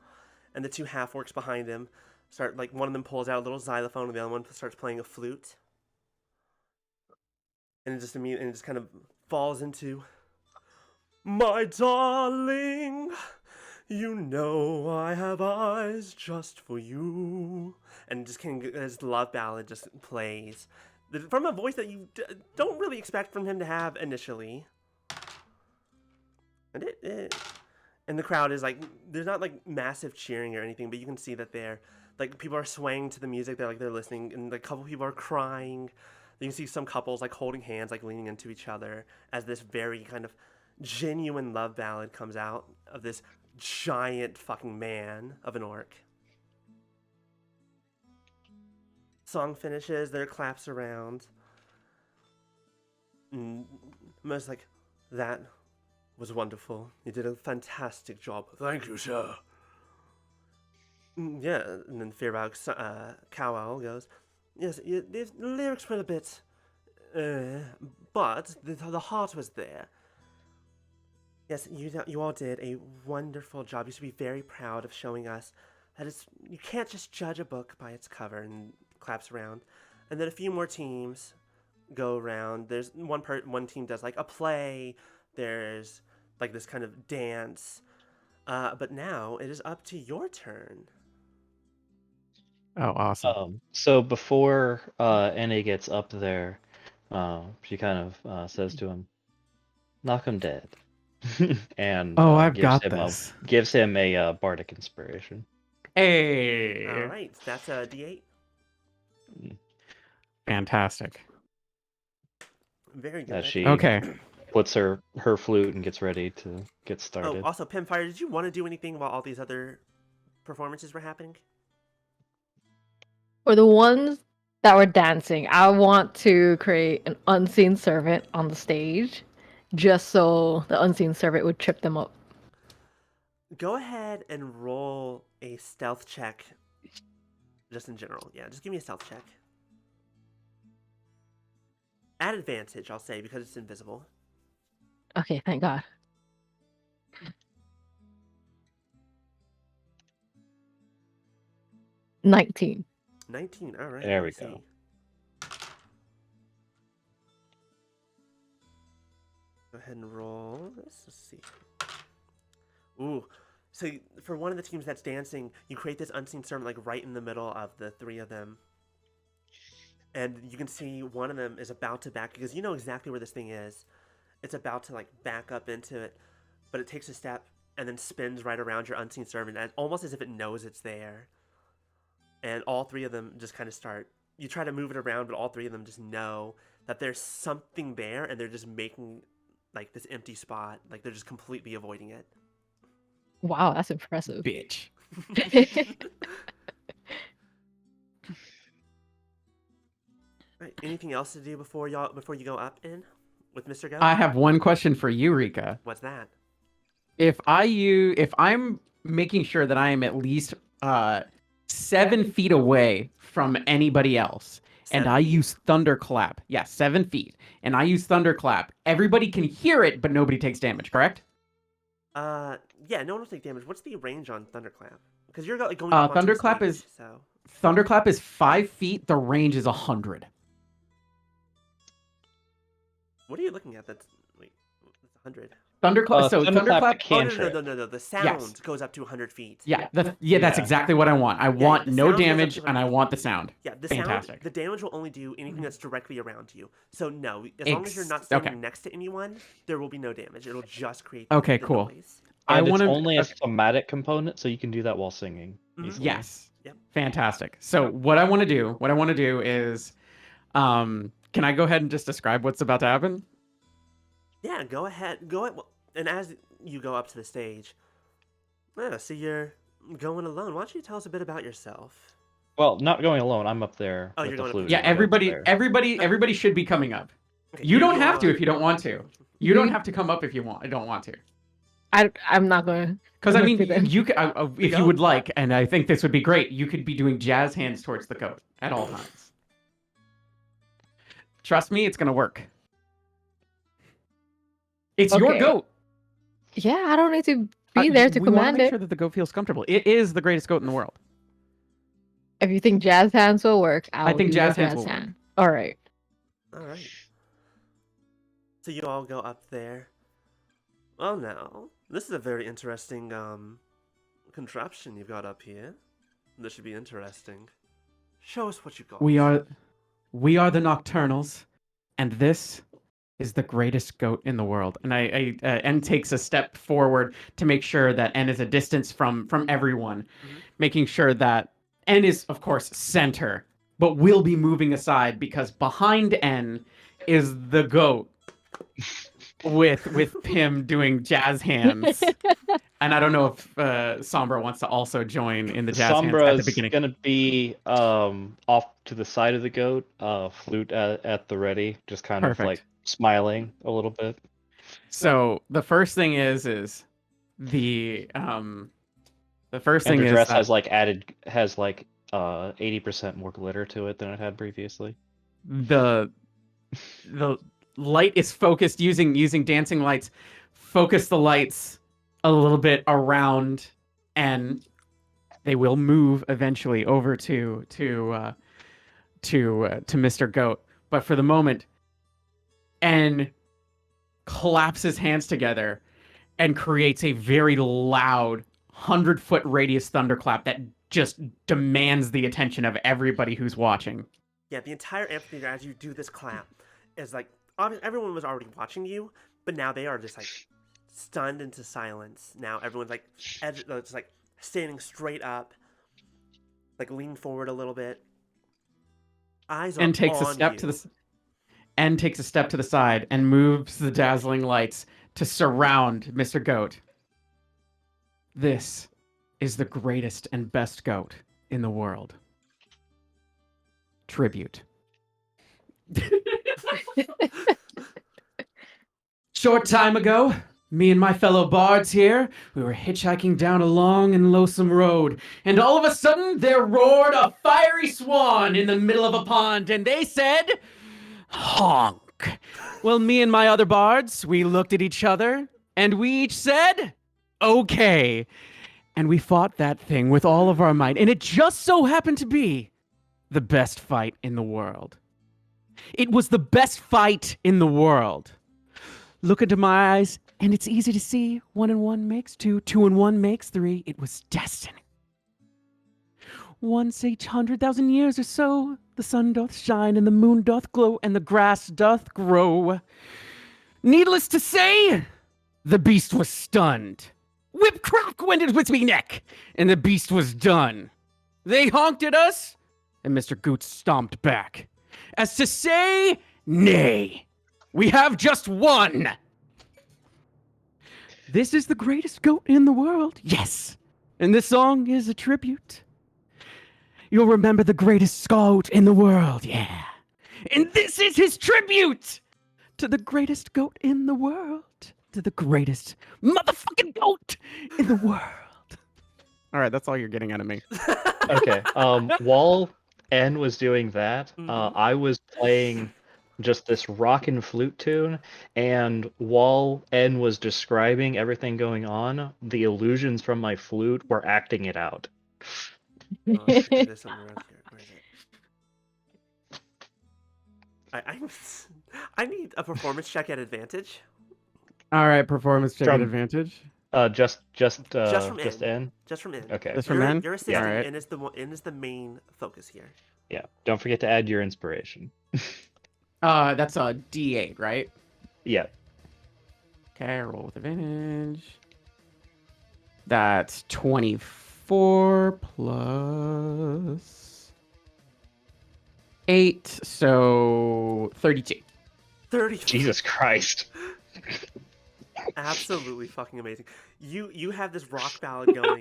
And the two half-orcs behind him start, like, one of them pulls out a little xylophone, and the other one starts playing a flute. And it just kind of falls into, "My darling, you know I have eyes just for you." And just his love ballad just plays from a voice that you don't really expect from him to have initially. And the crowd is like, there's not like massive cheering or anything, but you can see that they're like, people are swaying to the music. They're listening, and like, a couple people are crying. You can see some couples like holding hands, like leaning into each other as this very kind of genuine love ballad comes out of this giant fucking man of an orc. Song finishes, there are claps around. And most like, "That was wonderful. You did a fantastic job." "Thank you, sir." Yeah, and then Fearbog Cowell goes, "Yes, the lyrics were a bit but the heart was there. Yes, you all did a wonderful job. You should be very proud of showing us that you can't just judge a book by its cover, and claps around. And then a few more teams go around. There's one team does like a play. There's like this kind of dance. But now it is up to your turn. Oh, awesome. So before Annie gets up there, she kind of says to him, "Knock him dead," and Oh, I've gives got him this. gives him a bardic inspiration. Hey. All right, that's a D8. Fantastic. Very good. As she Okay. puts her flute and gets ready to get Oh, started. also, Pimfire, did you want to do anything while all these other performances were happening? For the ones that were dancing, I want to create an unseen servant on the stage, just so the unseen servant would trip them up. Go ahead and roll a stealth check. Just in general. Yeah, just give me a stealth check. At advantage, I'll say, because it's invisible. Okay, thank God. $19. 19, all right. There let we me go. see. Go ahead and roll this. Let's see. Ooh. So for one of the teams that's dancing, you create this unseen servant like right in the middle of the three of them. And you can see one of them is about to back, because you know exactly where this thing is. It's about to like back up into it, but it takes a step and then spins right around your unseen servant, almost as if it knows it's there. And all three of them just kind of start. You try to move it around, but all three of them just know that there's something there, and they're just making like this empty spot. Like they're just completely avoiding it. Wow, that's impressive. Bitch. Right. Anything else to do before you go up in with Mr. Go? I have one question for you, Rika. What's that? If I'm making sure that I am at least 7 feet away from anybody else, and 7 I feet? use thunderclap. Yeah, 7 feet, and I use thunderclap. Everybody can hear it, but nobody takes damage. Correct? Yeah, no one will take damage. What's the range on Thunderclap? Because you're like going up onto Thunderclap the is stage, so Thunderclap is 5 feet. The range is 100. what are you looking at? That's 100. Thunderclap. So Thunderclap thunderclap. Oh cantrip. no. The sound goes up to 100 feet. Yeah, that's Yeah. exactly what I want. I want the no sound goes up damage, to and I 100 want the feet. sound. Yeah, the Fantastic. sound. The damage will only do anything that's directly around you. So no, as long as you're not standing Okay. next to anyone, there will be no damage. It'll just create Okay, the cool. noise. I And want it's to. only a thematic component, so you can do that while singing. Mhm. easily. Yes. Yep. Fantastic. So what I want to do is, can I go ahead and just describe what's about to happen? Yeah, go ahead. And as you go up to the stage, so you're going alone. Why don't you tell us a bit about yourself? Well, not going alone. I'm up there Oh, with you're the going up flute. there. Yeah, and the goat's everybody, there. everybody should be coming up. Okay, You don't have all- to if you don't want to. You don't have to come up if you don't want to. I'm not going Because I mean, to them. you if you would like, and I think this would be great. You could be doing jazz hands towards the goat at all times. Trust me, it's gonna work. It's your Okay. goat. Yeah, I don't need to be there to we want command to make it. sure that the goat feels comfortable. It is the greatest goat in the world. If you think jazz hands will work, I think jazz hands will work. hand. All right. All right. So you all go up there. Well, now this is a very interesting contraption you've got up here. This should be interesting. Show us what you got. We are the Nocturnals, and this is the greatest goat in the world. And N takes a step forward to make sure that N is a distance from everyone, making sure that N is, of course, center, but will be moving aside because behind N is the goat with Pim doing jazz hands. And I don't know if Sombra wants to also join in the jazz hands at the beginning. Sombra's gonna be off to the side of the goat, flute at the ready, just kind of like smiling a little bit. So the first thing is the first And thing her is dress that has like 80% more glitter to it than it had previously. the The light is focused using dancing lights. Focus the lights a little bit around, and they will move eventually over to Mr. Goat. But for the moment, N claps his hands together and creates a very loud 100-foot radius thunderclap that just demands the attention of everybody who's watching. Yeah, the entire amphitheater, as you do this clap, is like, obviously everyone was already watching you, but now they are just like stunned into silence. Now everyone's like, just like standing straight up, like lean forward a little bit. Eyes are And takes a on step you. to the and takes a step to the side and moves the dazzling lights to surround Mr. Goat. This is the greatest and best goat in the world. Tribute. Short time ago, me and my fellow bards here, we were hitchhiking down a long and lonesome road, and all of a sudden there roared a fiery swan in the middle of a pond, and they said, honk. Well, me and my other bards, we looked at each other, and we each said, okay. And we fought that thing with all of our might, and it just so happened to be the best fight in the world. It was the best fight in the world. Look into my eyes, and it's easy to see 1 and 1 makes 2, 2 and 1 makes 3. It was destiny. Once each 100,000 years or so, the sun doth shine, and the moon doth glow, and the grass doth grow. Needless to say, the beast was stunned. Whip crack went his wispy neck, and the beast was done. They honked at us, and Mr. Goot stomped back, as to say, nay, we have just one. This is the greatest goat in the world, yes, and this song is a tribute. You'll remember the greatest goat in the world, yeah, and this is his tribute to the greatest goat in the world, to the greatest motherfucking goat in the world. All right, that's all you're getting out of me. Okay. While N was doing that, I was playing just this rock and flute tune, and while N was describing everything going on, the illusions from my flute were acting it out. Oh, there's something around here. Where is it? I need a performance check at advantage. All right, performance check at From- advantage. Just from N. Just from in. Okay. Just from N? You're assisting, Alright. and is the main focus here. Yeah. Don't forget to add your inspiration. That's a D8, right? Yeah. Okay, roll with advantage. That's 24 plus 8, so 32. 30. Jesus Christ. Absolutely fucking amazing. You have this rock ballad going.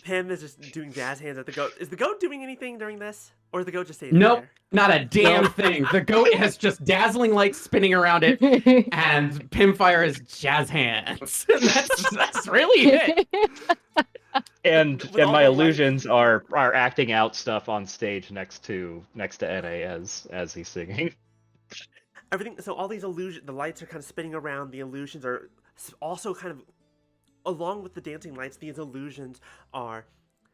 Pim is just doing jazz hands at the goat. Is the goat doing anything during this? Or is the goat just staying Nope, there? not a damn thing. The goat has just dazzling lights spinning around it, and Pimfire is jazz hands. That's really it. And With all my the illusions are acting out stuff on stage next to NA as he's singing. Everything. So all these illusions, the lights are kind of spinning around. The illusions are also kind of, along with the dancing lights, these illusions are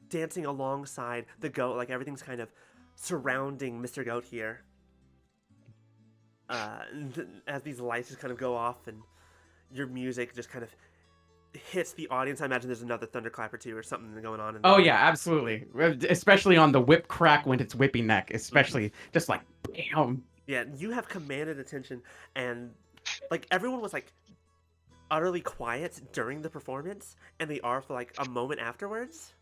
dancing alongside the goat. Like everything's kind of surrounding Mr. Goat here. As these lights just kind of go off and your music just kind of hits the audience. I imagine there's another thunderclap or two or something going on. Oh yeah, absolutely. Especially on the whip crack when it's whippy neck. Especially just like bam. Yeah, you have commanded attention, and like everyone was like utterly quiet during the performance, and they are for like a moment afterwards,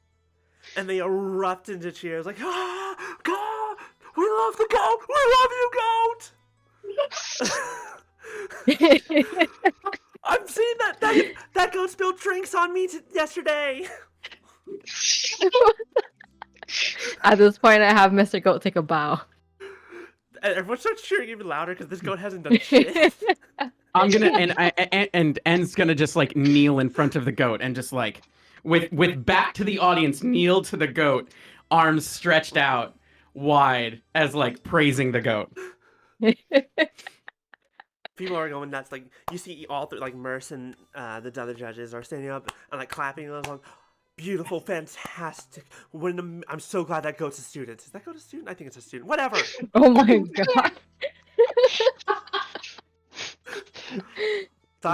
and they erupt into cheers like, "Ah, God, we love the goat, we love you, goat." I've seen that goat spilled drinks on me yesterday. At this point, I have Mr. Goat take a bow. And everyone starts cheering even louder because this goat hasn't done shit. I'm gonna and N's gonna just like kneel in front of the goat and just like with back to the audience, kneel to the goat, arms stretched out, wide as like praising the goat. People are going nuts. Like you see all three, like Merce and the other judges are standing up and like clapping along. Beautiful, fantastic. I'm so glad that goat's a student. Is that goat a student? I think it's a student. Whatever. Oh my god.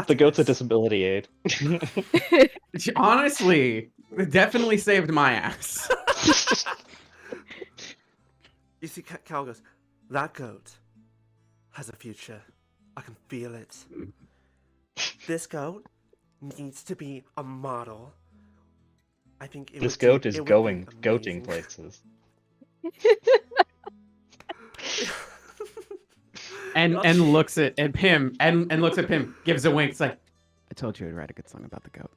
The goat's a disability aid. Honestly, it definitely saved my ass. You see, Cal goes, that goat has a future. I can feel it. This goat needs to be a model. I think This goat is goating places. and looks at Pim and looks at Pim, gives a wink. It's like, I told you I'd write a good song about the goat.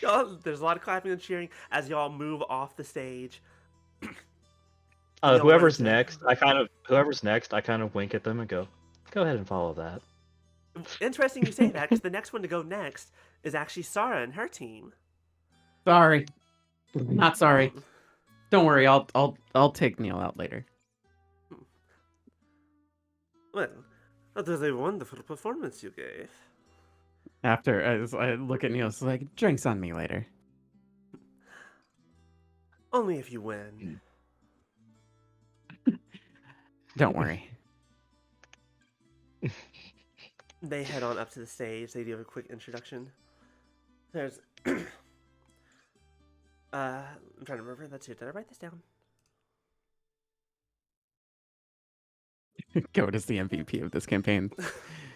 Y'all, there's a lot of clapping and cheering as y'all move off the stage. Whoever's next, I kind of wink at them and go ahead and follow that. Interesting you say that, because the next one to go next is actually Sarah and her team. Sorry, not sorry. Don't worry, I'll take Neil out later. Well, that was a wonderful performance you gave. After as I look at Neil, it's like, drinks on me later. Only if you win. Don't worry. They head on up to the stage. They do a quick introduction. There's... I'm trying to remember. That's it. Did I write this down? Goat is the MVP of this campaign.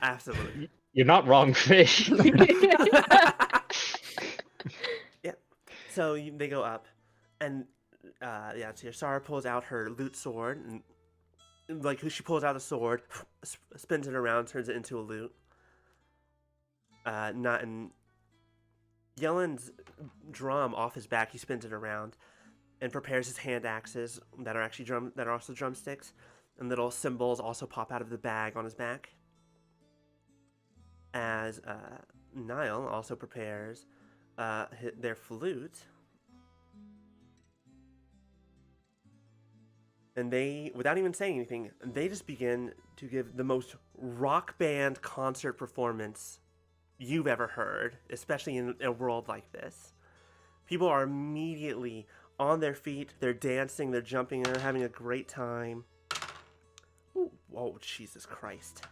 Absolutely. You're not wrong, Fish. Yeah. So they go up, and yeah, so Sarah pulls out her lute sword, and like she pulls out a sword, spins it around, turns it into a lute. Not in Yellen's drum off his back, he spins it around, and prepares his hand axes that are actually that are also drumsticks, and little cymbals also pop out of the bag on his back. As Niall also prepares their flute. And they, without even saying anything, they just begin to give the most rock band concert performance you've ever heard, especially in a world like this. People are immediately on their feet, they're dancing, they're jumping, they're having a great time. Ooh, whoa, Jesus Christ.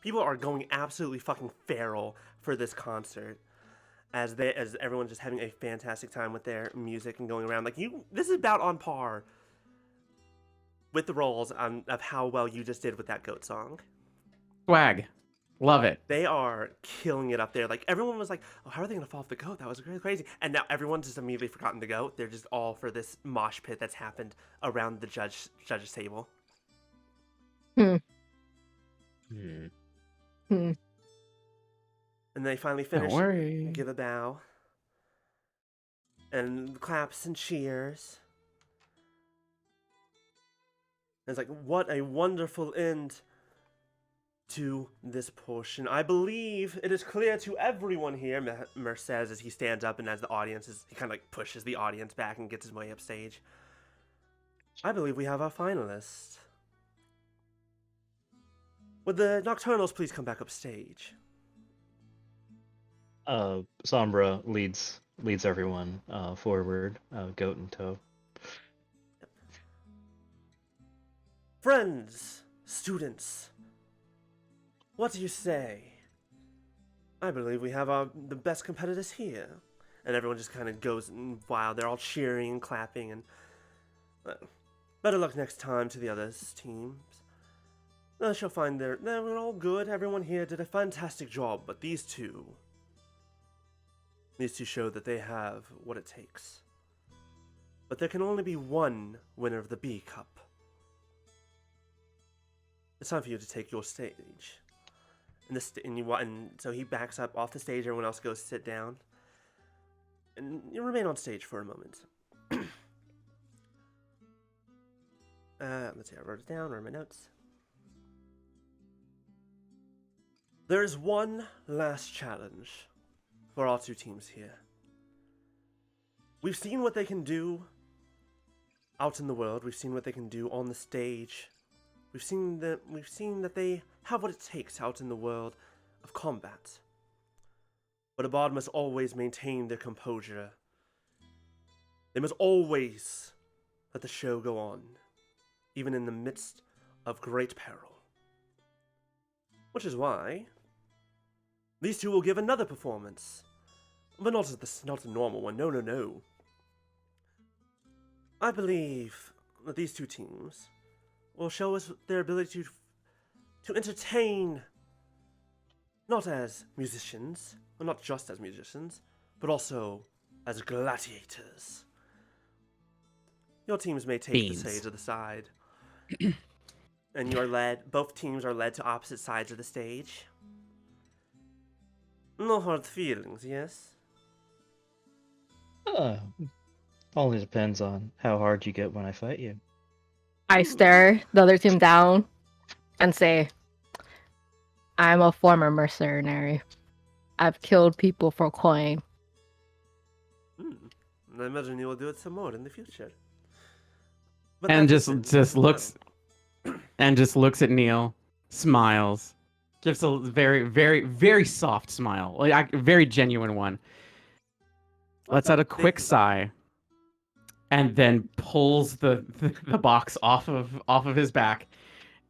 People are going absolutely fucking feral for this concert, as everyone's just having a fantastic time with their music and going around. Like this is about on par with the roles of how well you just did with that goat song. Swag, love it. They are killing it up there. Like everyone was like, "Oh, how are they gonna fall off the goat? That was really crazy." And now everyone's just immediately forgotten the goat. They're just all for this mosh pit that's happened around the judge's table. Hmm. And they finally finish. Don't worry. Give a bow. And claps and cheers. And it's like, what a wonderful end to this portion. I believe it is clear to everyone here, Merce says as he stands up and as the audience he kind of like pushes the audience back and gets his way upstage. I believe we have our finalists. Would the Nocturnals please come back upstage? Sombra leads everyone forward, goat in tow. Friends, students, what do you say? I believe we have the best competitors here. And everyone just kind of goes wild. They're all cheering and clapping. And better luck next time to the other teams. I shall find they were all good. Everyone here did a fantastic job. But these two show that they have what it takes. But there can only be one winner of the B Cup. It's time for you to take your stage. And so he backs up off the stage. Everyone else goes sit down. And you remain on stage for a moment. Let's see, I wrote it down, or my notes. There is one last challenge for our two teams here. We've seen what they can do out in the world. We've seen what they can do on the stage. We've seen that they have what it takes out in the world of combat. But a bard must always maintain their composure. They must always let the show go on, even in the midst of great peril. Which is why these two will give another performance. But not a normal one. No, no, no. I believe that these two teams will show us their ability to entertain, not as musicians, or not just as musicians, but also as gladiators. Your teams may take Beans. the stage of the side, and both teams are led to opposite sides of the stage. No hard feelings, yes? Only depends on how hard you get when I fight you. I stare the other team down and say, I'm a former mercenary. I've killed people for coin. I imagine you will do it some more in the future. But And that's just looks at Neil, smiles, gives a very, very, very soft smile, like a very genuine one. Lets out a quick sigh, and then pulls the box off of his back,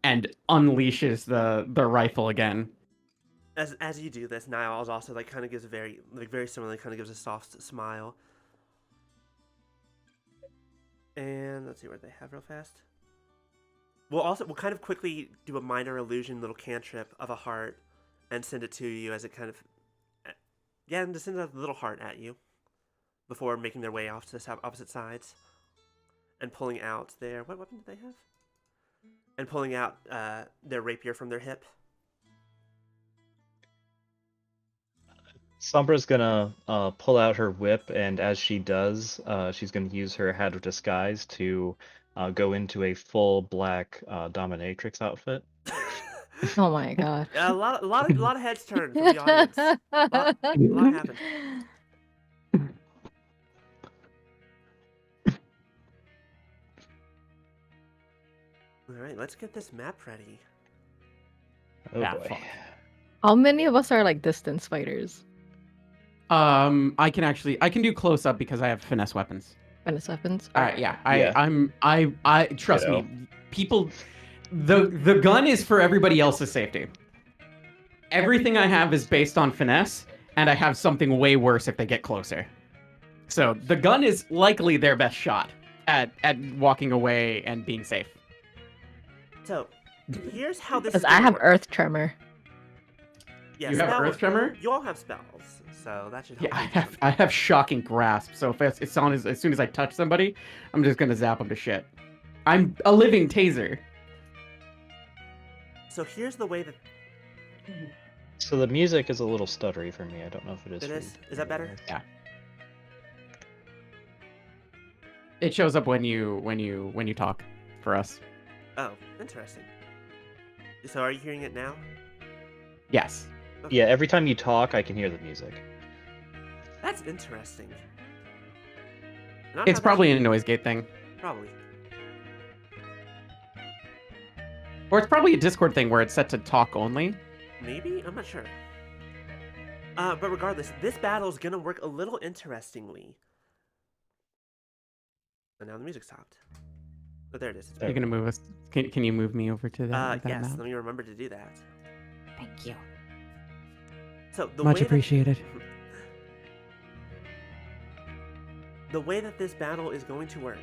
and unleashes the rifle again. As you do this, Niles also kind of gives a very similarly kind of gives a soft smile. And let's see what they have real fast. We'll kind of quickly do a minor illusion little cantrip of a heart and send it to you as it kind of and to send a little heart at you before making their way off to the opposite sides and pulling out what weapon did they have? And pulling out their rapier from their hip. Sombra's gonna pull out her whip, and as she does, she's gonna use her hat of disguise to go into a full black dominatrix outfit. Oh my god. A lot of heads turned from the audience. A lot happened. All right, let's get this map ready. Oh Yeah, boy. fuck. How many of us are like distance fighters? I can do close up because I have finesse weapons. Finesse weapons? Yeah. Yeah. I trust Ditto. me. People, the gun is for everybody else's safety. Everything I have is based on finesse, and I have something way worse if they get closer. So the gun is likely their best shot at walking away and being safe. So, here's how this Because is I gonna have work. Earth Tremor. Yeah, You have spell- Earth Tremor? You all have spells, so that should help. Yeah, I have shocking grasp. So if it's on as soon as I touch somebody, I'm just gonna zap them to shit. I'm a living taser. So here's the way that So the music is a little stuttery for me. I don't know if it is. It for is? you. Is that better? Yeah. It shows up when you talk for us. Oh, interesting. So are you hearing it now? Yes. Okay. Yeah, every time you talk, I can hear the music. That's interesting. Not It's how that probably should a noise gate thing. be. Probably. Or it's probably a Discord thing where it's set to talk only. Maybe? I'm not sure. But regardless, this battle is gonna work a little interestingly. And now the music stopped. Oh, there it is. It's You're gonna move us. Can you move me over to that yes, map? let me remember to do that. Thank you. So the Much way that- appreciated. the way that this battle is going to work.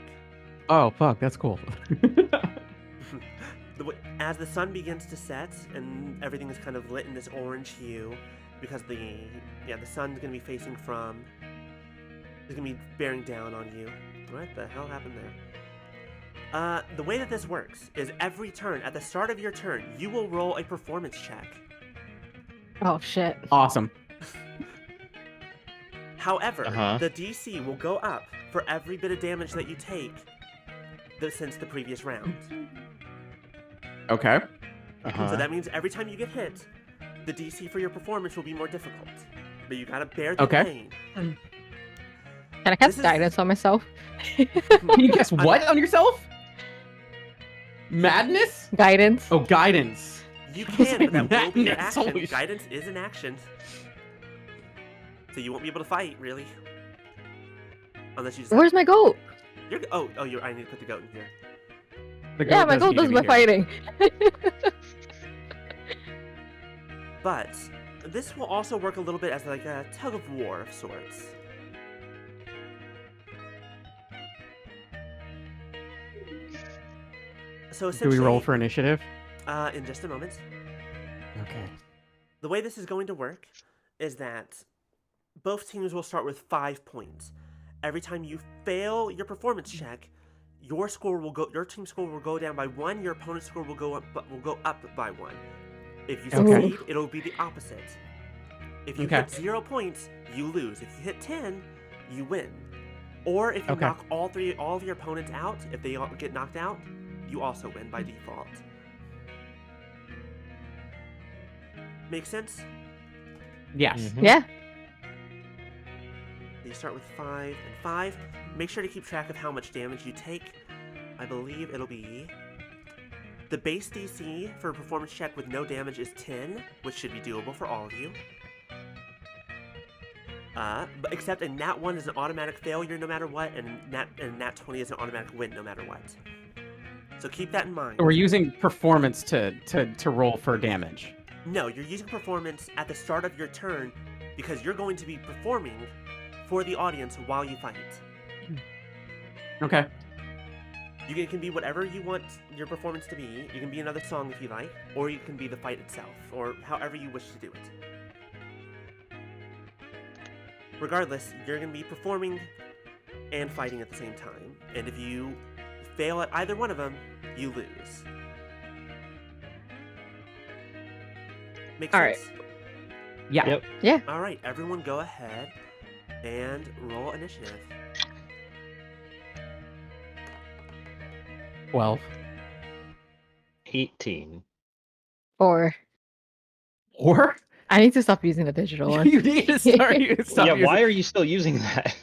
Oh fuck, that's cool. As the sun begins to set and everything is kind of lit in this orange hue, because the sun's gonna be facing from, it's gonna be bearing down on you. What the hell happened there? The way that this works is every turn, at the start of your turn, you will roll a performance check. Oh shit. Awesome. However, Uh-huh. the DC will go up for every bit of damage that you take since the previous round. Okay. Uh-huh. So that means every time you get hit, the DC for your performance will be more difficult, but you gotta bear the Okay. pain. Can I cast This is- guidance on myself? Can you guess what on yourself? Madness? Guidance. Oh, guidance. You I was can, like, but that will be your madness, action. holy sh- Guidance is an action. So you won't be able to fight, really. Unless you just Where's my goat? I need to put the goat in here. The Yeah, my does goat need to does be my here. fighting. But this will also work a little bit as like a tug of war of sorts. So Do essentially, we roll for initiative? in just a moment. Okay. The way this is going to work is that both teams will start with 5 points. Every time you fail your performance check, your team score will go down by 1. Your opponent's score will go up by 1. If you Okay. succeed, it'll be the opposite. If you Okay. hit 0 points, you lose. If you hit 10, you win. Or if you Okay. knock all of your opponents out, if they all get knocked out, you also win by default. Make sense? Yes. Mhm. Yeah. You start with 5 and 5. Make sure to keep track of how much damage you take. I believe it'll be... The base DC for a performance check with no damage is 10, which should be doable for all of you. But except a nat 1 is an automatic failure no matter what, and nat 20 is an automatic win no matter what. So keep that in mind. We're using performance to roll for damage. No, you're using performance at the start of your turn because you're going to be performing for the audience while you fight. Okay. It can be whatever you want your performance to be. You can be another song if you like, or you can be the fight itself, or however you wish to do it. Regardless, you're going to be performing and fighting at the same time, and if you fail at either one of them, you lose. Make All sense? right. Yeah. Yep. Yeah. All right, everyone go ahead and roll initiative. 12. 18. Or Or I need to stop using the digital one. you need to start stop Yeah, using why are you still using that?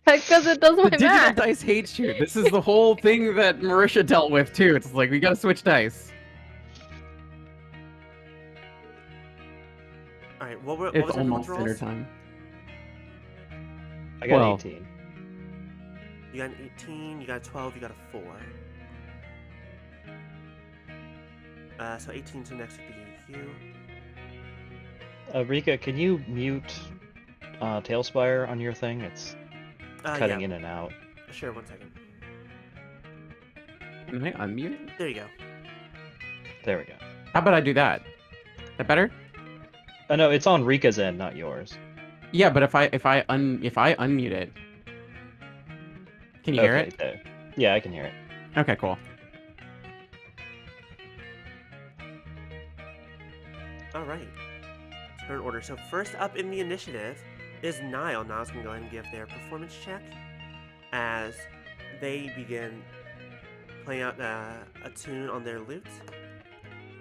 Because it does the my digital math. dice hates you. This is the whole thing that Marisha dealt with too. It's like we gotta switch dice. All right, what was It's everyone's almost dinner rolls? time. I got 12. 18. You got an 18, you got a 12, you got a 4. So 18, so next would be you. Rika, can you mute Tailspire on your thing? It's cutting Yeah, in and out. sure, 1 second. Can I unmute it? There you go. There we go. How about I do that? Is that better? Oh no, it's on Rika's end, not yours. Yeah, but if I unmute it, can you hear Okay, it? there. Yeah, I can hear it. Okay, cool. All right. Turn order. So first up in the initiative is Nile. Nile's going to go ahead and give their performance check as they begin playing out a tune on their lute.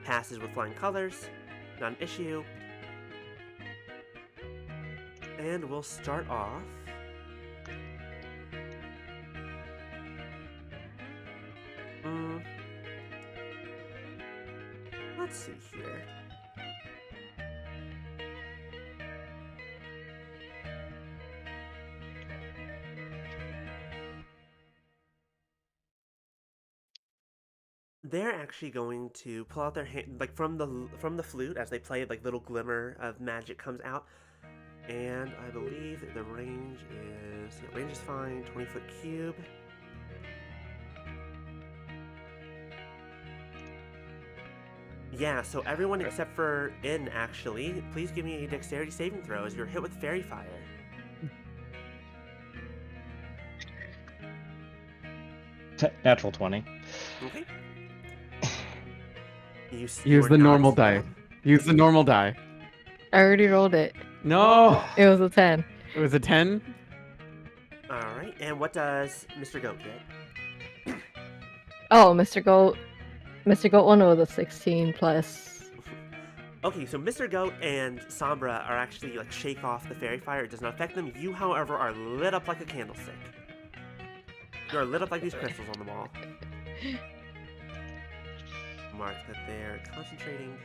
Passes with flying colors. Not an issue. And we'll start off. Let's see here. They're actually going to pull out their hand, like from the flute as they play. Like little glimmer of magic comes out, and I believe the range is fine. 20-foot cube. Yeah, so everyone except for In, actually, please give me a dexterity saving throw as you're hit with fairy fire. Natural 20. Okay. Use you're the not normal stunned. die. Use the normal die. I already rolled it. No, It was a 10. it was a 10. All right, and what does Mr. Goat get? Oh, Mr. Goat. Mr. Goat one was a 16 plus. Okay, so Mr. Goat and Sombra are actually like shake off the fairy fire. It does not affect them. You, however, are lit up like a candlestick. You are lit up like these crystals on the wall. Mark that they're concentrating.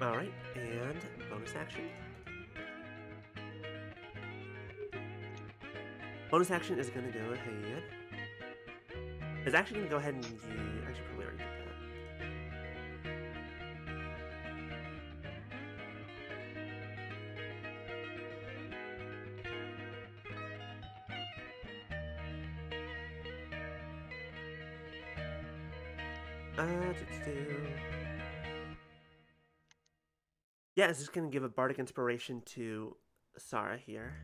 Alright, and bonus action. Bonus action is going to go ahead. It's actually going to go ahead and use. Actually, probably already did that. Yeah, it's just going to give a bardic inspiration to Sarah here.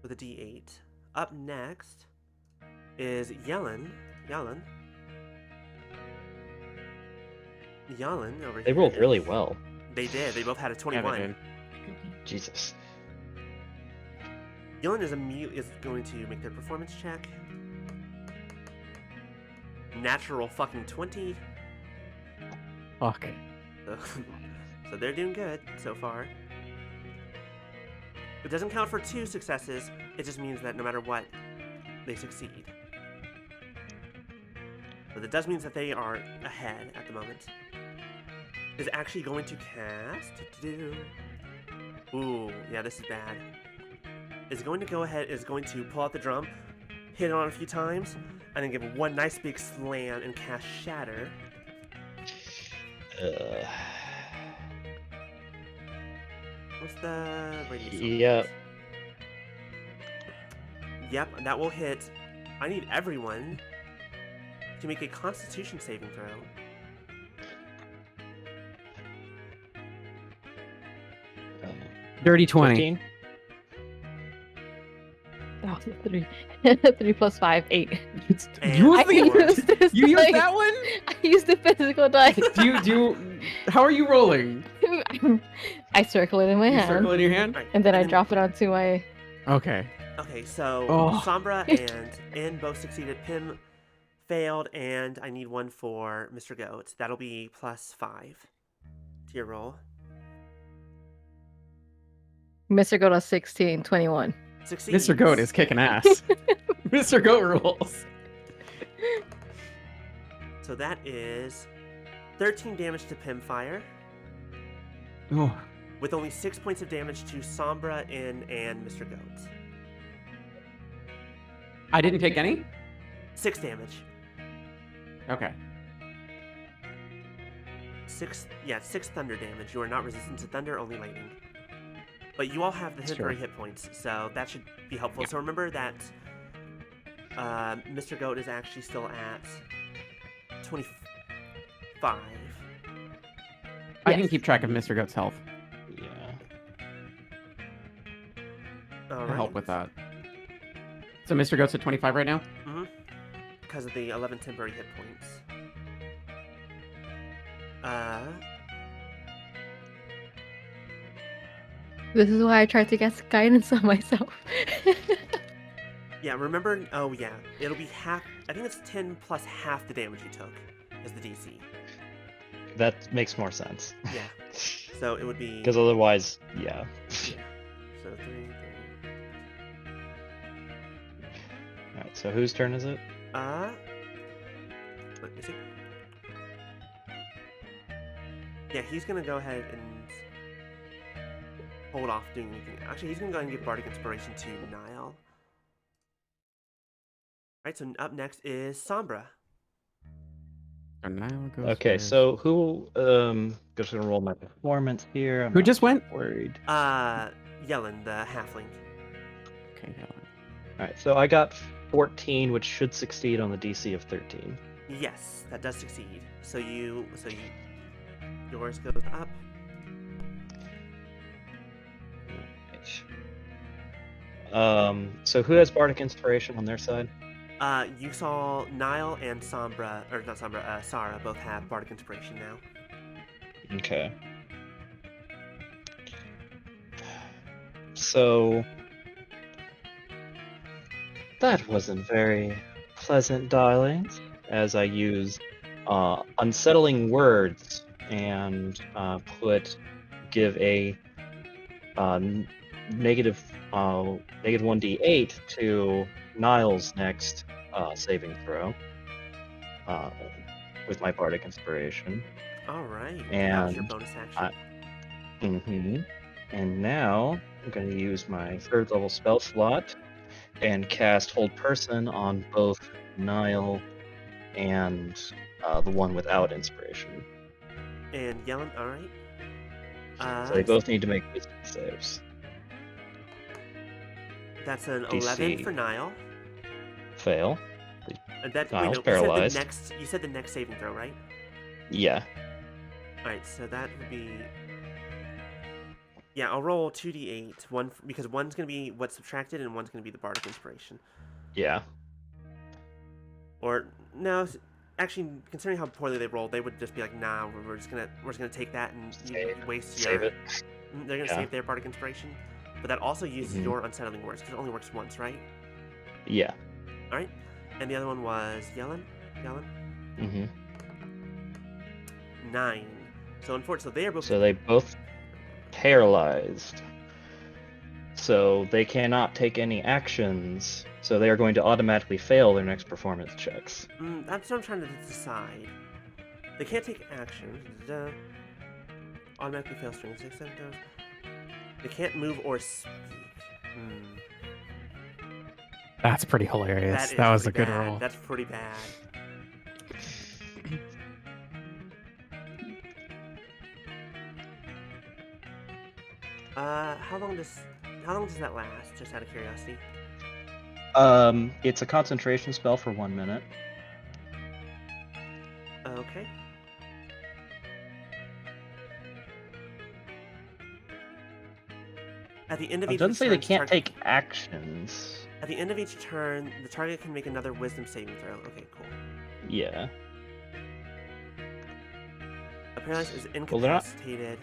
With a D8. Up next is Yellen over here. They rolled really well. They did. They both had a 21. Jesus. Yellen is going to make their performance check. Natural fucking 20. Fuck. So they're doing good so far. It doesn't count for 2 successes. It just means that no matter what, they succeed. But it does mean that they are ahead at the moment. Is actually going to cast. Ooh, yeah, this is bad. Is going to go ahead. Is going to pull out the drum, hit it on a few times, and then give one nice big slam and cast Shatter. What's the radius? Yep. Yep, that will hit. I need everyone to make a Constitution saving throw. Dirty 20. 15? Oh, 3. 3 plus 5, 8. And You I used used this You used dice. that one? I used the physical dice. How are you rolling? I circle it in my You hand, circle in your hand? Right, and then I drop it onto my. Okay. Okay, so Oh. Sombra and In both succeeded. Pim failed, and I need one for Mr. Goat. That'll be plus 5 to your roll. Mr. Goat 16, 21. Succeeds. Mr. Goat is kicking ass. Mr. Goat rules. So that is 13 damage to Pim Fire, Oh. with only 6 points of damage to Sombra, In, and Mr. Goat. I didn't take any? 6 damage. Okay. 6 thunder damage. You are not resistant to thunder, only lightning. But you all have the temporary hit points, so that should be helpful. So remember that Mr. Goat is actually still at 25. I can keep track of Mr. Goat's health. Yeah. All I'll right. help with that. So Mr. Goat's at 25 right now? Mm-hmm. Because of the 11 temporary hit points. This is why I tried to get guidance on myself. Yeah, remember, oh yeah, it'll be half, I think it's 10 plus half the damage you took is the DC. That makes more sense. Yeah. So it would be... Because otherwise, yeah. Yeah. So 3. Alright, so whose turn is it? Let me see. Yeah, he's gonna go ahead and hold off doing anything. Actually, he's gonna go ahead and give Bardic Inspiration to Niall. Alright, so up next is Sombra. And now goes Okay, first. so who, just gonna roll my performance here. I'm Who not just went? worried. Yellen, the halfling. Okay, yeah. Alright, so I got 14, which should succeed on the DC of 13. Yes, that does succeed. So yours goes up. So who has Bardic Inspiration on their side? You saw Niall and Sombra, or not Sombra, Sarah both have Bardic Inspiration now. Okay. So that wasn't very pleasant darlings, as I use unsettling words and give a negative 1d8 to Niall's next saving throw with my bardic inspiration. All right. That was And your bonus action. And now I'm going to use my 3rd level spell slot and cast Hold Person on both Niall and the one without inspiration. And Yellen, all right. So they both need to make wisdom saves. That's an DC. 11 for Niall. Fail. Niall's You paralyzed. said the next saving throw, right? Yeah. All right, so that would be. Yeah, I'll roll 2d8. Because one's gonna be what's subtracted, and one's gonna be the bardic inspiration. Yeah. Or no, actually, considering how poorly they rolled, they would just be like, "Nah, we're just gonna take that and waste your." Save it. They're gonna save their bardic inspiration, but that also uses your unsettling words because it only works once, right? Yeah. All right, and the other one was Yellen. Mm-hmm. 9. So unfortunately, they are both. So they both paralyzed. So they cannot take any actions. So they are going to automatically fail their next performance checks. That's what I'm trying to decide. They can't take actions. Automatically fail strings. They can't move or speak. That's pretty hilarious. That That was is a good pretty bad. roll. That's pretty bad. How long does that last? Just out of curiosity. It's a concentration spell for 1 minute. Okay. At the end of It each doesn't say they turn, can't take actions. At the end of each turn, the target can make another wisdom saving throw. Okay, cool. Yeah. A paralyzed is Well, they're not- incapacitated.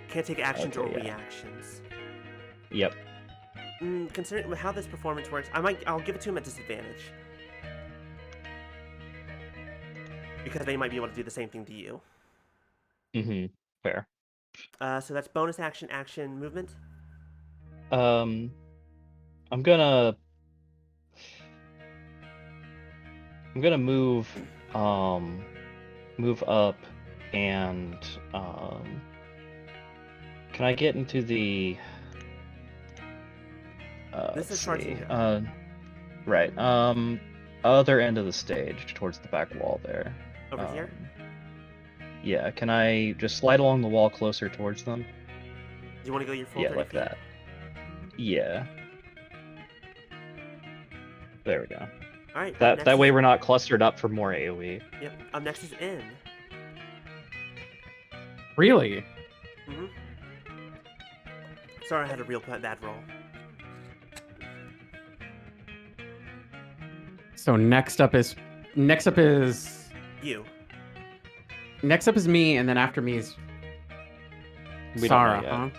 Can't take actions or Okay, yeah. reactions. Yep. Considering how this performance works, I'll give it to him at disadvantage. Because they might be able to do the same thing to you. Mm-hmm. Fair. So that's bonus action, movement. I'm gonna move up and can I get into the This is let's see. charging. Right. Other end of the stage towards the back wall there. Over here? Yeah, can I just slide along the wall closer towards them? Do you want to go your full Yeah, 30 like feet? that. Yeah. There we go. Alright. That way we're not clustered up for more AoE. Yep. Up next is N. Really? Mm-hmm. Sorry, I had a real bad roll. So next up is You. next up is me, and then after me is We don't Sarah, know yet. huh?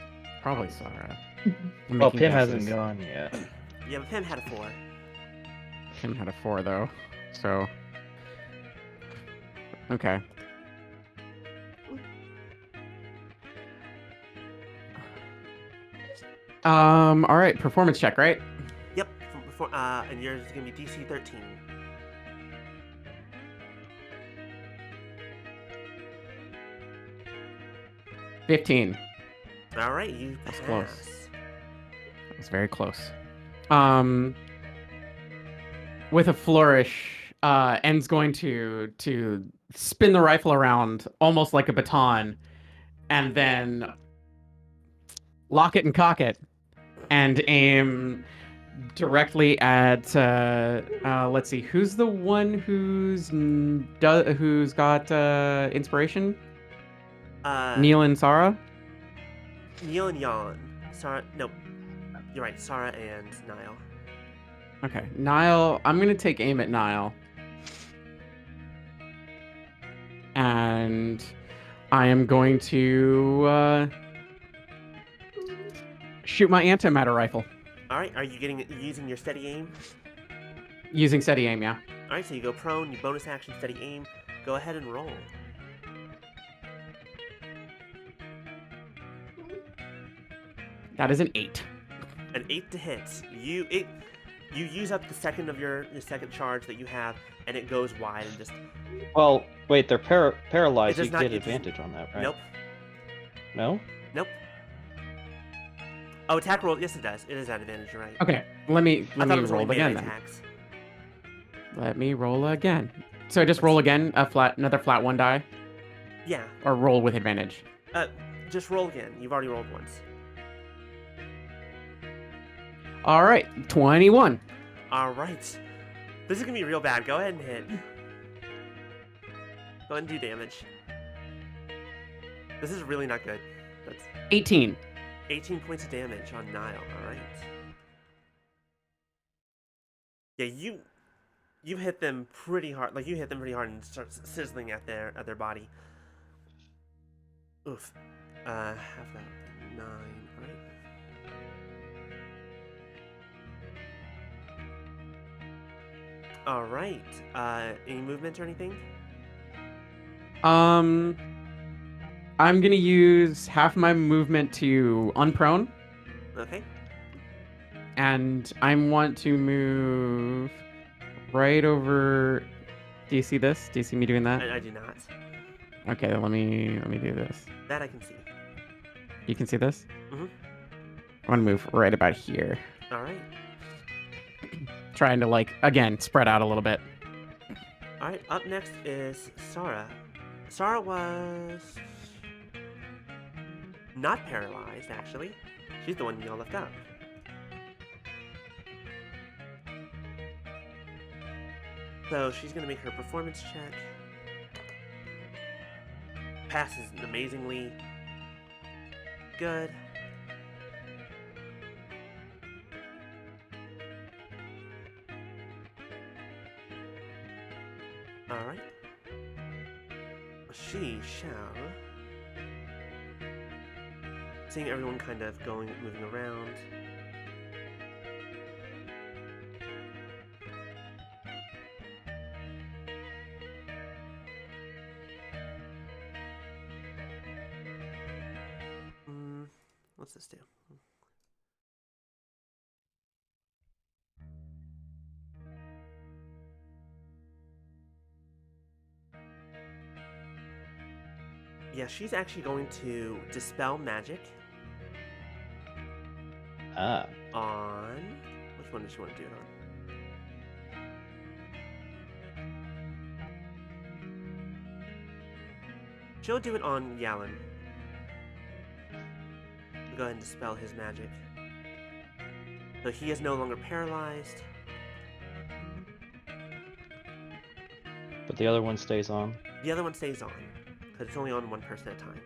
Probably Sarah. I'm Well, making Pim guesses. hasn't gone yet. Yeah, but Pim had a 4. Pim had a 4 though, so okay. All right, performance check, right? Yep. From before, and yours is gonna be DC 13. $15. All right, you pass. That's close. It's very close. With a flourish, En's going to spin the rifle around almost like a baton, and then lock it and cock it, and aim directly at. Let's see, who's the one who's got inspiration? Neil and Sarah. Neil and Jan. Sarah. Nope. You're right. Sarah and Niall. Okay, Niall. I'm gonna take aim at Niall, and I am going to shoot my antimatter rifle. All right. Are you using your steady aim? Using steady aim, yeah. All right, so you go prone, you bonus action, steady aim. Go ahead and roll. That is an 8. An 8 to hit. You use up the second of your second charge that you have, and it goes wide and just. Well, wait, they're paralyzed. It You does not- get it doesn't- advantage on that, right? Nope. No? Nope. Oh, attack roll. Yes, it does. It is at advantage. You're right. Okay, let me I thought it was roll only again melee then. attacks. Let me roll again. So I just roll again, another flat 1 die, Yeah. or roll with advantage. Just roll again. You've already rolled once. All right, 21. All right. This is gonna be real bad. Go ahead and hit. Go ahead and do damage. This is really not good. That's 18. 18 points of damage on Nile. All right. Yeah, you hit them pretty hard. Like you hit them pretty hard and start sizzling at their body. Oof. Half that 9. All right. All right. Any movement or anything? I'm gonna use half my movement to unprone, Okay. and I want to move right over. Do you see this? Do you see me doing that? I do not. Okay, let me do this. That I can see. You can see this? Mhm. I want to move right about here. All right. Trying to, like, again, spread out a little bit. All right. Up next is Sarah. Sarah was not paralyzed, actually. She's the one y'all left out. So she's gonna make her performance check. Passes amazingly good. All right. She shall. Seeing everyone kind of moving around. What's this do? Yeah, she's actually going to dispel magic Ah. on. Which one does she want to do it on? She'll do it on Yalin. Go ahead and dispel his magic. So he is no longer paralyzed. But the other one stays on. The other one stays on, because it's only on one person at a time.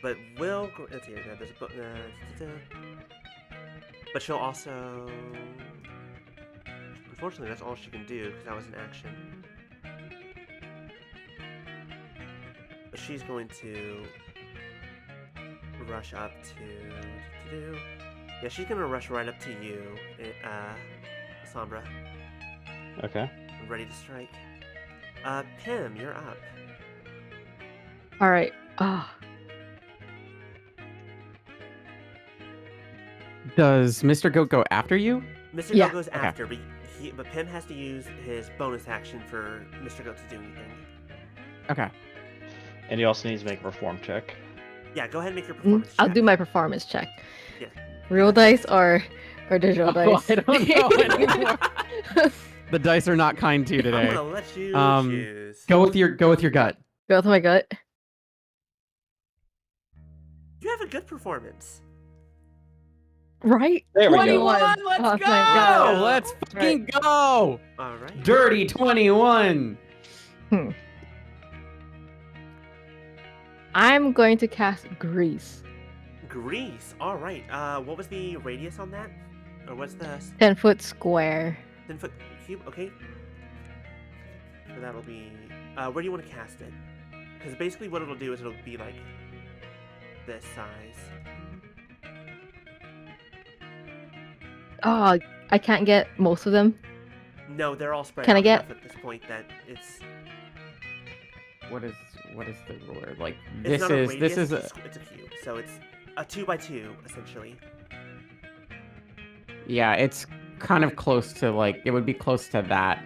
But will let's see. There's a but she'll also. Unfortunately, that's all she can do because that was an action. But she's going to rush up to. Yeah, she's gonna rush right up to you, Sombra. Okay. Ready to strike. Pim, you're up. All right. Ah. Does Mr. Goat go after you? Mr. Yeah. Goat goes Okay. after, but Pim has to use his bonus action for Mr. Goat to do anything. Okay. And he also needs to make a perform check. Yeah, go ahead and make your performance I'll check. do my performance check. Yeah. Real dice or digital dice? I don't know anymore. The dice are not kind to you I'm today. gonna let you choose. Go with your gut. Go with my gut. You have a good performance. Right? There we go. 21. Let's Oh, go. thank God. Let's fucking go. All right. Dirty 21. I'm going to cast Grease. Grease. All right. What was the radius on that? Or what's the 10-foot square. 10-foot cube? Okay. So that'll be. Where do you want to cast it? Because basically, what it'll do is it'll be like this size. Oh, I can't get most of them. No, they're all spread Can I out get- enough at this point that it's What is the ruler? Like it's this not a is radius, this is a it's a cube, so it's a 2x2 essentially. yeah. It's kind of close to like it would be close to that,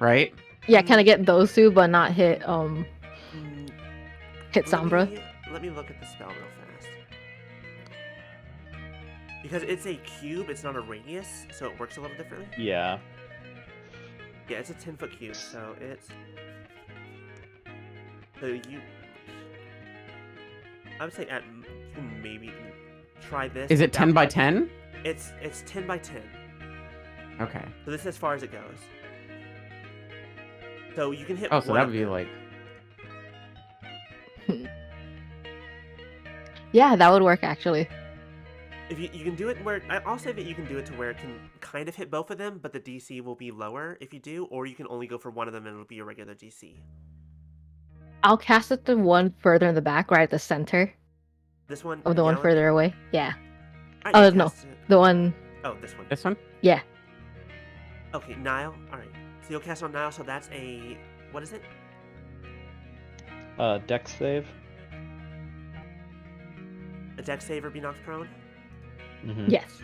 right? Yeah, can I get those two, but not hit Mm, Sombra? Let me look at the spell real fast. Because it's a cube, it's not a radius, so it works a little differently. Yeah. Yeah, it's a 10-foot cube, so it's. So you. I would say you can maybe try this. Is it without- 10 by 10? It's 10 by 10. Okay. So this is as far as it goes. So you can hit. Oh, so one that of would be them. like Yeah, that would work actually. If you can do it where I'll say that you can do it to where it can kind of hit both of them, but the DC will be lower if you do, or you can only go for one of them and it'll be a regular DC. I'll cast it the one further in the back, right at the center This one. of the one yellow? further away. Yeah. Alright, Oh, you no. cast it. The one. Oh, this one. this one. Yeah. Okay, Nile. All right. So you'll cast on Nile. So that's a what is it? Dex save. A dex save or be knocked prone, Mm-hmm. Yes.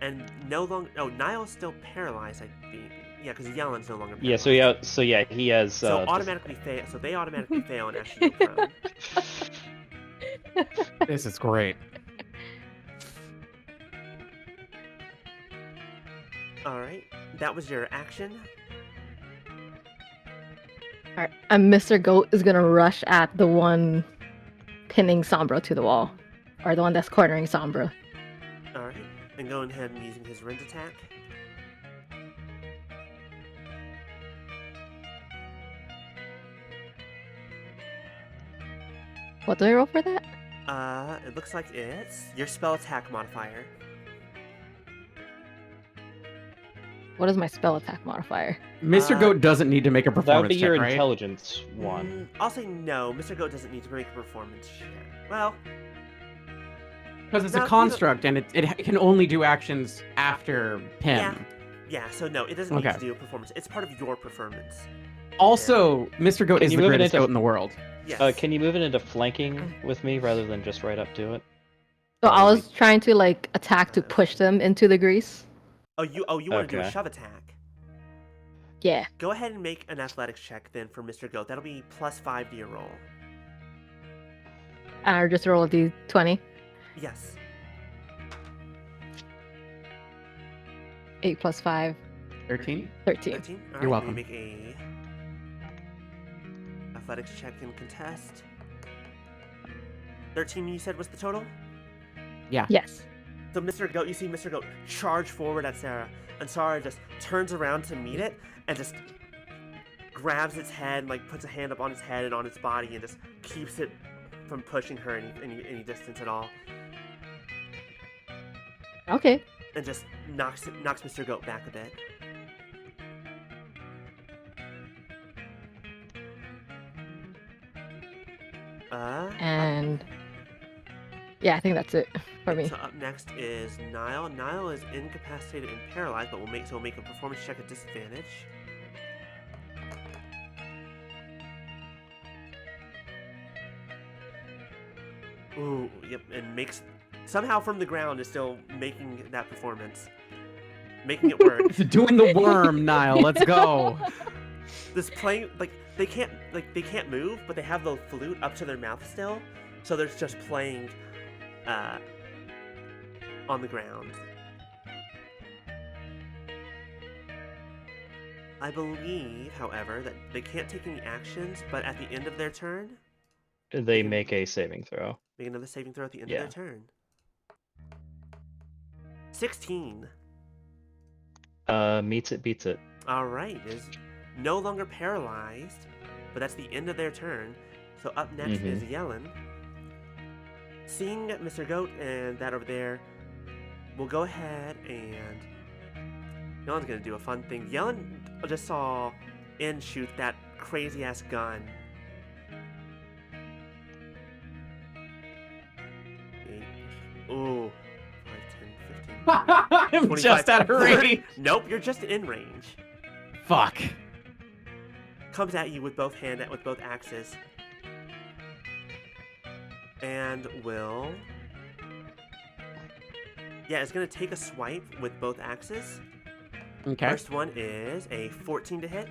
and no longer. Oh, Nile's still paralyzed. I think. Yeah, because Yellen's no longer. Paralyzed. Yeah. So yeah, he has. So automatically fail. So they automatically fail and actually go prone. This is great. All right. That was your action. Alright. And Mr. Goat is gonna rush at the one pinning Sombra to the wall. Or the one that's cornering Sombra. All right. And going ahead and using his rend attack. What do I roll for that? It looks like it's your spell attack modifier. What is my spell attack modifier? Mr. Goat doesn't need to make a that would performance be check, your right? intelligence one. I'll say no. Mr. Goat doesn't need to make a performance check. Well, Because it's No, a you construct and it can only do actions after him. yeah. So no, it doesn't need Okay. to do a performance. It's part of your performance. Also, Mr. Goat Can is you the move it greatest into- goat in the world. Yes. Can you move it into flanking with me rather than just right up to it? So I was trying to like attack to push them into the grease. Oh, you want to do a Okay. shove attack? Yeah. Go ahead and make an athletics check then for Mr. Goat. That'll be +5 to your roll. And I just roll a d20. Yes. 8 plus 5, 13? 13. 13. All right, You're welcome. We make a athletics check and contest. 13. You said was the total. Yes. So Mr. Goat, you see Mr. Goat charge forward at Sarah, and Sarah just turns around to meet it and just grabs its head and like puts a hand up on its head and on its body and just keeps it from pushing her any distance at all, Okay. and just knocks Mr. Goat back a bit. And yeah, I think that's it for me. So up next is Nile. Nile is incapacitated and paralyzed, but we'll make a performance check at disadvantage. Ooh, yep, and makes somehow from the ground is still making that performance, making it work. Doing the worm, Nile. Let's go. This playing like they can't move, but they have the flute up to their mouth still, so they're just playing on the ground. I believe, however, that they can't take any actions, but at the end of their turn, They make a saving throw. make another saving throw at the end Yeah. of their turn. 16. Meets it, beats it. All right, is no longer paralyzed, but that's the end of their turn. So up next is Yellen. Seeing Mr. Goat and that over there, we'll go ahead and Yellen's gonna do a fun thing. Yellen just saw In shoot that crazy ass gun. 8. Ooh. 5, 10, 15, just out of 30. range. Nope, you're just in range. Fuck. Comes at you with both axes. And will... Yeah, it's going to take a swipe with both axes. Okay. First one is a 14 to hit.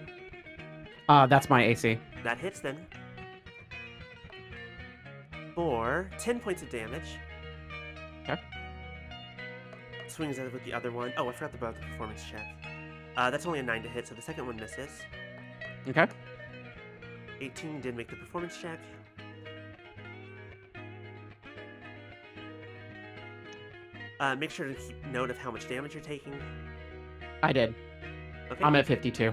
That's my AC. That hits then. For 10 points of damage. Okay. Swings at it with the other one. Oh, I forgot about the performance check. That's only a 9 to hit, so the second one misses. Okay. 18 did make the performance check. Make sure to keep note of how much damage you're taking. I did. Okay. I'm at 52.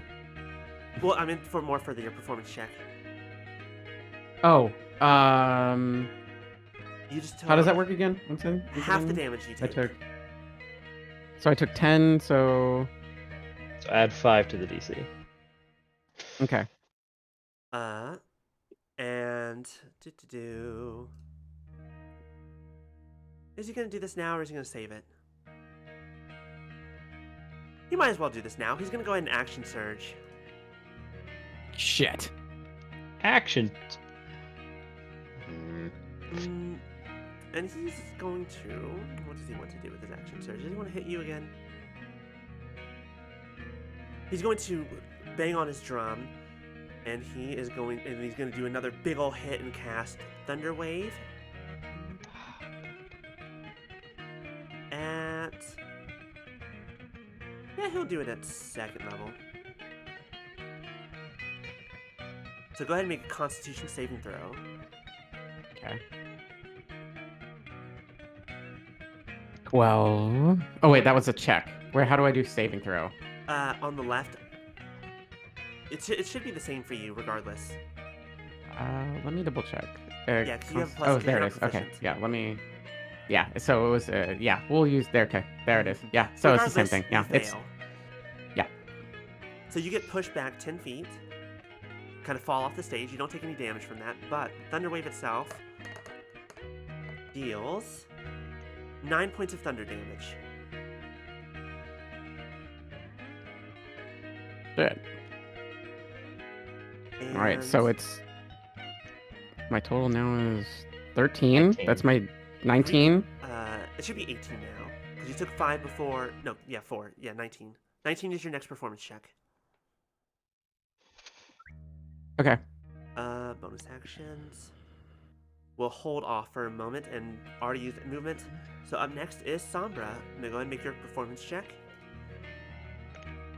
Well, I meant for your performance check. Oh, You just took how does that work again? Once half the damage you I take. took. So I took 10. So So add 5 to the DC. okay. And is he gonna do this now or is he gonna save it? He might as well do this now. He's gonna go ahead and action surge. Shit. Action. And he's going to... What does he want to do with his action surge? Does he want to hit you again? He's going to bang on his drum, and he's going to do another big ol' hit and cast Thunder Wave. Yeah, he'll do it at second level. So go ahead and make a Constitution saving throw. Okay. 12. Oh wait, that was a check. How do I do saving throw? On the left. It should be the same for you, regardless. Let me double check. Yeah, 'cause you have plus oh, because there you're it not is. Okay, proficient. yeah. Let me. Yeah. So it was. Yeah. We'll use there. Okay. There it is. Yeah. So it's the same Regardless, thing. you Yeah. It's. fail. Yeah. So you get pushed back 10 feet, kind of fall off the stage. You don't take any damage from that, but Thunder Wave itself deals 9 points of thunder damage. Good. All right. So And it's. My total now is 13. 19. That's my 19. it should be 18 now because you took 5 before. No, yeah, 4. Yeah, 19. 19 is your next performance check. Okay. Bonus actions. We'll hold off for a moment and already used movement. So up next is Sombra. I'm gonna go ahead and make your performance check.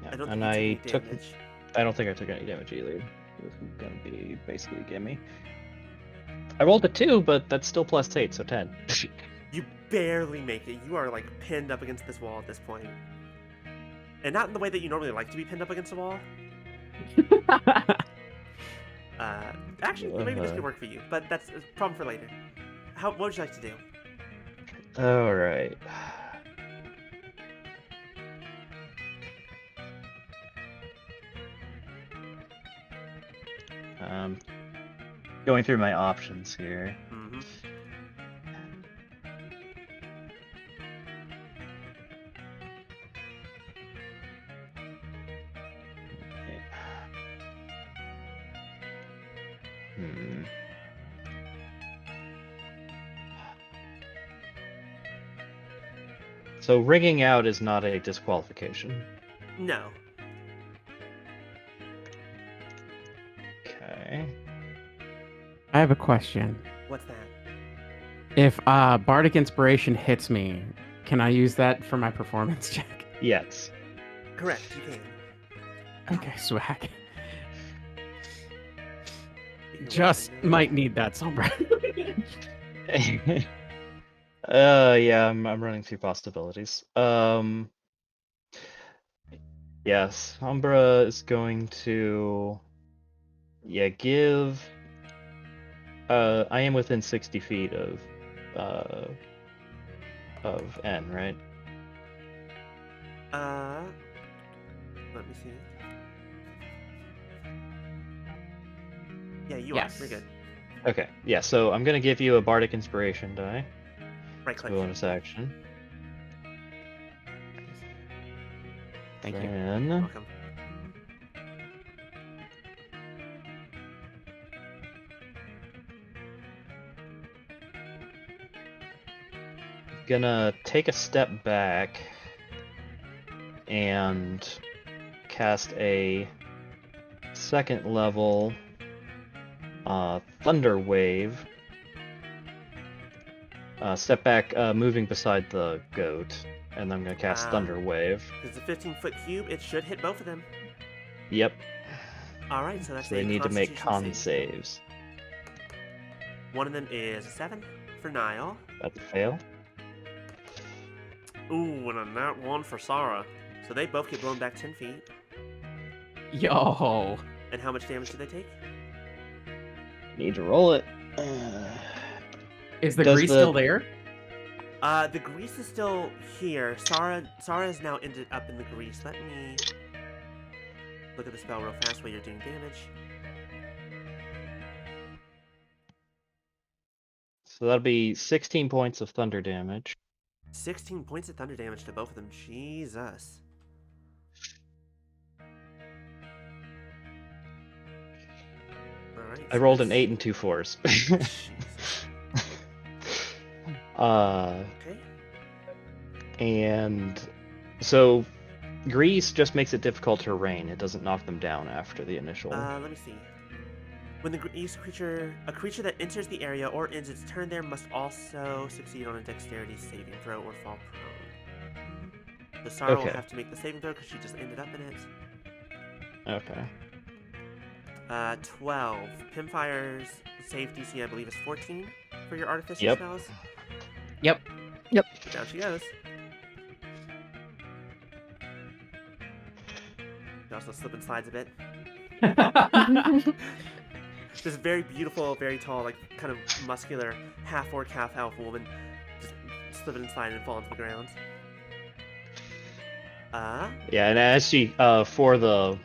Yeah, I don't and think you took any damage. I don't think I took any damage either. It was gonna be basically gimme. I rolled a 2, but that's still plus 8, so 10. You barely make it. You are like pinned up against this wall at this point. And not in the way that you normally like to be pinned up against a wall. Actually, maybe this could work for you, but that's a problem for later. What would you like to do? Alright. Going through my options here. Mm-hmm. So rigging out is not a disqualification. No. Okay. I have a question. What's that? If Bardic Inspiration hits me, can I use that for my performance check? Yes. Correct, you can. Okay, swag. You can Just roll it. might need that Sombra. Yeah, I'm running through possibilities. Yes, Umbra is going to give I am within 60 feet of N, right? Let me see. Yeah, you Yes. are. You're good. Okay, yeah, so I'm gonna give you a Bardic Inspiration die. Right click. Bonus action. Thank you. Then Welcome. gonna take a step back and cast a second level Thunder Wave. Step back, moving beside the goat, and then I'm gonna cast Wow. Thunder Wave. It's a 15-foot cube. It should hit both of them. Yep. All right, so that's So they a need to make Constitution con save. saves. One of them is a 7 for Niall. That's a fail. Ooh, and a nat 1 for Sarah. So they both get blown back 10 feet. Yo. And how much damage do they take? Need to roll it. Is the Does grease the- still there? The grease is still here. Sarah has now ended up in the grease. Let me look at the spell real fast while you're doing damage. So that'll be 16 points of thunder damage. 16 points of thunder damage to both of them. Jesus. Alright. I rolled an 8 and 2 4s. Okay. And so grease just makes it difficult to rain. It doesn't knock them down after the initial. Let me see. When a creature that enters the area or ends its turn there must also succeed on a dexterity saving throw or fall prone. So Sarah will Okay. have to make the saving throw because she just ended up in it. Okay. 12. Pimfire's save DC, I believe, is 14 for your artificial Yep. spells. Yep. Down she goes. She also slip and slides a bit. This very beautiful, very tall, like kind of muscular half orc, half elf woman just slipping and sliding and falling to the ground. Yeah, and as she for the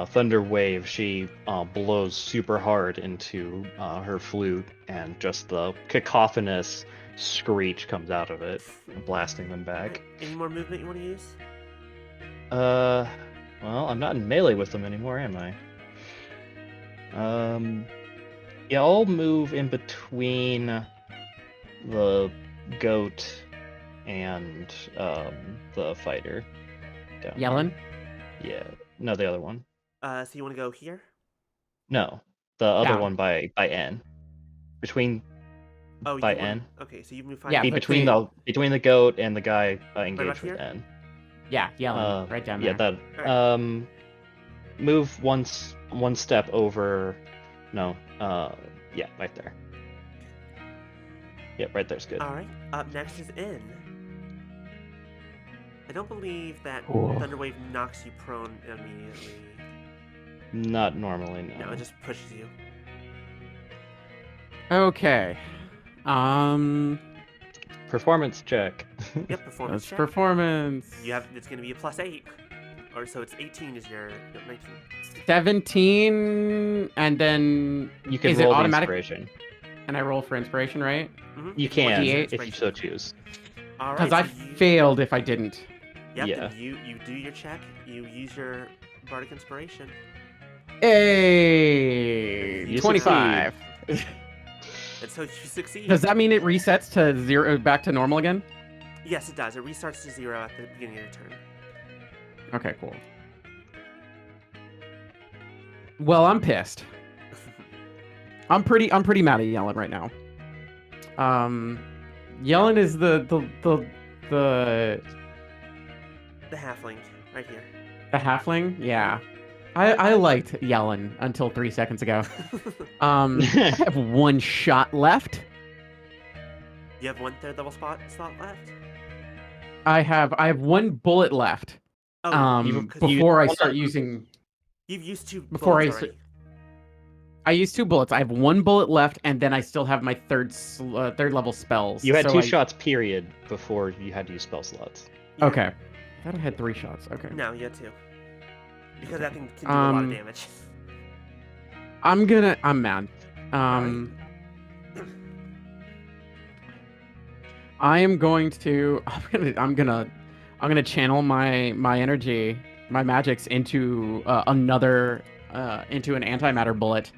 thunder wave, she blows super hard into her flute, and just the cacophonous screech comes out of it, blasting them back. Any more movement you want to use? Well, I'm not in melee with them anymore, am I? Yeah, I'll move in between the goat and the fighter. Down Yellen? here. Yeah, no, the other one. So you want to go here? No, the other Down. one by N. Between Oh, by you wanna- N. Okay, so you move 5 Yeah, feet. between the goat and the guy about engaged with here? N. Yeah, Yellen. Right down there. Yeah, that. Alright. Move one step over. No. Yeah, right there. Yep, right there's good. All right. Up next is N. I don't believe that Cool. Thunderwave knocks you prone immediately. Not normally, no. No, it just pushes you. Okay. Performance check. Yep, performance That's check. performance. You have. It's going to be a +8, or so it's 18 is your 19. 17, and then You can is it roll the automatic? inspiration. And I roll for inspiration, right? Mm-hmm. You can, D8 if you so choose. All right. Because I so you, failed if I didn't. Yep. Yeah. Then you do your check. You use your bardic inspiration. Hey, You 25. And so you succeed. Does that mean it resets to 0 back to normal again? Yes, it does. It restarts to 0 at the beginning of your turn. Okay, cool. Well, I'm pissed. I'm pretty mad at Yellen right now. Yellen is the The halfling, right here. halfling. Yeah, I liked Yellen until 3 seconds ago. I have one shot left. You have 1 third level slot left. I have one bullet left. Oh, Before I start using. you've used 2 before bullets I already. I used 2 bullets. I have 1 bullet left, and then I still have my third level spells. You had so 2 I- shots, period, before you had to use spell slots. You- Okay. I thought I had 3 shots. Okay. No, you had 2. Because that thing can do a lot of damage. I'm mad. I am going to. I'm I'm gonna channel my energy, my magics into into an antimatter bullet,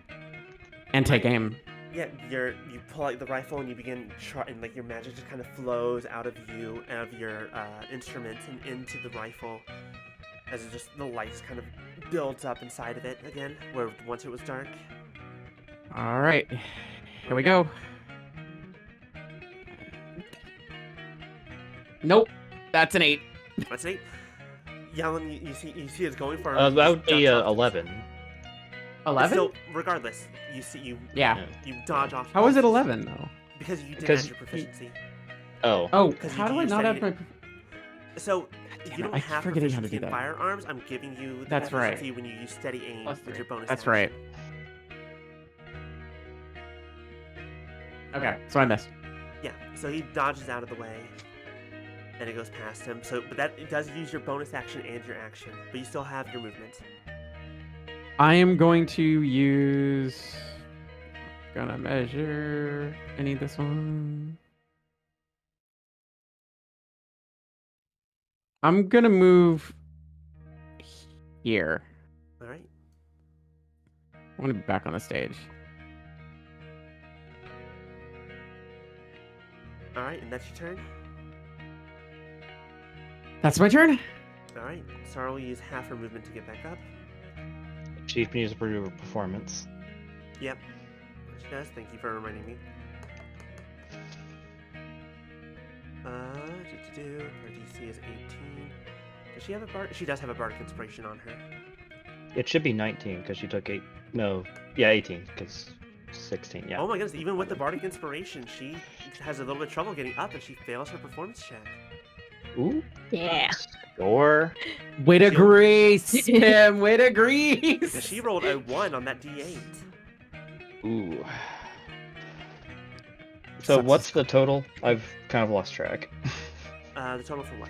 and take aim. Yeah, you pull out the rifle and you begin and like your magic just kind of flows out of you, out of your instrument and into the rifle, as it just the lights kind of builds up inside of it again, where once it was dark. All right, here we go. Nope, that's an 8. That's an 8. Yellen, you see it's going for him. That you just would be duck off to- 11. 11? So regardless, you see you Yeah. you dodge off. How is it 11 though? Because you didn't Because have your proficiency. Oh. Oh, 'Cause how you do I use not have steady- my? So damn if it, you don't I keep have forgetting how to proficiency do in that. firearms, I'm giving you the That's right. proficiency when you use steady aim Plus with 3. your bonus. That's action. right. Okay, so I missed. Yeah. So he dodges out of the way, and it goes past him. So, but that it does use your bonus action and your action, but you still have your movement. I am going to use. Gonna measure. I need this one. I'm gonna move here. All right. I want to be back on the stage. All right, and that's your turn. That's my turn. All right. Sarah will use half her movement to get back up. Chief needs to prove performance. Yep. She does. Thank you for reminding me. Her DC is 18. Does she have a bard? She does have a bardic inspiration on her. It should be 19 because she took 8. No, yeah, 18 because 16. Yeah. Oh my goodness! Even with the bardic inspiration, she has a little bit of trouble getting up, and she fails her performance check. Ooh. Yeah. Score. Way to She- grease, Tim. Way to grease. Yeah, she rolled a 1 on that D8. Ooh. So what's the total? I've kind of lost track. The total for what?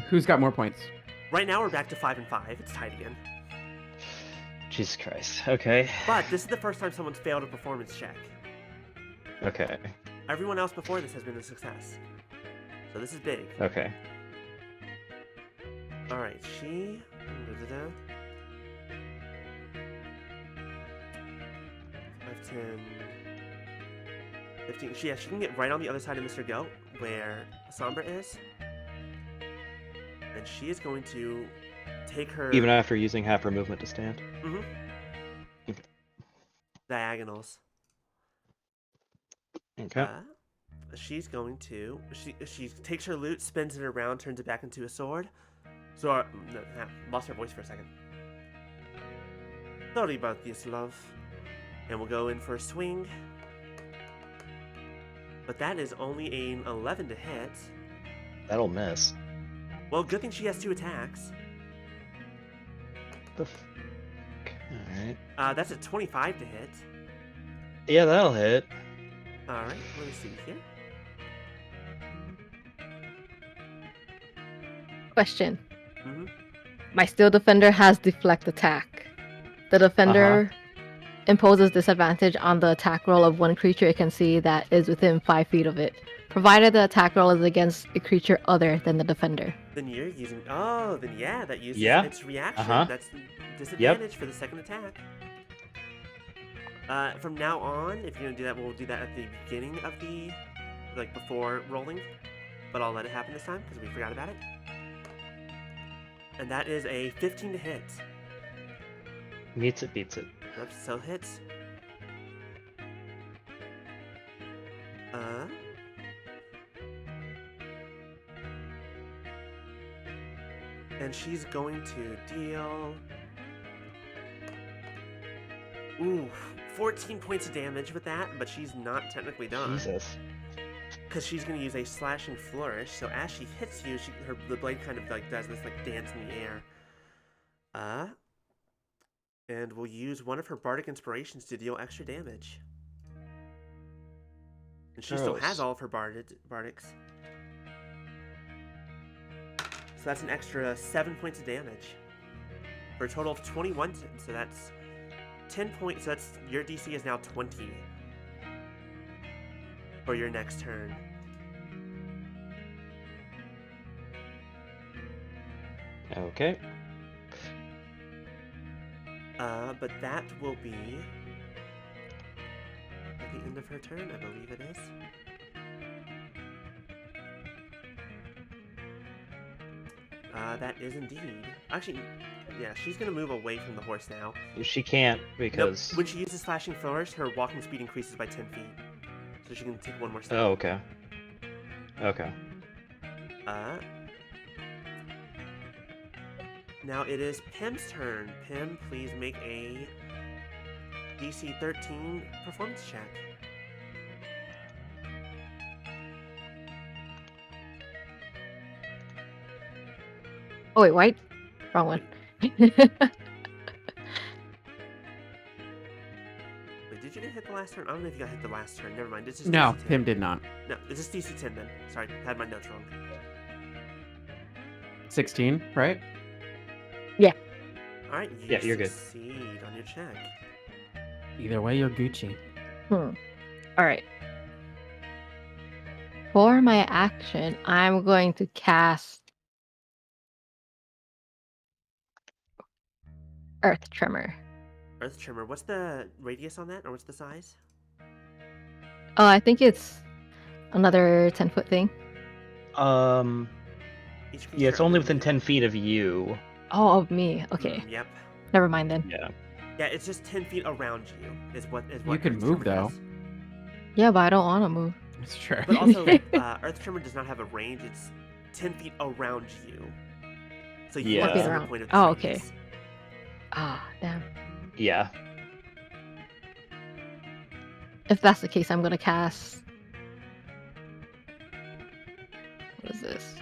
Who's got more points? Right now we're back to 5 and 5. It's tied again. Jesus Christ. Okay. But this is the first time someone's failed a performance check. Okay. Everyone else before this has been a success. So this is big. Okay. Alright, she... 5, 10... 15. She can get right on the other side of Mr. Goat, where Sombra is. And she is going to take her... Even after using half her movement to stand. Mm-hmm. Diagonals. Okay. She's going to... She takes her loot, spins it around, turns it back into a sword. So, lost her voice for a second. Sorry about this, love. And we'll go in for a swing. But that is only an 11 to hit. That'll miss. Well, good thing she has 2 attacks. Alright. That's a 25 to hit. Yeah, that'll hit. Alright, let me see here. Question. Mm-hmm. My steel defender has deflect attack. The defender imposes disadvantage on the attack roll of one creature it can see that is within 5 feet of it, provided the attack roll is against a creature other than the defender. Then you're using... Oh, then yeah, that uses Yeah. its reaction. Uh-huh. That's disadvantage for the second attack. From now on, if you're going to do that, we'll do that at the beginning of the... Like, before rolling. But I'll let it happen this time, because we forgot about it. And that is a 15 to hit. Meets it, beats it. Yep, so hits. And she's going to deal... Ooh, 14 points of damage with that, but she's not technically done. Jesus. Because she's going to use a slashing flourish, so as she hits you, the blade kind of like does this like dance in the air. And we'll use one of her bardic inspirations to deal extra damage. And she still Gross. has all of her bardics. So that's an extra 7 points of damage. For a total of 21, so that's 10 points, so that's, your DC is now 20. For your next turn. Okay. But that will be at the end of her turn, I believe it is. That is indeed. Actually, yeah, she's gonna move away from the horse now. She can't Nope. because. When she uses slashing flourish, her walking speed increases by 10 feet, so she can take one more step. Oh, okay. Okay. Now it is Pim's turn. Pim, please make a DC 13 performance check. Oh wait, white? Wrong one. Wait, did you get hit the last turn? I don't know if you got hit the last turn. Never mind. This is No, DC 10. Pim did not. No, this is DC 10 then. Sorry, had my notes wrong. 16, right? All right, you Yeah, you're good. succeed on your check. Either way, you're Gucci. All right. For my action, I'm going to cast Earth Tremor. Earth Tremor. What's the radius on that, or what's the size? Oh, I think it's another 10-foot thing. Each Yeah, it's creature only under within you- 10 feet of you. Oh, of me. Okay, Yep. never mind then. Yeah. Yeah, it's just 10 feet around you. Is what You can Earth move, Tremor though. does. Yeah, but I don't want to move. It's true. But also, Earth Tremor does not have a range. It's 10 feet around you. So you Yeah. are Okay, the around. point of Oh, this okay. radius. Ah, damn. Yeah. If that's the case, I'm gonna cast. What is this?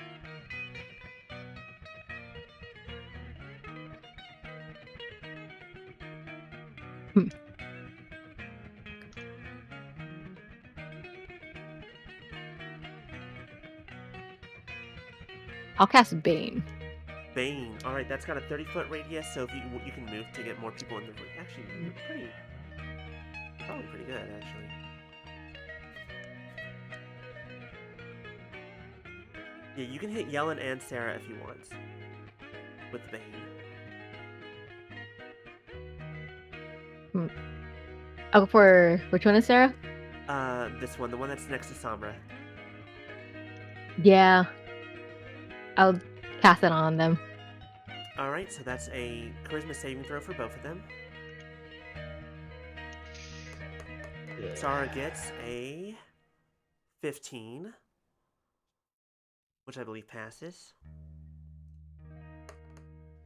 I'll cast Bane. Bane. All right, that's got a 30-foot radius, so if you can move to get more people in the room. Actually, you're probably pretty good, actually. Yeah, you can hit Yellen and Sarah if you want with Bane. I'll go for which one is Sarah? This one, the one that's next to Sombra. Yeah. I'll cast it on them. All right, so that's a charisma saving throw for both of them. Sarah gets a 15, which I believe passes.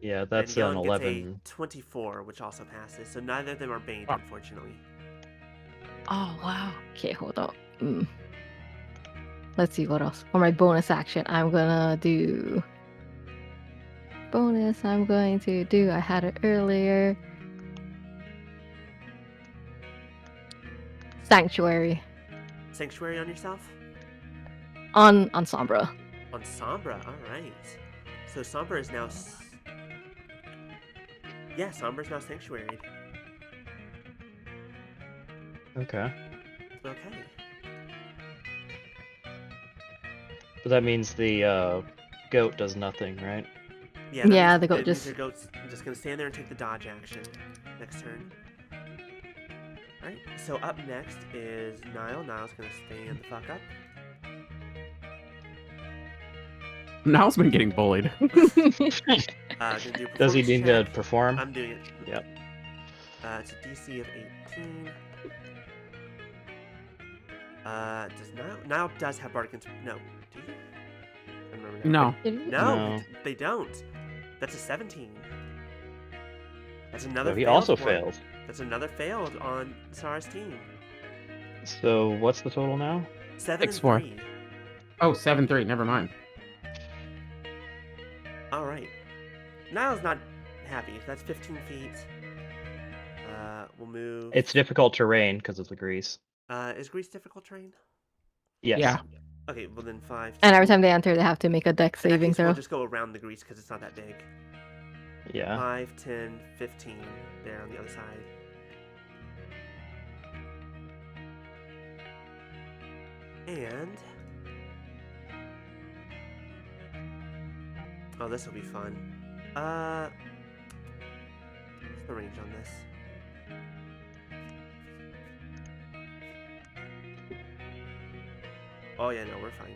Yeah, that's and an Yellen 11. gets a 24, which also passes. So neither of them are baned, Oh. unfortunately. Oh, wow. Okay, hold on. Let's see what else. For my bonus action, I'm gonna do... I had it earlier. Sanctuary. Sanctuary on yourself? On Sombra. On Sombra, alright. So Sombra is now... Yeah, Sombra's now sanctuaried. Okay. Okay. But that means the goat does nothing, right? Yeah, that Yeah, means- the goat that means just- the goat's just gonna stand there and take the dodge action next turn. Alright, so up next is Niall. Niall's gonna stand the fuck up. Niall's been getting bullied. Gonna do Does he performance need to check. perform? I'm doing it. Yep. It's a DC of 18. Niall does have Bardic No, do you? I don't remember now. No. No, they don't. That's a 17. That's another. So he failed also one. failed. That's another failed on Sarah's team. So what's the total now? 7 and 6-4. 3. Oh, 7-3. Never mind. All right. Niall's not happy. That's 15 feet. We'll move. It's difficult terrain because of the grease. Is Greece difficult terrain? Yes. Yeah. Okay, well then 5. And every time they enter, they have to make a dex In that saving case, throw. we'll just go around the grease because it's not that big. Yeah. 5, 10, 15 there on the other side. And... oh, this will be fun. What's the range on this? Oh yeah, no, we're fine.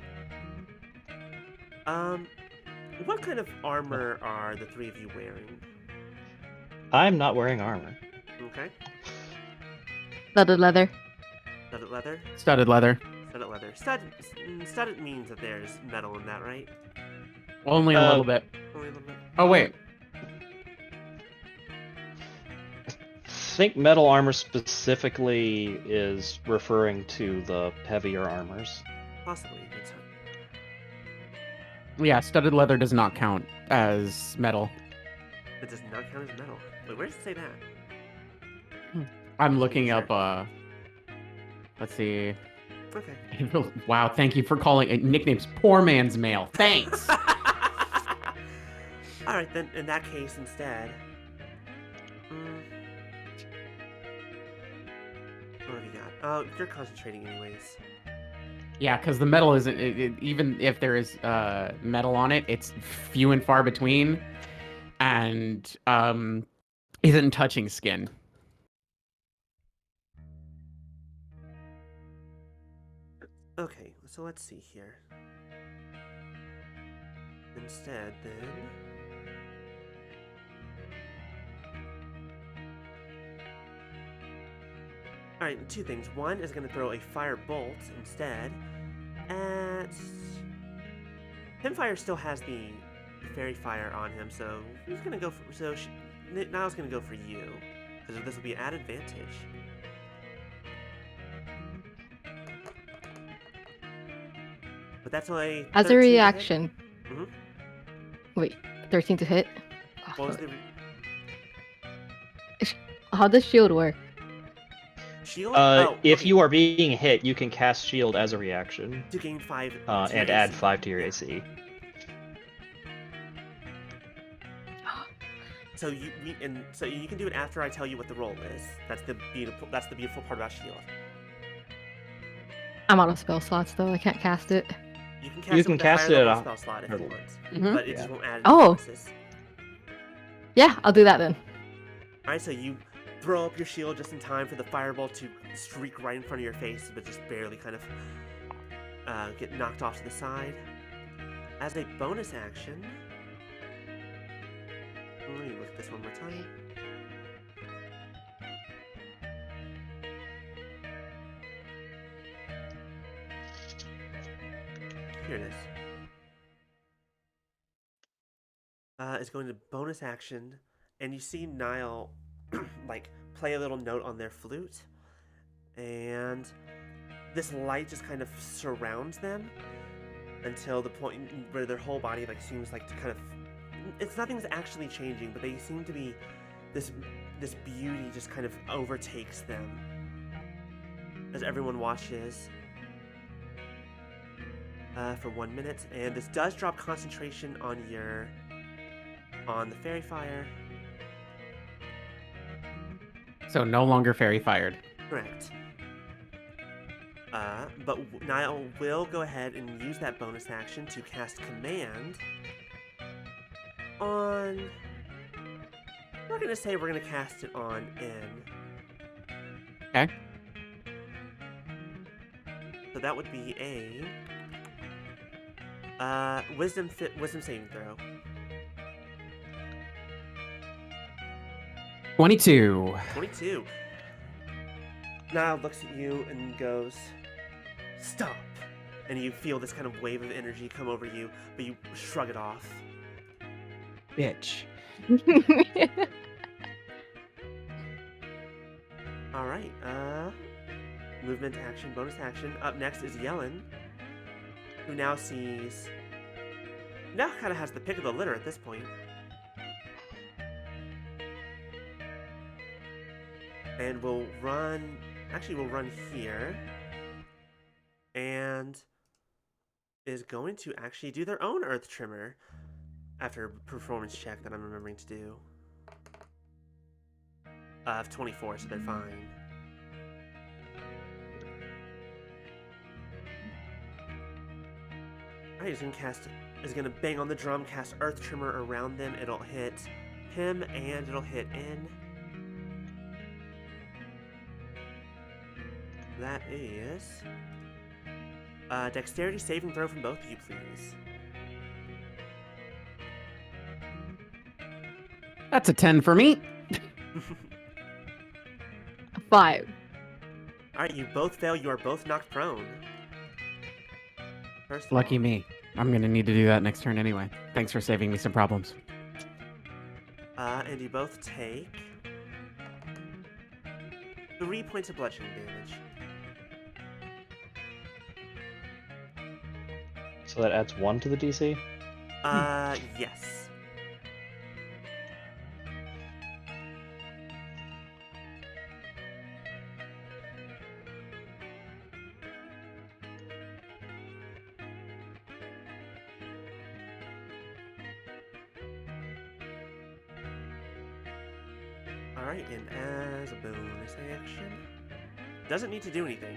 What kind of armor are the three of you wearing? I'm not wearing armor. Okay. Studded leather. Studded leather? Studded leather. Studded leather. Studded means that there's metal in that, right? Only a little bit. Only a little bit. Oh, wait. I think metal armor specifically is referring to the heavier armors. Possibly. That's how... Yeah, studded leather does not count as metal. It does not count as metal. Wait, where does it say that? I'm looking Sure. up, let's see. Okay. Wow, thank you for calling it nicknames Poor Man's Mail. Thanks. Alright, then in that case, instead. What have you got? Oh, you're concentrating anyways. Yeah, because the metal isn't, even if there is metal on it, it's few and far between and isn't touching skin. Okay, so let's see here. Instead, then. Alright, two things. One is going to throw a fire bolt instead at. Himfire still has the fairy fire on him, so he's going to go for. So Niall's going to go for you, because this will be at advantage. But that's only. As 13 a to hit. reaction. Mhm. Wait, 13 to hit? Oh, What was fuck. the How does shield work? shield? If Okay, you are being hit, you can cast shield as a reaction, to gain 5 to and your add AC. 5 to your Yeah. AC. So you can do it after I tell you what the roll is. That's the beautiful part about shield. I'm out of spell slots though. I can't cast it. You can cast You it can with a cast higher it level at a- spell slot if you want, Mhm. but it Yeah. just won't add Oh. bonuses. Yeah, I'll do that then. Alright, so you throw up your shield just in time for the fireball to streak right in front of your face, but just barely kind of get knocked off to the side. As a bonus action, let me look at this one more time. Here it is. Is going to bonus action, and you see Niall like play a little note on their flute, and this light just kind of surrounds them until the point where their whole body like seems like to kind of nothing's actually changing, but they seem to be this beauty just kind of overtakes them as everyone watches for 1 minute, and this does drop concentration on the fairy fire. So no longer fairy fired. Correct. But Niall will go ahead and use that bonus action to cast command on. We're gonna say we're gonna cast it on N. Okay. So that would be a wisdom saving throw. 22. 22. Niall looks at you and goes, "Stop!" And you feel this kind of wave of energy come over you, but you shrug it off. Bitch. All right. Movement action, bonus action. Up next is Yellen, who now kind of has the pick of the litter at this point. And we'll run here, and is going to actually do their own earth trimmer after a performance check that I'm remembering to do. Of 24, so they're fine. Alright, he's gonna cast is going to bang on the drum, cast Earth Tremor around them. It'll hit him and it'll hit N. That is dexterity saving throw from both of you, please. That's a 10 for me. 5. All right, you both fail. You are both knocked prone. First of Lucky all. me. I'm gonna need to do that next turn anyway. Thanks for saving me some problems. And you both take 3 points of bludgeoning damage. So that adds 1 to the DC? Yes. Alright, and as a bonus action, doesn't need to do anything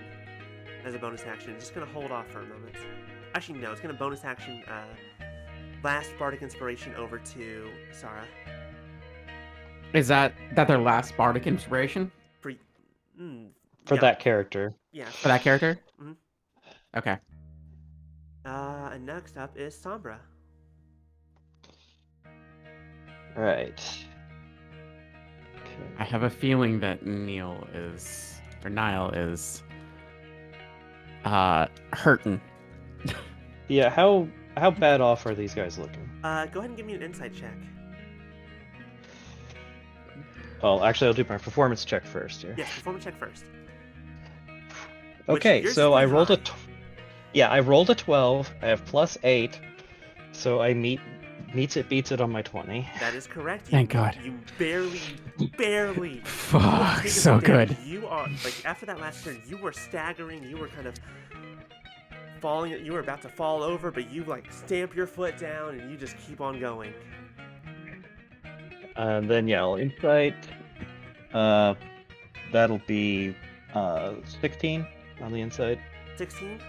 as a bonus action. Just gonna hold off for a moment. Actually, no, it's gonna bonus action, last Bardic Inspiration over to Sarah. Is that their last bardic inspiration For, For yeah, that character. yeah. for that character? Mhm. Okay. And next up is Sombra. Right. I have a feeling that Niall is hurting. Yeah, how bad off are these guys looking? Go ahead and give me an insight check. Well, actually, I'll do my performance check first here. Yes, performance check first. Okay, yours so is I pretty rolled high. I rolled a 12. I have +8, so I meets it, beats it on my 20. That is correct. Thank God. You barely. Fuck, taken so some damage. good. You are, like, after that last turn, you were staggering. You were kind of falling. You were about to fall over, but you, like, stamp your foot down and you just keep on going. And then, yeah, I'll insight. That'll be 16 on the inside. 16.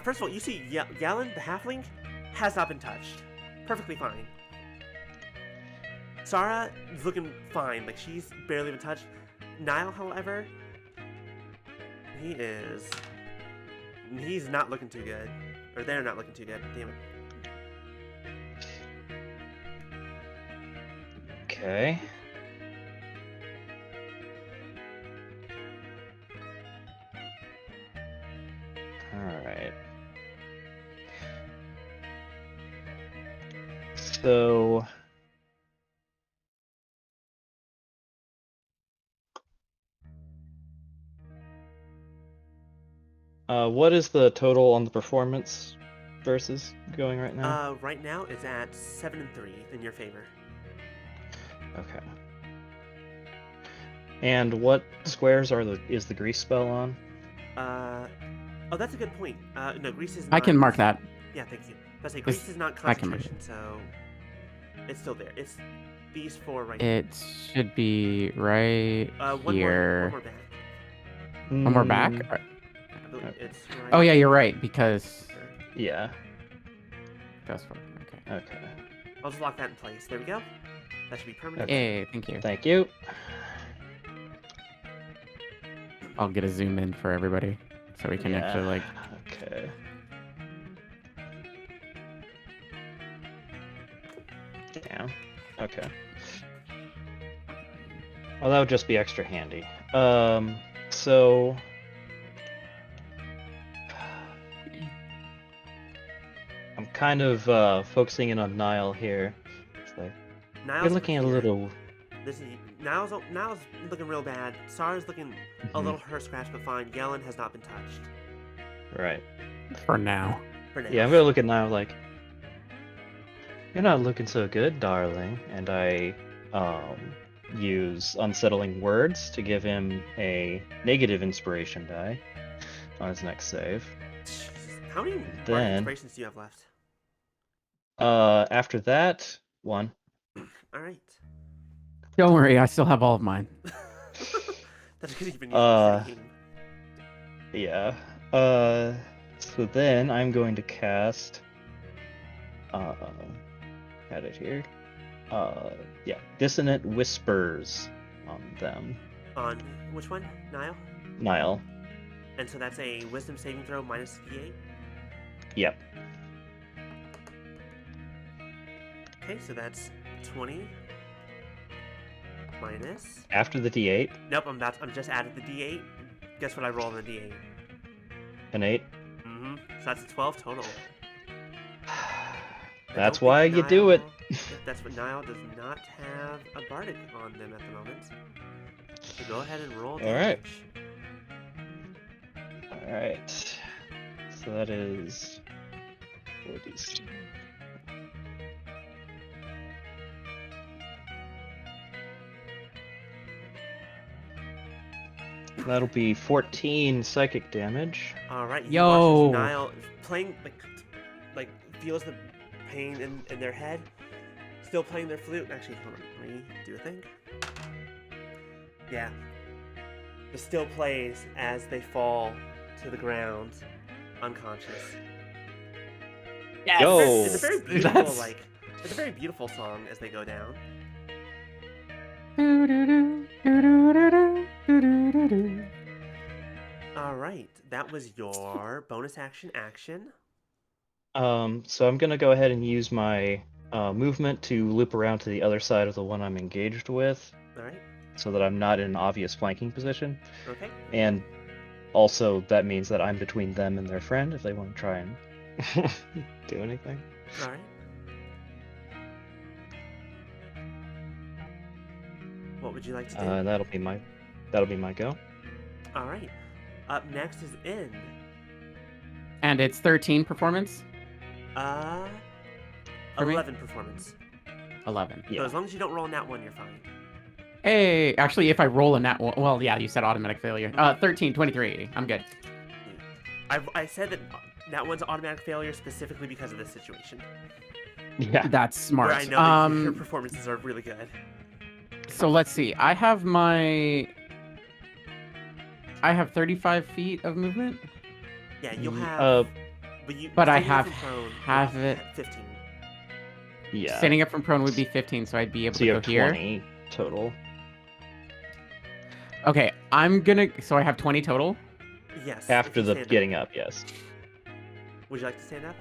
First of all, you see Yellen, the halfling, has not been touched. Perfectly fine. Sarah is looking fine. Like, she's barely been touched. Niall, however, he's not looking too good. Or they're not looking too good. Damn it. Okay. Alright. So... what is the total on the performance versus going right now? Right now it's at 7 and 3 in your favor. Okay. And what squares is the grease spell on? Oh, that's a good point. No, grease is not... I can mark that. Yeah, thank you. I say grease is not I can mark concentration, so it's still there. It's these 4 right It should be right one here. more back. One more back? Mm, I believe it's right. Oh yeah, you're right, because Yeah. that's for okay. Okay. I'll just lock that in place. There we go. That should be permanent. Yay, thank you. Thank you. I'll get a zoom in for everybody so we can actually like Okay. Damn. Okay. Well, that would just be extra handy. So... I'm kind of focusing in on Niall here. It's like, Niall's you're looking at a here. little... This is Niall's looking real bad. Sarah's looking a little her scratch, but fine. Yellen has not been touched Right. for now. for now. Yeah, I'm gonna look at Niall like, you're not looking so good, darling. And I use Unsettling Words to give him a negative inspiration die on his next save. Jesus. How many Then- inspirations do you have left? After that, 1. All right. Don't worry, I still have all of mine. That's because you've been using the same. Yeah. So then I'm going to cast Had it here. Yeah, dissonant whispers on them. On which one? Niall? Nile. And so that's a wisdom saving throw minus d8? Yep. Okay, so that's 20 minus. After the D8, Nope, I'm just added the d8. Guess what I roll on the d8? an 8. Mm-hmm. So that's a 12 total. I That's don't why think you do it. That's what Niall does not have a bardic on them at the moment. So go ahead and roll Alright. damage. Alright. So that is 4d6. That'll be 14 psychic damage. All right. You Yo. watch as Niall playing like feels the pain in their head, still playing their flute. Actually, hold on. Let me do a thing. Yeah. It still plays as they fall to the ground, unconscious. Yes. Yo. It's a very beautiful That's- it's a very beautiful song as they go down. All right. That was your bonus action. So I'm gonna go ahead and use my movement to loop around to the other side of the one I'm engaged with, All right. so that I'm not in an obvious flanking position. Okay. And also, that means that I'm between them and their friend if they want to try and do anything. All right. What would you like to do? That'll be my go. All right. Up next is In. And it's 13 performance. For me? 11 performance. 11. So Yeah. as long as you don't roll in that one, you're fine. Hey, actually, if I roll a nat one, well, yeah, you said automatic failure. 13, 23. I'm good. I said that one's automatic failure specifically because of this situation. Yeah. That's smart. Where I know that your performances are really good. So let's see. I have 35 feet of movement. Yeah, you'll Ye- have. but I standing up have from prone half would it. be 15. Yeah. Standing up from prone would be 15, so I'd be able So to you go have here. 20 total. Okay, so I have 20 total. Yes. if After you the stand getting up, yes. Would you like to stand up?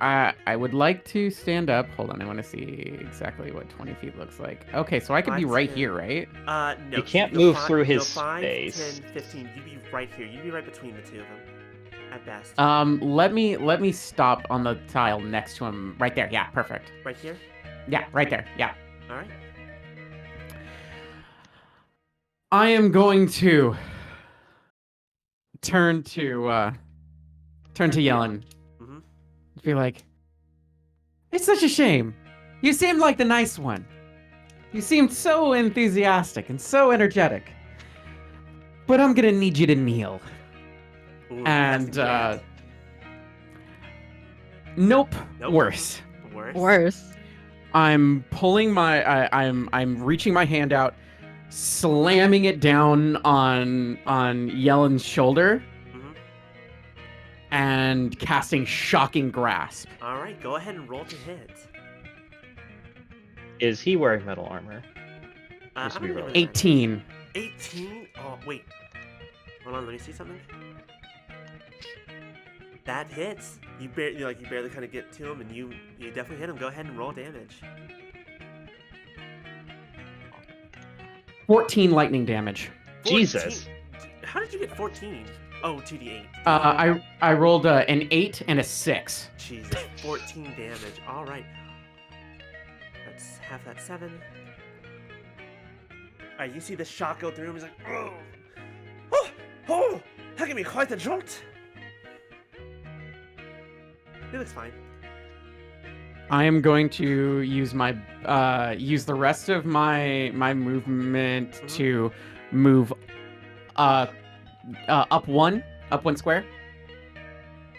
I would like to stand up. Hold on, I want to see exactly what 20 feet looks like. Okay, so I could be 5, right 10. here, right? No. You so can't go move fi- through you go his 5, space. 10, 15. You'd be right here. You'd be right between the two of them. At best. Let me stop on the tile next to him. Right there. Yeah, perfect. Right here? Yeah, right there. Yeah. Alright. I am going to turn to Yellen. Mm-hmm. Be like, it's such a shame. You seemed like the nice one. You seemed so enthusiastic and so energetic. But I'm gonna need you to kneel. Ooh, And casting nope, Nope. worse. grant. Worse. Worse. I'm pulling I'm reaching my hand out, slamming it down on Yellen's shoulder, Mm-hmm. and casting Shocking Grasp. Alright, go ahead and roll to hit. Is he wearing metal armor? I'm This will be gonna rolled. give it a 18. 18? Oh, wait. Hold on, let me see something. That hits. You barely kind of get to him, and you definitely hit him. Go ahead and roll damage. 14 lightning damage. 14. Jesus. How did you get 14? Oh, 2d8. I rolled an 8 and a 6. Jesus, 14 damage. All right. That's half that 7. All right, you see the shot go through him. He's like, oh, that gave me quite a jolt. He looks fine. I am going to use use the rest of my movement to move up one square.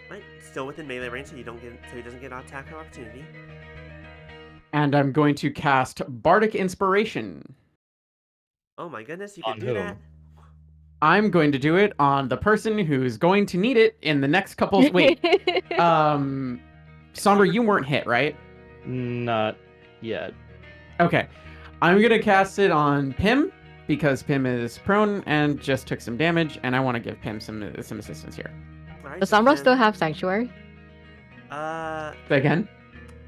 Right, still within melee range, so he doesn't get an attack of opportunity. And I'm going to cast Bardic Inspiration. Oh my goodness, you On can do whom? that. I'm going to do it on the person who's going to need it in the next couple of Sombra, you weren't hit, right? Not yet. Okay. I'm going to cast it on Pim because Pim is prone and just took some damage, and I want to give Pim some assistance here. All right, Does so Sombra Pim- still have Sanctuary? Say again?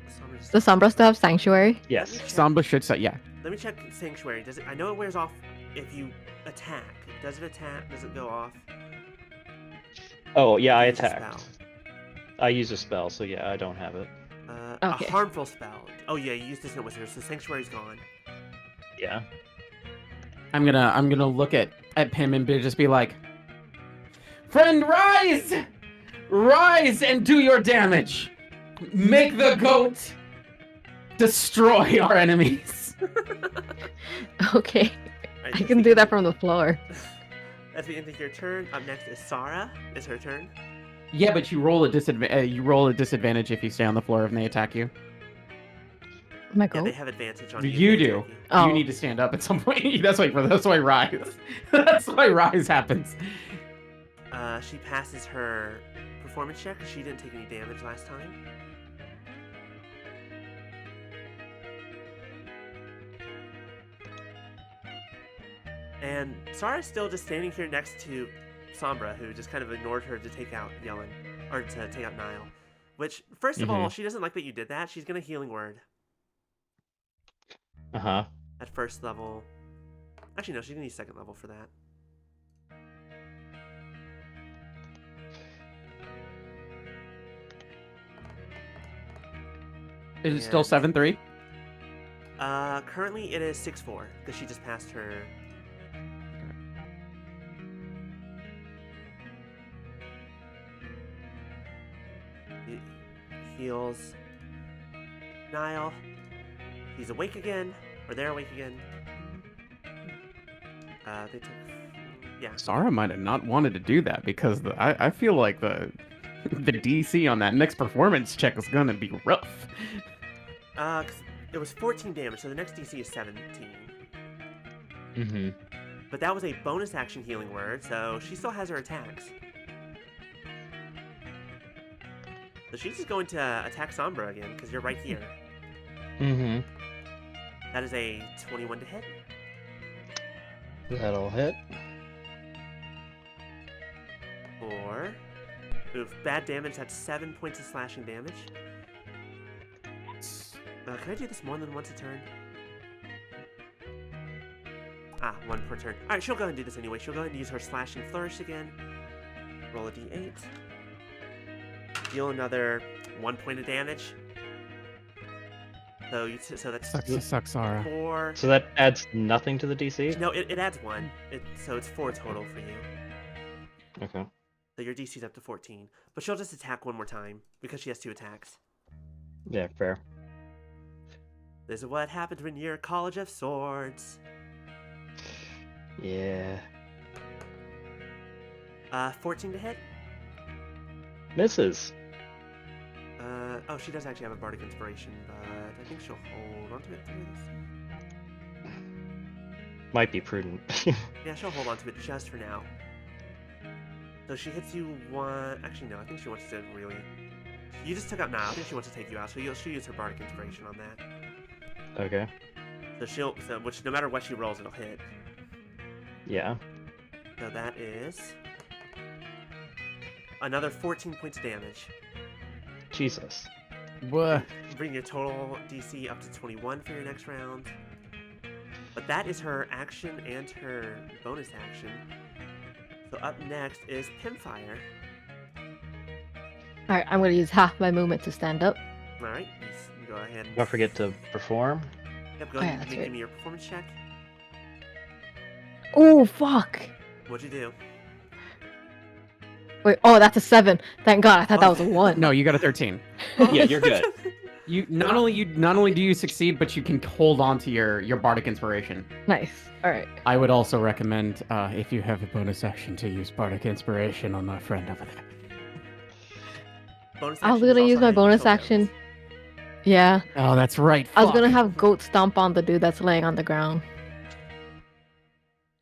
Sombra's- Does Sombra still have Sanctuary? Yes. Let me check- Sombra should say, yeah. Let me check Sanctuary. Does it? I know it wears off if you attack. Does it attack? Does it go off? Oh, yeah, I You use a attacked. spell. I used a spell, so yeah, I don't have it. Okay. A harmful spell. Oh yeah, you used Dissonant Whisper, so Sanctuary's gone. Yeah. I'm gonna look at Pim and just be like, friend, rise! Rise and do your damage! Make the goat destroy our enemies! Okay. Alright, I that's can the do that end- from the floor. That's the end of your turn. Up next is Sarah. It's her turn. Yeah, but you roll a disadvantage if you stay on the floor and they attack you. My Yeah, they goat? have advantage on you. You if they do. attack you. Oh. You need to stand up at some point. That's why rise. That's why rise happens. She passes her performance check. She didn't take any damage last time. And Sarah's still just standing here next to Sombra, who just kind of ignored her to take out Yellen, or to take out Niall. Which, first of all, she doesn't like that you did that. She's gonna Healing Word Uh-huh. at first level. Actually, no, she's gonna use second level for that. Is it still And- 7-3? Currently it is 6-4 because she just passed her. He heals Niall. He's awake again, or they're awake again. They took, yeah. Sarah might have not wanted to do that because I feel like the DC on that next performance check is gonna be rough. 'Cause it was 14 damage, so the next DC is 17. Mm-hmm. But that was a bonus action Healing Word, so she still has her attacks. So she's just going to attack Sombra again, because you're right here. Mm-hmm. That is a 21 to hit. That'll hit. Or, oof, bad damage, that's 7 points of slashing damage. Can I do this more than once a turn? One per turn. Alright, she'll go ahead and do this anyway. She'll go ahead and use her slashing flourish again. Roll a d8. Deal another 1 point of damage. So that's Sucks, Sarah. 4. So that adds nothing to the DC? No, it adds 1. So it's 4 total for you. Okay. So your DC's up to 14. But she'll just attack one more time because she has 2 attacks. Yeah, fair. This is what happens when you're College of Swords. Yeah. 14 to hit. Misses. Oh, she does actually have a Bardic Inspiration, but I think she'll hold onto it through this. Might be prudent. Yeah, she'll hold onto it just for now. So she hits you one. Actually, no, I think she wants to really. You just took out Niall. I think she wants to take you out, so she'll use her Bardic Inspiration on that. Okay. So which no matter what she rolls, it'll hit. Yeah. So that is another 14 points of damage. Jesus. What? Bring your total DC up to 21 for your next round. But that is her action and her bonus action. So up next is Pimfire. Alright, I'm gonna use half my movement to stand up. Alright, go ahead and... Don't forget to perform. Yep, go Oh, yeah, ahead and that's give right. me your performance check. Oh, fuck! What'd you do? Wait, oh, that's a 7. Thank God, I thought that was a 1. No, you got a 13. Yeah, you're good. You not only do you succeed, but you can hold on to your Bardic Inspiration. Nice. Alright. I would also recommend, if you have a bonus action, to use Bardic Inspiration on my friend over there. Bonus I was action is gonna use also my how you bonus kill action. goats. Yeah. Oh, that's right. I was gonna fuck. have goat stomp on the dude that's laying on the ground.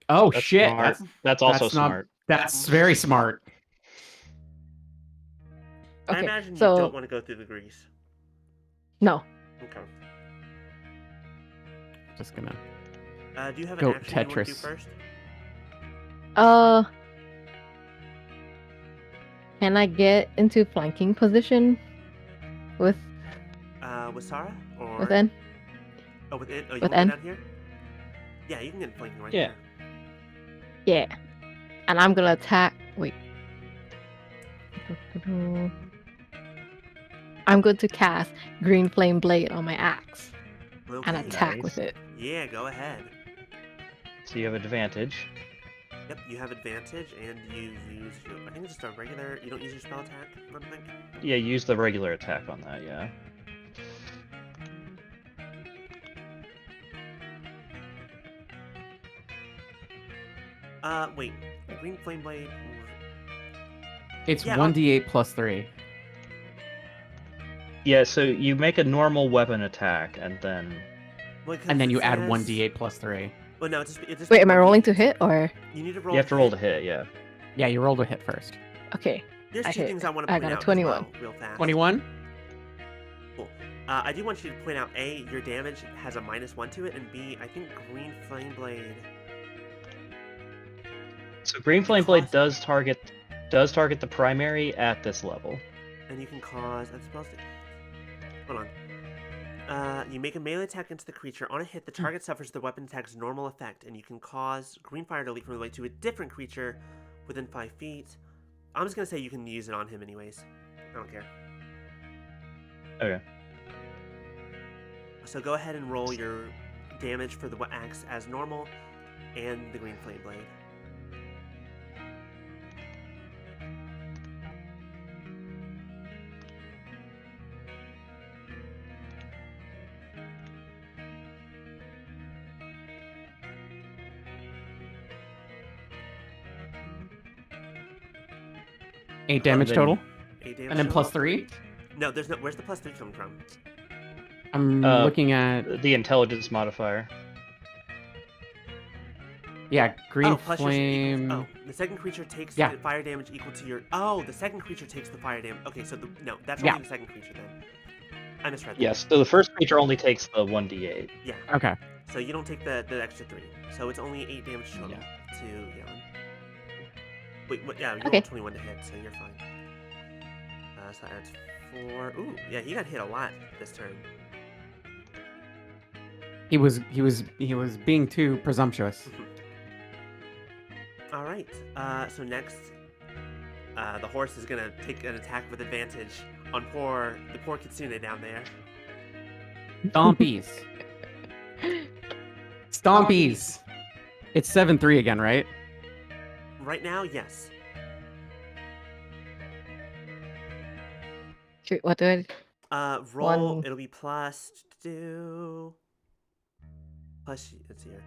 Oh That's shit! smart. That's also that's not- smart. That's very smart. I Okay, imagine you so don't want to go through the grease. No. Okay. Just gonna. Do you have Go an action you want to do Tetris. first? Uh, can I get into flanking position with With Sarah or with N? Oh, with it. Oh, you With want to N? go down here? Yeah, you can get flanking right Yeah. there. Yeah. And I'm gonna attack. Wait. I'm going to cast Green Flame Blade on my axe and Okay. attack Nice. with it. Yeah, go ahead. So you have advantage. Yep, you have advantage, and you use your. I think it's just a regular. You don't use your spell attack. I don't think. Yeah, use the regular attack on that. Yeah. Wait. Green flame blade. It's Yeah, 1d8 plus 3. Yeah. So you make a normal weapon attack, and then Well, 'cause And then it you add says- 1d8 plus 3. Well, no, it just. Wait, am I rolling to hit or? You need to roll. you have to roll to hit. Yeah. Yeah, you rolled a hit first. Okay. There's I two hit. things I want to I point got a out 21. as well, real fast. 21? I do want you to point out A, your damage has a -1 to it, and B, I think Green Flame Blade. So Green Flame Blade does target the primary at this level. And you can cause. I'm supposed to. Hold on. You make a melee attack into the creature. On a hit, the target suffers the weapon attack's normal effect, and you can cause green fire to leap from the blade to a different creature within 5 feet. I'm just gonna say you can use it on him anyways. I don't care. Okay. So go ahead and roll your damage for the axe as normal, and the green flame blade. Eight damage then- total? 8 damage. And then total. plus 3? No, there's no. Where's the plus 3 coming from? I'm looking at. The intelligence modifier. Yeah, green plus your flame. oh, the second creature takes Yeah. the fire damage equal to your. Oh, the second creature takes the fire damage. Okay, so no, that's Yeah. only the second creature then. I misread that. Yes. So the first creature only takes the 1d8. Yeah. Okay. So you don't take the extra 3. So it's only 8 damage total to Jan. Wait, what? Yeah, you Okay. rolled 21 to hit, so you're fine. So that's 4. Ooh, yeah, he got hit a lot this turn. He was being too presumptuous. All right. So next, the horse is gonna take an attack with advantage on the poor Kitsune down there. Stompies. Stompies. It's 7-3 again, right? Right now, yes. Shoot, what do I? Roll. One. It'll be plus. Plus. It's here.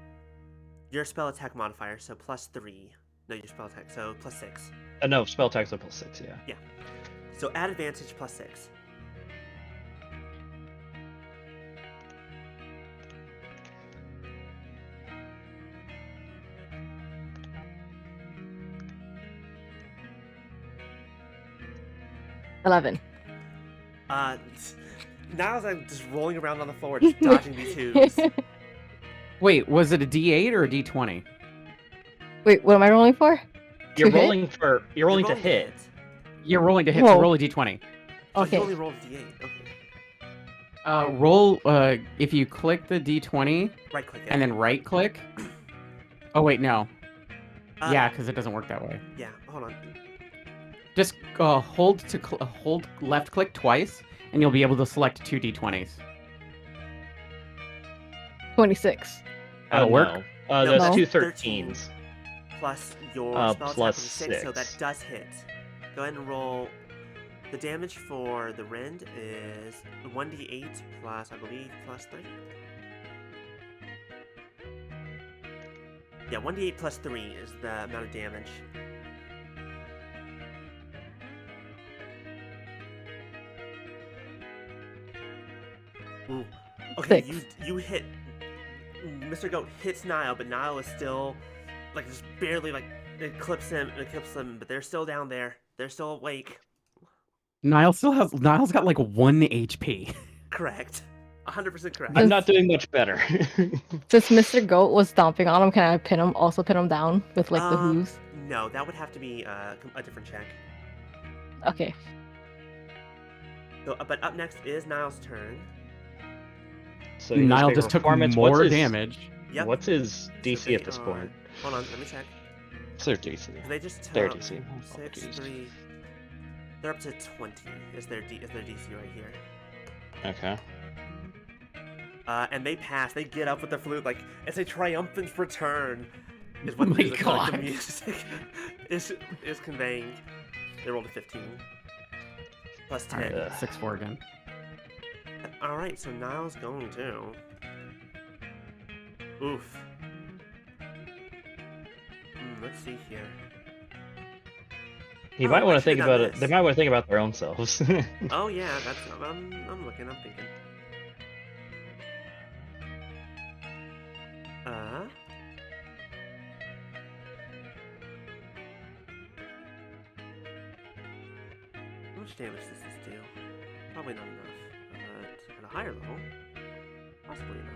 Your spell attack modifier, so plus 3. No, your spell attack, so plus 6. No, spell attacks are plus 6. Yeah. So add advantage plus 6. $11. Now as I'm just rolling around on the floor, just dodging these twos. Wait, was it a D8 or a D20? Wait, what am I rolling for? You're To hit? rolling to You're rolling hit. You're rolling to hit, so Whoa. roll a D20. Oh, Okay. you only rolled a D8. Okay. Roll, if you click the D20 Right click it. and then right click. Oh, wait, no. Uh, Yeah, because it doesn't work that way. Yeah. Hold on. Just hold left click twice, and you'll be able to select 2 D20s. 26. That'll work? No. No, That's that's 2 13. 13s. Plus your spell attack plus was 6, so that 6. does hit. Go ahead and roll. The damage for the rend is 1d8 plus, I believe, plus 3. Yeah, 1d8 plus 3 is the amount of damage. Ooh. Okay, 6. you hit. Mr. Goat hits Nile, but Nile is still like just barely like eclipse him, but they're still down there. They're still awake. Niall's got like 1 HP. Correct. 100% correct. I'm not doing much better. Since Mr. Goat was stomping on him, can I pin him? Also pin him down with like the hooves? No, that would have to be a different check. Okay. So, but up next is Niall's turn. So you Niall make a just took performance. more What's his- damage. Yep. What's his So DC they at this are- point? Hold on, let me check. What's their DC? They just Their took DC. 6, Apologies. 3. They're up to 20. Is their DC right here? Okay. And they pass. They get up with the flute like it's a triumphant return. Is Oh what my like, the God. music is conveying. They rolled a 15 plus 10. All right, 6-4 again. All right, so Niall's going to. Oof. Let's see here. You Oh, might I want to should've think done about it. this. They might want to think about their own selves. Oh yeah, that's. I'm looking. I'm thinking. How much damage does this do? Probably not enough. But at a higher level, possibly enough.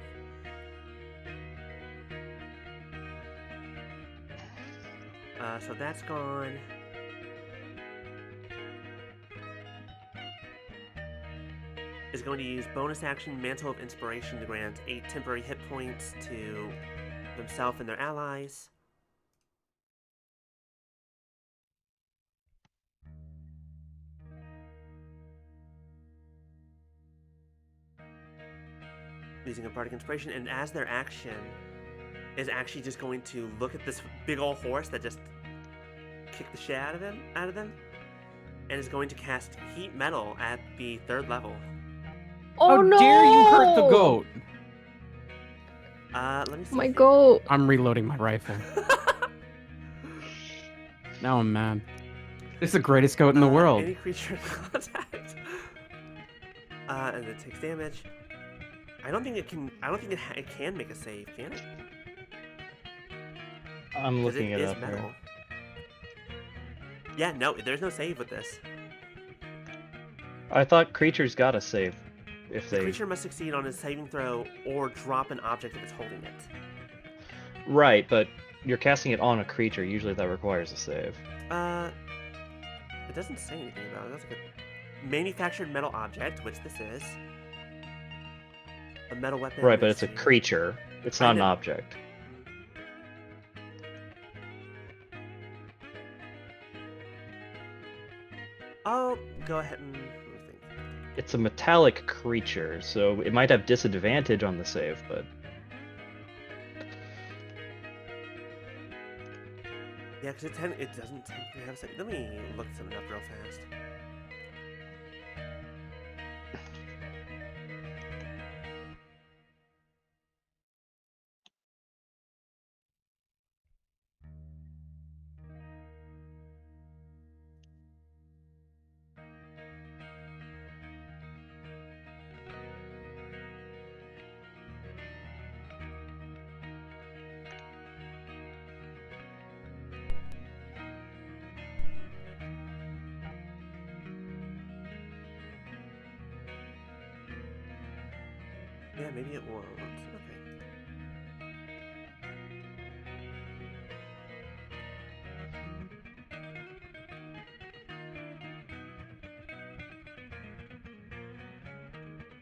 So that's gone. Is going to use bonus action Mantle of Inspiration to grant 8 temporary hit points to themselves and their allies. Using a Bardic Inspiration, and as their action is actually just going to look at this big old horse that just kicked the shit out of them, and is going to cast Heat Metal at the 3rd level. Oh How no! dare you hurt the goat? Let me see. My here. goat. I'm reloading my rifle. Now I'm mad. This is the greatest goat in the world. Any creature in contact. And it takes damage. I don't think it can. I don't think it can make a save. Can it? I'm 'Cause looking it is up metal. here. Yeah, no, there's no save with this. I thought creatures got a save if The they. creature must succeed on a saving throw or drop an object if it's holding it. Right, but you're casting it on a creature. Usually that requires a save. It doesn't say anything about it. That's like a manufactured metal object, which this is. A metal weapon. Right, but it's a see. creature. It's I not an know. object. I'll go ahead and let me think. It's a metallic creature, so it might have disadvantage on the save, but Yeah, because it doesn't technically have a save. Let me look something up real fast. Yeah, maybe it won't. Okay.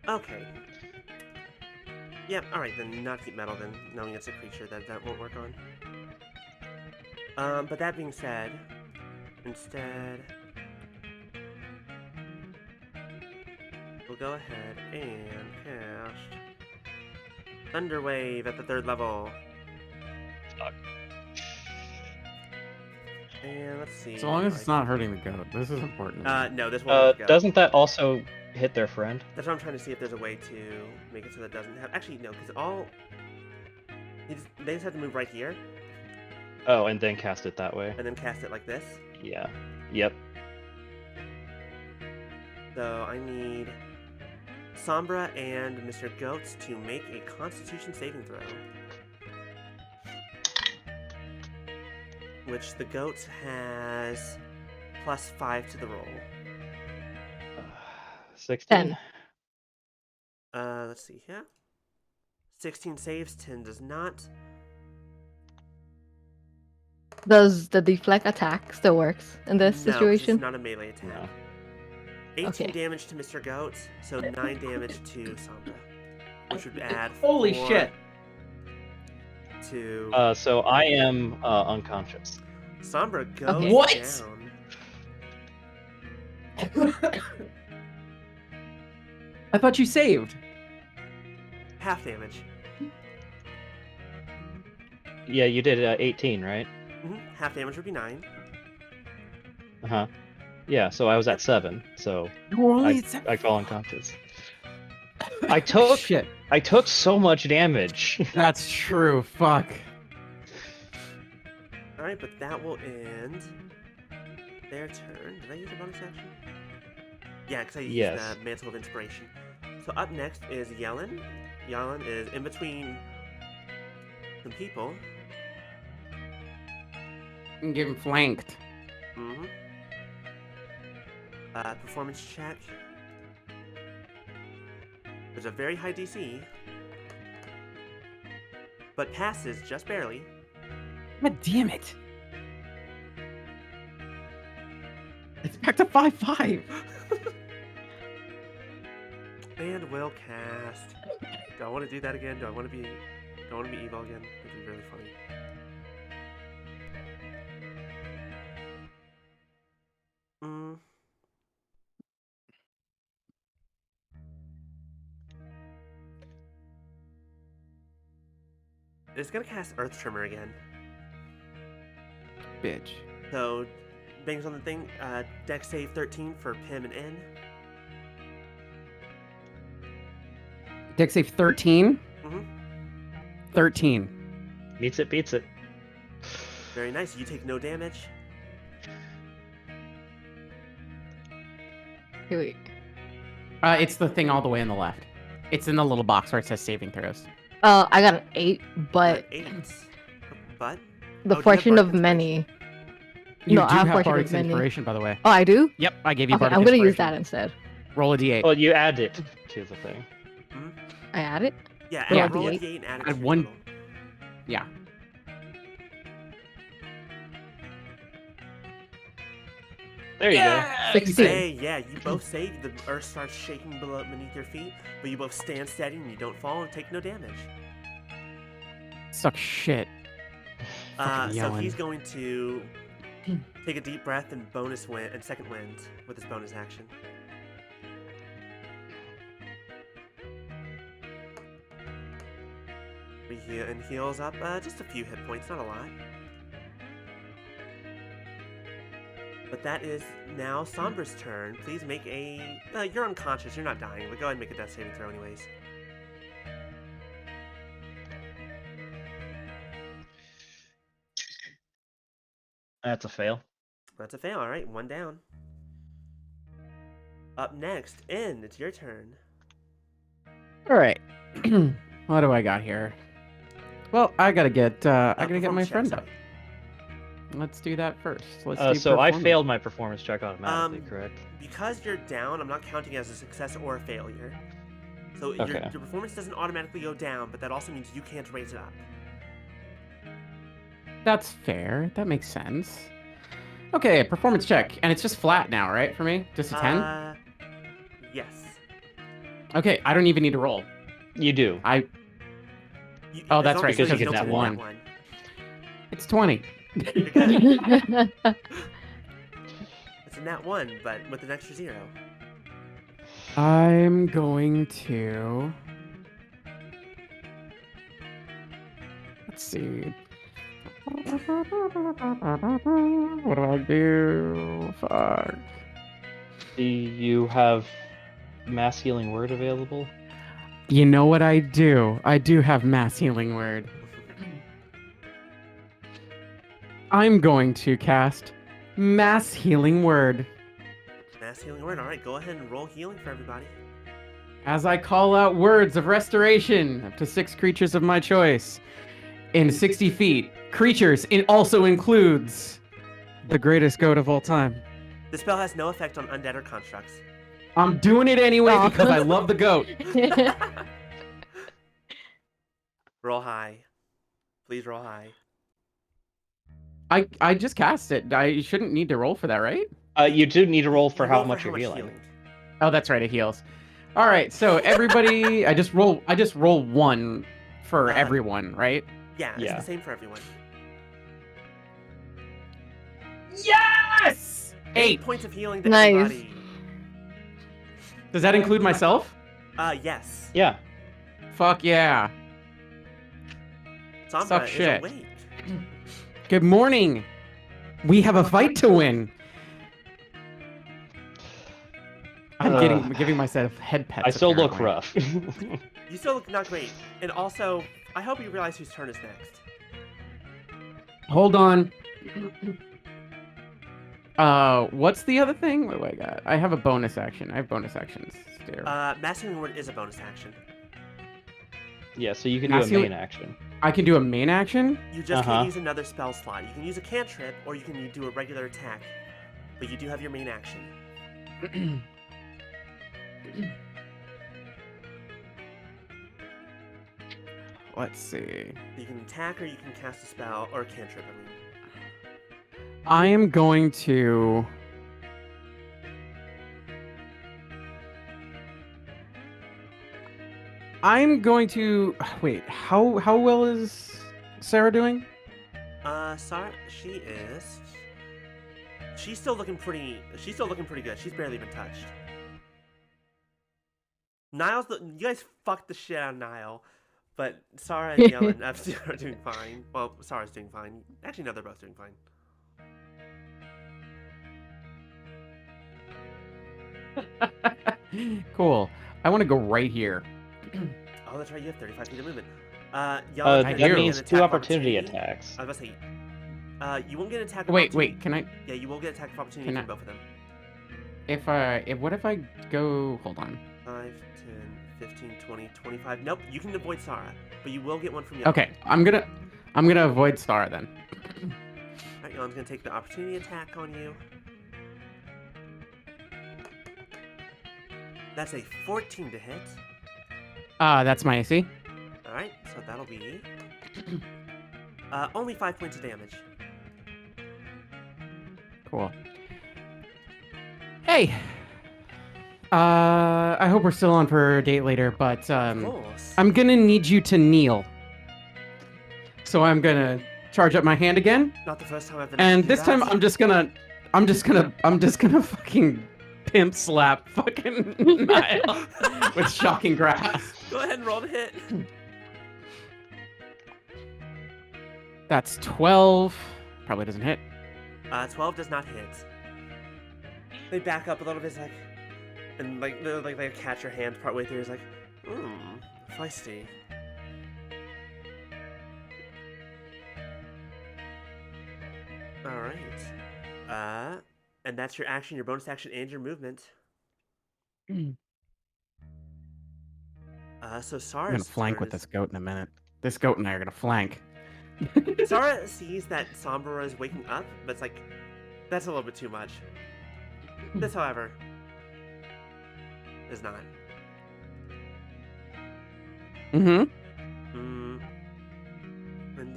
Okay. Yeah, alright, then not heat metal, then knowing it's a creature that won't work on. But that being said, instead, we'll go ahead and cast Thunder Wave at the 3rd level. Fuck. And let's see. So long as if it's I not hurting the goat. This is important. No, this won't go. doesn't that also hit their friend? That's what I'm trying to see if there's a way to make it so that it doesn't have. Actually, no, because they just have to move right here Oh, and then cast it that way. and then cast it like this. Yeah. Yep. So I need Sombra and Mr. Goats to make a Constitution saving throw. Which the Goats has +5 to the roll. 16. 10. Let's see here. 16 saves, 10 does not. Does the deflect attack still works in this No, 'cause situation? it's not a melee attack. No. 18 Okay. damage to Mr. Goat, so 9 damage to Sombra, which would add Holy 4 shit! to So I am unconscious. Sombra goes Okay. What? down. I thought you saved. Half damage. Yeah, you did 18, right? Half damage would be 9. Uh-huh. Yeah, so I was at 7, so You were only I, at 7. I fell unconscious. I took Shit. I took so much damage. That's true. Fuck. Alright, but that will end their turn. Did I use a bonus action? Yeah, because I used Yes. the Mantle of Inspiration. So up next is Yellen. Yellen is in between some people. I'm getting flanked. Mm-hmm. Performance check. There's a very high DC, but passes just barely. God damn it. It's back to 5-5. And will cast. Do I want to do that again? Do I want to be evil again? That'd be really funny. It's gonna cast Earth Tremor again. Bitch. So, bangs on the thing. Dex save 13 for Pim and N. Dex save 13. Mm-hmm. 13. Meets it, beats it. Very nice. You take no damage. Here we- It's the thing all the way on the left. It's in the little box where it says saving throws. I got an 8, but 8. But the do you have fortune Bardic of many. You No, I do have have Bardic Bardic's Many. Inspiration, by the way. Oh, I do? Yep, I gave you Okay, Bardic I'm gonna use that Inspiration. instead. Roll a d8. Well, you add it to the thing. I add it? yeah, Yeah. roll a D8. D8 and add it Add to your one- total. Yeah. There you go. 16. Hey, yeah, you both save. The earth starts shaking beneath your feet, but you both stand steady and you don't fall and take no damage. Suck shit. Fucking So yelling. he's going to take a deep breath and bonus wind and second wind with his bonus action. And heals up just a few hit points, not a lot. But that is now Sombra's turn. Please make a... you're unconscious, you're not dying, but go ahead and make a death saving throw anyways. That's a fail. That's a fail, alright, 1 down. Up next, N, it's your turn. All right. What do I got here? Well, I gotta get my Performance check, friend sorry. up. Let's do that first. Let's do So I performance. failed my performance check automatically, correct? Because you're down, I'm not counting as a success or a failure. So Okay. your performance doesn't automatically go down, but that also means you can't raise it up. That's fair. That makes sense. Okay, performance check, and it's just flat now, right? For me, just a 10. Yes. Okay, I don't even need to roll. You do. Oh, As that's long right, as because you get don't that roll one. It's 20. You're good. It's a nat 1, but with an extra 0. I'm going to. Let's see. What do I do? Fuck. Do you have mass healing word available? You know what I do? I do have mass healing word. I'm going to cast mass healing word. Mass healing word. Alright, go ahead and roll healing for everybody. As I call out words of restoration up to 6 creatures of my choice in 60 feet. Creatures, it also includes the greatest goat of all time. The spell has no effect on undead or constructs. I'm doing it anyway Aw. because I love the goat. Roll high. Please roll high. I just cast it. I shouldn't need to roll for that, right? You do need to roll for You how roll much you're healing. Oh, that's right. It heals. All right. So everybody, I just roll 1 for everyone, right? Yeah, it's Yeah. the same for everyone. Yes. 8 points of healing to Nice. everybody. Does that include myself? Yes. Yeah. Fuck yeah. Sombra Suck is shit. awake. Good morning. We have a fight to win. I'm giving myself head pets. I still look apparently. rough. You still look not great. And also, I hope you realize whose turn is next. Hold on. What's the other thing? What do I got? I have a bonus action. I have bonus actions. Mastering Word is a bonus action. Yeah, so you can do a main action. I can do a main action? You just can't use another spell slot. You can use a cantrip, or you can do a regular attack. But you do have your main action. Let's see. You can attack, or you can cast a spell, or a cantrip, I mean. I am going to... Wait, how well is Sarah doing? Sarah, she's still looking pretty good. She's barely been touched. You guys fucked the shit out of Niall, but Sarah and Yell and F are doing fine. Well, Sarah's doing fine. Actually, no, they're both doing fine. Cool. I want to go right here. Oh, that's right. You have 35 feet of movement. That means 2 opportunity attacks. I was about to say, you won't get an attack of Wait, opportunity. can I? Yeah, you will get attack of opportunity from both of them. What if I go? Hold on. 5, 10, 15, 20, 25. Nope, you can avoid Sarah, but you will get one from Yellow. Okay, I'm gonna avoid Star then. Alright, Yellen's gonna take the opportunity attack on you. That's a 14 to hit. That's my AC. Alright, so that'll be only 5 points of damage. Cool. Hey. I hope we're still on for a date later, but Of course. I'm gonna need you to kneel. So I'm gonna charge up my hand again. Not the first time I've been. And this time I'm just gonna fucking pimp slap fucking Niall with shocking grasp. Go ahead and roll to hit. That's 12. Probably doesn't hit. 12 does not hit. They back up a little bit, and they catch your hand partway through. It's like, feisty. All right. And that's your action, your bonus action, and your movement. So Sarah's I'm gonna flank with this goat in a minute. This goat and I are gonna flank. Sarah sees that Sombra is waking up, but it's like, that's a little bit too much. This, however, is not. And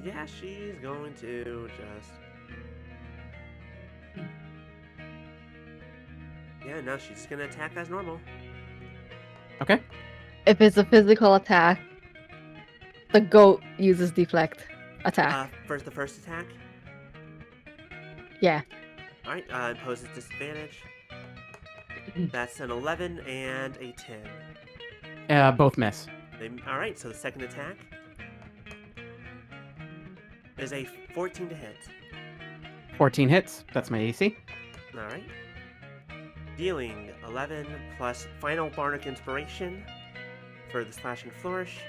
yeah, she's going to just... Yeah, no, she's just gonna attack as normal. Okay. If it's a physical attack, the goat uses deflect attack. The first attack? Yeah. Alright, imposes disadvantage. That's an 11 and a 10. Both miss. Alright, so the second attack is a 14 to hit. 14 hits. That's my AC. Alright. Dealing 11 plus final Bardic Inspiration for the Slashing Flourish.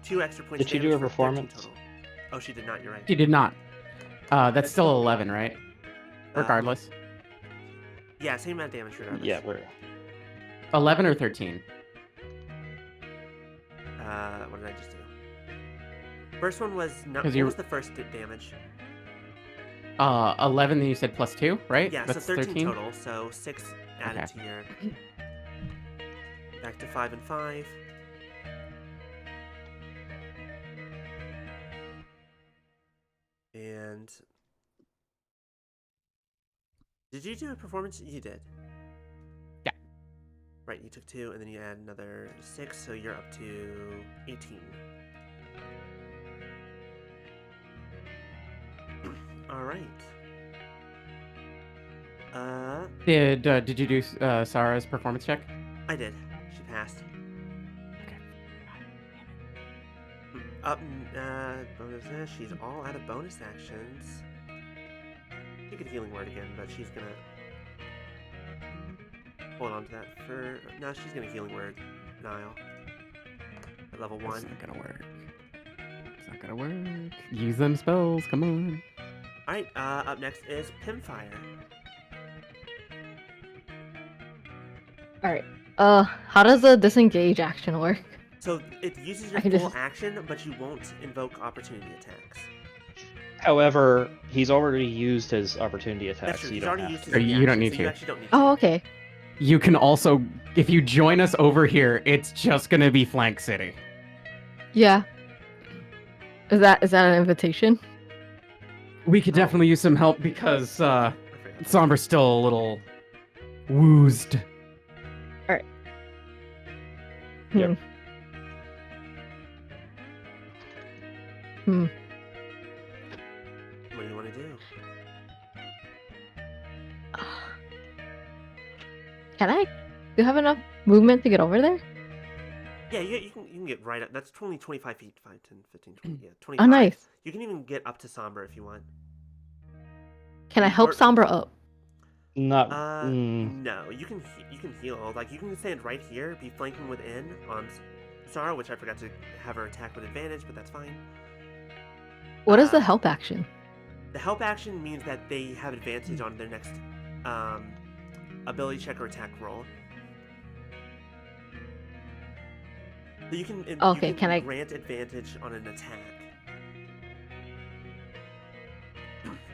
2 extra points. Did she do a performance? Total. Oh, she did not. You're right. She did not. That's still 11, right? Regardless. Yeah, same amount of damage regardless. Yeah, we're 11 or 13. What did I just do? First one was what was the first damage? 11. Then you said plus 2, right? Yeah, That's so 13 total. So 6 add it to your... Back to 5 and 5. And... Did you do a performance? You did. Yeah. Right, you took 2, and then you add another 6, so you're up to 18. All right. Did you do Sarah's performance check? I did. She passed. Okay. Bonus. She's all out of bonus actions. You could healing word again, but she's gonna hold on to that for. No, she's gonna healing word Niall at level 1. It's not gonna work. It's not gonna work. Use them spells. Come on. All right. Up next is Pimfire. All right. How does the disengage action work? So it uses your I can full just- action, but you won't invoke opportunity attacks. However, he's already used his opportunity attack, That's so true. you He's don't already have used to. his You don't reaction, need so to. You actually don't need to. Oh, okay. You can also, if you join us over here, it's just gonna be Flank City. Yeah. Is that an invitation? We could definitely use some help because I forgot. Sombra's still a little woozed. Yep. What do you want to do? Can I? Do you have enough movement to get over there? Yeah, you can get right up. That's only 25 feet. 5, 10, 15, 20. Yeah, 25. Oh, nice. You can even get up to Sombra if you want. Can I help Or- Sombra up? Not. No, you can heal. Like, you can stand right here, be flanking within on Sarah, which I forgot to have her attack with advantage, but that's fine. What is the Uh, help action? The help action means that they have advantage on their next ability check or attack roll. So you can Okay, can I- grant advantage on an attack.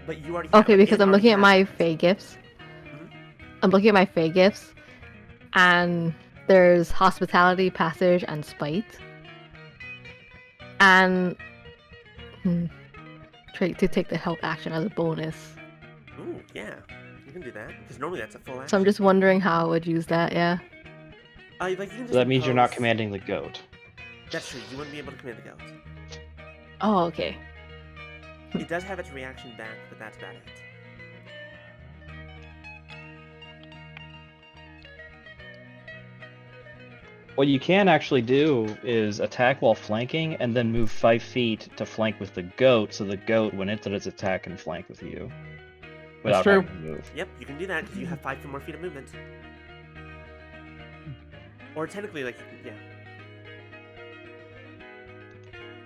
But you already have Okay, it. because It I'm already looking at has my it. Fey gifts. Mhm. I'm looking at my Fey gifts, and there's hospitality, passage, and spite. And try to take the help action as a bonus. Ooh, yeah. You can do that. Because normally that's a full action. So I'm just wondering how I would use that. Yeah. Like, you can just That means you're not impose- commanding the goat. That's true. You wouldn't be able to command the goat. Oh, okay. It does have its reaction back, but that's about it. What you can actually do is attack while flanking, and then move 5 feet to flank with the goat, so the goat, when it does its attack, can flank with you. Without true. having to move. Yep, you can do that because you have 5 more feet of movement. Or technically, like, yeah.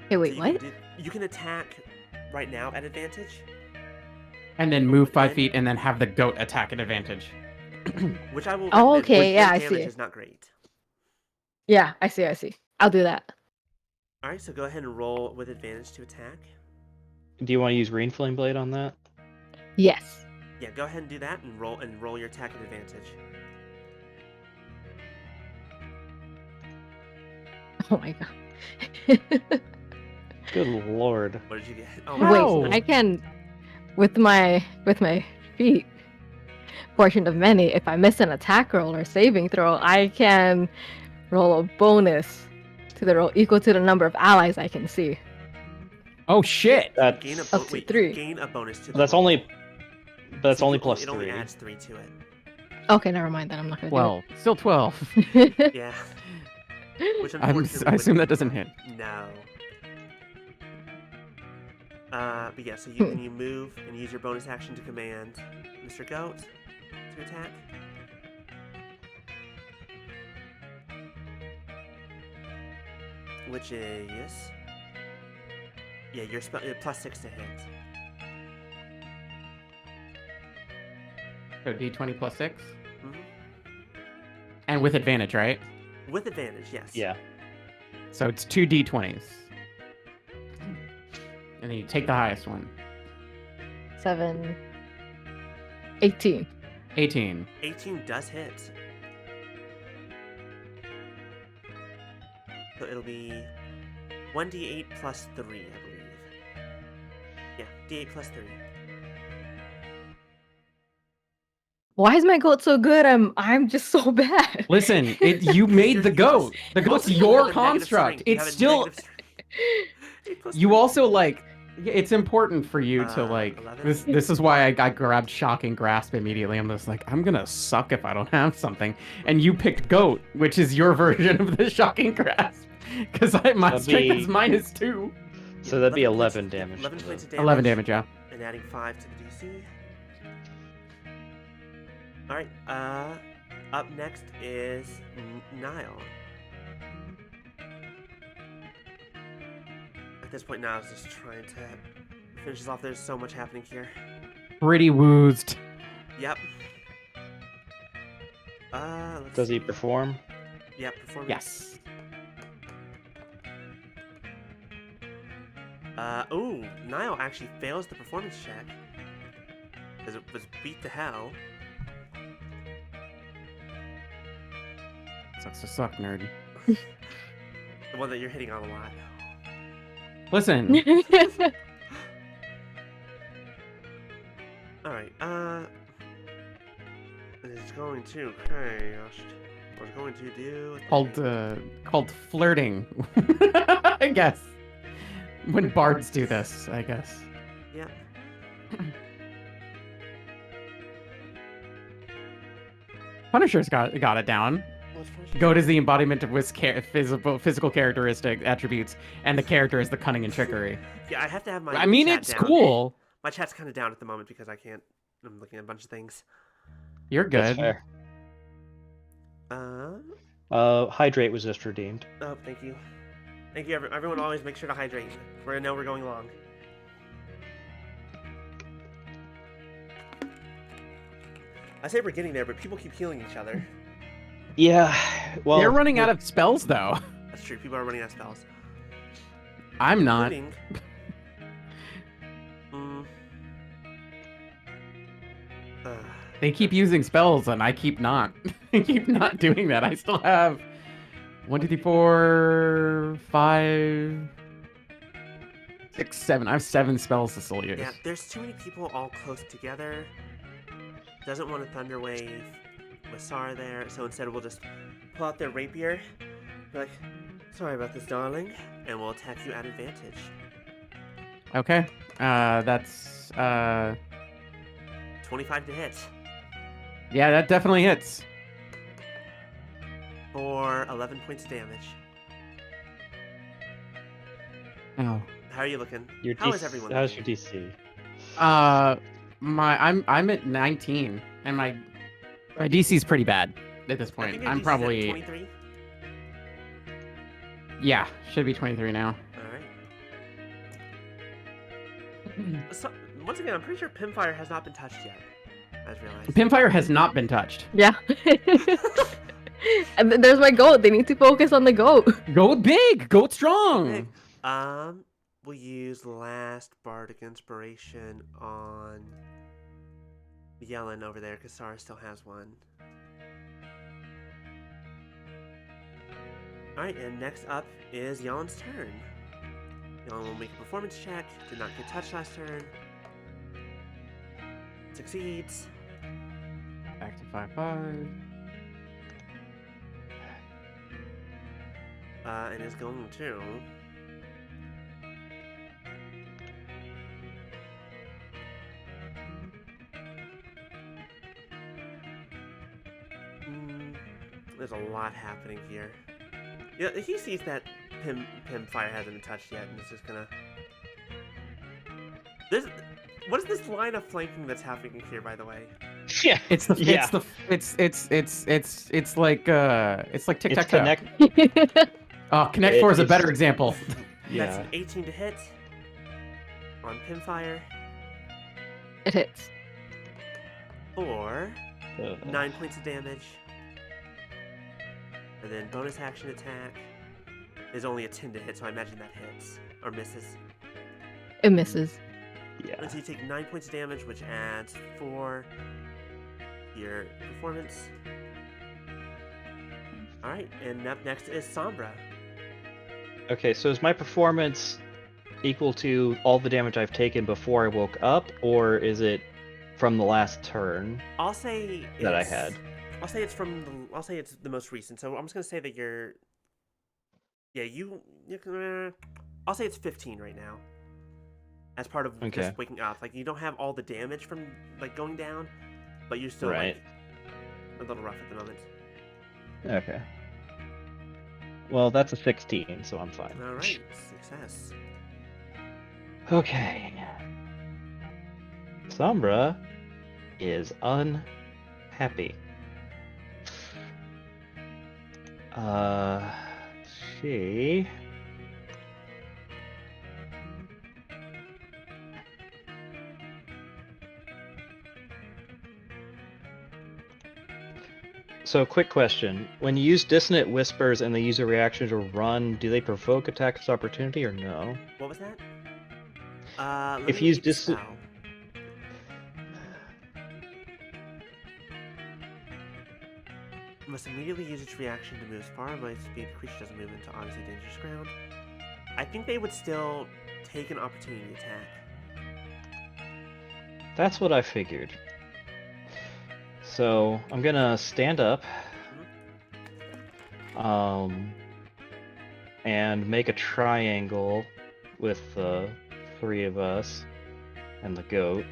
Hey, wait, So what? you can attack right now at advantage, And then move 5 Okay. feet and then have the goat attack at advantage. which I will. Oh, recommend, okay, which yeah, their I see damage it. is not great. Yeah, I see. I'll do that. All right, so go ahead and roll with advantage to attack. Do you want to use Green Flame Blade on that? Yes. Yeah, go ahead and do that and roll your attack at advantage. Oh my god. Good lord. What did you get? Oh, How? Wait, I can with my feet. Portion of many. If I miss an attack roll or saving throw, I can roll a bonus to the roll equal to the number of allies I can see. Oh shit! That's Gain a Up to wait, 3. Gain a bonus to the that's roll. only that's So only it plus It only 3. adds 3 to it. Okay, never mind. Then I'm not gonna 12. Still 12. do it. Yeah. Which I unfortunately assume that wouldn't- doesn't hit. No. But yeah, so you move and use your bonus action to command Mr. Goat to attack. Which is your spell plus 6 to hit. So d20 plus 6. Mhm. And with advantage, right? With advantage, yes. Yeah. So it's 2 d20s. And then you take the highest one. 7, 18. 18. 18 does hit. So it'll be 1d8 plus 3, I believe. Yeah, d8 plus 3. Why is my goat so good? I'm just so bad. Listen, you made the goat. The goat's your construct. It's still. You also like. It's important for you to like. 11? This is why I grabbed Shocking Grasp immediately. I'm just like, I'm gonna suck if I don't have something. And you picked goat, which is your version of the Shocking Grasp, because my strength is -2. So that'd be 11 damage. 11 points of damage. 11 damage, yeah. And adding 5 to the DC. Alright, up next is Niall. At this point, Niall's just trying to finish this off. There's so much happening here. Pretty woozed. Yep. Let's Does he see. perform? Yep, performance. Yes. Ooh, Niall actually fails the performance check. Because it was beat to hell. Sucks to suck, nerd. The one that you're hitting on a lot. Listen, Alright, it's going to, okay, we're going to do... called flirting. I guess. When bards do this, I guess. Yeah. Punisher's got it down. What's Punisher? Goat is the embodiment of Wisp physical characteristic attributes, and the character is the cunning and trickery. Yeah, I have to have my I mean, chat it's down. cool. My chat's kind of down at the moment because I can't... I'm looking at a bunch of things. You're That's good. fair. Hydrate was just redeemed. Oh, thank you. Thank you, everyone. Always make sure to hydrate. I know we're going long. I say we're getting there, but people keep healing each other. Yeah, well... They're running out of spells, though. That's true. People are running out of spells. I'm not. Including... They keep using spells, and I keep not. I keep not doing that. I still have 1, 2, 3, 4, 5, 6, 7. I have 7 spells to still use. Yeah, there's too many people all close together. Doesn't want a Thunder Wave with Sara there, so instead we'll just pull out their rapier. Be like, sorry about this, darling, and we'll attack you at advantage. Okay. That's 25 to hit. Yeah, that definitely hits. For 11 points of damage. Oh. How are you looking? Your How DC is everyone How's looking? your DC? I'm at 19, and my DC's pretty bad at this I point. think your I'm DC is at probably 23. yeah, should be 23 now. Alright. So, once again, I'm pretty sure Pimfire has not been touched yet. As realized. Pinfire has not been touched. Yeah. And then there's my goat. They need to focus on the goat. Goat big, goat strong. Okay. We'll use last Bardic Inspiration on Yellen over there, because Sara still has one. Alright, and next up is Yellen's turn. Yellen will make a performance check. Did not get touched last turn. Succeeds. Back to 5/5. And is going to... There's a lot happening here. Yeah, he sees that Pimfire hasn't been touched yet, and is just gonna... What is this line of flanking that's happening here, by the way? Yeah, It's like tic tac toe. Connect. Connect 4 is a better example. That's Yeah. an 18 to hit on Pimfire, It hits. or 9 points of damage. And then bonus action attack is only a 10 to hit, so I imagine that hits. Or misses. It misses. Yeah. And so you take 9 points of damage, which adds 4 your performance. All right, and up next is Sombra. Okay, so is my performance equal to all the damage I've taken before I woke up, or is it from the last turn I'll say that I it's- had? I'll say it's from the. I'll say it's the most recent. So I'm just gonna say that you're. Yeah, you can. I'll say it's 15 right now. As part of Okay. just waking up, like you don't have all the damage from like going down, but you're still Right. like a little rough at the moment. Okay. Well, that's a 16, so I'm fine. All right, success. Okay. Sombra is unhappy. She... So, quick question. When you use Dissonant Whispers and they use a reaction to run, do they provoke attacks of opportunity or no? What was that? Let If me you use read the dis- spell. Must immediately use its reaction to move as far away as speed the creature doesn't move into obviously dangerous ground. I think they would still take an opportunity attack. That's what I figured. So, I'm gonna stand up. And make a triangle with the three of us and the goat.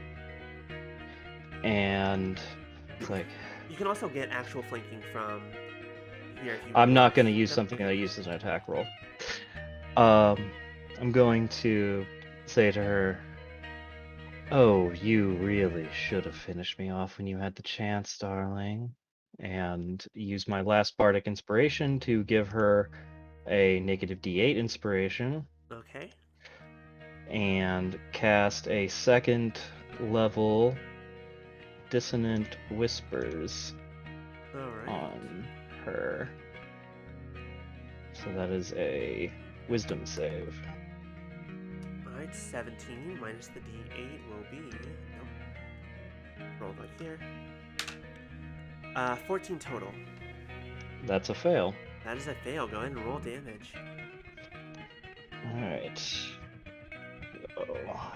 And it's like, You can also get actual flanking from here if you I'm not want. going to use Yep, something okay. that I use as an attack roll. I'm going to say to her, "Oh, you really should have finished me off when you had the chance, darling." And use my last bardic inspiration to give her a negative D8 inspiration. Okay. And cast a second level Dissonant Whispers Alright. on her. So that is a Wisdom save. Alright, 17 minus the D8 will be. Nope. Roll right here. 14 total. That's a fail. That is a fail. Go ahead and roll damage. Alright. Oh.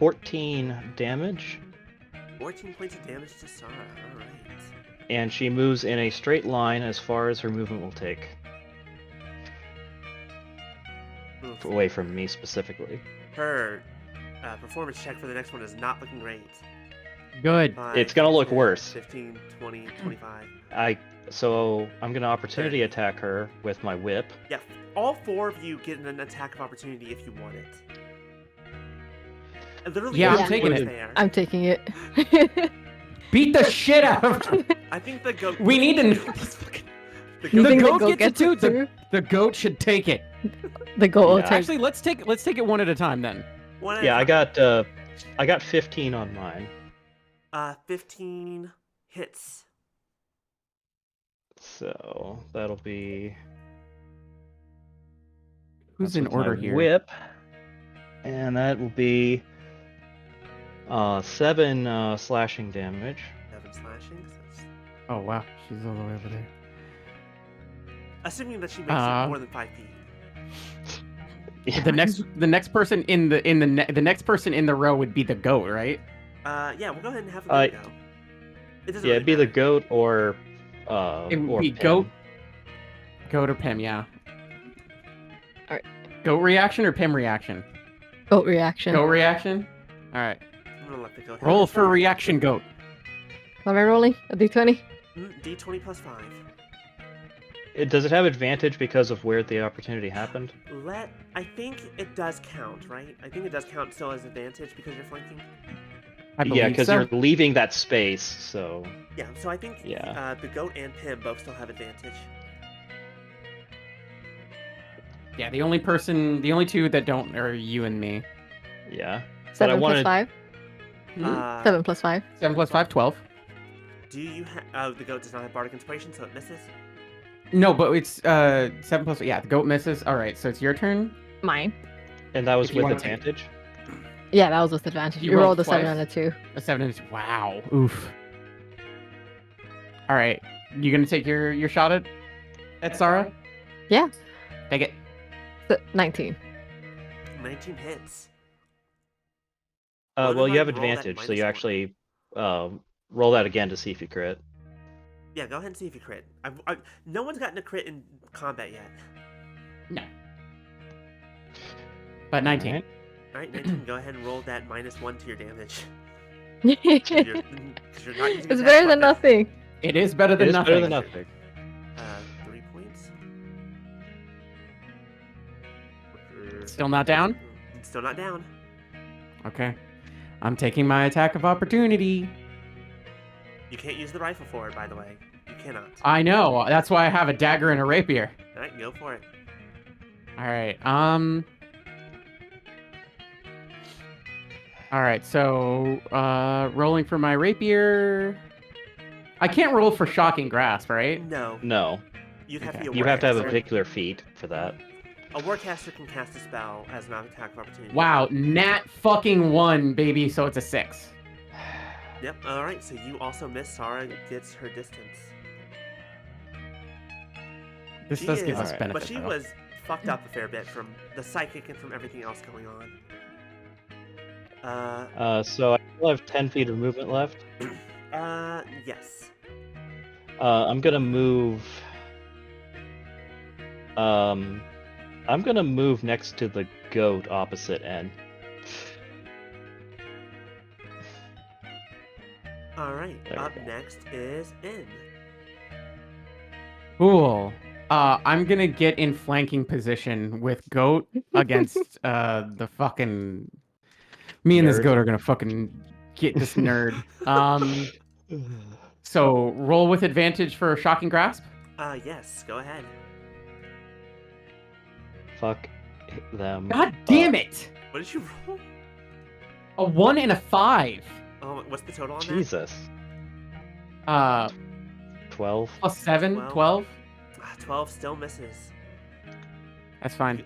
$14 damage, 14 points of damage to Sara. Alright. and she moves in a straight line as far as her movement will take. Oof. Away from me specifically. Her performance check for the next one is not looking great. Good. 5, It's gonna look 10, worse. 15, 20, 25. So I'm gonna opportunity attack her with my whip. Yeah, all four of you get an attack of opportunity if you want it. And literally, Yeah, I'm everyone taking is it. There. I'm taking it. Beat the shit out of her. I think the goat. We need to. The You goat. think the goat goat gets gets it it too? too? The goat should take it. The goat will Yeah. take. Actually, let's take it one at a time then. One at Yeah, a I got 15 on mine. 15 hits. So that'll be. Who's that's in with my order here? Whip, and that will be 7 slashing damage. 7 slashing. So that's- Oh wow, she's all the way over there. assuming that she makes it more than 5 feet. The next person in the next person in the row would be the goat, right? Yeah, we'll go ahead and have the goat go. It doesn't Yeah, really it'd be the matter. goat or It would or be Pim. goat or Pim, yeah. Alright. Goat reaction or Pim reaction? Goat reaction. Goat reaction. All right. I'm gonna let the goat. have Roll it. for reaction, goat. What am I rolling? A d20? D20 plus 5. Does it have advantage because of where the opportunity happened? I think it does count, right? I think it does count still as advantage because you're flanking. I believe Yeah, because so. you're leaving that space, so Yeah, so I think Yeah. the goat and Pim both still have advantage. Yeah, the only two that don't are you and me. yeah. 7 plus wanted- 5? Uh, 7 plus 5? 7 plus 5, 12. Do you have? Oh, the goat does not have bardic inspiration, so it misses. No, but it's 7 plus. Yeah, the goat misses. All right, so it's your turn. Mine. And that was If you with wanna take- advantage. Yeah, that was with advantage. You You rolled rolled a 7 twice? and a 2. A 7 is wow. Oof. All right, you gonna take your shot at Sarah? Yeah. Take it. 19. 19 hits. Well, Otherwise, you have roll that advantage, so you -1. actually roll that again to see if you crit. Yeah, go ahead and see if you crit. No one's gotten a crit in combat yet. No. But 19. Alright. All right, 19. Go ahead and roll that -1 to your damage. 'Cause it's you're not using attack better than weapon. nothing. It is better It than is nothing. better than nothing. 3 points. Still not down? Still not down. Okay. I'm taking my attack of opportunity. You can't use the rifle for it, by the way. You cannot. I know. That's why I have a dagger and a rapier. All right, go for it. All right. All right. So, rolling for my rapier. I can't roll for shocking grasp, right? No, No, you'd have Okay. to be a you have to have a warcaster. particular feat for that. A warcaster can cast a spell as an attack of opportunity. Wow, nat fucking 1, baby. So it's a 6. Yep. All right. So you also miss. Sarah gets her distance. This She does give is, us Alright. benefit. but she though. was fucked up a fair bit from the psychic and from everything else going on. So I still have 10 feet of movement left. Yes. I'm gonna move. I'm gonna move next to the goat opposite end. All right. There we Up go. next is In. Cool. I'm gonna get in flanking position with goat against the fucking. Me and this Nerd. goat are gonna fucking get this nerd. So roll with advantage for shocking grasp. Yes. Go ahead. Fuck them. God damn it! What did you roll? A 1 and a 5. Oh, what's the total on Jesus. Uh, 12. plus 7, 12. 12. that? 12 still misses. That's fine.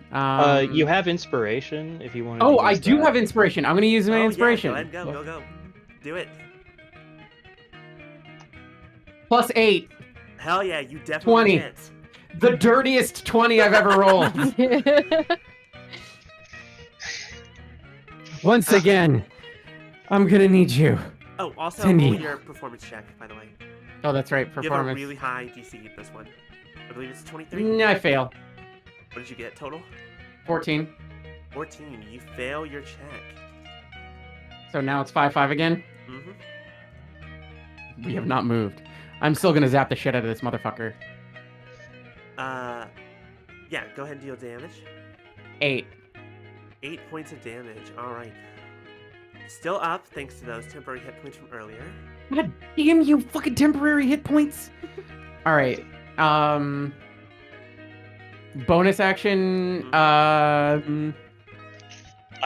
You have inspiration if you want to. Oh, I do have inspiration. I'm gonna use my Oh, inspiration. Yeah, go ahead and go. Do it. Plus 8. Hell yeah, you definitely 20. hit. The dirtiest 20 I've ever rolled. Once again, I'm gonna need you. Oh, also Cindy. roll your performance check, by the way. Oh, that's right. You have a Performance. really high DC this one. I believe it's 23. I fail. What did you get total? 14. 14. You fail your check. So now it's 5-5 again. Mm-hmm. We have not moved. I'm still gonna zap the shit out of this motherfucker. Yeah, go ahead and deal damage. 8. 8 points of damage. All right. Still up, thanks to those temporary hit points from earlier. God damn you, fucking temporary hit points. All right. Bonus action. I'm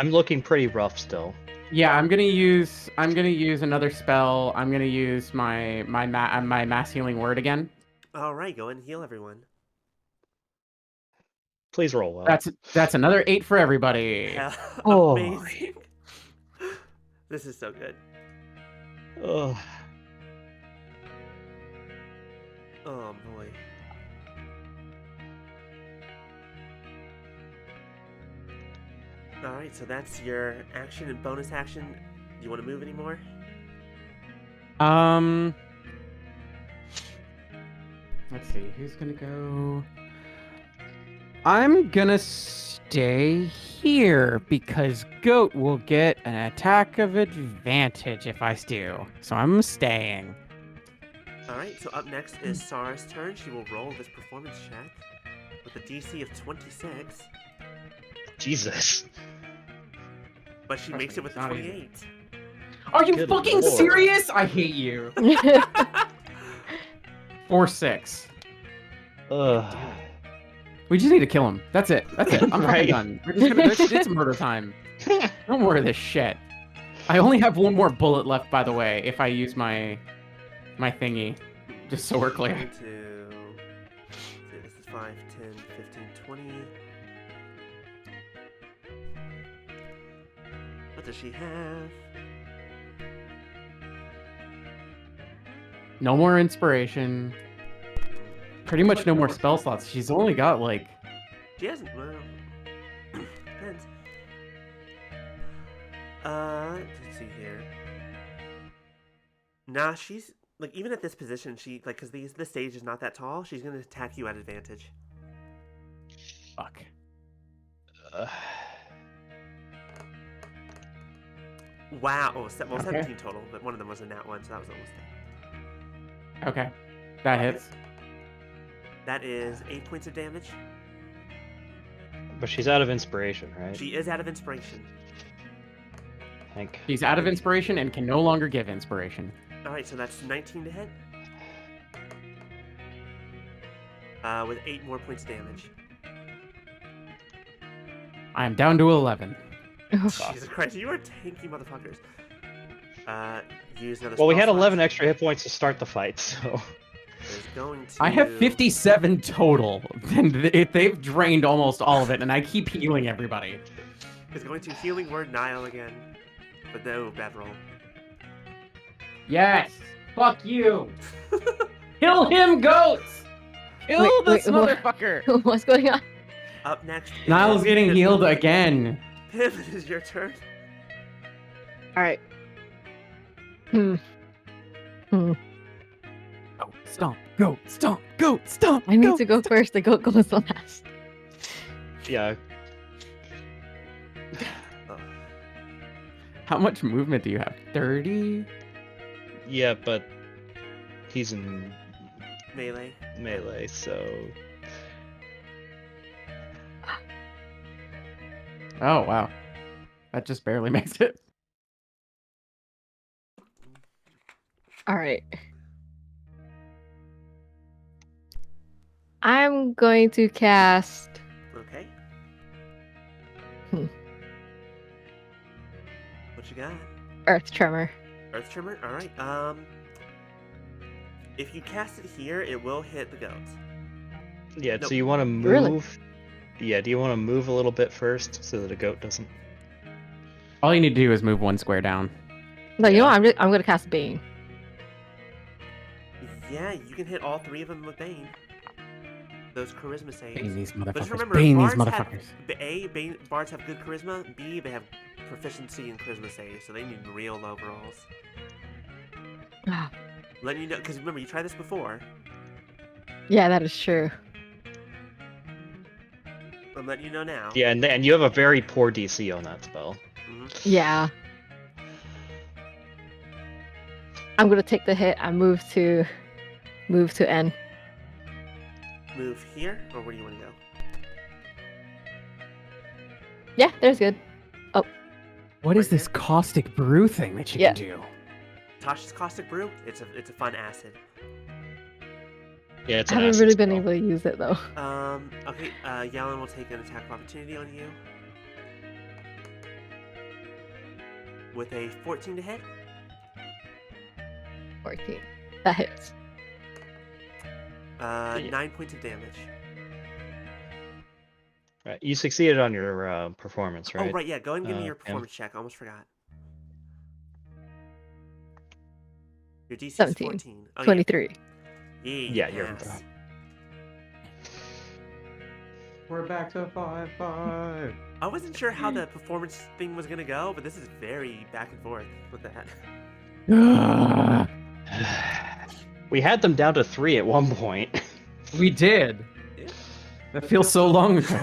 looking pretty rough still. Yeah, I'm gonna use another spell. I'm gonna use my mass healing word again. All right, go ahead and heal everyone. Please roll well. That's another 8 for everybody. Yeah, Oh. amazing. This is so good. Ugh. Oh boy. All right, so that's your action and bonus action. Do you want to move anymore? Let's see, who's gonna go? I'm gonna stay here because Goat will get an attack of advantage if I do. So I'm staying. All right, so up next is Sarah's turn. She will roll this performance check with a DC of 26, Jesus. but she makes it with a Not easy. 28. Are you Good fucking lord. serious? I hate you. 4-6. Ugh. We just need to kill him. That's it. That's it. I'm fucking Right. done. We're just gonna. It's murder time. Don't worry this shit. I only have one more bullet left, by the way. If I use my thingy, just so we're clear. 2, 10, 15, 20. What does she have? No more inspiration. Pretty much no more spell slots. She's only got like. She hasn't. Well, depends. Let's see here. Nah, she's like even at this position, she like because this stage is not that tall. She's gonna attack you at advantage. Fuck. Wow. Oh, well, Okay. 17 total, but one of them was a nat one, so that was almost there. Okay. That hits. That is 8 points of damage. But she's out of inspiration, right? She is out of inspiration. Hank. She's out of inspiration and can no longer give inspiration. All right, so that's 19 to hit. With 8 more points of damage. I am down to 11. Jesus Christ, you are tanky motherfuckers. Use another Well, we spell had slot. 11 extra hit points to start the fight, so. Is going to... I have 57 total, and they've drained almost all of it, and I keep healing everybody. Is going to healing word Nile again. But no, bad roll. Yes! Fuck you! Kill him, goats! Kill this wait, what? motherfucker! What's going on? Up next. Niall's is getting Pivot. healed again. Pivot, is your turn. All right. Go, stomp, go, stomp, go, stomp. I need to go first. The goat goes last. Yeah. Oh. How much movement do you have? 30? Yeah, but he's in Melee. melee, so. Oh, wow. That just barely makes it. All right. I'm going to cast. Okay. Hmm. What you got? Earth Tremor. Earth Tremor? Alright, if you cast it here, it will hit the goats. Yeah, Nope. so you want to move. Really? Yeah, do you want to move a little bit first so that a goat doesn't. All you need to do is move one square down. No, you know Yeah. what? I'm going to cast Bane. Yeah, you can hit all 3 of them with Bane. Those charisma saves. Bane these But just motherfuckers. remember, Bane these bards have, motherfuckers. bards have good charisma. B, they have proficiency in charisma saves, so they need real low rolls. Ah, Letting you know, because remember, you tried this before. yeah, that is true. I'm letting you know now. Yeah, and you have a very poor DC on that spell. Yeah. I'm going to take the hit and move to N. Move here, or where do you want to go? Yeah, there's good. What is Right this here? caustic brew thing that you Yeah. can do? Tasha's Caustic Brew. It's a fun acid. Yeah, it's I an haven't acid really been spell. able to use it though. Okay, Yellen will take an attack of opportunity on you. With a 14 to hit. 14. That hits. Yeah. 9 points of damage. Right, you succeeded on your performance, right? Oh, right, yeah, go ahead and give me your Em. performance check. I almost forgot. Your DC is 17. 14. Oh, 23. Yeah, Yeah, you're- pass. We're back to 5-5. I wasn't sure how the performance thing was going to go, but this is very back and forth with that. We had them down to 3 at one point. We did. Yeah. That feels so long ago.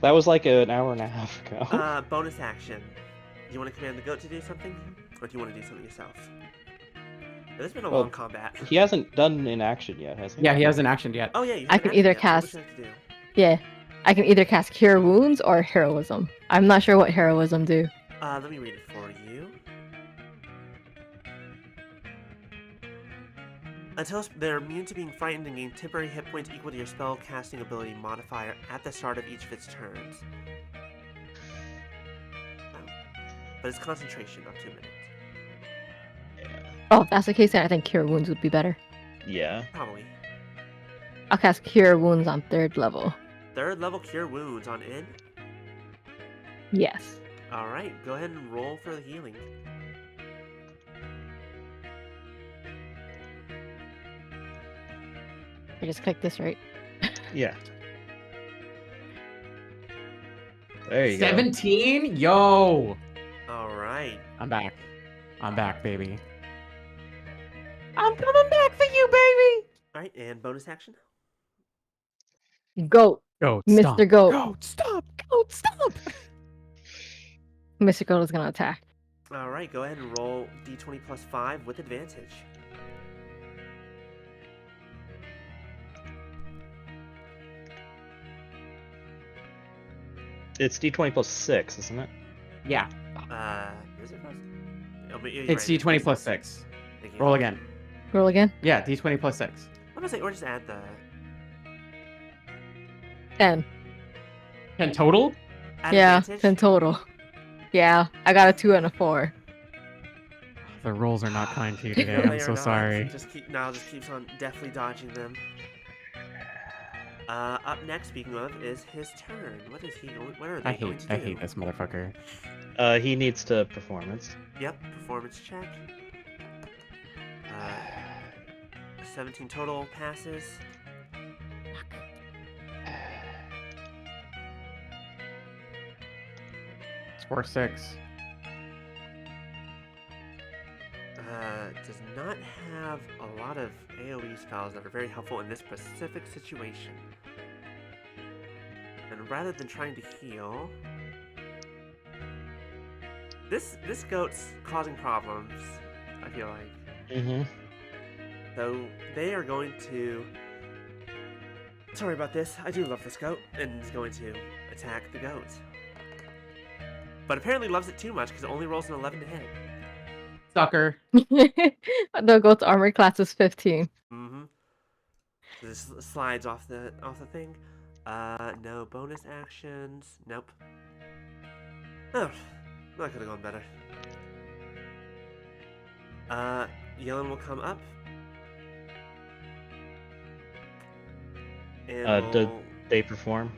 That was like an hour and a half ago. Bonus action. Do you want to command the goat to do something? Or do you want to do something yourself? There's been a Well, long combat. He hasn't done an action yet, has he? Yeah, he hasn't actioned yet. Oh, yeah, you I haven't can acted either yet, so what cast- would you like to do? Yeah. I can either cast Cure Wounds or Heroism. I'm not sure what Heroism do. Let me read it for you. Until they're immune to being frightened and gain temporary hit points equal to your spell casting ability modifier at the start of each of its turns. Oh. But it's concentration up to 2 minutes. Yeah. Oh, if that's the case, then I think Cure Wounds would be better. Yeah. Probably. I'll cast Cure Wounds on 3rd level. 3rd level Cure Wounds on N. Yes. All right, go ahead and roll for the healing. I just click this, right? Yeah. There you go. 17? Yo! All right. I'm back. I'm back, baby. I'm coming back for you, baby! All right, and bonus action. Goat. Goat, Mr. stop. Goat. Goat, stop! Goat, stop! Mr. Goat is gonna attack. All right, go ahead and roll d20 plus 5 with advantage. It's d20 plus 6, isn't it? Yeah, Is it plus? Oh, but you're it's right, d20 plus 6. Thank you. Roll again. Roll again. Yeah, d20 plus 6. I'm gonna say, or just add the 10. 10 total? add Yeah, advantage. 10 total. Yeah, I got a 2 and a 4. The rolls are not kind to you No, today. they I'm are so not. sorry. Just keeps on deftly dodging them. Up next, speaking of, is his turn. What is he going? What are they going to do? I hate this motherfucker. He needs to performance. Yep, performance check. 17 total passes. Score 6. Does not have a lot of AoE spells that are very helpful in this specific situation. And rather than trying to heal, this goat's causing problems, I feel like. Mm-hmm. So they are going to. Sorry about this. I do love this goat, and is going to attack the goat. But apparently loves it too much because it only rolls an 11 to hit. Sucker. The goat's armor class is 15. Mm-hmm. This slides off the thing. No bonus actions. Nope. Oh, that could have gone better. Yellen will come up. And Did we'll, they perform?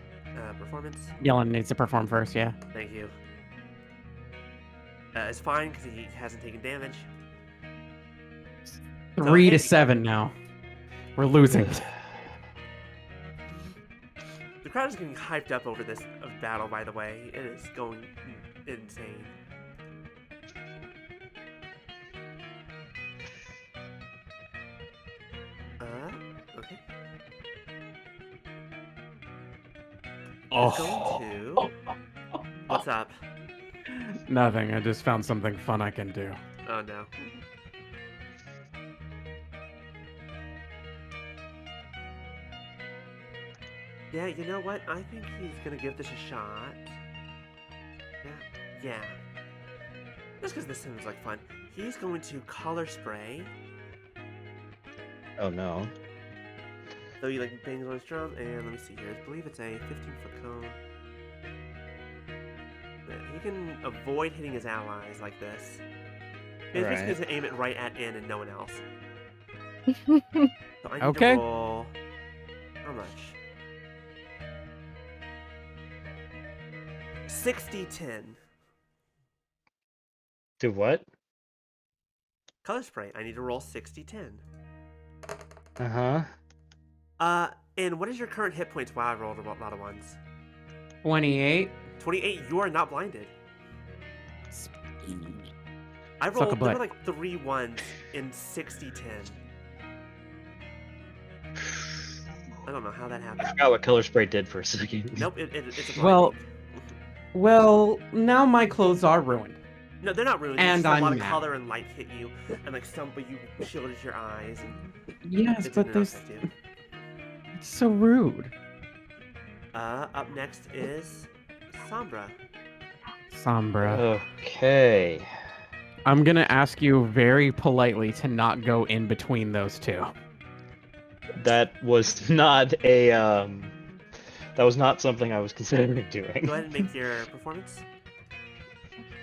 performance. Yellen needs to perform first, yeah. Thank you. It's fine because he hasn't taken damage. 3 to hey. 7 now. We're losing. The crowd is getting hyped up over this battle, by the way. It is going insane. Okay. Oh. Going to... What's up? Nothing. I just found something fun I can do. Oh, no. Yeah, you know what? I think he's gonna give this a shot. Yeah. Just because this seems like fun. He's going to color spray. Oh no. So he like bangs on his drum, and let me see here. I believe it's a 15-foot cone. Yeah, he can avoid hitting his allies like this. He's basically Right. going to aim it right at N and no one else. Oh, So I need Okay. to roll... How much? 60-10. Do what? Color spray. I need to roll 60-10. Uh-huh. And what is your current hit points? Wow, I rolled a lot of ones. 28. 28, you are not blinded. I Suck a rolled, there butt. were like 3 ones in 60-10. I don't know how that I happened. forgot what color spray did for a second. Nope, it's a Well- blinding. Well, now my clothes are ruined. No, they're not ruined. And It's just a lot I'm of mad. color and light hit you, and like some, but you shielded your eyes. And Yes, it but didn't there's... affect you. It's so rude. Up next is Sombra. Sombra. Okay. I'm gonna ask you very politely to not go in between those two. That was not a that was not something I was considering doing. Go ahead and make your performance.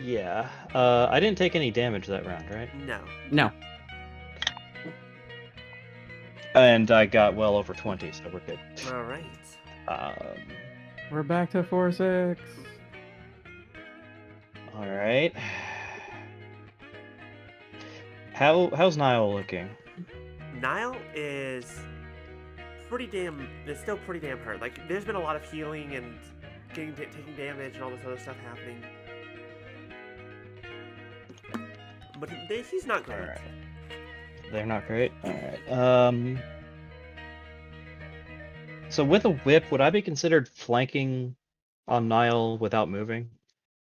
Yeah. I didn't take any damage that round, right? No. No. And I got well over 20, so we're good. All right. We're back to 4-6. All right. How's Niall looking? Niall is still pretty damn hurt. Like, there's been a lot of healing and taking damage and all this other stuff happening. But he's not great. All right. They're not great. All right. So with a whip, would I be considered flanking on Niall without moving?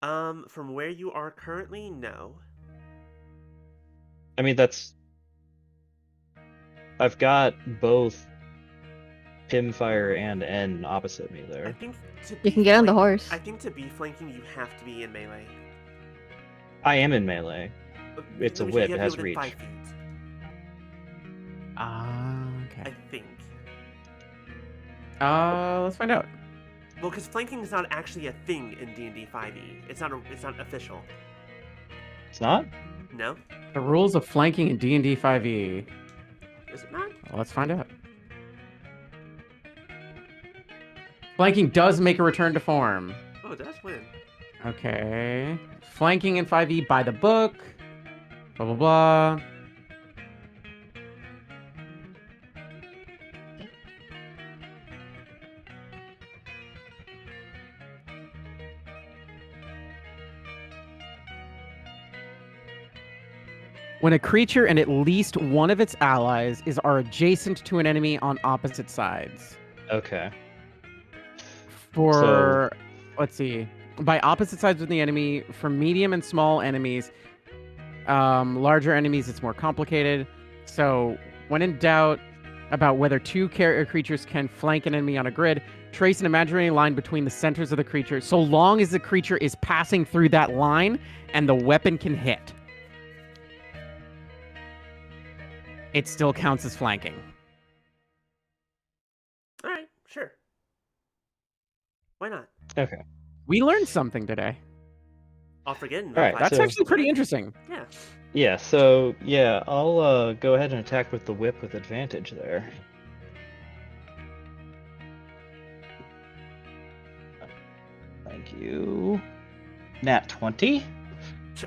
From where you are currently, no. I mean, I've got both Pimfire and N opposite me I there. think You can get on the horse. I think to be flanking, you have to be in melee. I am in melee. It's a Which whip, you it have has to be within reach. 5 feet. Okay. I think. Let's find out. Well, because flanking is not actually a thing in D&D 5e. It's not official. It's not? No? The rules of flanking in D&D 5e. Is it not? Well, let's find out. Flanking does make a return to form. Oh, it does win. Okay. Flanking in 5e by the book. Blah, blah, blah. When a creature and at least one of its allies are adjacent to an enemy on opposite sides. Okay. Let's see. By opposite sides of the enemy, for medium and small enemies, larger enemies, it's more complicated. So, when in doubt about whether two creatures can flank an enemy on a grid, trace an imaginary line between the centers of the creature, so long as the creature is passing through that line and the weapon can hit. It still counts as flanking. All right, sure. Why not? Okay. We learned something today. I'll forget. All right, That's so- actually pretty interesting. Yeah. Yeah, so, yeah, I'll go ahead and attack with the whip with advantage there. Thank you. Nat 20?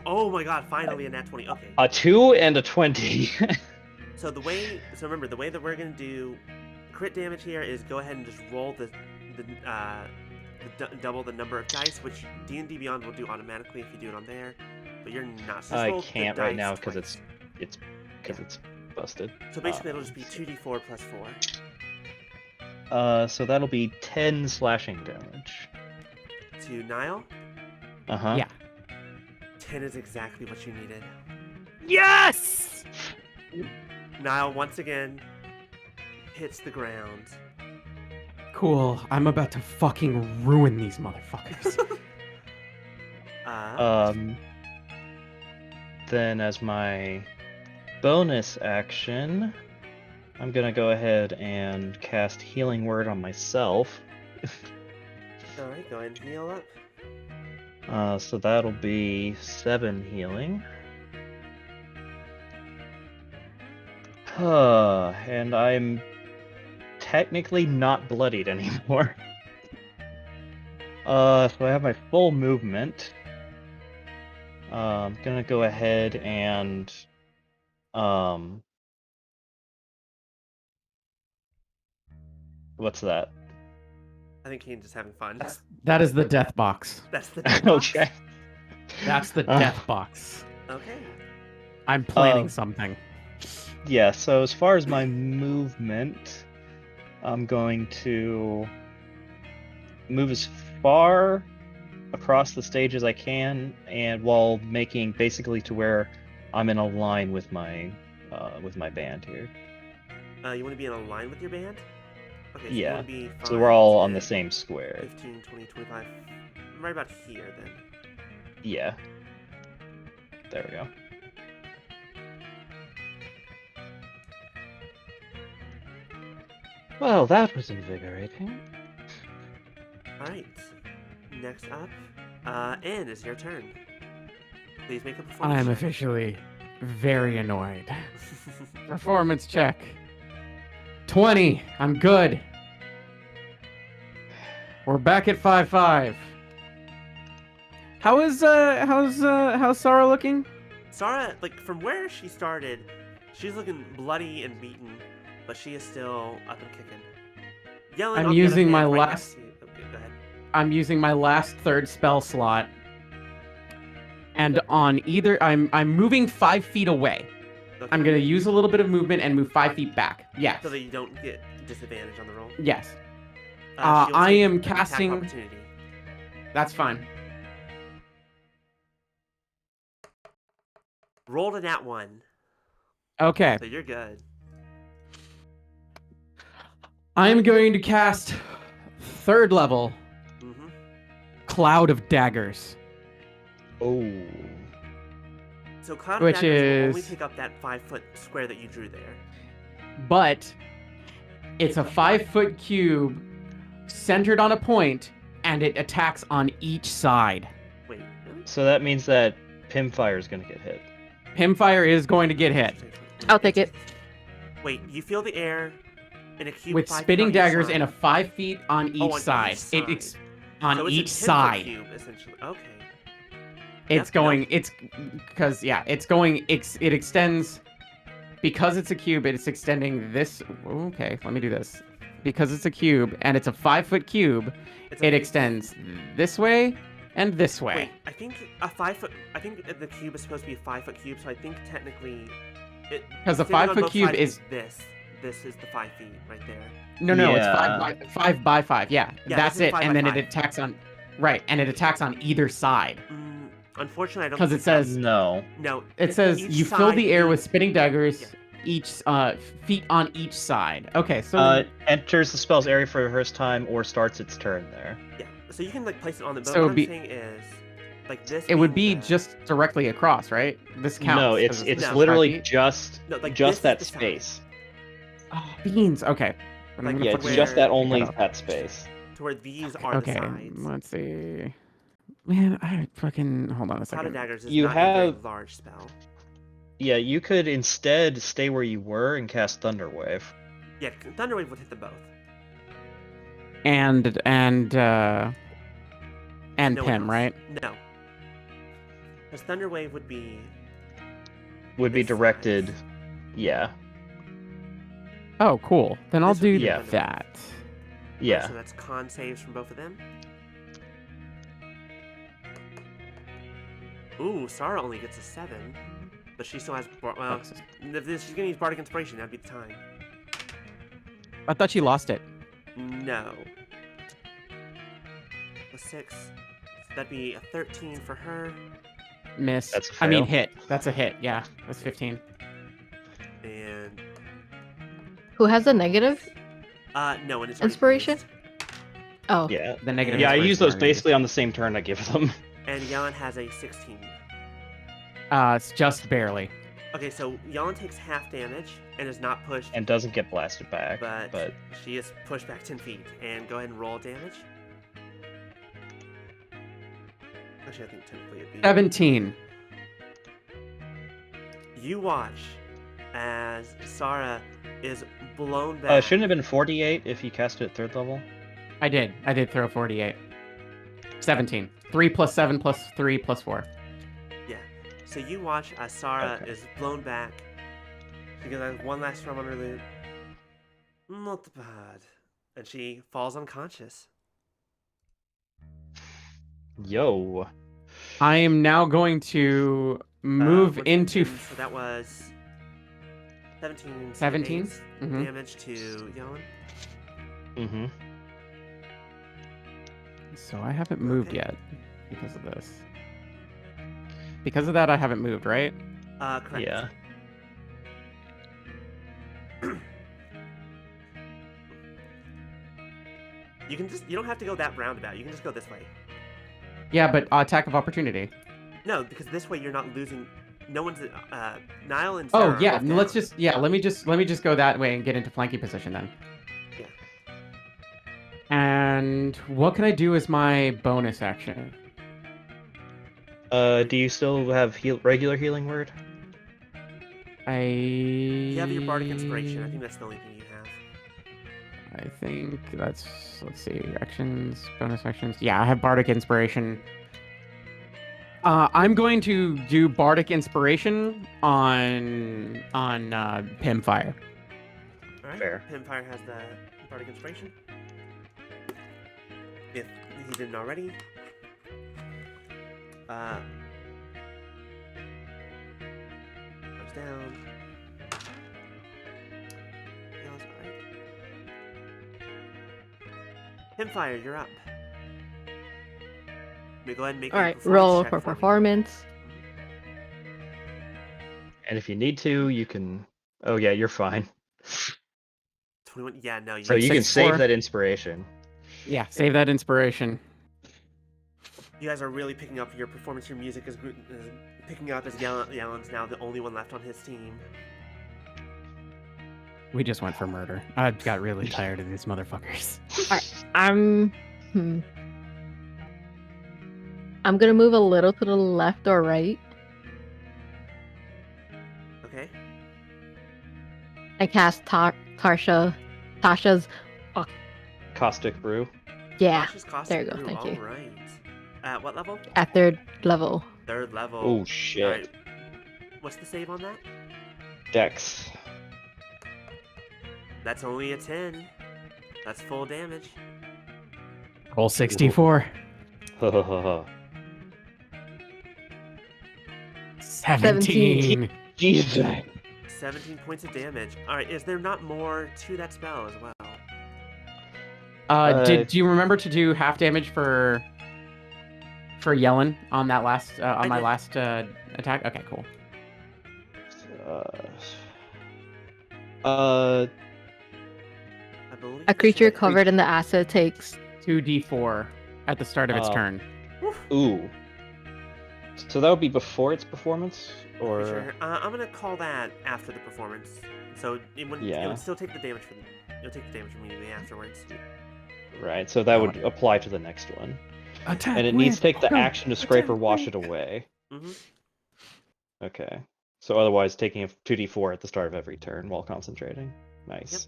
Oh my god, finally a nat 20. Okay. A 2 and a 20. So remember, the way that we're gonna do crit damage here is go ahead and just roll double the number of dice, which D&D Beyond will do automatically if you do it on there. But you're not. So just I roll the can't right dice now because twice. it's busted. So basically, it'll just be 2d4 plus 4 So that'll be 10 slashing damage. to Niall. Uh-huh. Yeah. 10 is exactly what you needed. Yes! Niall once again hits the ground. Cool. I'm about to fucking ruin these motherfuckers. Then as my bonus action, I'm gonna go ahead and cast Healing Word on myself. All right, go ahead and heal up. So that'll be 7 healing. And I'm technically not bloodied anymore. So I have my full movement. I'm gonna go ahead and what's that? I think Kane's just having fun. That is the death box. That's the death box? Okay. That's the death box. Okay. I'm planning something. Yeah, so as far as my movement, I'm going to move as far across the stage as I can, and while making basically to where I'm in a line with my band here. You want to be in a line with your band? Okay, so you Yeah. want to be So we're all 5, on the 10, same square. 15, 20, 25. Right about here, then. Yeah. There we go. Well, that was invigorating. Alright. Next up, Anne, it's your turn. Please make a performance I am check. officially very annoyed. Performance check. 20. I'm good. We're back at 5-5. How's Sarah looking? Sarah, like, from where she started, she's looking bloody and beaten, but she is still up and kicking. Yelling I'm on the other using my hand, right last- next to you. Okay, go ahead. I'm using my last third spell slot. And on either I'm moving 5 feet away. Okay. I'm gonna use a little bit of movement and move 5 feet back. Yes. So that you don't get disadvantage on the roll. Yes. She'll I take am an attack casting- opportunity. That's fine. Rolled a nat 1, Okay. so you're good. I'm going to cast 3rd level Mm-hmm. Cloud of Daggers. Oh. So Cloud Which of Daggers will only is- take up that 5-foot square that you drew there. But it's a 5-foot cube centered on a point, and it attacks on each side. Wait, really? So that means that Pimfire is going to get hit. Pimfire is going to get hit. I'll take it. Wait, you feel the air in a cube With 5 feet spitting on each daggers side. in a 5 feet on each Oh, on side. each side. On So it's a each 10-foot side. Cube, essentially. Okay. It's Yep, no. going. It's because it's going. It extends because it's a cube. It's extending this. Okay, let me do this. Because it's a cube and it's a 5-foot cube, It's a it big- extends this way and this way. Wait, I think a 5-foot. I think the cube is supposed to be a 5-foot cube, so I think technically, it. Because the extended on 5-foot both cube sides is this. This is the 5 feet right there. no, Yeah. it's 5 by 5. Yeah, Yeah, that's this is it. 5 And by then 5. it attacks on and it attacks on either side. Unfortunately, I don't. Because it think that's- says No. no. it says each you fill side the air with needs- spitting daggers. Yeah. Each feet on each side. Okay, so Enters the spell's area for the first time or starts its turn there. Yeah, so you can like place it on the. But So what it'd I'm be- saying is, like this. it would being be the- just directly across, right? This counts. No, 'cause it's No. 5 literally feet? just No, like, just this that is the side. space. Oh, beans. Okay. I'm Like, gonna Yeah, put it's where- just that pick only up. that space. to where these are the Okay, sides. let's see. Man, I fucking hold on a Cloud of second. Daggers is You not a very have- large spell. Yeah, you could instead stay where you were and cast Thunderwave. Yeah, Thunderwave would hit them both. And No one Pim, else. right? No. Because Thunderwave would be. Would be This size. directed. Yeah. Oh, cool. Then I'll This would do be Yeah. that. Yeah. So that's con saves from both of them. Ooh, Sarah only gets a 7, but she still has. Well, if she's gonna use Bardic Inspiration, that'd be the time. I thought she lost it. No. A 6. So that'd be a 13 for her, Miss. That's a I mean, fail. hit. That's a hit. Yeah, that's 15. and Who has a negative? no, and it's already Inspiration? used. Oh, Yeah. The negative. Yeah, I inspiration use those already. basically on the same turn I give them. And Yalan has a 16. It's just barely. Okay, so Yalan takes half damage and is not pushed, And doesn't get blasted back. but she is pushed back 10 feet. And go ahead and roll damage. Actually, I think technically it'd be. 17. You watch as Sarah is blown back. Shouldn't have been 48 if you cast it at 3rd level. I did throw 48. 17. 3 plus 7 plus 3 plus 4. Yeah. So you watch as Sarah Okay. is blown back. She gets one last throw on her loot. Not bad. And she falls unconscious. Yo. I am now going to move Which into. is- So that was 17. 17? eight Mhm. Damage to Yalan. Mm-hmm. So I haven't moved Okay. yet because of this. Because of that, I haven't moved, right? Correct. Yeah. You don't have to go that roundabout. You can just go this way. Yeah, but attack of opportunity. No, because this way you're not losing. No one's. Niall and Oh Sarah are yeah, both let's down. just let me just go that way and get into flanking position then. Yeah. And what can I do as my bonus action? Do you still have regular healing word? I. You have your Bardic Inspiration. I think that's the only thing you have. I think that's, let's see, actions, bonus actions. Yeah, I have Bardic Inspiration. I'm going to do Bardic Inspiration on Pimfire. All right. Fair. Pimfire has the Bardic Inspiration. If he didn't already. Goes down. Yeah, that's alright. Pimfire, you're up. Let me go ahead and make All a right, performance roll check for for me. performance. And if you need to, you can. Oh yeah, you're fine. 21. Yeah, no, you. So you can 6'4". save that inspiration. Yeah, save that inspiration. You guys are really picking up your performance. Your music is picking up as Yellen's now the only one left on his team. We just went for murder. I got really tired of these motherfuckers. I'm gonna move a little to the left or right. Okay. I cast Tasha's. Caustic brew. Yeah, Tasha's Caustic there you go. Brew, Thank you. all right. At what level? At 3rd level. 3rd level. Oh shit. Alright. What's the save on that? Dex. That's only a 10. That's full damage. Roll 64. Ha ha ha ha. 17. Jesus. 17 points of damage. Alright, is there not more to that spell as well? Do you remember to do half damage for Yellen on that last on I my did. last attack? Okay, cool. I believe A this creature is- covered in the acid takes 2d4 at the start of its turn. Ooh. So that would be before its performance, or Creature. I'm gonna call that after the performance. So it would Yeah. still take the damage from. You'll take the damage immediately afterwards. right? So that would apply to the next one, Attack and it needs to take the with- action to scrape or Attack wash with- it away. Mm-hmm. Okay. So otherwise, taking a 2d4 at the start of every turn while concentrating. Nice. Yep.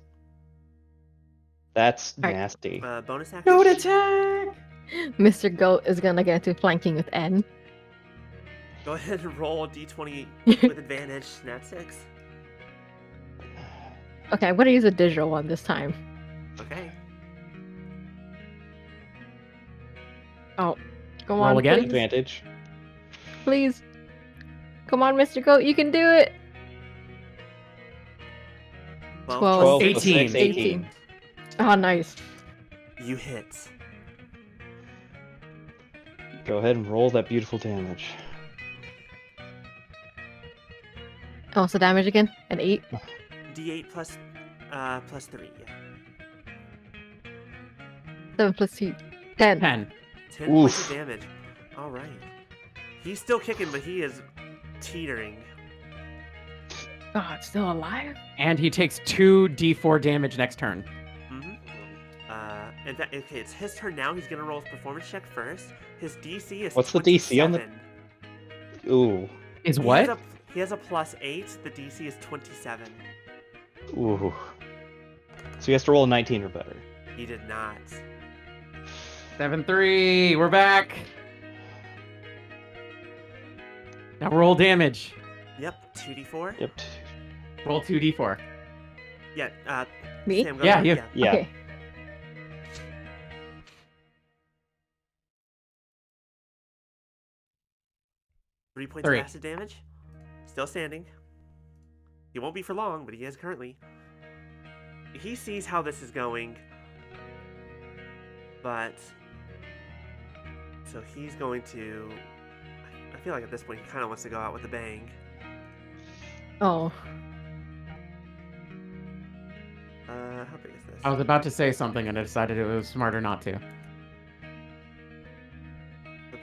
That's Alright. nasty. Bonus action. Note attack! Mr. Goat is gonna get into flanking with N. Go ahead and roll a d20 with advantage. Nat 6. Okay, I'm gonna use a digital one this time. Okay. Oh, come Roll on, again? please. Advantage. Please. Come on, Mr. Goat, you can do it. 12. 12. 12 plus 18. 6, 18. Oh, nice. You hit. Go ahead and roll that beautiful damage. Oh, so damage again? An 8? D8 plus 3. Yeah. 7 plus 2. 10. 10. 10 points Oof. of damage. All right. He's still kicking, but he is teetering. Oh, it's still alive? And he takes 2d4 damage next turn. Mm-hmm. In fact, okay, it's his turn now. He's gonna roll his performance check first. His DC is What's the DC on the- 27. Ooh. Is He what? He has a plus 8. The DC is 27. Ooh. So he has to roll a 19 or better. He did not. 7-3. We're back. Now roll damage. Yep. 2d4. Yep. Roll 2d4. Yeah. Me? Sam, go Yeah, ahead. you. Yeah. Okay. Three points 3. of acid damage. Still standing. He won't be for long, but he is currently. He sees how this is going. But. So he's going to. I feel like at this point he kind of wants to go out with a bang. Oh. How big is this? I was about to say something and I decided it was smarter not to. I'll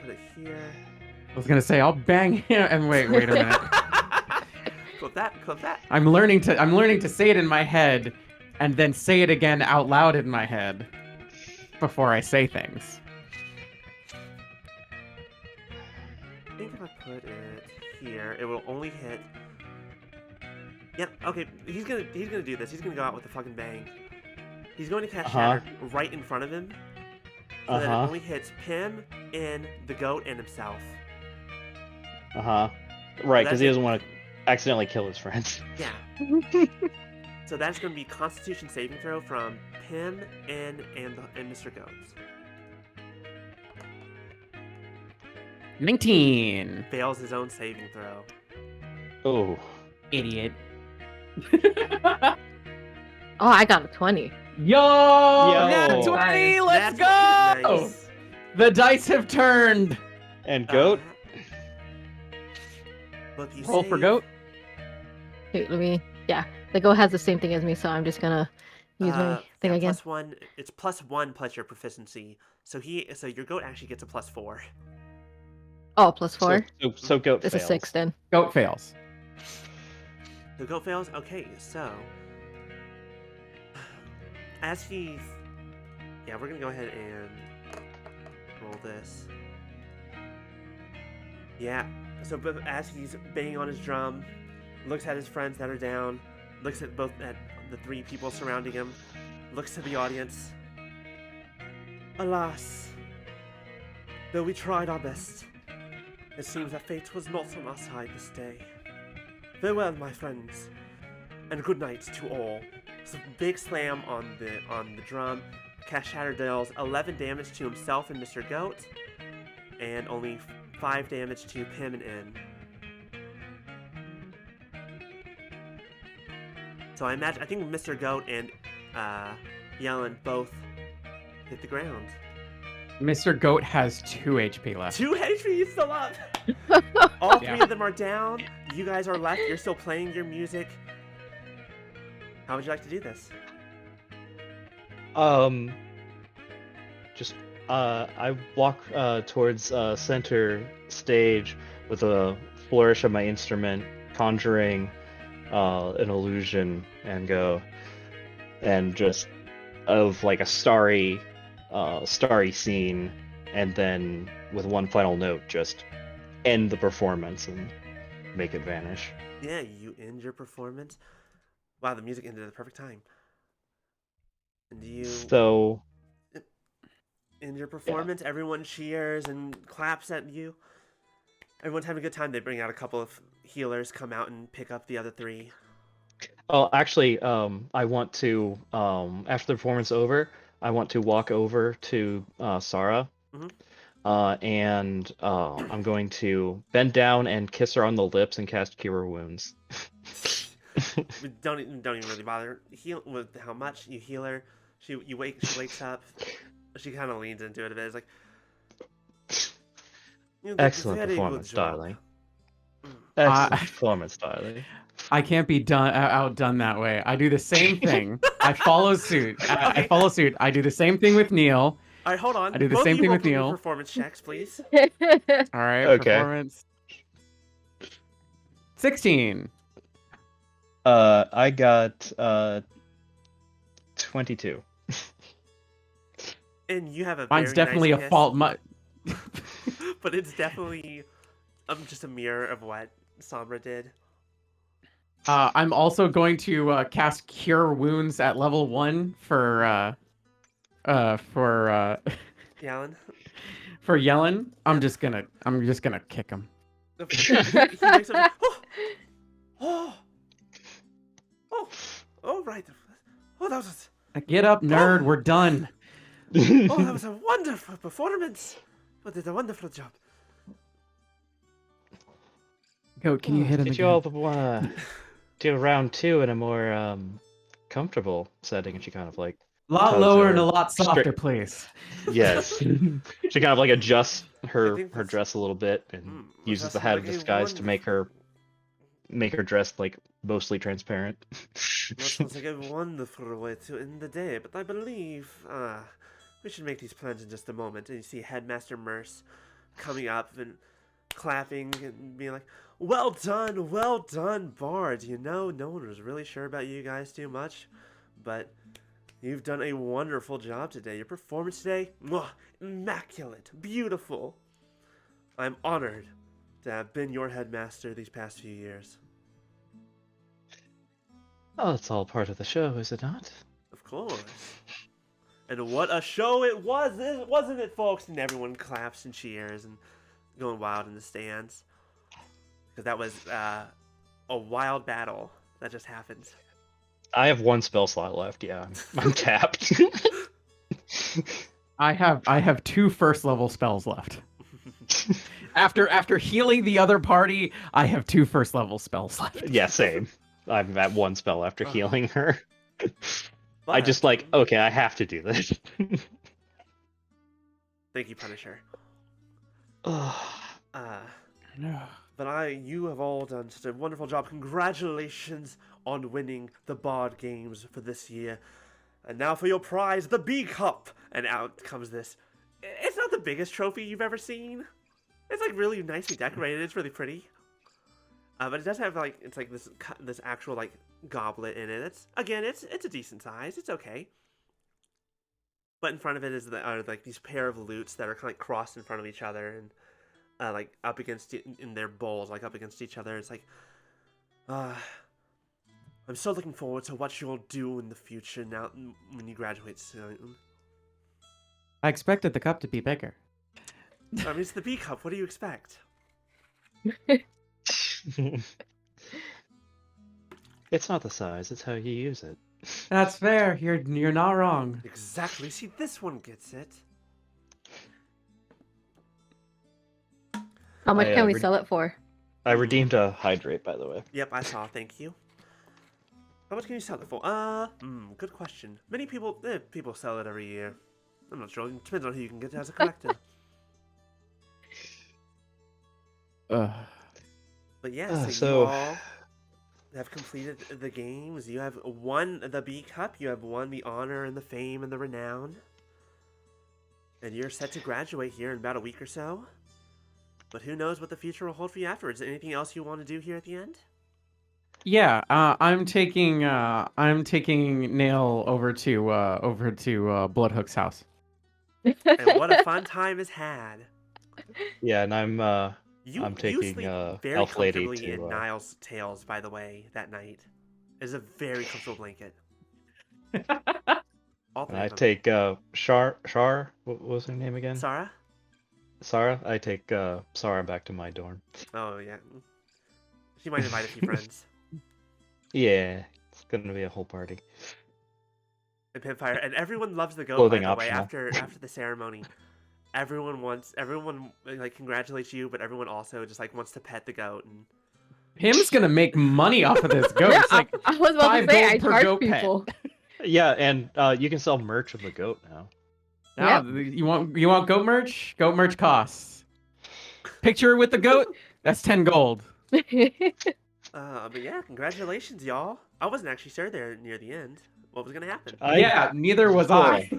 put it here. I was gonna say I'll bang him and wait a minute. Clip that. Clip that. I'm learning to say it in my head and then say it again out loud in my head before I say things. I think if I put it here, it will only hit. Yep. Okay. He's gonna do this. He's gonna go out with a fucking bang. He's going to cast Uh-huh. Shatter right in front of him, so that it only hits Pim, In, the goat, and himself. Right, because that's he it. doesn't want to accidentally kill his friends. Yeah. So that's going to be Constitution saving throw from Pim, In, and Mr. Goats. 19. Fails his own saving throw. Oh. Idiot. Oh, I got a 20. Yo! Nat Yo. 20! Let's That's go! nice. The dice have turned. And goat? But you Roll for save- goat. Wait, let me. Yeah, the goat has the same thing as me, so I'm just gonna use my thing yeah, again. +1. It's +1 plus your proficiency. So your goat actually gets a +4. Oh, +4. So goat It's a fails. 6 then. Goat fails. The goat fails. Okay, so as he's we're gonna go ahead and roll this. Yeah. So, but as he's banging on his drum, looks at his friends that are down, looks at the 3 people surrounding him, looks to the audience. Alas, though we tried our best, it seems that fate was not on our side this day. Farewell, my friends, and good night to all. So big slam on the drum. Cast Shatter deals 11 damage to himself and Mr. Goat, and only 5 damage to Pim and In. So I think Mr. Goat and Yellen both hit the ground. Mr. Goat has 2 HP left. 2 HP, he's still up. All 3 Yeah. of them are down. You guys are left. You're still playing your music. How would you like to do this? I walk towards center stage with a flourish of my instrument, conjuring an illusion, and go, and just of like a starry scene, and then with one final note, just end the performance and make it vanish. Yeah, you end your performance. Wow, the music ended at the perfect time. And you So end your performance, everyone cheers and claps at you. Everyone's having a good time. They bring out a couple of healers, come out and pick up the other 3. Oh, actually, I want to, after the performance over, I want to walk over to Sarah, and I'm going to bend down and kiss her on the lips and cast Cure Wounds. don't even really bother. Heal with how much you heal her. She wakes up. She kind of leans into it a bit. It's like, you did a Excellent very good performance, job. darling. Excellent performance, darling. I can't be outdone that way. I do the same thing. I follow suit. I follow suit. I do the same thing with Neil. All right, hold on. I do the Both same of you thing roll with for me Neil. performance checks, please. All right. Okay. Performance. 16. I got 22. And you have a Mine's very definitely nice a kiss, fault. but it's definitely just a mirror of what Sombra did. I'm also going to cast Cure Wounds at level 1 for Yellen. for Yellen. I'm just gonna kick him. He wakes up. Oh, right. Oh, that was. Get up, nerd. We're done. Oh, that was a wonderful performance. You did a wonderful job. Goat, can you hit him Did again? you all want to do round 2 in a more comfortable setting? And she kind of like A lot Toes lower are and a lot softer, straight- please. Yes. She kind of like adjusts I her think her that's- dress a little bit and uses that's the hat like of a disguise to make her wonderful- dress like mostly transparent. That sounds like a wonderful way to end the day, but I believe we should make these plans in just a moment. And you see Headmaster Merce coming up and clapping and being like, well done, Bard. You know, no one was really sure about you guys too much, but you've done a wonderful job today. Your performance today, immaculate, beautiful. I'm honored to have been your headmaster these past few years. Oh, it's all part of the show, is it not? Of course. And what a show it was, wasn't it, folks? And everyone claps and cheers and going wild in the stands. Because that was a wild battle that just happened. I have one spell slot left. Yeah, I'm tapped. I have 2 first level spells left. After healing the other party, I have 2 first level spells left. Yeah, same. I'm at 1 spell after healing her. I But- just like, okay, I have to do this. Thank you, Punisher. Ugh. But you have all done such a wonderful job. Congratulations on winning the Bard Games for this year. And now for your prize, the B Cup. And out comes this. It's not the biggest trophy you've ever seen. It's like really nicely decorated. It's really pretty. But it does have like it's like this actual like goblet in it. It's a decent size. It's okay. But in front of it is like these pair of lutes that are kind of like crossed in front of each other and like up against in their bowls, like up against each other. It's like, I'm so looking forward to what you'll do in the future now when you graduate soon. I expected the cup to be bigger. I mean, it's the B Cup. What do you expect? It's not the size; it's how you use it. That's fair. You're not wrong. Exactly. See, this one gets it. How much I, can we re- sell it for? I redeemed a hydrate, by the way. Yep, I saw. Thank you. How much can you sell it for? Good question. Many people sell it every year. I'm not sure. It depends on who you can get as a collector. But yeah, so you all have completed the games. You have won the B Cup. You have won the honor and the fame and the renown. And you're set to graduate here in about a week or so. But who knows what the future will hold for you afterwards? Anything else you want to do here at the end? Yeah, I'm taking Nail over to Bloodhook's house. And what a fun time is had. Yeah, and I'm You taking sleep very Elf Lady comfortably in to. Niall's tails, by the way, that night. It's a very comfortable blanket. All And three I of them. take Shar. What was her name again? Sarah? Sarah. I take Sarah back to my dorm. Oh, yeah. She might invite a few friends. Yeah, it's gonna be a whole party. And Pinfire. And everyone loves the goat, Clothing by the way, optional. after the ceremony. Everyone like congratulates you, but everyone also just like wants to pet the goat. And Him's gonna make money off of this goat. Yeah, It's like I was about 5 to say gold I per charge goat pet. people. Yeah, and you can sell merch of the goat now. Ah, you want goat merch? Goat merch costs. Picture with the goat? That's 10 gold. but yeah, congratulations, y'all. I wasn't actually sure there near the end what was gonna happen. Yeah, neither was I.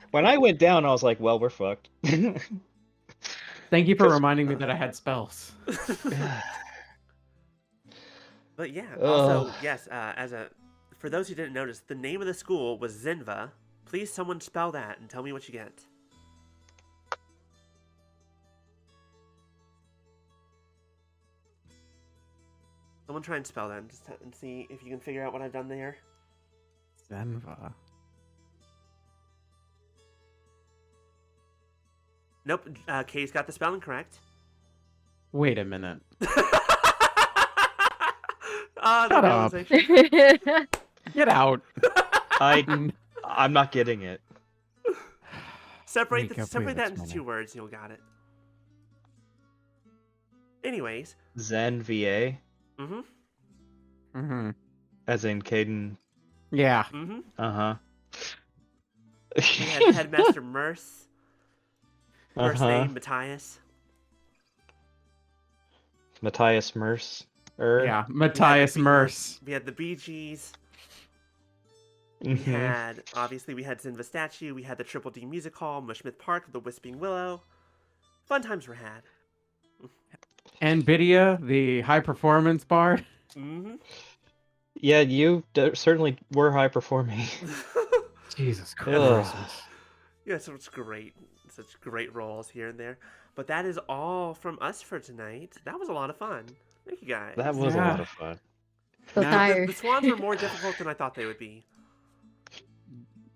When I went down, I was like, "Well, we're fucked." Thank you for reminding me that I had spells. But yeah, Ugh. also yes, for those who didn't notice, the name of the school was Zinva. Please, someone spell that and tell me what you get. Someone try and spell that and see if you can figure out what I've done there. Zenva. Nope, Kay's got the spelling correct. Wait a minute. The Shut up. realization. Get out. I'm not getting it. Separate Wake up, that that's into funny. 2 words, you'll got it. Anyways, Zen VA, Mm-hmm. as in Kdin. Yeah. Uh huh. We had Headmaster Merce. First Uh-huh. name Matthias. Matthias Merce. Yeah. Matthias Merce. We had the Bee Gees. We Mhm. had Zinva Statue. We had the Triple D Music Hall, Mushmith Park, the Wisping Willow. Fun times were had. NVIDIA, the high performance bard. Yeah, you certainly were high performing. Jesus Ugh. Christ. Yeah, such great roles here and there. But that is all from us for tonight. That was a lot of fun. Thank you guys. That was a Yeah. lot of fun. So Now- tired. The swans were more difficult than I thought they would be.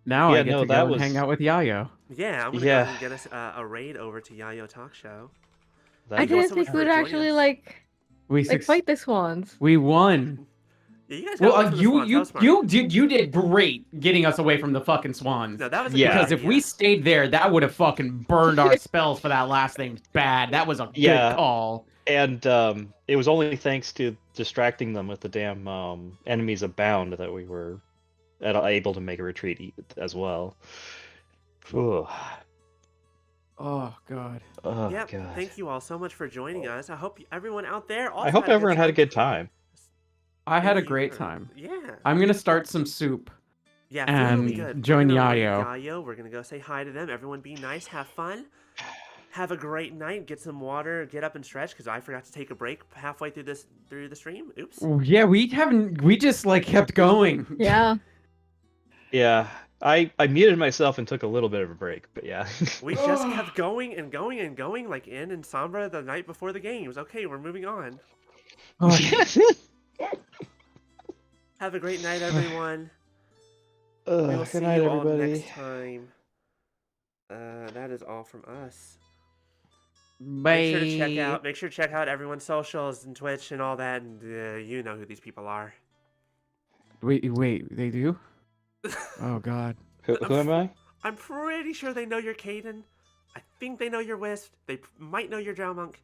Now Yeah, I get no, to that go and was- hang out with Yayo. Yeah, I'm gonna go Yeah. ahead and get us a raid over to Yayo Talk Show. That I Thank you all didn't so much think for we'd joining actually us. We fight the swans. We won. Yeah, you guys got Well, away from the swans. That was smart. you did great getting us away from the fucking swans. No, that was a Yeah. good Because if idea. we stayed there, that would have fucking burned our spells for that last thing bad. That was a Yeah. good call. And it was only thanks to distracting them with the damn enemies abound that we were able to make a retreat as well. Ugh. Oh god. Oh Yep. god. Thank you all so much for joining us. I hope everyone out there also I hope had a everyone had a good time. I had a Maybe you great were- time. Yeah. I'm gonna start some soup. Yeah, food will be and good. join We're gonna raid Yayo. Yayo. We're gonna go say hi to them. Everyone be nice, have fun. Have a great night. Get some water. Get up and stretch because I forgot to take a break halfway through the stream. Oops. Yeah, we haven't. We just like kept going. Yeah. Yeah. I muted myself and took a little bit of a break, but yeah. We just kept going and going and going like in and Sombra the night before the games. Okay, we're moving on. Oh, Have a great night, everyone. We Ugh, will good see night, you all everybody. next time. That is all from us. bye. Make sure to check out everyone's socials and Twitch and all that. And you know who these people are. Wait, they do? Oh god. Who am I? I'm pretty sure they know you're Kdin. I think they know you're Wisp. They might know you're Drow Monk.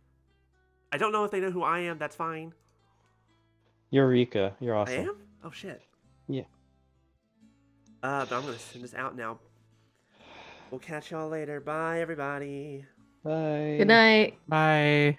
I don't know if they know who I am. That's fine. You're Rika. You're I awesome. am? Oh shit. Yeah. But I'm gonna send this out now. We'll catch y'all later. Bye, everybody. Bye. Good night. Bye.